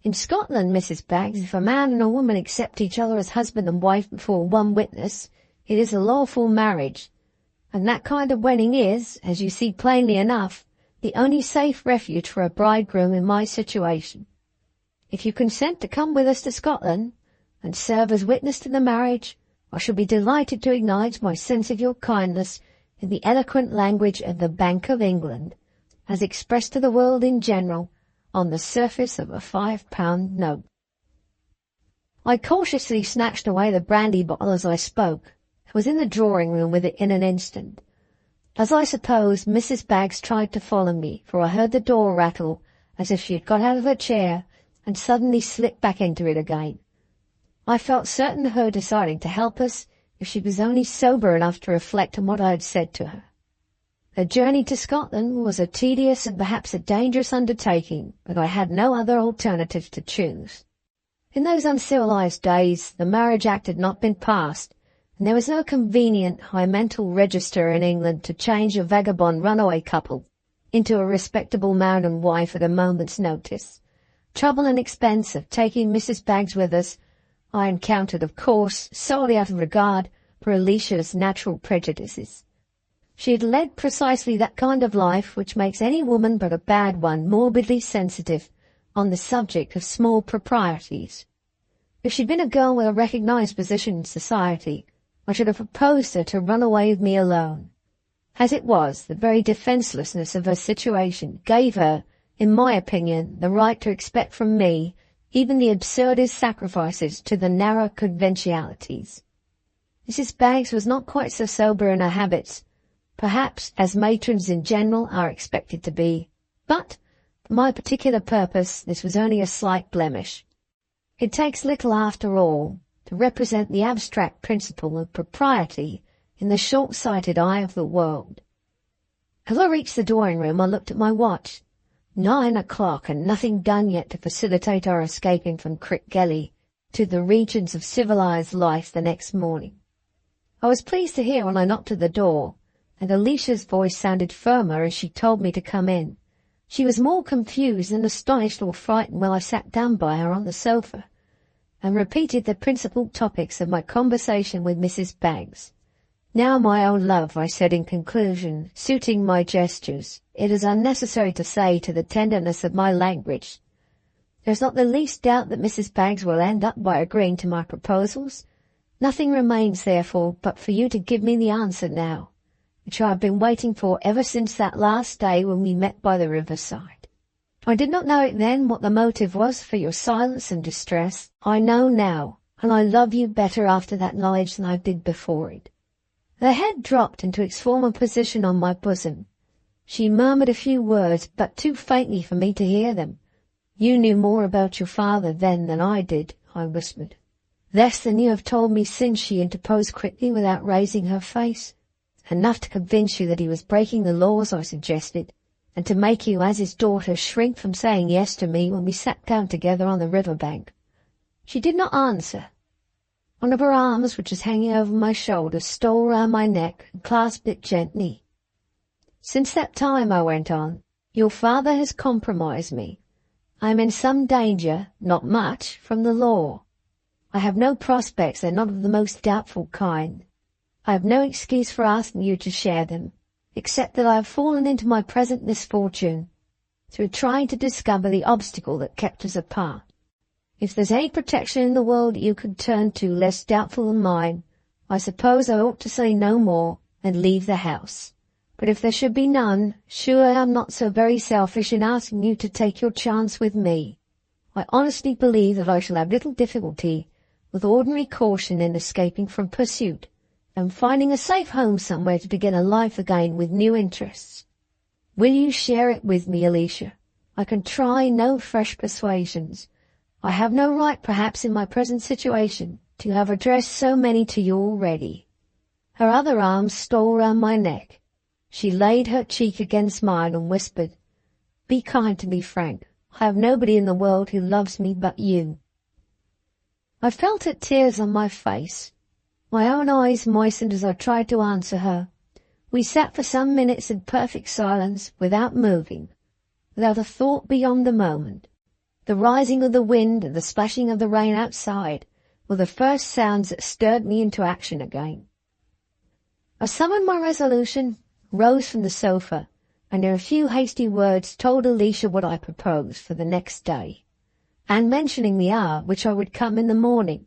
Speaker 1: In Scotland, Mrs. Baggs, if a man and a woman accept each other as husband and wife before one witness, it is a lawful marriage, and that kind of wedding is, as you see plainly enough, the only safe refuge for a bridegroom in my situation. If you consent to come with us to Scotland, and serve as witness to the marriage, I shall be delighted to acknowledge my sense of your kindness in the eloquent language of the Bank of England, as expressed to the world in general on the surface of a £5 note. I cautiously snatched away the brandy bottle as I spoke, and was in the drawing-room with it in an instant. As I supposed, Mrs. Baggs tried to follow me, for I heard the door rattle as if she had got out of her chair and suddenly slipped back into it again. I felt certain of her deciding to help us if she was only sober enough to reflect on what I had said to her. The journey to Scotland was a tedious and perhaps a dangerous undertaking, but I had no other alternative to choose. In those uncivilized days, the Marriage Act had not been passed, and there was no convenient high mental register in England to change a vagabond runaway couple into a respectable man and wife at a moment's notice. Trouble and expense of taking Mrs. Baggs with us I encountered, of course, solely out of regard for Alicia's natural prejudices. She had led precisely that kind of life which makes any woman but a bad one morbidly sensitive on the subject of small proprieties. If she'd been a girl with a recognized position in society, I should have proposed her to run away with me alone. As it was, the very defencelessness of her situation gave her, in my opinion, the right to expect from me even the absurdest sacrifices to the narrow conventionalities. Mrs. Baggs was not quite so sober in her habits, perhaps as matrons in general are expected to be, but for my particular purpose this was only a slight blemish. It takes little, after all, to represent the abstract principle of propriety in the short-sighted eye of the world. As I reached the drawing-room, I looked at my watch. 9 o'clock, and nothing done yet to facilitate our escaping from Crickgelly to the regions of civilized life the next morning. I was pleased to hear when I knocked at the door, and Alicia's voice sounded firmer as she told me to come in. She was more confused than astonished or frightened when I sat down by her on the sofa, and repeated the principal topics of my conversation with Mrs. Baggs. Now, my own love, I said in conclusion, suiting my gestures, it is unnecessary to say to the tenderness of my language. There's not the least doubt that Mrs. Baggs will end up by agreeing to my proposals. Nothing remains, therefore, but for you to give me the answer now, which I have been waiting for ever since that last day when we met by the riverside. I did not know it then what the motive was for your silence and distress. I know now, and I love you better after that knowledge than I did before it. The head dropped into its former position on my bosom. She murmured a few words, but too faintly for me to hear them. You knew more about your father then than I did, I whispered. Less than you have told me since, she interposed quickly without raising her face. Enough to convince you that he was breaking the laws, I suggested, and to make you, as his daughter, shrink from saying yes to me when we sat down together on the river bank. She did not answer. One of her arms, which was hanging over my shoulder, stole round my neck and clasped it gently. Since that time, I went on, your father has compromised me. I am in some danger, not much, from the law. I have no prospects, and not of the most doubtful kind. I have no excuse for asking you to share them. except that I have fallen into my present misfortune through trying to discover the obstacle that kept us apart. If there's any protection in the world you could turn to less doubtful than mine, I suppose I ought to say no more and leave the house. But if there should be none, sure I'm not so very selfish in asking you to take your chance with me. I honestly believe that I shall have little difficulty with ordinary caution in escaping from pursuit and finding a safe home somewhere to begin a life again with new interests. Will you share it with me, Alicia? I can try no fresh persuasions. I have no right, perhaps, in my present situation, to have addressed so many to you already. Her other arm stole round my neck. She laid her cheek against mine and whispered, "Be kind to me, Frank. I have nobody in the world who loves me but you." I felt her tears on my face. My own eyes moistened as I tried to answer her. We sat for some minutes in perfect silence, without moving, without a thought beyond the moment. The rising of the wind and the splashing of the rain outside were the first sounds that stirred me into action again. I summoned my resolution, rose from the sofa, and in a few hasty words told Alicia what I proposed for the next day, and mentioning the hour which I would come in the morning.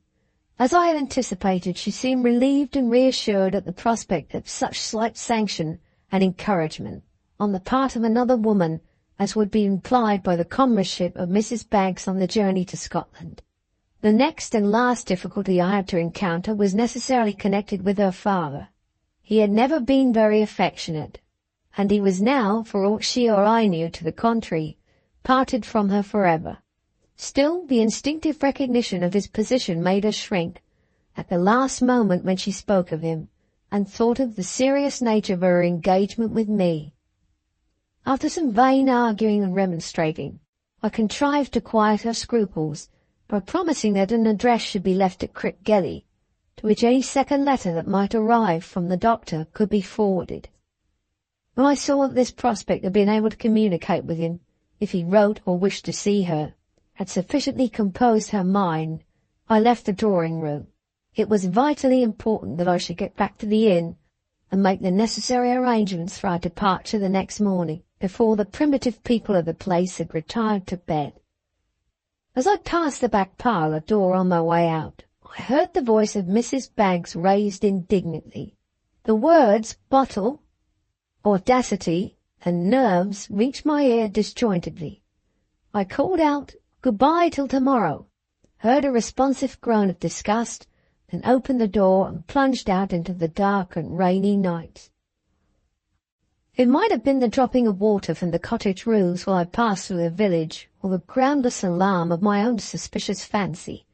Speaker 1: As I had anticipated, she seemed relieved and reassured at the prospect of such slight sanction and encouragement on the part of another woman as would be implied by the comradeship of Mrs. Baggs on the journey to Scotland. The next and last difficulty I had to encounter was necessarily connected with her father. He had never been very affectionate, and he was now, for aught she or I knew to the contrary, parted from her forever. Still, the instinctive recognition of his position made her shrink, at the last moment when she spoke of him, and thought of the serious nature of her engagement with me. After some vain arguing and remonstrating, I contrived to quiet her scruples by promising that an address should be left at Crickgelly, to which any second letter that might arrive from the doctor could be forwarded. When I saw that this prospect of being able to communicate with him, if he wrote or wished to see her, had sufficiently composed her mind, I left the drawing-room. It was vitally important that I should get back to the inn and make the necessary arrangements for our departure the next morning, before the primitive people of the place had retired to bed. As I passed the back parlour door on my way out, I heard the voice of Mrs. Baggs raised indignantly. The words "bottle," "audacity," and "nerves" reached my ear disjointedly. I called out, "Goodbye till tomorrow," heard a responsive groan of disgust, then opened the door and plunged out into the dark and rainy night. It might have been the dropping of water from the cottage roofs while I passed through the village, or the groundless alarm of my own suspicious fancy,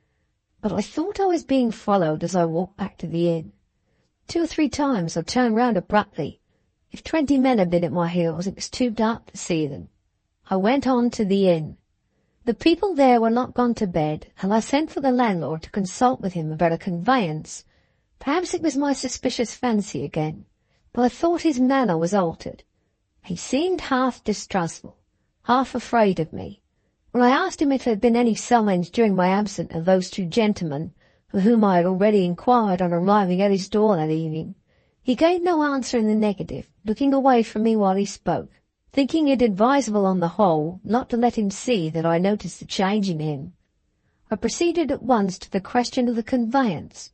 Speaker 1: but I thought I was being followed as I walked back to the inn. 2 or 3 times I turned round abruptly. If 20 men had been at my heels, it was too dark to see them. I went on to the inn. The people there were not gone to bed, and I sent for the landlord to consult with him about a conveyance. Perhaps it was my suspicious fancy again, but I thought his manner was altered. He seemed half distrustful, half afraid of me. When I asked him if there had been any summons during my absence of those 2 gentlemen, for whom I had already inquired on arriving at his door that evening, he gave no answer in the negative, looking away from me while he spoke, thinking it advisable on the whole not to let him see that I noticed the change in him. I proceeded at once to the question of the conveyance,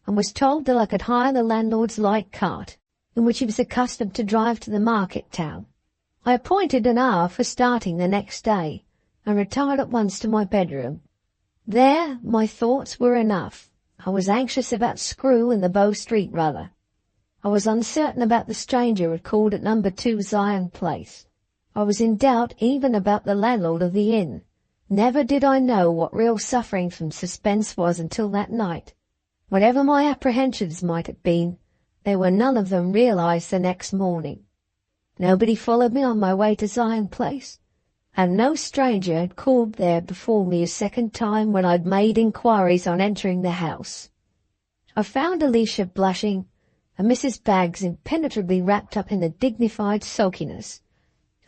Speaker 1: and was told that I could hire the landlord's light cart, in which he was accustomed to drive to the market town. I appointed an hour for starting the next day, and retired at once to my bedroom. There my thoughts were enough. I was anxious about Screw and the Bow Street rudder. I was uncertain about the stranger who had called at No. 2 Zion Place. I was in doubt even about the landlord of the inn. Never did I know what real suffering from suspense was until that night. Whatever my apprehensions might have been, they were none of them realized the next morning. Nobody followed me on my way to Zion Place, and no stranger had called there before me a second time when I'd made inquiries on entering the house. I found Alicia blushing, and Mrs. Baggs impenetrably wrapped up in a dignified sulkiness.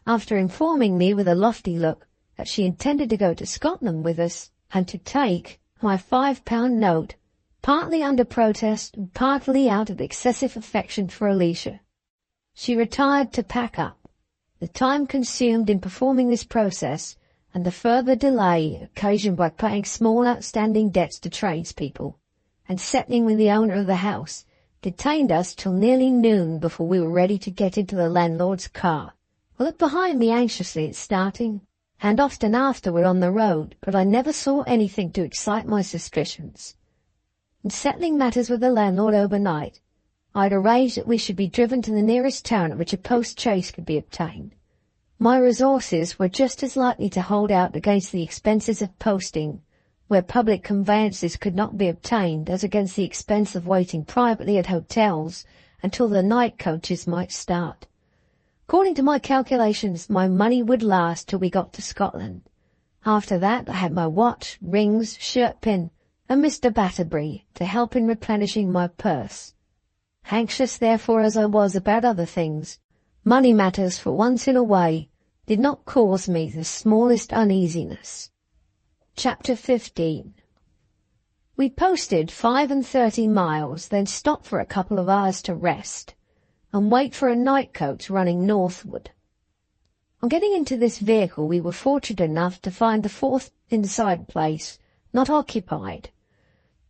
Speaker 1: After informing me with a lofty look that she intended to go to Scotland with us, and to take my £5 note, partly under protest and partly out of excessive affection for Alicia, She retired to pack up. The time consumed in performing this process, and the further delay occasioned by paying small outstanding debts to tradespeople, and settling with the owner of the house, detained us till nearly noon before we were ready to get into the landlord's car. I looked behind me anxiously at starting, and often afterward on the road, but I never saw anything to excite my suspicions. In settling matters with the landlord overnight, I had arranged that we should be driven to the nearest town at which a post-chaise could be obtained. My resources were just as likely to hold out against the expenses of posting, where public conveyances could not be obtained, as against the expense of waiting privately at hotels until the night coaches might start. According to my calculations, my money would last till we got to Scotland. After that, I had my watch, rings, shirt-pin, and Mr. Batterbury to help in replenishing my purse. Anxious, therefore, as I was about other things, money matters, for once in a way, did not cause me the smallest uneasiness. Chapter 15. We posted 35 miles, then stopped for a couple of hours to rest, and wait for a night coach running northward. On getting into this vehicle, we were fortunate enough to find the fourth inside place not occupied.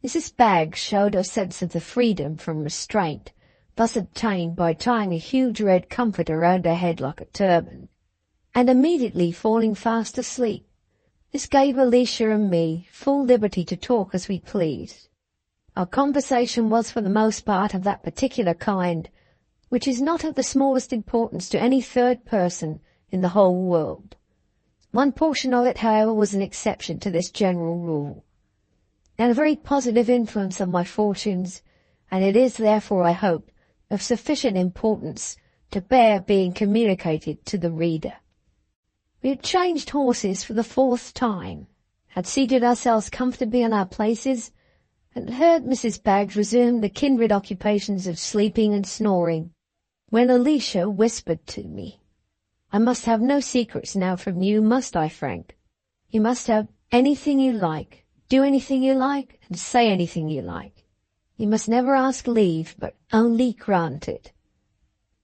Speaker 1: Mrs. Baggs showed her sense of the freedom from restraint thus obtained by tying a huge red comforter round her head like a turban, and immediately falling fast asleep. This gave Alicia and me full liberty to talk as we pleased. Our conversation was for the most part of that particular kind which is not of the smallest importance to any third person in the whole world. One portion of it, however, was an exception to this general rule, and a very positive influence on my fortunes, and it is therefore, I hope, of sufficient importance to bear being communicated to the reader. We had changed horses for the 4th time, had seated ourselves comfortably in our places, and heard Mrs. Baggs resume the kindred occupations of sleeping and snoring, when Alicia whispered to me, "I must have no secrets now from you, must I, Frank? You must have anything you like, do anything you like, and say anything you like. You must never ask leave, but only grant it.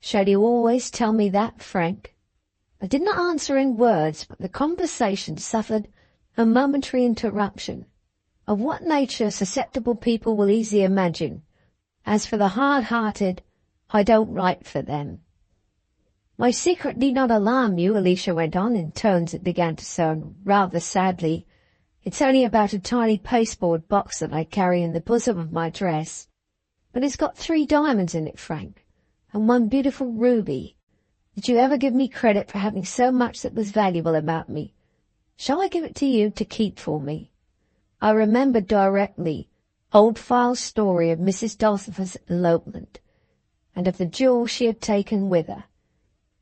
Speaker 1: Shall you always tell me that, Frank?" I did not answer in words, but the conversation suffered a momentary interruption, of what nature susceptible people will easily imagine. As for the hard-hearted, I don't write for them. "My secret need not alarm you," Alicia went on in tones that began to sound rather sadly. "It's only about a tiny pasteboard box that I carry in the bosom of my dress. But it's got 3 diamonds in it, Frank, and 1 beautiful ruby. Did you ever give me credit for having so much that was valuable about me? Shall I give it to you to keep for me?" I remembered directly Old File's story of Mrs. Dulcifer's elopement, and of the jewel she had taken with her.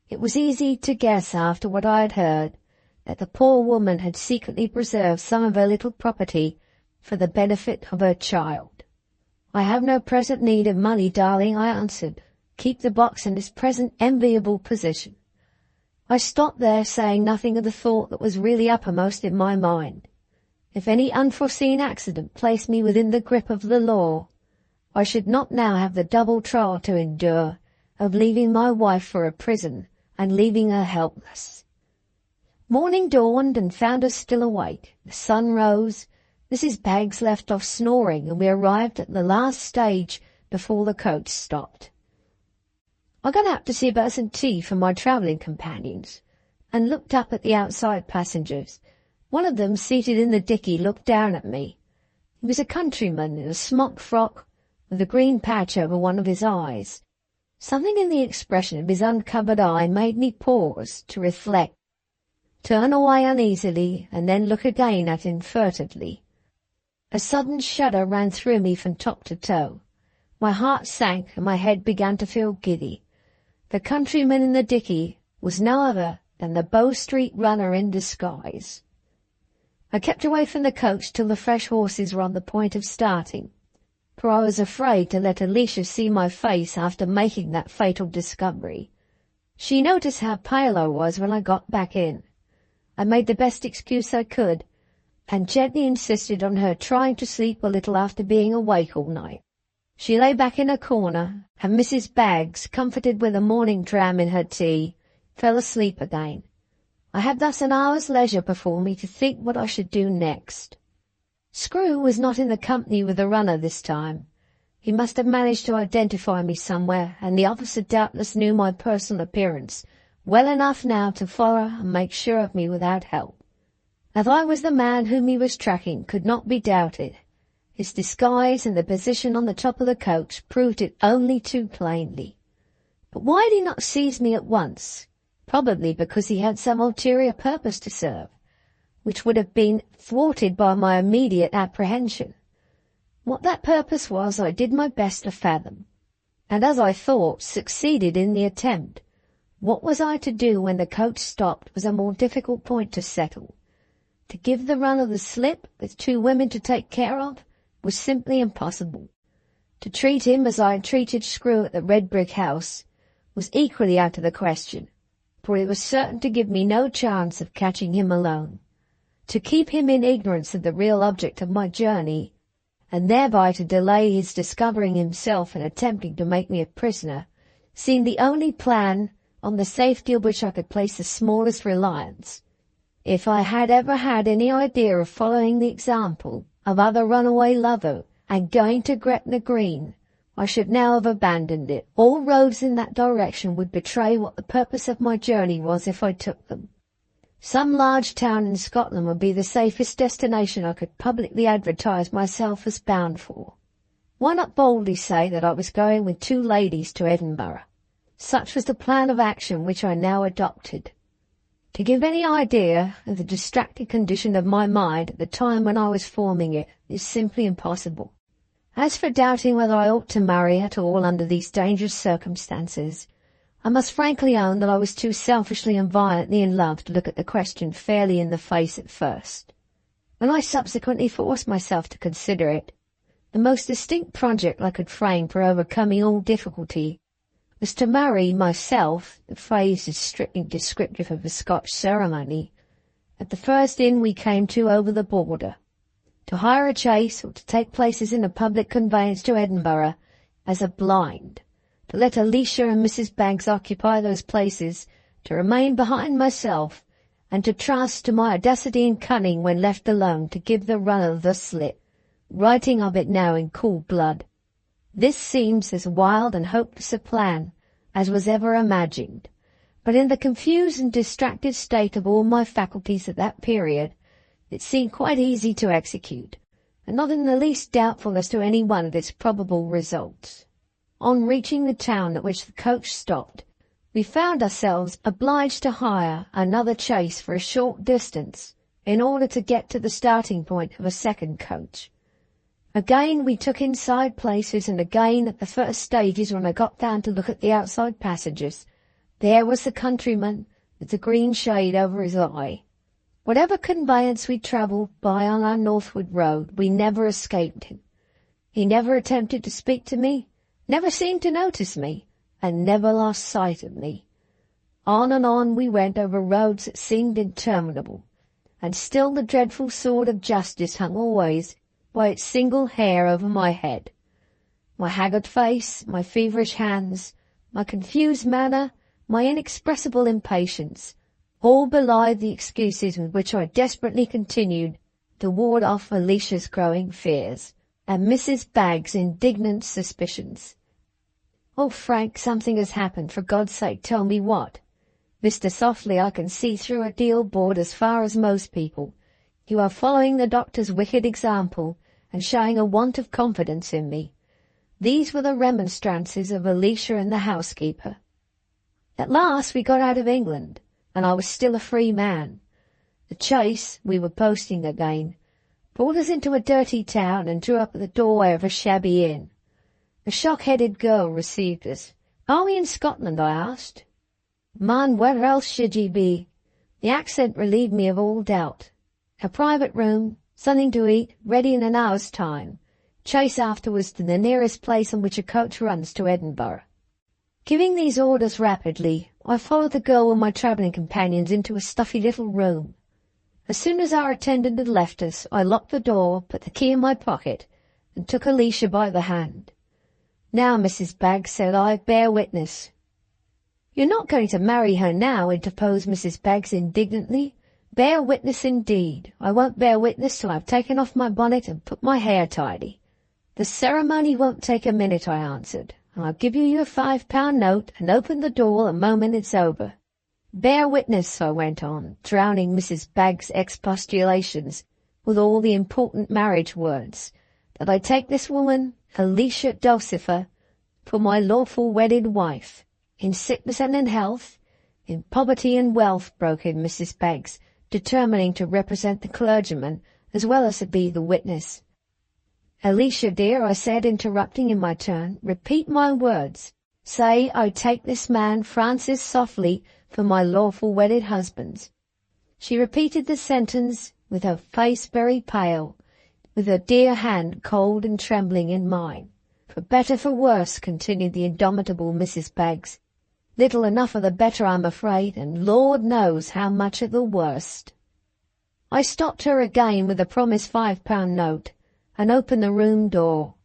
Speaker 1: It was easy to guess, after what I had heard, that the poor woman had secretly preserved some of her little property for the benefit of her child. "I have no present need of money, darling," I answered. "Keep the box in its present enviable position." I stopped there, saying nothing of the thought that was really uppermost in my mind. If any unforeseen accident placed me within the grip of the law, I should not now have the double trial to endure of leaving my wife for a prison and leaving her helpless. Morning dawned and found us still awake. The sun rose, Mrs. Baggs left off snoring, and we arrived at the last stage before the coach stopped. I got out to see about some tea for my travelling companions, and looked up at the outside passengers. One of them, seated in the dickey, looked down at me. He was a countryman in a smock frock, with a green patch over one of his eyes. Something in the expression of his uncovered eye made me pause to reflect, turn away uneasily, and then look again at him furtively. A sudden shudder ran through me from top to toe. My heart sank, and my head began to feel giddy. The countryman in the dickey was no other than the Bow Street runner in disguise. I kept away from the coach till the fresh horses were on the point of starting, for I was afraid to let Alicia see my face after making that fatal discovery. She noticed how pale I was when I got back in. I made the best excuse I could, and gently insisted on her trying to sleep a little after being awake all night. She lay back in a corner, and Mrs. Baggs, comforted with a morning dram in her tea, fell asleep again. I had thus an hour's leisure before me to think what I should do next. Screw was not in the company with the runner this time. He must have managed to identify me somewhere, and the officer doubtless knew my personal appearance well enough now to follow and make sure of me without help. That I was the man whom he was tracking could not be doubted. His disguise and the position on the top of the coach proved it only too plainly. But why had he not seized me at once? Probably because he had some ulterior purpose to serve, which would have been thwarted by my immediate apprehension. What that purpose was I did my best to fathom, and as I thought, succeeded in the attempt. What was I to do when the coach stopped was a more difficult point to settle. To give the runner the slip, with 2 women to take care of, was simply impossible. To treat him as I had treated Screw at the red brick house was equally out of the question, for it was certain to give me no chance of catching him alone. To keep him in ignorance of the real object of my journey, and thereby to delay his discovering himself and attempting to make me a prisoner, seemed the only plan on the safety of which I could place the smallest reliance. If I had ever had any idea of following the example of other runaway lovers and going to Gretna Green, I should now have abandoned it. All roads in that direction would betray what the purpose of my journey was if I took them. Some large town in Scotland would be the safest destination I could publicly advertise myself as bound for. Why not boldly say that I was going with 2 ladies to Edinburgh? Such was the plan of action which I now adopted. To give any idea of the distracted condition of my mind at the time when I was forming it is simply impossible. As for doubting whether I ought to marry at all under these dangerous circumstances, I must frankly own that I was too selfishly and violently in love to look at the question fairly in the face at first. When I subsequently forced myself to consider it, the most distinct project I could frame for overcoming all difficulty was to marry myself, the phrase is strictly descriptive of a Scotch ceremony, at the first inn we came to over the border, to hire a chaise or to take places in a public conveyance to Edinburgh as a blind, to let Alicia and Mrs. Baggs occupy those places, to remain behind myself, and to trust to my audacity and cunning when left alone to give the runner the slip, writing of it now in cool blood. This seems as wild and hopeless a plan as was ever imagined, but in the confused and distracted state of all my faculties at that period, it seemed quite easy to execute, and not in the least doubtful as to any one of its probable results. On reaching the town at which the coach stopped, we found ourselves obliged to hire another chaise for a short distance in order to get to the starting point of a second coach. Again we took inside places, and again at the first stages when I got down to look at the outside passengers, there was the countryman with the green shade over his eye. Whatever conveyance we travelled by on our northward road, we never escaped him. He never attempted to speak to me, never seemed to notice me, and never lost sight of me. On and on we went over roads that seemed interminable, and still the dreadful sword of justice hung always by its single hair over my head. My haggard face, my feverish hands, my confused manner, my inexpressible impatience, all belied the excuses with which I desperately continued to ward off Alicia's growing fears, and Mrs. Baggs' indignant suspicions. "Oh, Frank, something has happened. For God's sake, tell me what." "Mr. Softly, I can see through a deal board as far as most people. You are following the doctor's wicked example, and showing a want of confidence in me." These were the remonstrances of Alicia and the housekeeper. At last we got out of England, and I was still a free man. The chaise, we were posting again, brought us into a dirty town and drew up at the doorway of a shabby inn. A shock-headed girl received us. "Are we in Scotland?" I asked. "Man, where else should ye be?" The accent relieved me of all doubt. A private room, something to eat, ready in an hour's time. Chaise afterwards to the nearest place on which a coach runs to Edinburgh. Giving these orders rapidly, I followed the girl and my travelling companions into a stuffy little room. As soon as our attendant had left us, I locked the door, put the key in my pocket, and took Alicia by the hand. "Now, Mrs. Baggs," said I, "bear witness." "You're not going to marry her now," interposed Mrs. Baggs indignantly. "Bear witness indeed. I won't bear witness till I've taken off my bonnet and put my hair tidy." "The ceremony won't take a minute," I answered. "I'll give you your £5 note and open the door the moment it's over." "Bear witness," I went on, drowning Mrs. Baggs' expostulations with all the important marriage words, "that I take this woman, Alicia Dulcifer, for my lawful wedded wife, in sickness and in health, in poverty and wealth," broke in Mrs. Baggs, determining to represent the clergyman as well as to be the witness. "Alicia, dear," I said, interrupting in my turn, "repeat my words. Say, I take this man, Francis Softly, for my lawful wedded husband." She repeated the sentence with her face very pale, with her dear hand cold and trembling in mine. "For better, for worse," continued the indomitable Mrs. Baggs. "Little enough of the better, I'm afraid, and Lord knows how much of the worst." I stopped her again with the promised £5 note, and opened the room door.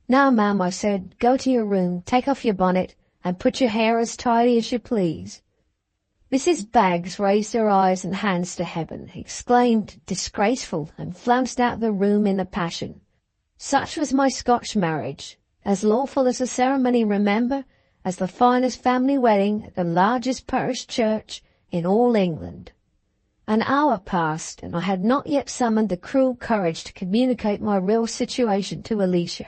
Speaker 1: "Now, ma'am," I said, "go to your room, take off your bonnet, and put your hair as tidy as you please." Mrs. Baggs raised her eyes and hands to heaven, exclaimed, "Disgraceful," and flounced out of the room in a passion. Such was my Scotch marriage, as lawful as the ceremony, remember, as the finest family wedding at the largest parish church in all England. An hour passed, and I had not yet summoned the cruel courage to communicate my real situation to Alicia.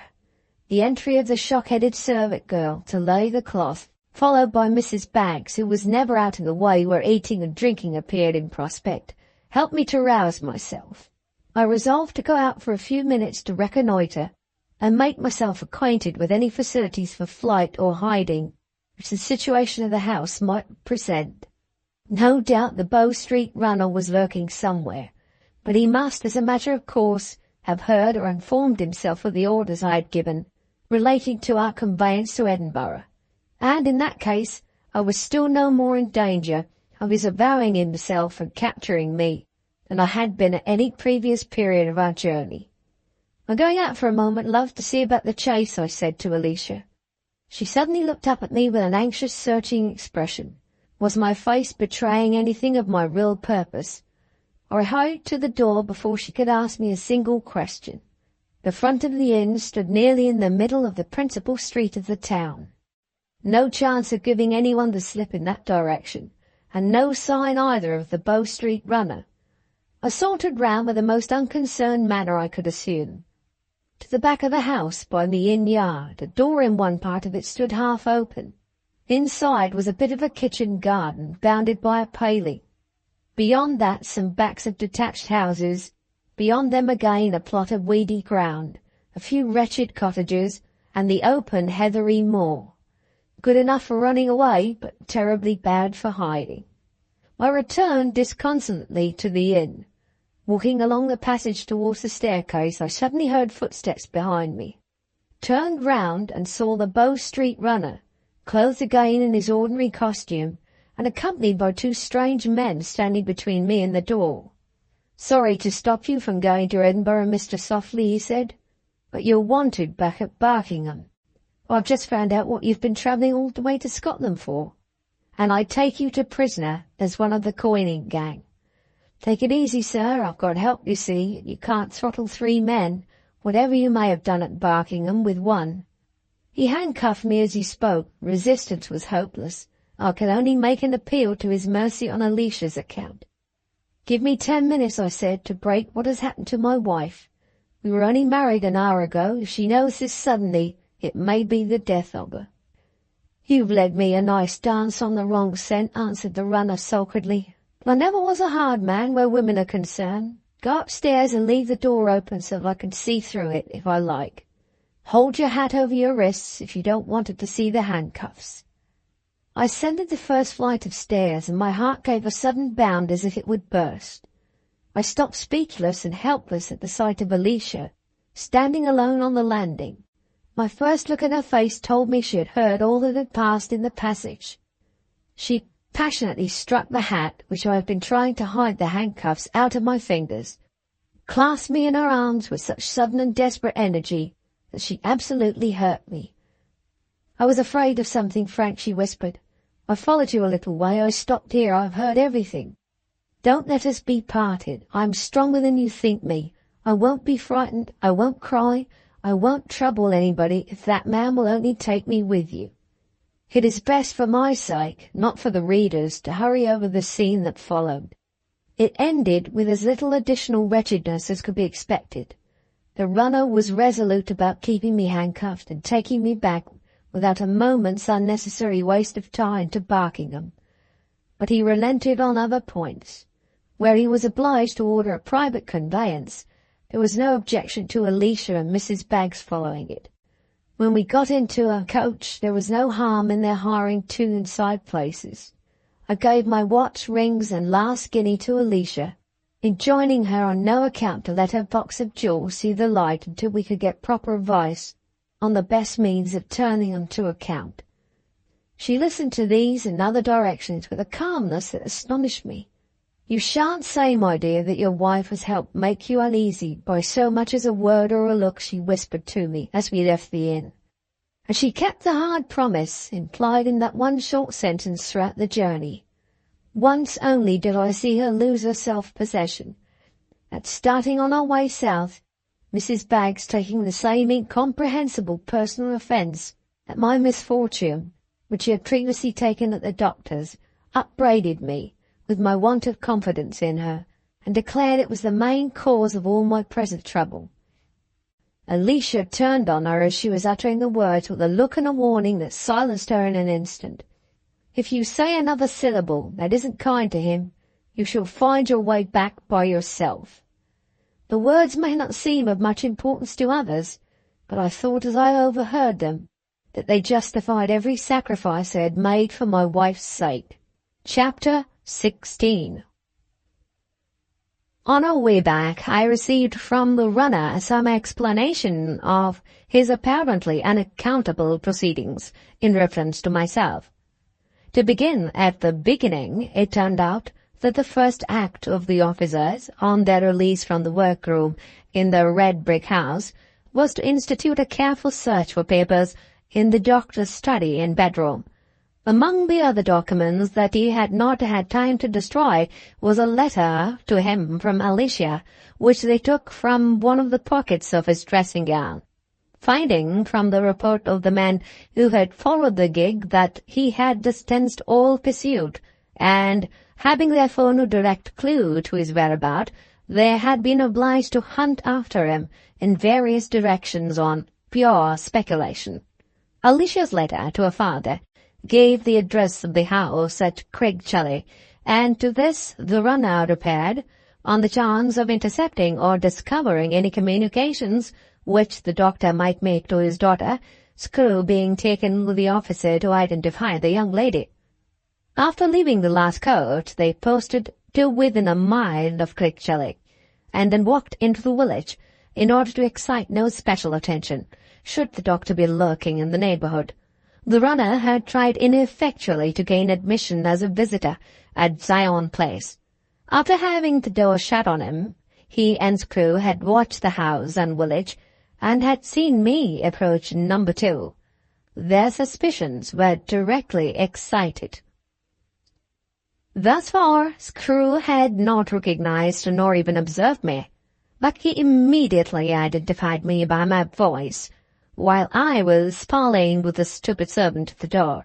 Speaker 1: The entry of the shock-headed servant girl to lay the cloth, followed by Mrs. Baggs, who was never out of the way where eating and drinking appeared in prospect, helped me to rouse myself. I resolved to go out for a few minutes to reconnoitre, and make myself acquainted with any facilities for flight or hiding which the situation of the house might present. No doubt the Bow Street runner was lurking somewhere, but he must, as a matter of course, have heard or informed himself of the orders I had given relating to our conveyance to Edinburgh, and in that case I was still no more in danger of his avowing himself and capturing me than I had been at any previous period of our journey. "I'm going out for a moment, love, to see about the chaise," I said to Alicia. She suddenly looked up at me with an anxious, searching expression. Was my face betraying anything of my real purpose? I hurried to the door before she could ask me a single question. The front of the inn stood nearly in the middle of the principal street of the town. No chance of giving anyone the slip in that direction, and no sign either of the Bow Street runner. I sauntered round with the most unconcerned manner I could assume to the back of the house by the inn yard. A door in one part of it stood half open. Inside was a bit of a kitchen garden, bounded by a paling. Beyond that some backs of detached houses, beyond them again a plot of weedy ground, a few wretched cottages, and the open heathery moor. Good enough for running away, but terribly bad for hiding. I returned disconsolately to the inn. Walking along the passage towards the staircase, I suddenly heard footsteps behind me. Turned round and saw the Bow Street runner, clothed again in his ordinary costume, and accompanied by two strange men standing between me and the door. "Sorry to stop you from going to Edinburgh, Mr. Softly," he said, "but you're wanted back at Barkingham. I've just found out what you've been travelling all the way to Scotland for, and I take you to prisoner as one of the coining gang. Take it easy, sir, I've got help, you see, and you can't throttle 3 men, whatever you may have done at Barkingham, with one." He handcuffed me as he spoke. Resistance was hopeless. I could only make an appeal to his mercy on Alicia's account. "Give me 10 minutes," I said, "to break what has happened to my wife. We were only married an hour ago. If she knows this suddenly, it may be the death of her." "You've led me a nice dance on the wrong scent," answered the runner sulkily. "But I never was a hard man where women are concerned. Go upstairs and leave the door open so that I can see through it if I like. Hold your hat over your wrists if you don't want her to see the handcuffs." I ascended the first flight of stairs, and my heart gave a sudden bound as if it would burst. I stopped speechless and helpless at the sight of Alicia, standing alone on the landing. My first look at her face told me she had heard all that had passed in the passage. She passionately struck the hat, which I had been trying to hide the handcuffs, out of my fingers, clasped me in her arms with such sudden and desperate energy that she absolutely hurt me. I was afraid of something, Frank, she whispered. I followed you a little way. I stopped here. I've heard everything. Don't let us be parted. I'm stronger than you think me. I won't be frightened. I won't cry. I won't trouble anybody if that man will only take me with you. It is best for my sake, not for the reader's, to hurry over the scene that followed. It ended with as little additional wretchedness as could be expected. The runner was resolute about keeping me handcuffed and taking me back without a moment's unnecessary waste of time to Barkingham. But he relented on other points. Where he was obliged to order a private conveyance, there was no objection to Alicia and Mrs. Baggs following it. When we got into a coach, there was no harm in their hiring 2 inside places. I gave my watch, rings, and last guinea to Alicia, enjoining her on no account to let her box of jewels see the light until we could get proper advice on the best means of turning them to account. She listened to these and other directions with a calmness that astonished me. You shan't say, my dear, that your wife has helped make you uneasy by so much as a word or a look, she whispered to me as we left the inn. And she kept the hard promise implied in that one short sentence throughout the journey. Once only did I see her lose her self-possession. At starting on our way south, Mrs. Baggs, taking the same incomprehensible personal offence at my misfortune, which she had previously taken at the doctor's, upbraided me with my want of confidence in her, and declared it was the main cause of all my present trouble. Alicia turned on her as she was uttering the words with a look and a warning that silenced her in an instant. If you say another syllable that isn't kind to him, you shall find your way back by yourself. The words may not seem of much importance to others, but I thought as I overheard them that they justified every sacrifice I had made for my wife's sake. Chapter 16. On our way back, I received from the runner some explanation of his apparently unaccountable proceedings in reference to myself. To begin at the beginning, it turned out that the first act of the officers, on their release from the workroom in the red brick house, was to institute a careful search for papers in the doctor's study and bedroom. Among the other documents that he had not had time to destroy was a letter to him from Alicia, which they took from one of the pockets of his dressing gown. Finding from the report of the man who had followed the gig that he had distanced all pursuit, and having therefore no direct clue to his whereabout, they had been obliged to hunt after him in various directions on pure speculation. Alicia's letter to her father gave the address of the house at Crickchelly, and to this the runner repaired, on the chance of intercepting or discovering any communications which the doctor might make to his daughter, Screw being taken with the officer to identify the young lady. After leaving the last coach, they posted to within a mile of Crickchelly, and then walked into the village, in order to excite no special attention, should the doctor be lurking in the neighbourhood. The runner had tried ineffectually to gain admission as a visitor at Zion Place. After having the door shut on him, he and Screw had watched the house and village, and had seen me approach number 2. Their suspicions were directly excited. Thus far, Screw had not recognized nor even observed me, but he immediately identified me by my voice, while I was parleying with the stupid servant at the door.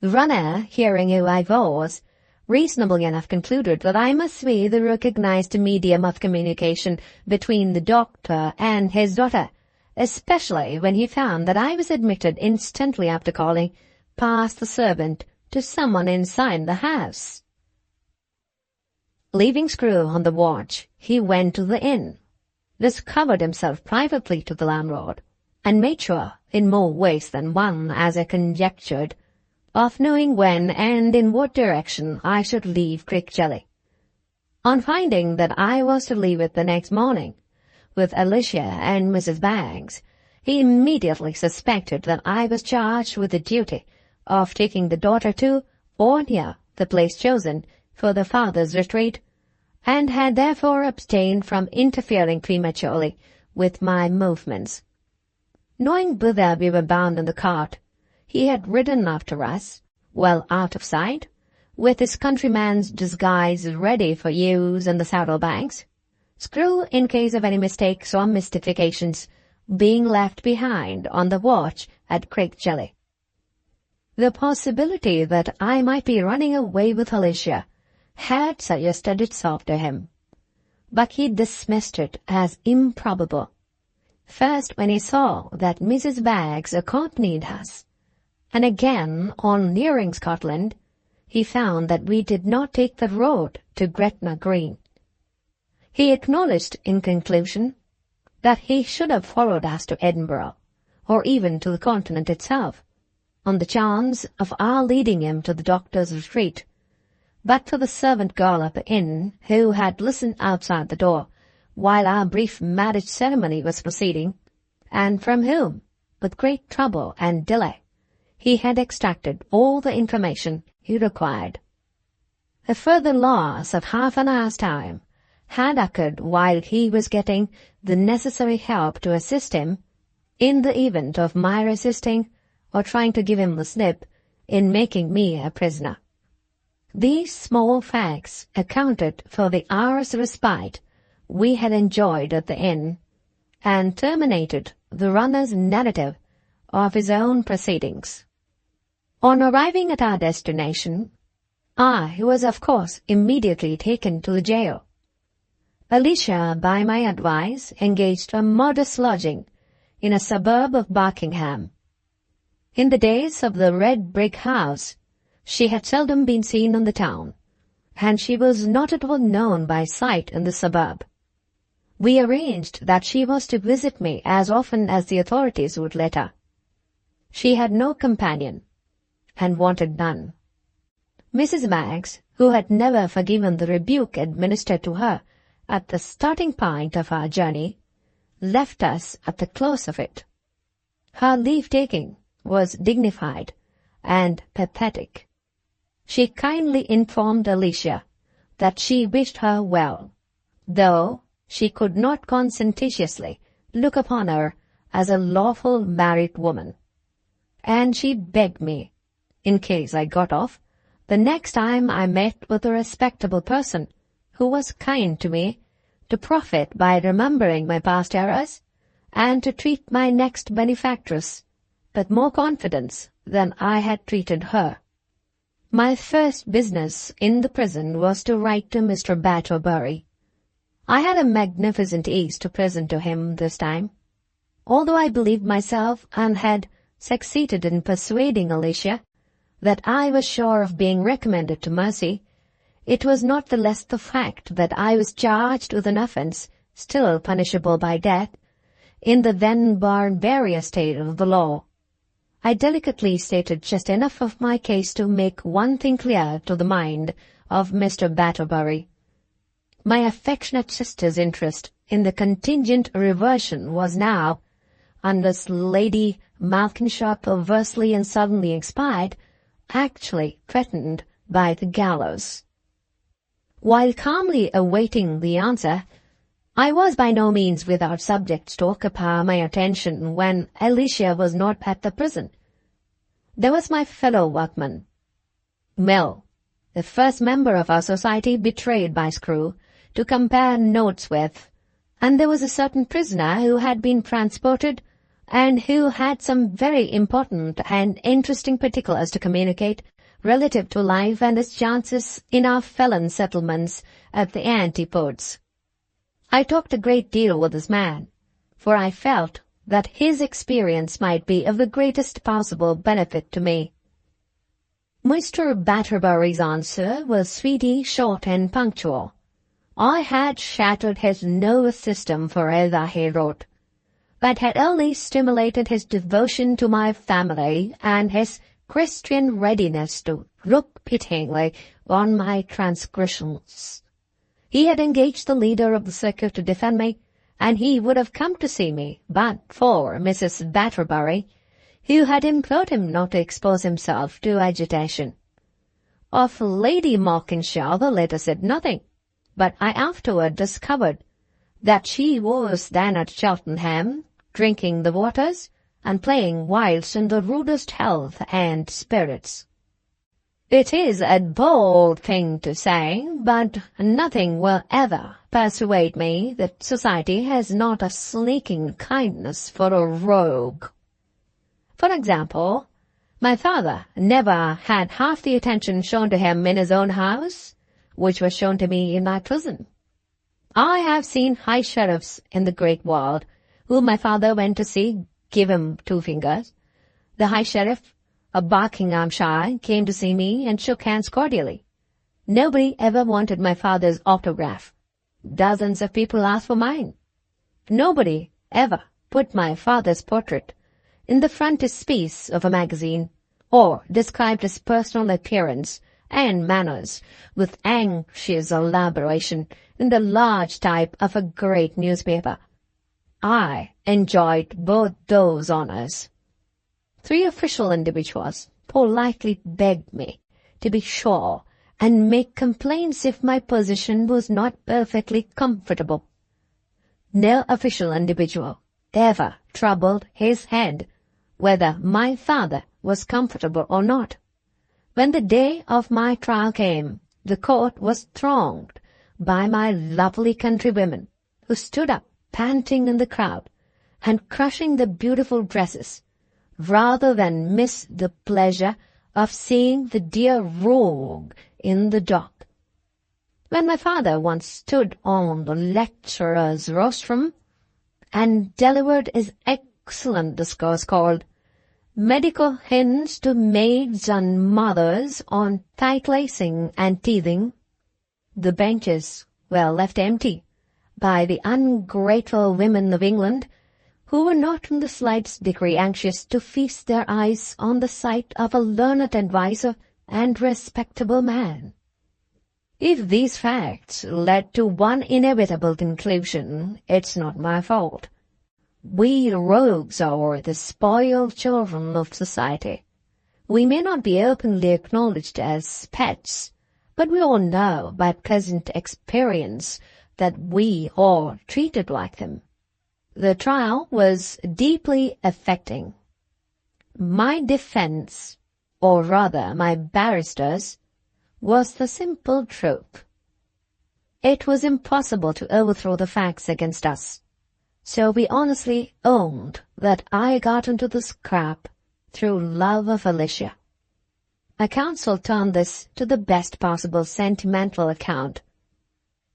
Speaker 1: The runner, hearing who I was, reasonably enough concluded that I must be the recognized medium of communication between the doctor and his daughter, especially when he found that I was admitted instantly after calling, past the servant, to someone inside the house. Leaving Screw on the watch, he went to the inn, discovered himself privately to the landlord, and made sure, in more ways than one, as I conjectured, of knowing when and in what direction I should leave Crickchelly. On finding that I was to leave it the next morning, with Alicia and Mrs. Baggs, he immediately suspected that I was charged with the duty of taking the daughter to or near the place chosen for the father's retreat, and had therefore abstained from interfering prematurely with my movements. Knowing whither we were bound in the cart, he had ridden after us, well out of sight, with his countryman's disguise ready for use in the saddle-bags, Screw, in case of any mistakes or mystifications, being left behind on the watch at Crickgelly. The possibility that I might be running away with Alicia had suggested itself to him, but he dismissed it as improbable. First when he saw that Mrs. Baggs accompanied us, and again on nearing Scotland, he found that we did not take the road to Gretna Green. He acknowledged in conclusion that he should have followed us to Edinburgh, or even to the continent itself, on the chance of our leading him to the doctor's retreat, but for the servant girl at the inn, who had listened outside the door while our brief marriage ceremony was proceeding, and from whom, with great trouble and delay, he had extracted all the information he required. A further loss of half an hour's time had occurred while he was getting the necessary help to assist him, in the event of my resisting or trying to give him the slip, in making me a prisoner. These small facts accounted for the hour's respite we had enjoyed at the inn, and terminated the runner's narrative of his own proceedings. On arriving at our destination, I was of course immediately taken to the jail. Alicia, by my advice, engaged a modest lodging in a suburb of Barkingham. In the days of the red brick house, she had seldom been seen in the town, and she was not at all known by sight in the suburb. We arranged that she was to visit me as often as the authorities would let her. She had no companion, and wanted none. Mrs. Baggs, who had never forgiven the rebuke administered to her at the starting point of our journey, left us at the close of it. Her leave-taking was dignified and pathetic. She kindly informed Alicia that she wished her well, though she could not conscientiously look upon her as a lawful married woman, and she begged me, in case I got off, the next time I met with a respectable person who was kind to me, to profit by remembering my past errors, and to treat my next benefactress with more confidence than I had treated her. My first business in the prison was to write to Mr. Batterbury. I had a magnificent ease to present to him this time. Although I believed myself and had succeeded in persuading Alicia that I was sure of being recommended to mercy, it was not the less the fact that I was charged with an offence still punishable by death in the then barbarous state of the law. I delicately stated just enough of my case to make one thing clear to the mind of Mr. Batterbury. My affectionate sister's interest in the contingent reversion was now, unless Lady Malkinshaw perversely and suddenly expired, actually threatened by the gallows. While calmly awaiting the answer, I was by no means without subjects to occupy my attention when Alicia was not at the prison. There was my fellow workman, Mill, the first member of our society betrayed by Screw to compare notes with, and there was a certain prisoner who had been transported and who had some very important and interesting particulars to communicate relative to life and its chances in our felon settlements at the antipodes. I talked a great deal with this man, for I felt that his experience might be of the greatest possible benefit to me. Mr. Batterbury's answer was speedy, short, and punctual. I had shattered his nervous system forever, he wrote, but had only stimulated his devotion to my family and his Christian readiness to look pityingly on my transgressions. He had engaged the leader of the circuit to defend me, and he would have come to see me but for Mrs. Batterbury, who had implored him not to expose himself to agitation. Of Lady Malkinshaw the letter said nothing, but I afterward discovered that she was then at Cheltenham, drinking the waters and playing whilst in the rudest health and spirits. It is a bold thing to say, but nothing will ever persuade me that society has not a sneaking kindness for a rogue. For example, my father never had half the attention shown to him in his own house, which was shown to me in my prison. I have seen high sheriffs in the great world, whom my father went to see, give him 2 fingers. The high sheriff of Buckinghamshire came to see me and shook hands cordially. Nobody ever wanted my father's autograph. Dozens of people asked for mine. Nobody ever put my father's portrait in the frontispiece of a magazine, or described his personal appearance and manners with anxious elaboration in the large type of a great newspaper. I enjoyed both those honors. 3 official individuals politely begged me to be sure and make complaints if my position was not perfectly comfortable. No official individual ever troubled his head whether my father was comfortable or not. When the day of my trial came, the court was thronged by my lovely countrywomen, who stood up panting in the crowd and crushing the beautiful dresses, rather than miss the pleasure of seeing the dear rogue in the dock. When my father once stood on the lecturer's rostrum and delivered his excellent discourse called Medical Hints to Maids and Mothers on Tight-Lacing and Teething, the benches were left empty by the ungrateful women of England, who were not in the slightest degree anxious to feast their eyes on the sight of a learned adviser and respectable man. If these facts led to one inevitable conclusion, it's not my fault. We rogues are the spoiled children of society. We may not be openly acknowledged as pets, but we all know by present experience that we are treated like them. The trial was deeply affecting. My defense, or rather my barrister's, was the simple truth. It was impossible to overthrow the facts against us, so we honestly owned that I got into the scrap through love of Alicia. My counsel turned this to the best possible sentimental account.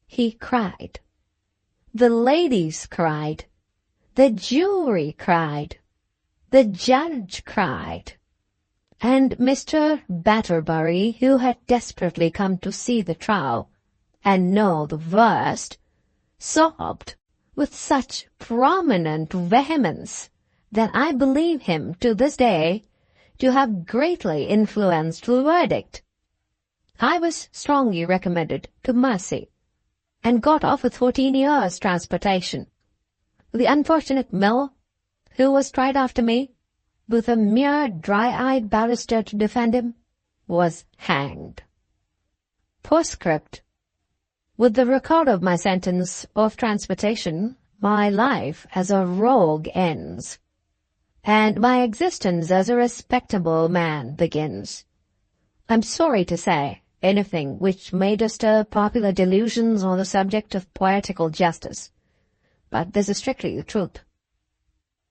Speaker 1: He cried. The ladies cried. The jury cried. The judge cried. And Mr. Batterbury, who had desperately come to see the trial and know the worst, sobbed with such prominent vehemence that I believe him to this day to have greatly influenced the verdict. I was strongly recommended to mercy and got off with 14 years' transportation. The unfortunate Mill, who was tried after me, with a mere dry-eyed barrister to defend him, was hanged. Postscript. With the record of my sentence of transportation, my life as a rogue ends, and my existence as a respectable man begins. I'm sorry to say anything which may disturb popular delusions on the subject of poetical justice, but this is strictly the truth.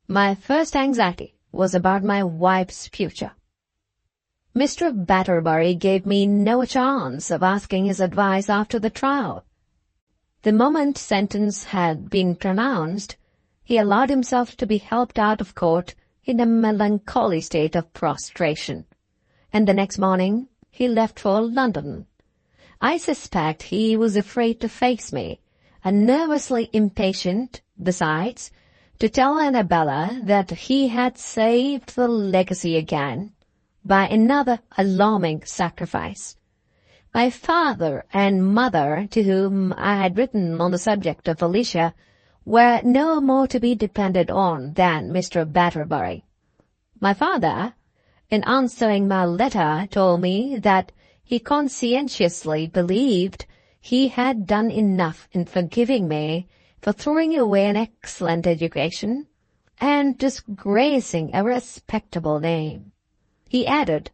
Speaker 1: My first anxiety was about my wife's future. Mr. Batterbury gave me no chance of asking his advice after the trial. The moment sentence had been pronounced, he allowed himself to be helped out of court in a melancholy state of prostration, and the next morning he left for London. I suspect he was afraid to face me, and nervously impatient, besides, to tell Annabella that he had saved the legacy again by another alarming sacrifice. My father and mother, to whom I had written on the subject of Alicia, were no more to be depended on than Mr. Batterbury. My father, in answering my letter, told me that he conscientiously believed he had done enough in forgiving me for throwing away an excellent education, and disgracing a respectable name. He added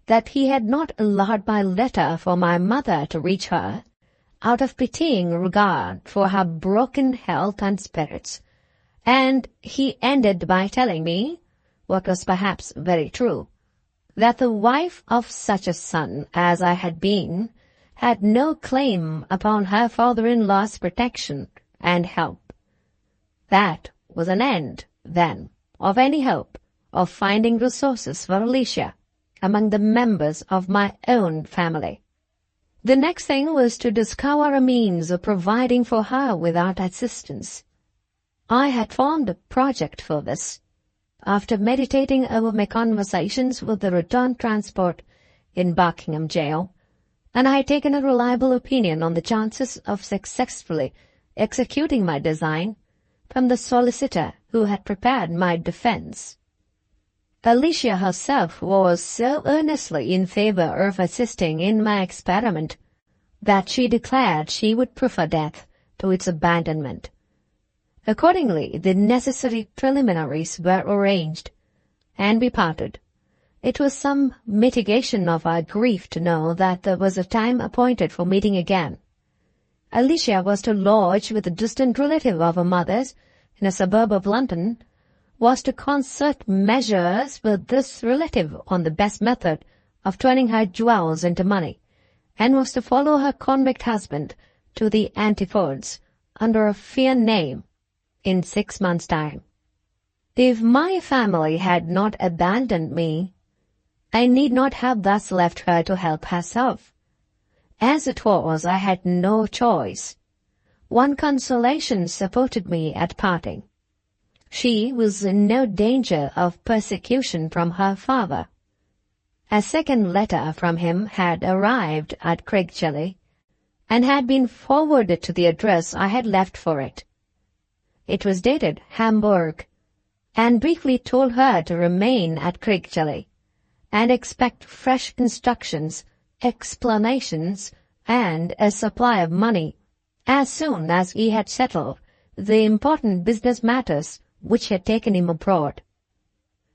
Speaker 1: that he had not allowed my letter for my mother to reach her, out of pitying regard for her broken health and spirits, and he ended by telling me, what was perhaps very true, that the wife of such a son as I had been had no claim upon her father-in-law's protection and help. That was an end, then, of any hope of finding resources for Alicia among the members of my own family. The next thing was to discover a means of providing for her without assistance. I had formed a project for this, after meditating over my conversations with the return transport in Buckingham Jail, and I had taken a reliable opinion on the chances of successfully executing my design from the solicitor who had prepared my defense. Alicia herself was so earnestly in favor of assisting in my experiment that she declared she would prefer death to its abandonment. Accordingly, the necessary preliminaries were arranged, and we parted. It was some mitigation of our grief to know that there was a time appointed for meeting again. Alicia was to lodge with a distant relative of her mother's in a suburb of London, was to concert measures with this relative on the best method of turning her jewels into money, and was to follow her convict husband to the Antipodes under a feigned name in 6 months' time. If my family had not abandoned me, I need not have thus left her to help herself. As it was, I had no choice. One consolation supported me at parting. She was in no danger of persecution from her father. A second letter from him had arrived at Crickgelly, and had been forwarded to the address I had left for it. It was dated Hamburg, and briefly told her to remain at Crickgelly, and expect fresh instructions, explanations, and a supply of money, as soon as he had settled the important business matters which had taken him abroad.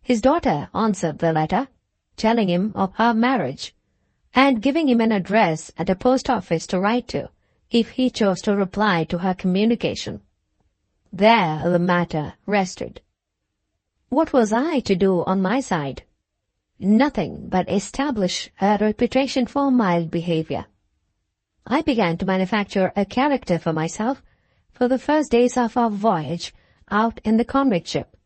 Speaker 1: His daughter answered the letter, telling him of her marriage, and giving him an address at a post office to write to, if he chose to reply to her communication. There the matter rested. What was I to do on my side? Nothing but establish a reputation for mild behavior. I began to manufacture a character for myself for the first days of our voyage out in the convict ship,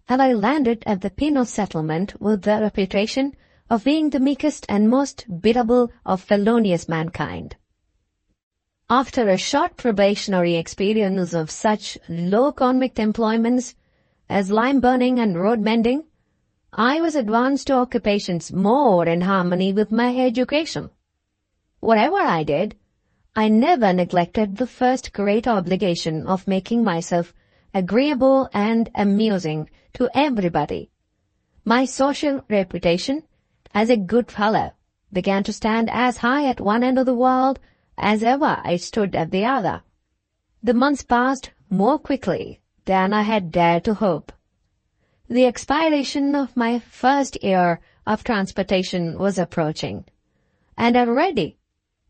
Speaker 1: and I landed at the penal settlement with the reputation of being the meekest and most biddable of felonious mankind. After a short probationary experience of such low convict employments as lime burning and road mending, I was advanced to occupations more in harmony with my education. Whatever I did, I never neglected the first great obligation of making myself agreeable and amusing to everybody. My social reputation as a good fellow began to stand as high at one end of the world as ever I stood at the other. The months passed more quickly than I had dared to hope. The expiration of my first year of transportation was approaching, and already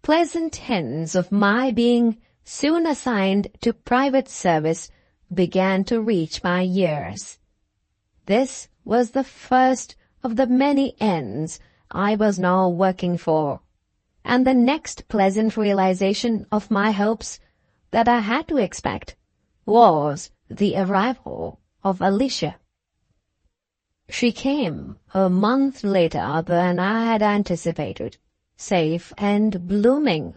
Speaker 1: pleasant hints of my being soon assigned to private service began to reach my ears. This was the first of the many ends I was now working for, and the next pleasant realization of my hopes that I had to expect was the arrival of Alicia. She came a month later than I had anticipated, safe and blooming,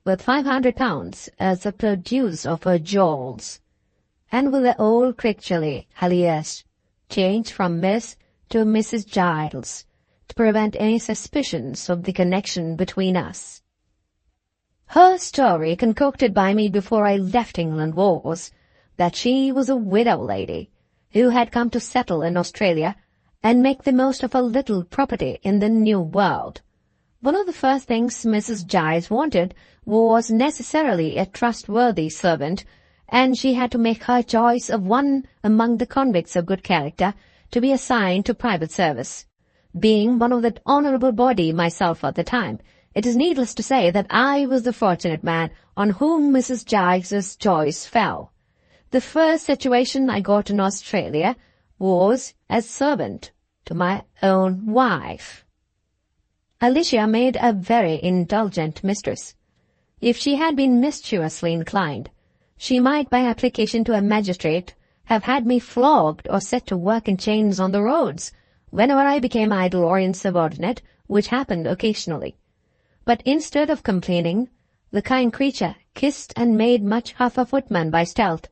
Speaker 1: with £500 as the produce of her jewels, and with the old Crickgelly alias changed from Miss to Mrs. Giles, to prevent any suspicions of the connection between us. Her story, concocted by me before I left England, was that she was a widow lady who had come to settle in Australia and make the most of her little property in the New World. One of the first things Mrs. Giles wanted was necessarily a trustworthy servant, and she had to make her choice of one among the convicts of good character to be assigned to private service. Being one of that honourable body myself at the time, it is needless to say that I was the fortunate man on whom Mrs. Giggs's choice fell. The first situation I got in Australia was as servant to my own wife. Alicia made a very indulgent mistress. If she had been mischievously inclined, she might, by application to a magistrate, have had me flogged or set to work in chains on the roads, whenever I became idle or insubordinate, which happened occasionally. But instead of complaining, the kind creature kissed and made much of a footman by stealth,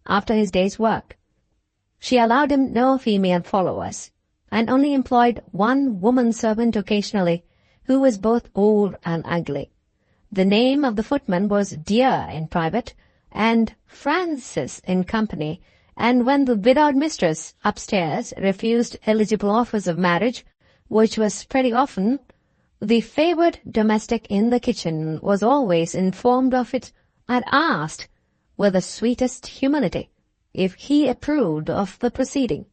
Speaker 1: after his day's work. She allowed him no female followers, and only employed one woman-servant occasionally, who was both old and ugly. The name of the footman was Dear in private, and Francis in company, and when the widowed mistress upstairs refused eligible offers of marriage, which was pretty often, the favoured domestic in the kitchen was always informed of it and asked, with the sweetest humility, if he approved of the proceeding.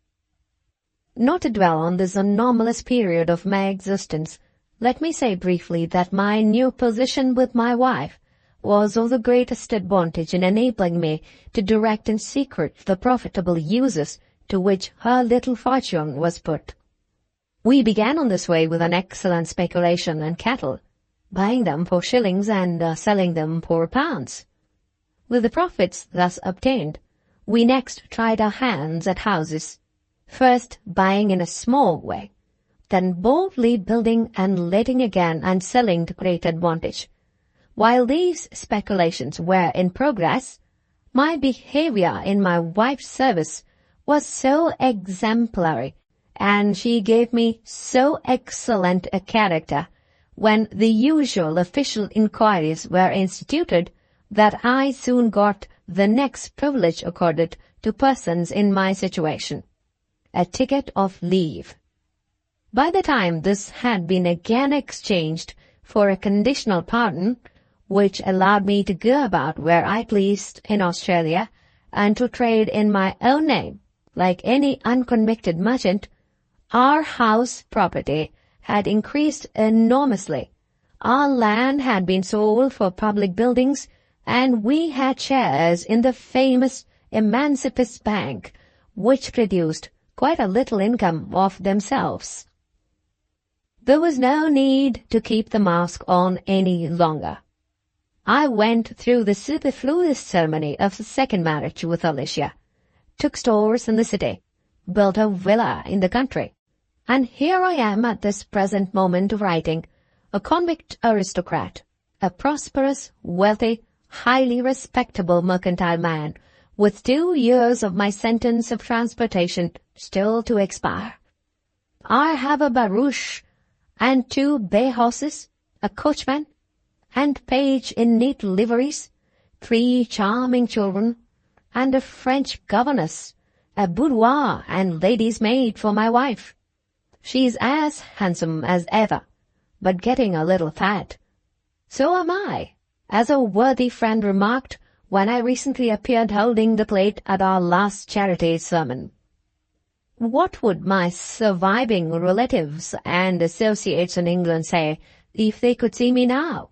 Speaker 1: Not to dwell on this anomalous period of my existence, let me say briefly that my new position with my wife was of the greatest advantage in enabling me to direct in secret the profitable uses to which her little fortune was put. We began on this way with an excellent speculation in cattle, buying them for shillings and selling them for pounds. With the profits thus obtained, we next tried our hands at houses, first buying in a small way, then boldly building and letting again and selling to great advantage. While these speculations were in progress, my behavior in my wife's service was so exemplary, and she gave me so excellent a character when the usual official inquiries were instituted, that I soon got the next privilege accorded to persons in my situation, a ticket of leave. By the time this had been again exchanged for a conditional pardon, which allowed me to go about where I pleased in Australia, and to trade in my own name, like any unconvicted merchant, our house property had increased enormously. Our land had been sold for public buildings, and we had shares in the famous Emancipist Bank, which produced quite a little income of themselves. There was no need to keep the mask on any longer. I went through the superfluous ceremony of the second marriage with Alicia, took stores in the city, built a villa in the country, and here I am at this present moment of writing, a convict aristocrat, a prosperous, wealthy, highly respectable mercantile man, with 2 years of my sentence of transportation still to expire. I have a barouche and 2 bay horses, a coachman, and page in neat liveries, 3 charming children, and a French governess, a boudoir and lady's maid for my wife. She's as handsome as ever, but getting a little fat. So am I, as a worthy friend remarked when I recently appeared holding the plate at our last charity sermon. What would my surviving relatives and associates in England say if they could see me now?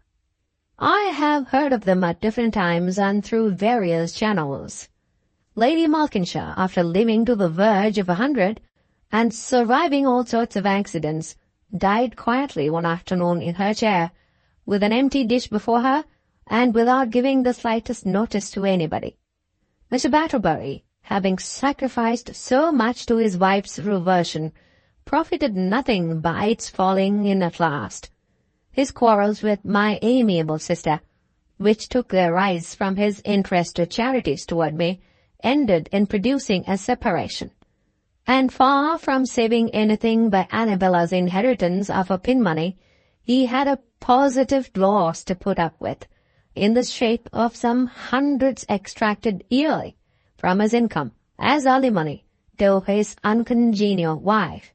Speaker 1: I have heard of them at different times and through various channels. Lady Malkinshaw, after living to the verge of 100, and surviving all sorts of accidents, died quietly one afternoon in her chair, with an empty dish before her, and without giving the slightest notice to anybody. Mr. Batterbury, having sacrificed so much to his wife's reversion, profited nothing by its falling in at last. His quarrels with my amiable sister, which took their rise from his interested charities toward me, ended in producing a separation. And far from saving anything by Annabella's inheritance of her pin money, he had a positive loss to put up with, in the shape of some hundreds extracted yearly from his income as alimony to his uncongenial wife.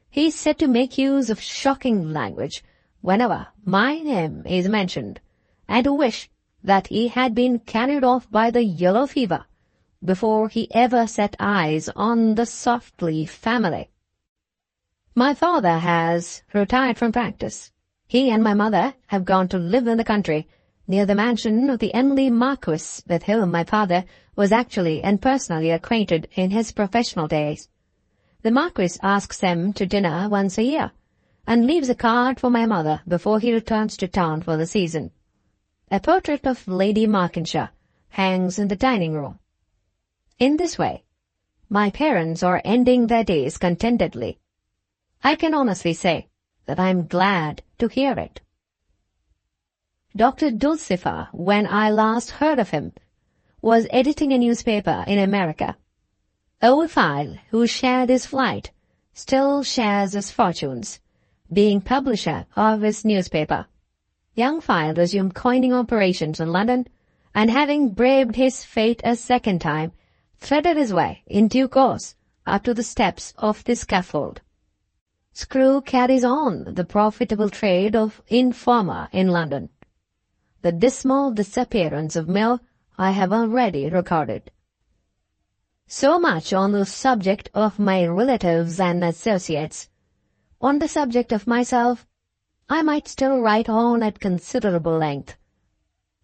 Speaker 1: He is said to make use of shocking language whenever my name is mentioned, and to wish that he had been carried off by the yellow fever before he ever set eyes on the Softly family. My father has retired from practice. He and my mother have gone to live in the country, near the mansion of the Enley Marquis, with whom my father was actually and personally acquainted in his professional days. The Marquis asks them to dinner once a year, and leaves a card for my mother before he returns to town for the season. A portrait of Lady Markinshire hangs in the dining room. In this way, my parents are ending their days contentedly. I can honestly say that I am glad to hear it. Dr. Dulcifer, when I last heard of him, was editing a newspaper in America. Owephile, who shared his flight, still shares his fortunes, being publisher of his newspaper. Young File resumed coining operations in London, and having braved his fate a second time, threaded his way, in due course, up to the steps of the scaffold. Screw carries on the profitable trade of informer in London. The dismal disappearance of Mill I have already recorded. So much on the subject of my relatives and associates. On the subject of myself, I might still write on at considerable length.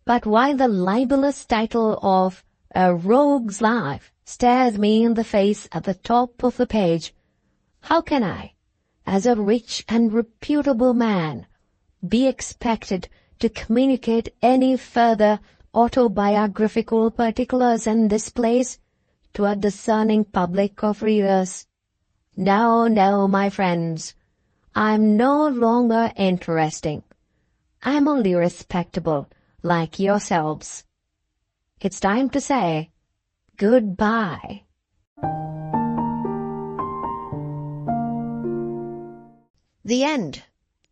Speaker 1: But while the libelous title of A Rogue's Life stares me in the face at the top of the page, how can I, as a rich and reputable man, be expected to communicate any further autobiographical particulars in this place to a discerning public of readers? No, no, my friends, I'm no longer interesting. I'm only respectable, like yourselves. It's time to say goodbye. The end.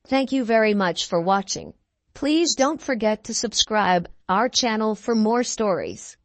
Speaker 1: Thank you very much for watching. Please don't forget to subscribe our channel for more stories.